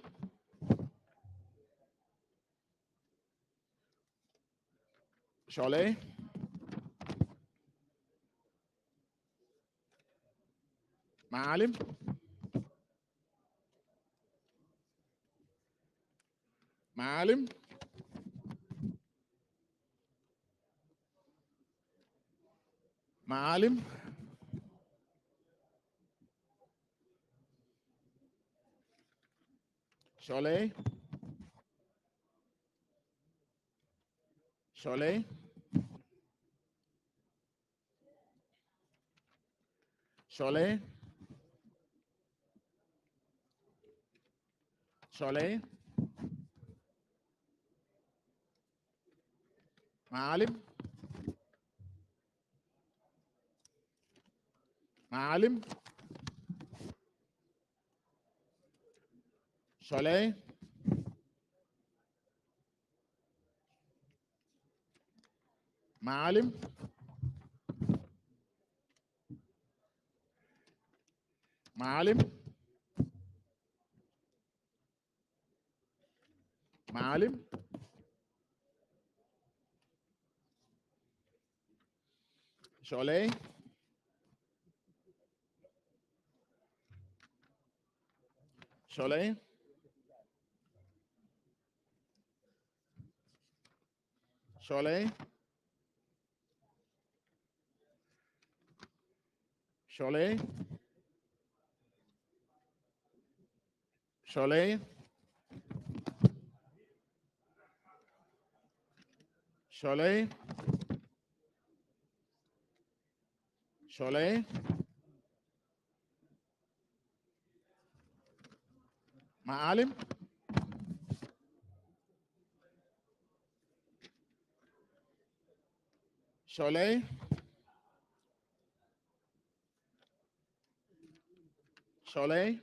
شعلة معالم معالم معالم شعلة شعلة شعلة شعلة معالم معالم شعلة معالم معالم معالم شعلة شعلة شعلة شعلة شعلة شعلة شعلة معالم شعلة شعلة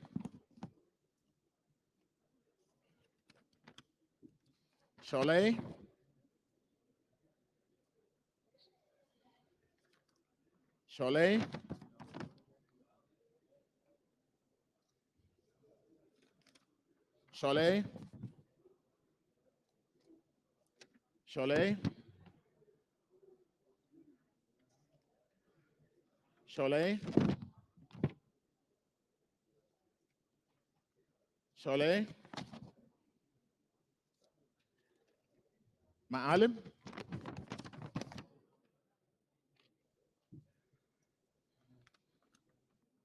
شعلة شعلة شعلة شعلة شعلة شعلة معالم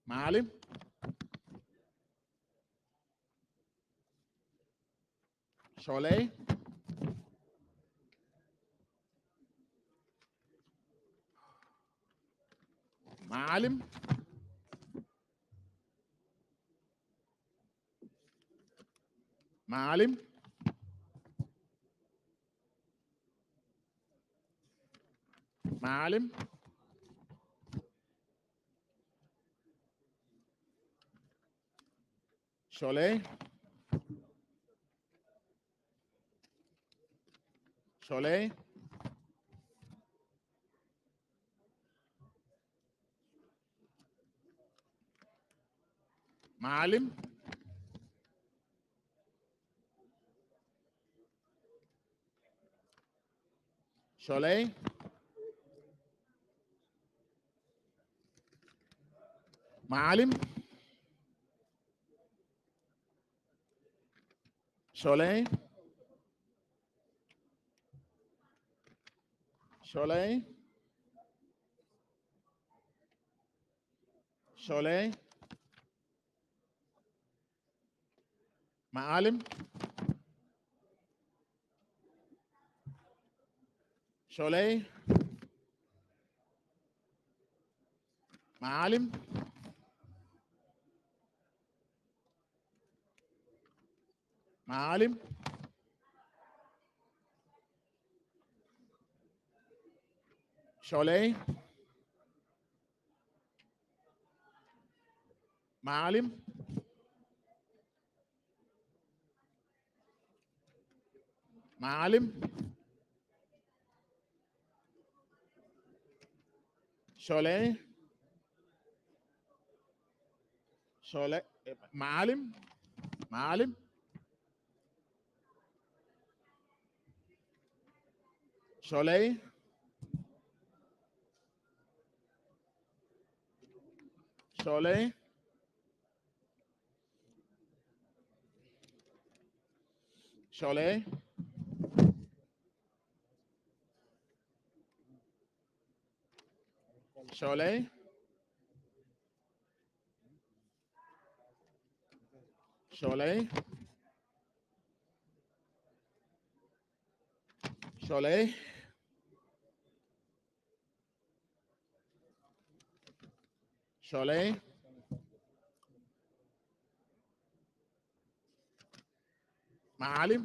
معالم شعلة معالم معالم معالم شعلة شعلة معالم شعلة معالم شعلة شعلة شعلة معالم شعلة معالم معالم شعلة معالم Maalim. Shole. Shole. Maalim. Maalim. Shole. Shole. Shole. Shole. Shole. Shole. Shole. Maalim.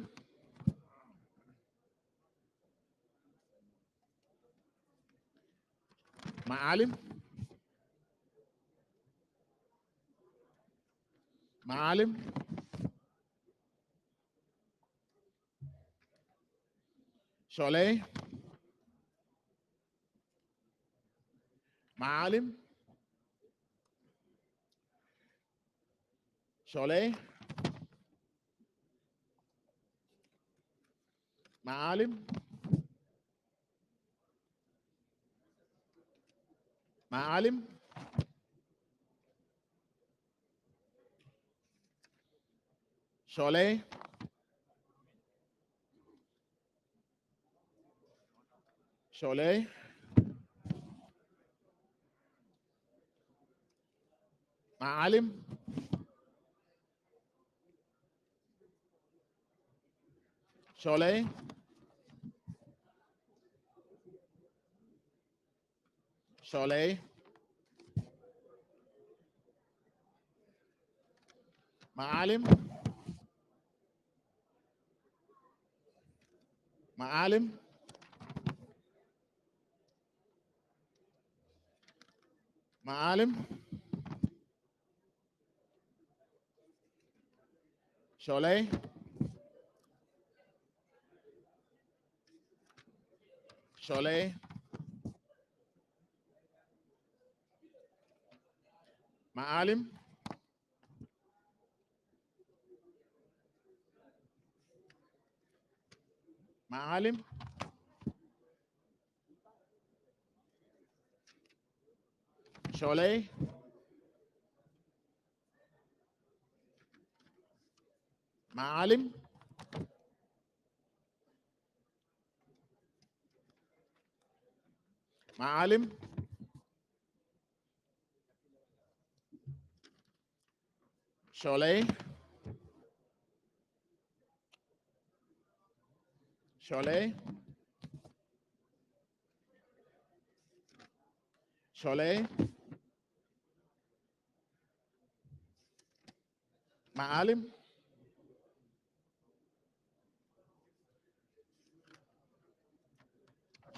Maalim. Maalim. Shole. Maalim. Shole. Maalim. Maalim. Shole. Shole. Maalim. Shole. Shole. Maalim. Maalim. Maalim. Shole. Shole. Maalim. Maalim. Shole. Maalim. Maalim. Shole. Shole. Shole. Maalim.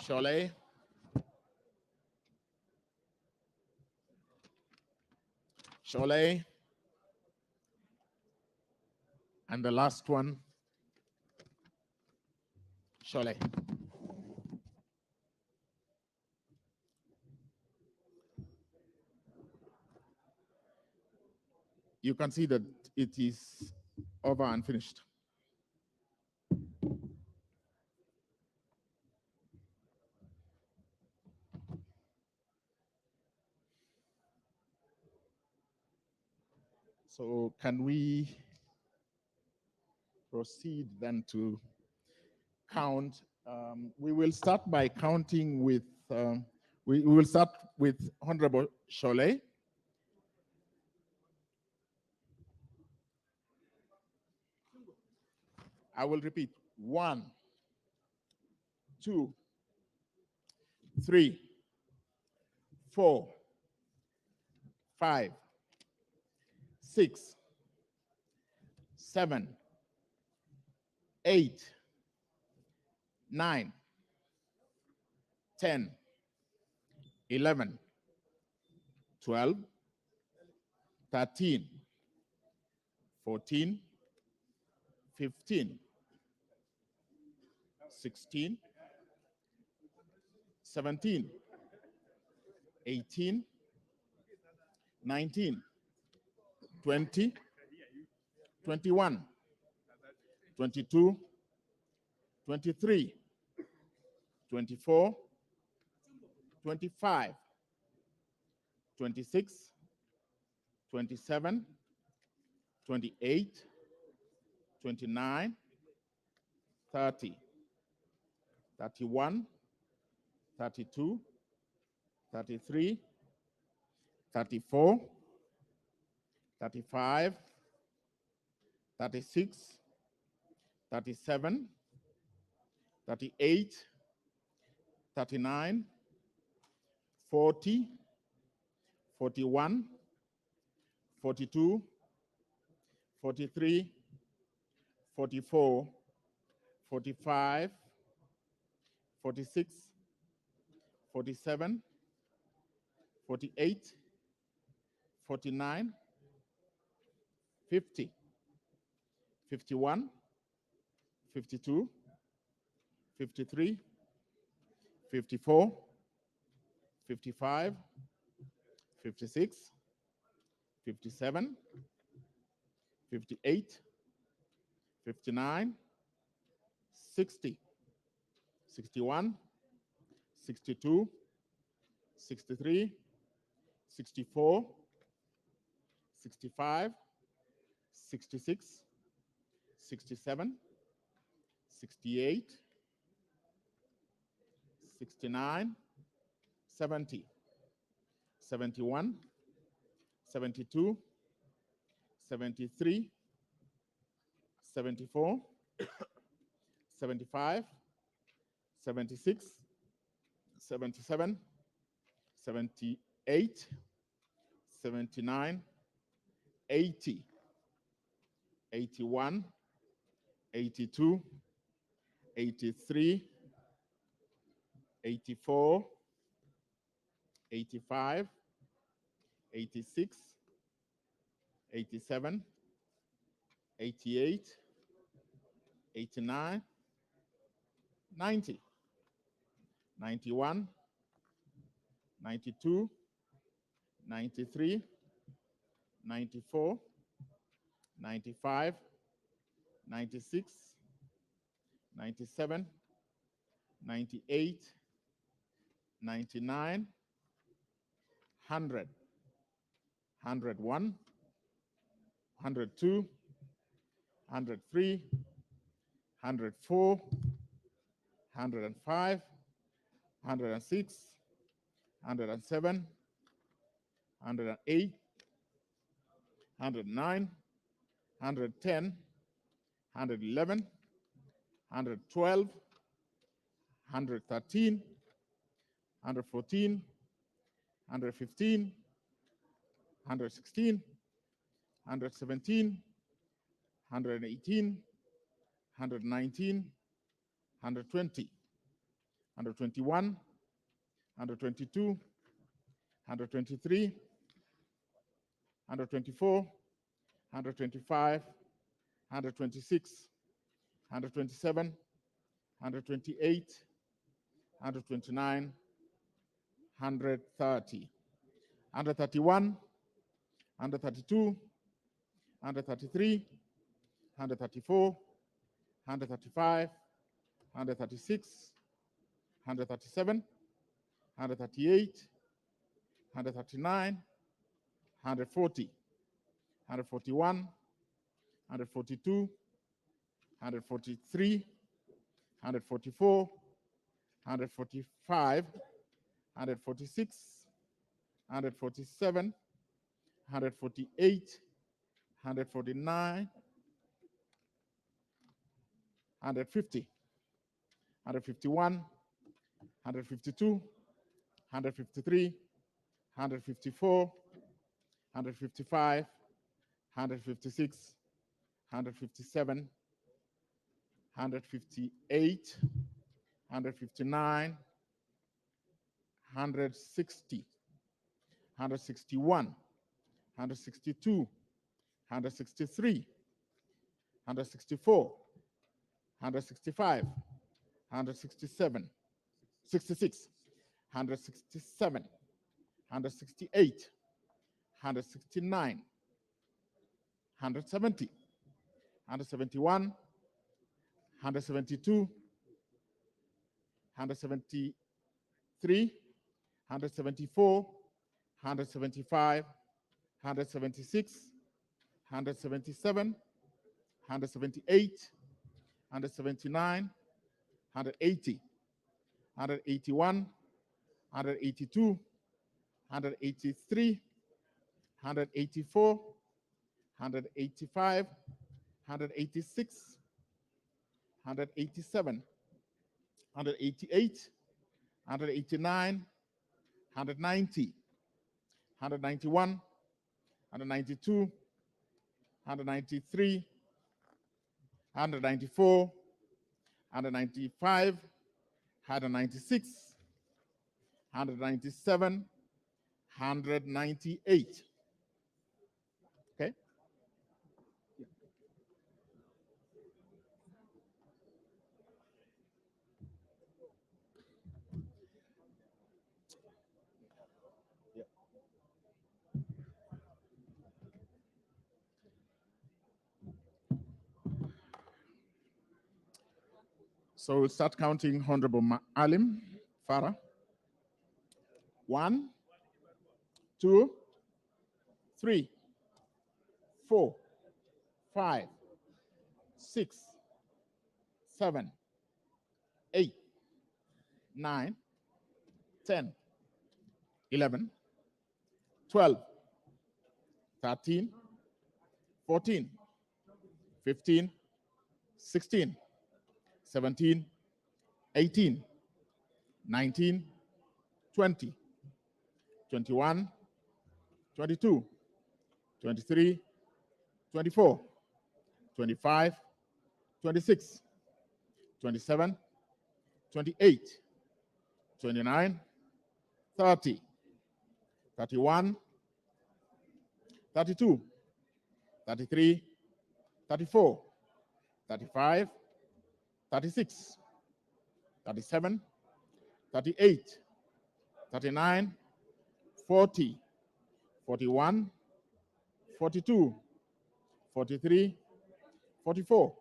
Shole. Shole. And the last one, Shole. You can see that it is over and finished. So can we proceed then to count? We will start by counting with, we will start with Honorable Shole. I will repeat: 1, 2, 3, 4, 5, 6, 7, 8, 9, 10, 11, 12, 13, 14, 15, 16, 17, 18, 19, 20, 21, 22, 23, 24, 25, 26, 27, 28, 29, 30, 31, 32, 33, 34, 35, 36, 37, 38, 39, 40, 41, 42, 43, 44, 45, 46, 47, 48, 49, 50, 51, 52, 53, 54, 55, 56, 57, 58, 59, 60, 61, 62, 63, 64, 65, 66, 67, 68, 69, 70, 71, 72, 73, 74, 75, 76, 77, 78, 79, 80, 81, 82, 83, 84, 85, 86, 87, 88, 89, 90, 91, 92, 93, 94, 95, 96, 97, 98, 99, 100, 101, 102, 103, 104, 105, 106, 107, 108, 109, 110, 111, 112, 113, 114, 115, 116, 117, 118, 119, 120, 121, 122, 123, 124, 125, 126, 127, 128, 129, 130, 131, 132, 133, 134, 135, 136, 137, 138, 139, 140, 141, 142, 143, 144, 145, 146, 147, 148, 149, 150, 151, 152, 153, 154, 155, 156, 157, 158, 159, 160, 161, 162, 163, 164, 165, 167, 66, 167, 168, 169, 170, 171, 172, 173, 174, 175, 176, 177, 178, 179, 180, 181, 182, 183, 184, 185, 186, 187, 188, 189, 190, 191, 192, 193, 194, 195, 196, 197, 198. Okay? So we'll start counting Honorable Alim Farah. 1, 2, 3, 4, 5, 6, 7, 8, 9, 10, 11, 12, 13, 14, 15, 16, 17, 18, 19, 20, 21, 22, 23, 24, 25, 26, 27, 28, 29, 30, 31, 32, 33, 34, 35, 36, 37, 38, 39, 40, 41, 42, 43, 44,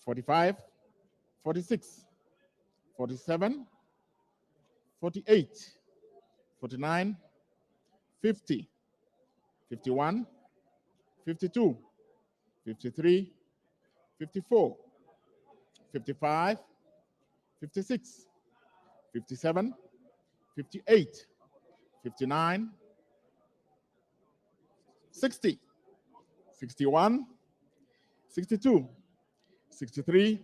45, 46, 47, 48, 49, 50, 51, 52, 53, 54, 55, 56, 57, 58, 59, 60, 61, 62, 63,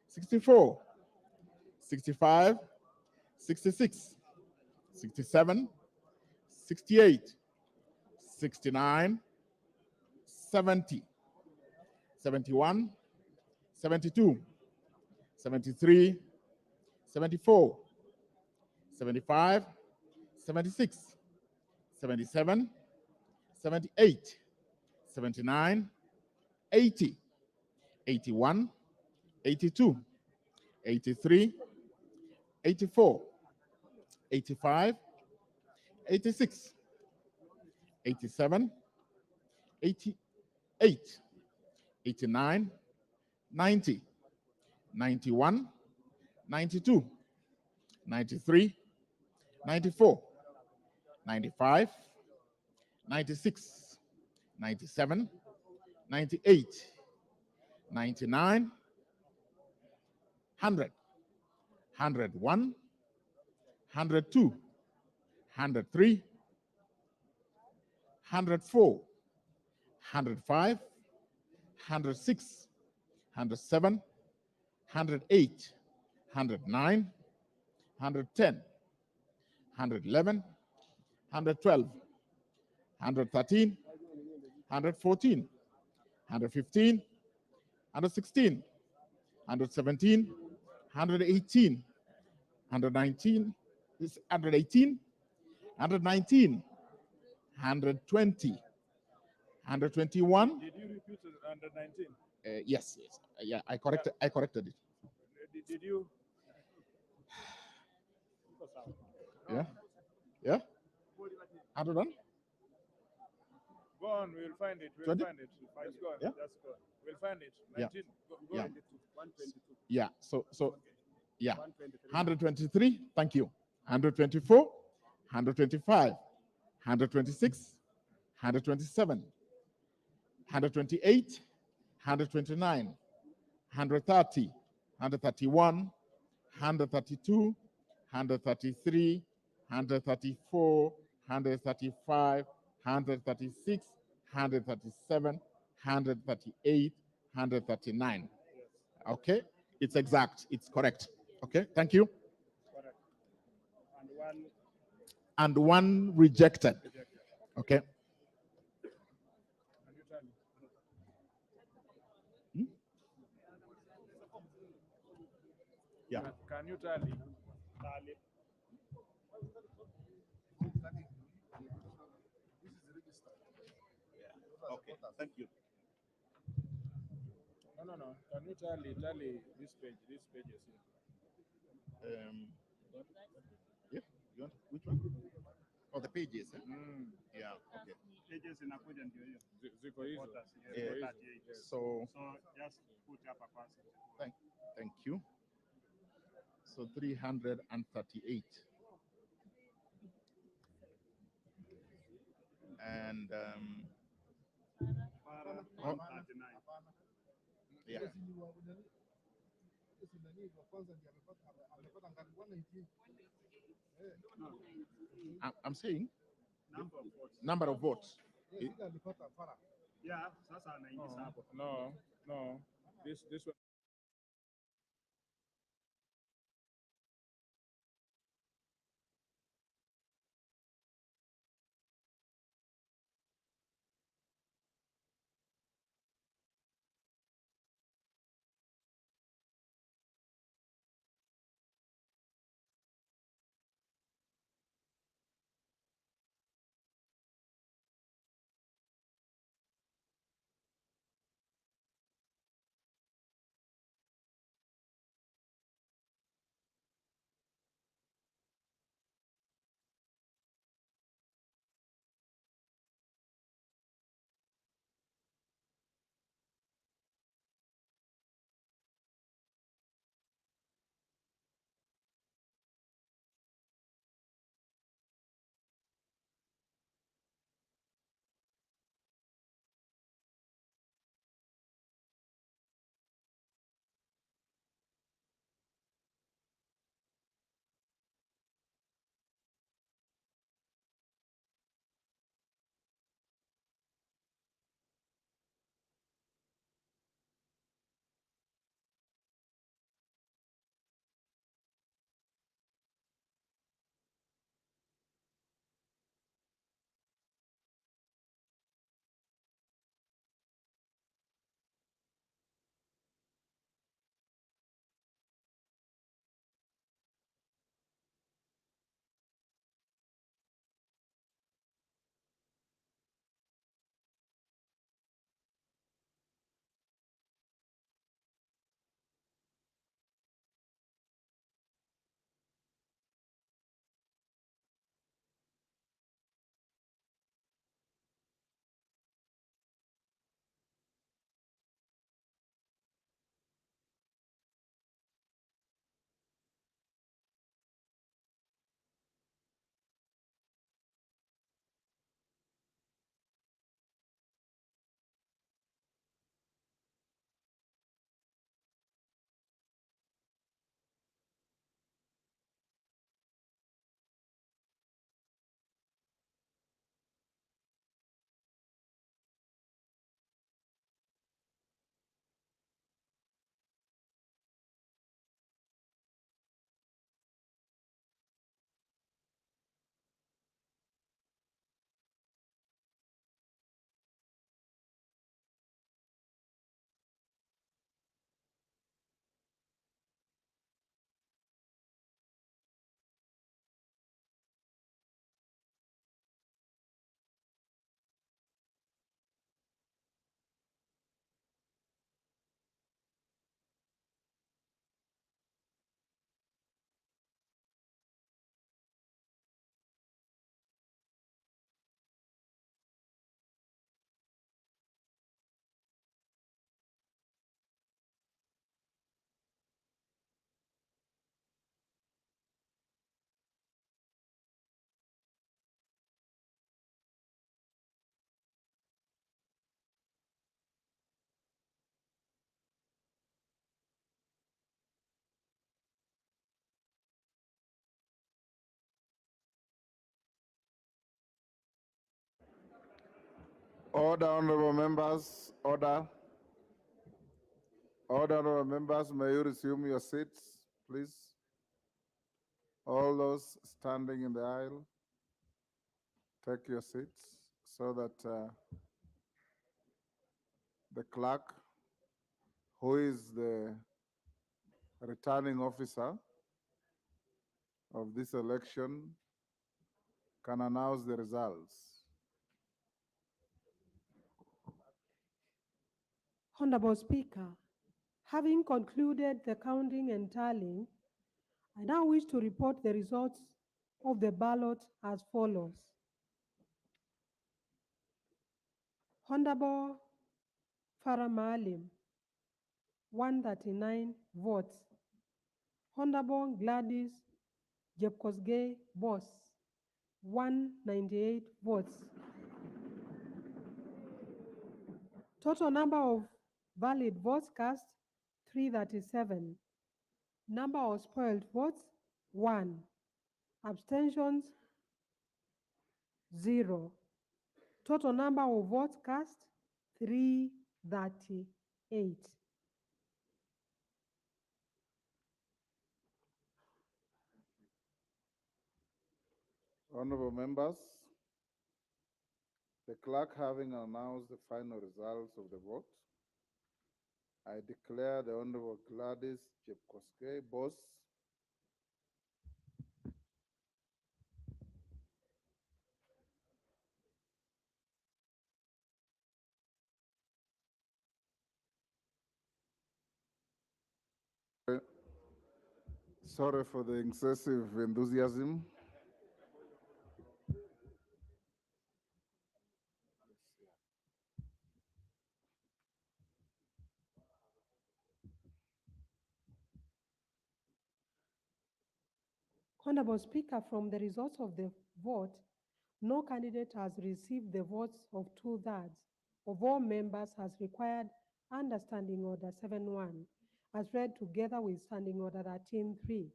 64, 65, 66, 67, 68, 69, 70, 71, 72, 73, 74, 75, 76, 77, 78, 79, 80, 81, 82, 83, 84, 85, 86, 87, 88, 89, 90, 91, 92, 93, 94, 95, 96, 97, 98, 99, 100, 101, 102, 103, 104, 105, 106, 107, 108, 109, 110, 111, 112, 113, 114, 115, 116, 117, 118, 119, 118, 119, 120, 121. Did you repeat under 19? Yes, yes. Yeah, I corrected it. Did you? Yeah. Yeah. Are you done? Go on, we'll find it. We'll 20? find it. Just go on. Yeah. Just go on. We'll find it. Yeah. 19. Go Yeah. on. 122. Yeah. So yeah. 123. 123. Thank you. 124. 125. 126. 127. 128. 129. 130. 131. 132. 133. 134. 135. 136. 137. 138. 139. Okay, it's exact, it's correct. Okay, thank you. Correct. And one And one rejected. rejected. Okay. Can you tell me? Yeah. Can you tally? Tally. Okay, thank you. No. Can you tally this page? This page is here. Yeah, you want which one? Oh, the pages. Eh? Yeah, okay. Pages inakuja ndio hiyo. Ziko hizo. So just put hapa kwanza. Thank you. So 338. And oh, 139. yeah. I'm saying number of votes. Yeah, sasa anaingiza hapo. No. This one. Order, honorable members, order. Order, honorable members, may you resume your seats, please. All those standing in the aisle, take your seats so that the clerk, who is the returning officer of this election, can announce the results. Honorable Speaker, having concluded the counting and tallying, I now wish to report the results of the ballot as follows. Honorable Farah Maalim, 139 votes. Honorable Gladys Jepkosgei Boss, 198 votes. Total number of valid votes cast, 337. Number of spoiled votes, 1. Abstentions, 0. Total number of votes cast, 338. Honorable members, the clerk having announced the final results of the vote, I declare the Honorable Gladys Jepkosgei Boss sorry for the excessive enthusiasm. Honorable Speaker, from the results of the vote, no candidate has received the votes of 2/3 of all members as required under Standing Order 7-1, as read together with Standing Order 13-3.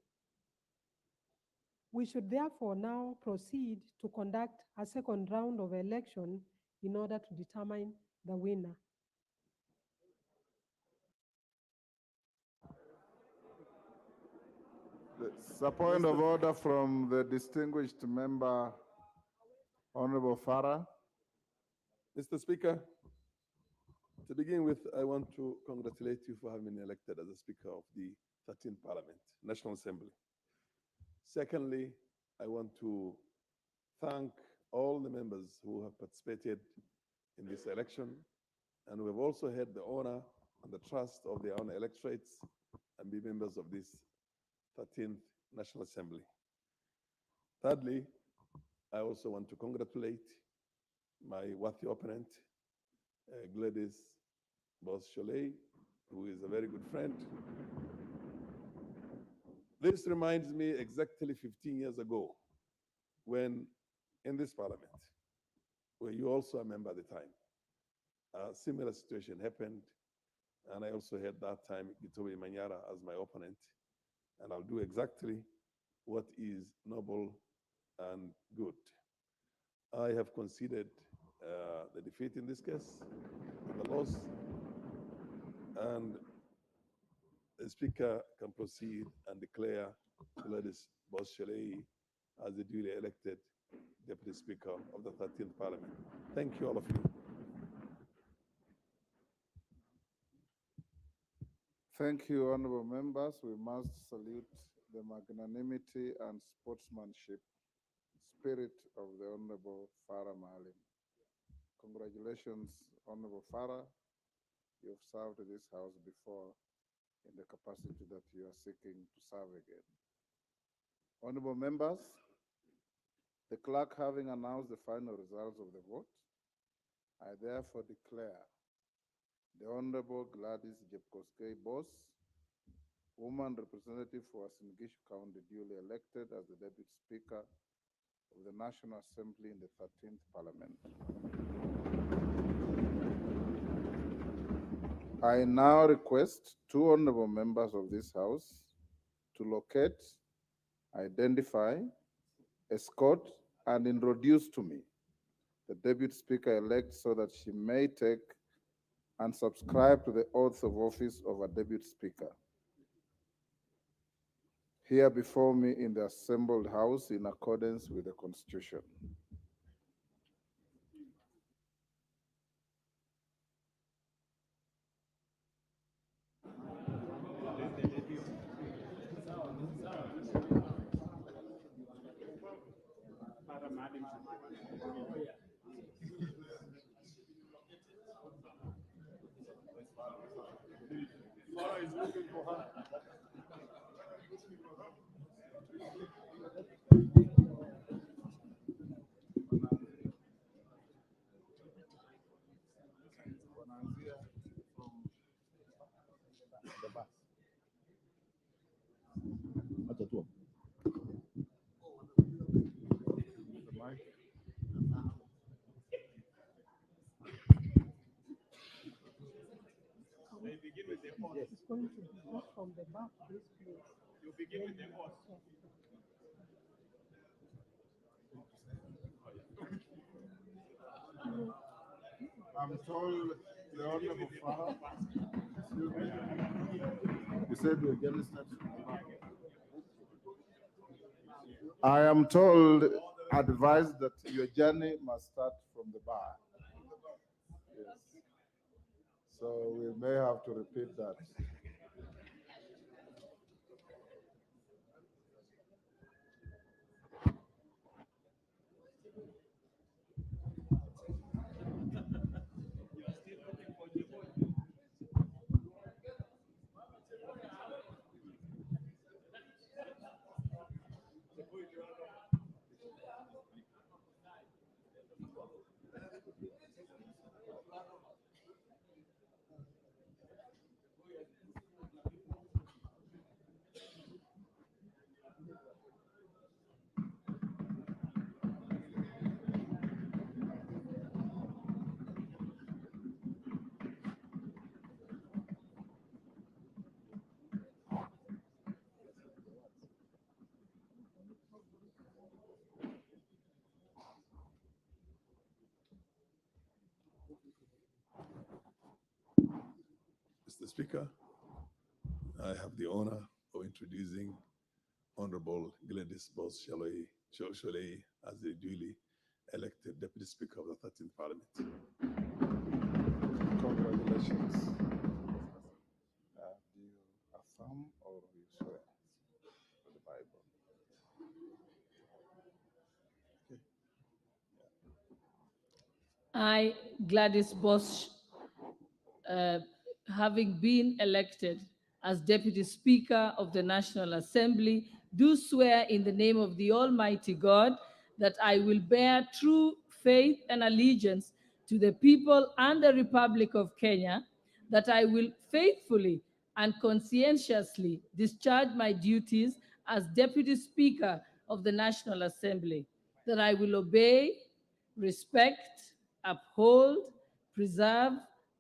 We should therefore now proceed to conduct a second round of election in order to determine the winner. It's a point of order from the distinguished member, Honorable Farah. Mr. Speaker, to begin with, I want to congratulate you for having been elected as the Speaker of the 13th Parliament, National Assembly. Secondly, I want to thank all the members who have participated in this election, and we have also had the honor and the trust of the honor electorates and be members of this 13th National Assembly. Thirdly, I also want to congratulate my worthy opponent, Gladys Boss-Sholei, who is a very good friend. This reminds me exactly 15 years ago when in this parliament, where you also a member at the time, a similar situation happened, and I also had that time Gitobe Manyara as my opponent, and I'll do exactly what is noble and good. I have conceded the defeat in this case, the loss, and the Speaker can proceed and declare Gladys Boss-Sholei as the duly elected Deputy Speaker of the 13th Parliament. Thank you, all of you. Thank you, honorable members. We must salute the magnanimity and sportsmanship spirit of the Honorable Farah Maalim. Congratulations, Honorable Farah. You've served this House before in the capacity that you are seeking to serve again. Honorable members, the clerk having announced the final results of the vote, I therefore declare the Honorable Gladys Jepkosgei Boss, woman representative for Uasin-Gishu County, duly elected as the Deputy Speaker of the National Assembly in the 13th Parliament. I now request two honorable members of this House to locate, identify, escort, and introduce to me the Deputy Speaker-elect so that she may take and subscribe to the oath of office of a Deputy Speaker. Here before me in the assembled House in accordance with the Constitution. They begin with the oath. It's going to be not from the back, this place. You begin with the oath. I'm told the Honorable Farah. You said we're going to start from the back. I am told, advised that your journey must start from the bar. Yes. So we may have to repeat that. Mr. Speaker, I have the honor of introducing Honorable Gladys Boss Sholei as the duly elected Deputy Speaker of the 13th Parliament. Congratulations. Do you affirm or you swear? For the Bible. I, Gladys Bosch, having been elected as Deputy Speaker of the National Assembly, do swear in the name of the Almighty God that I will bear true faith and allegiance to the people and the Republic of Kenya, that I will faithfully and conscientiously discharge my duties as Deputy Speaker of the National Assembly, that I will obey, respect, uphold, preserve,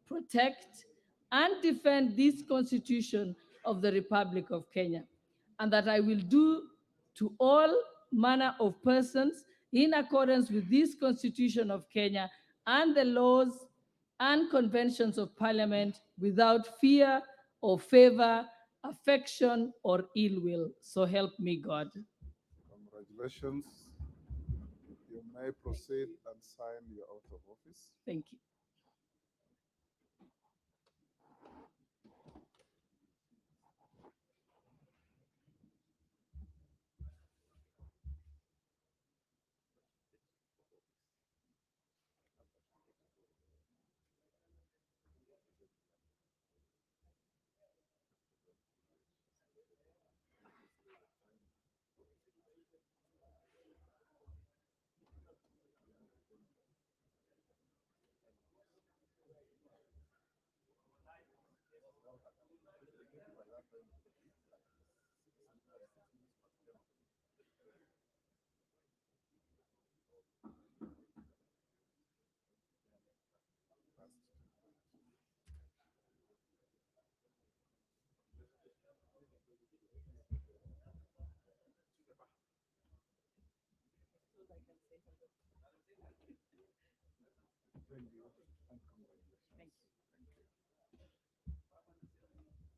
protect, and defend this Constitution of the Republic of Kenya, and that I will do to all manner of persons in accordance with this Constitution of Kenya and the laws and conventions of Parliament without fear or favor, affection, or ill will. So help me God. Congratulations. You may proceed and sign your oath of office. Thank you.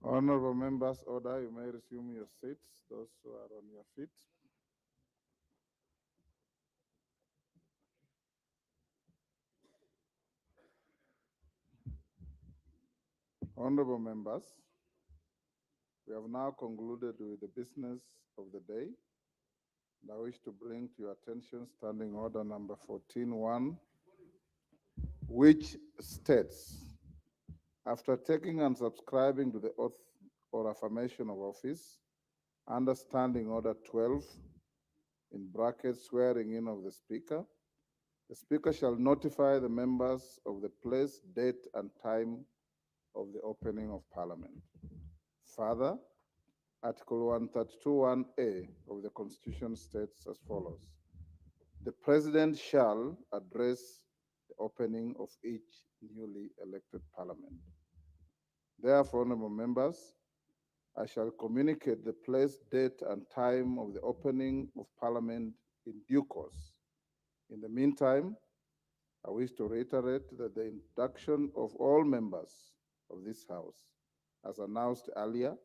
Honorable members, order, you may resume your seats, those who are on your feet. Honorable members, we have now concluded with the business of the day. And I wish to bring to your attention Standing Order number 14-1, which states, after taking and subscribing to the oath or affirmation of office, under Standing Order 12, in brackets, swearing in of the Speaker shall notify the members of the place, date, and time of the opening of Parliament. Further, Article 132(1)(a) of the Constitution states as follows: the President shall address the opening of each newly elected Parliament. Therefore, honorable members, I shall communicate the place, date, and time of the opening of Parliament in due course. In the meantime, I wish to reiterate that the induction of all members of this House, as announced earlier,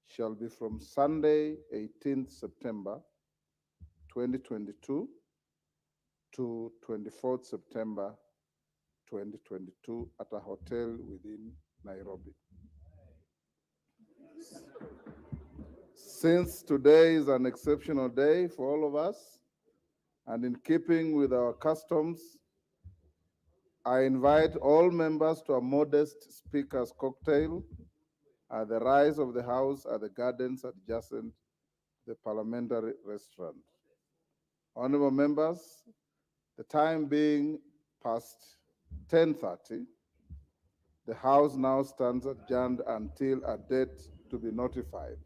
shall be from Sunday, 18th September 2022 to 24th September 2022 at a hotel within Nairobi. Since today is an exceptional day for all of us, and in keeping with our customs, I invite all members to a modest speaker's cocktail at the rise of the house at the gardens adjacent to the Parliamentary restaurant. Honorable members, the time being past 10:30, the House now stands adjourned until a date to be notified.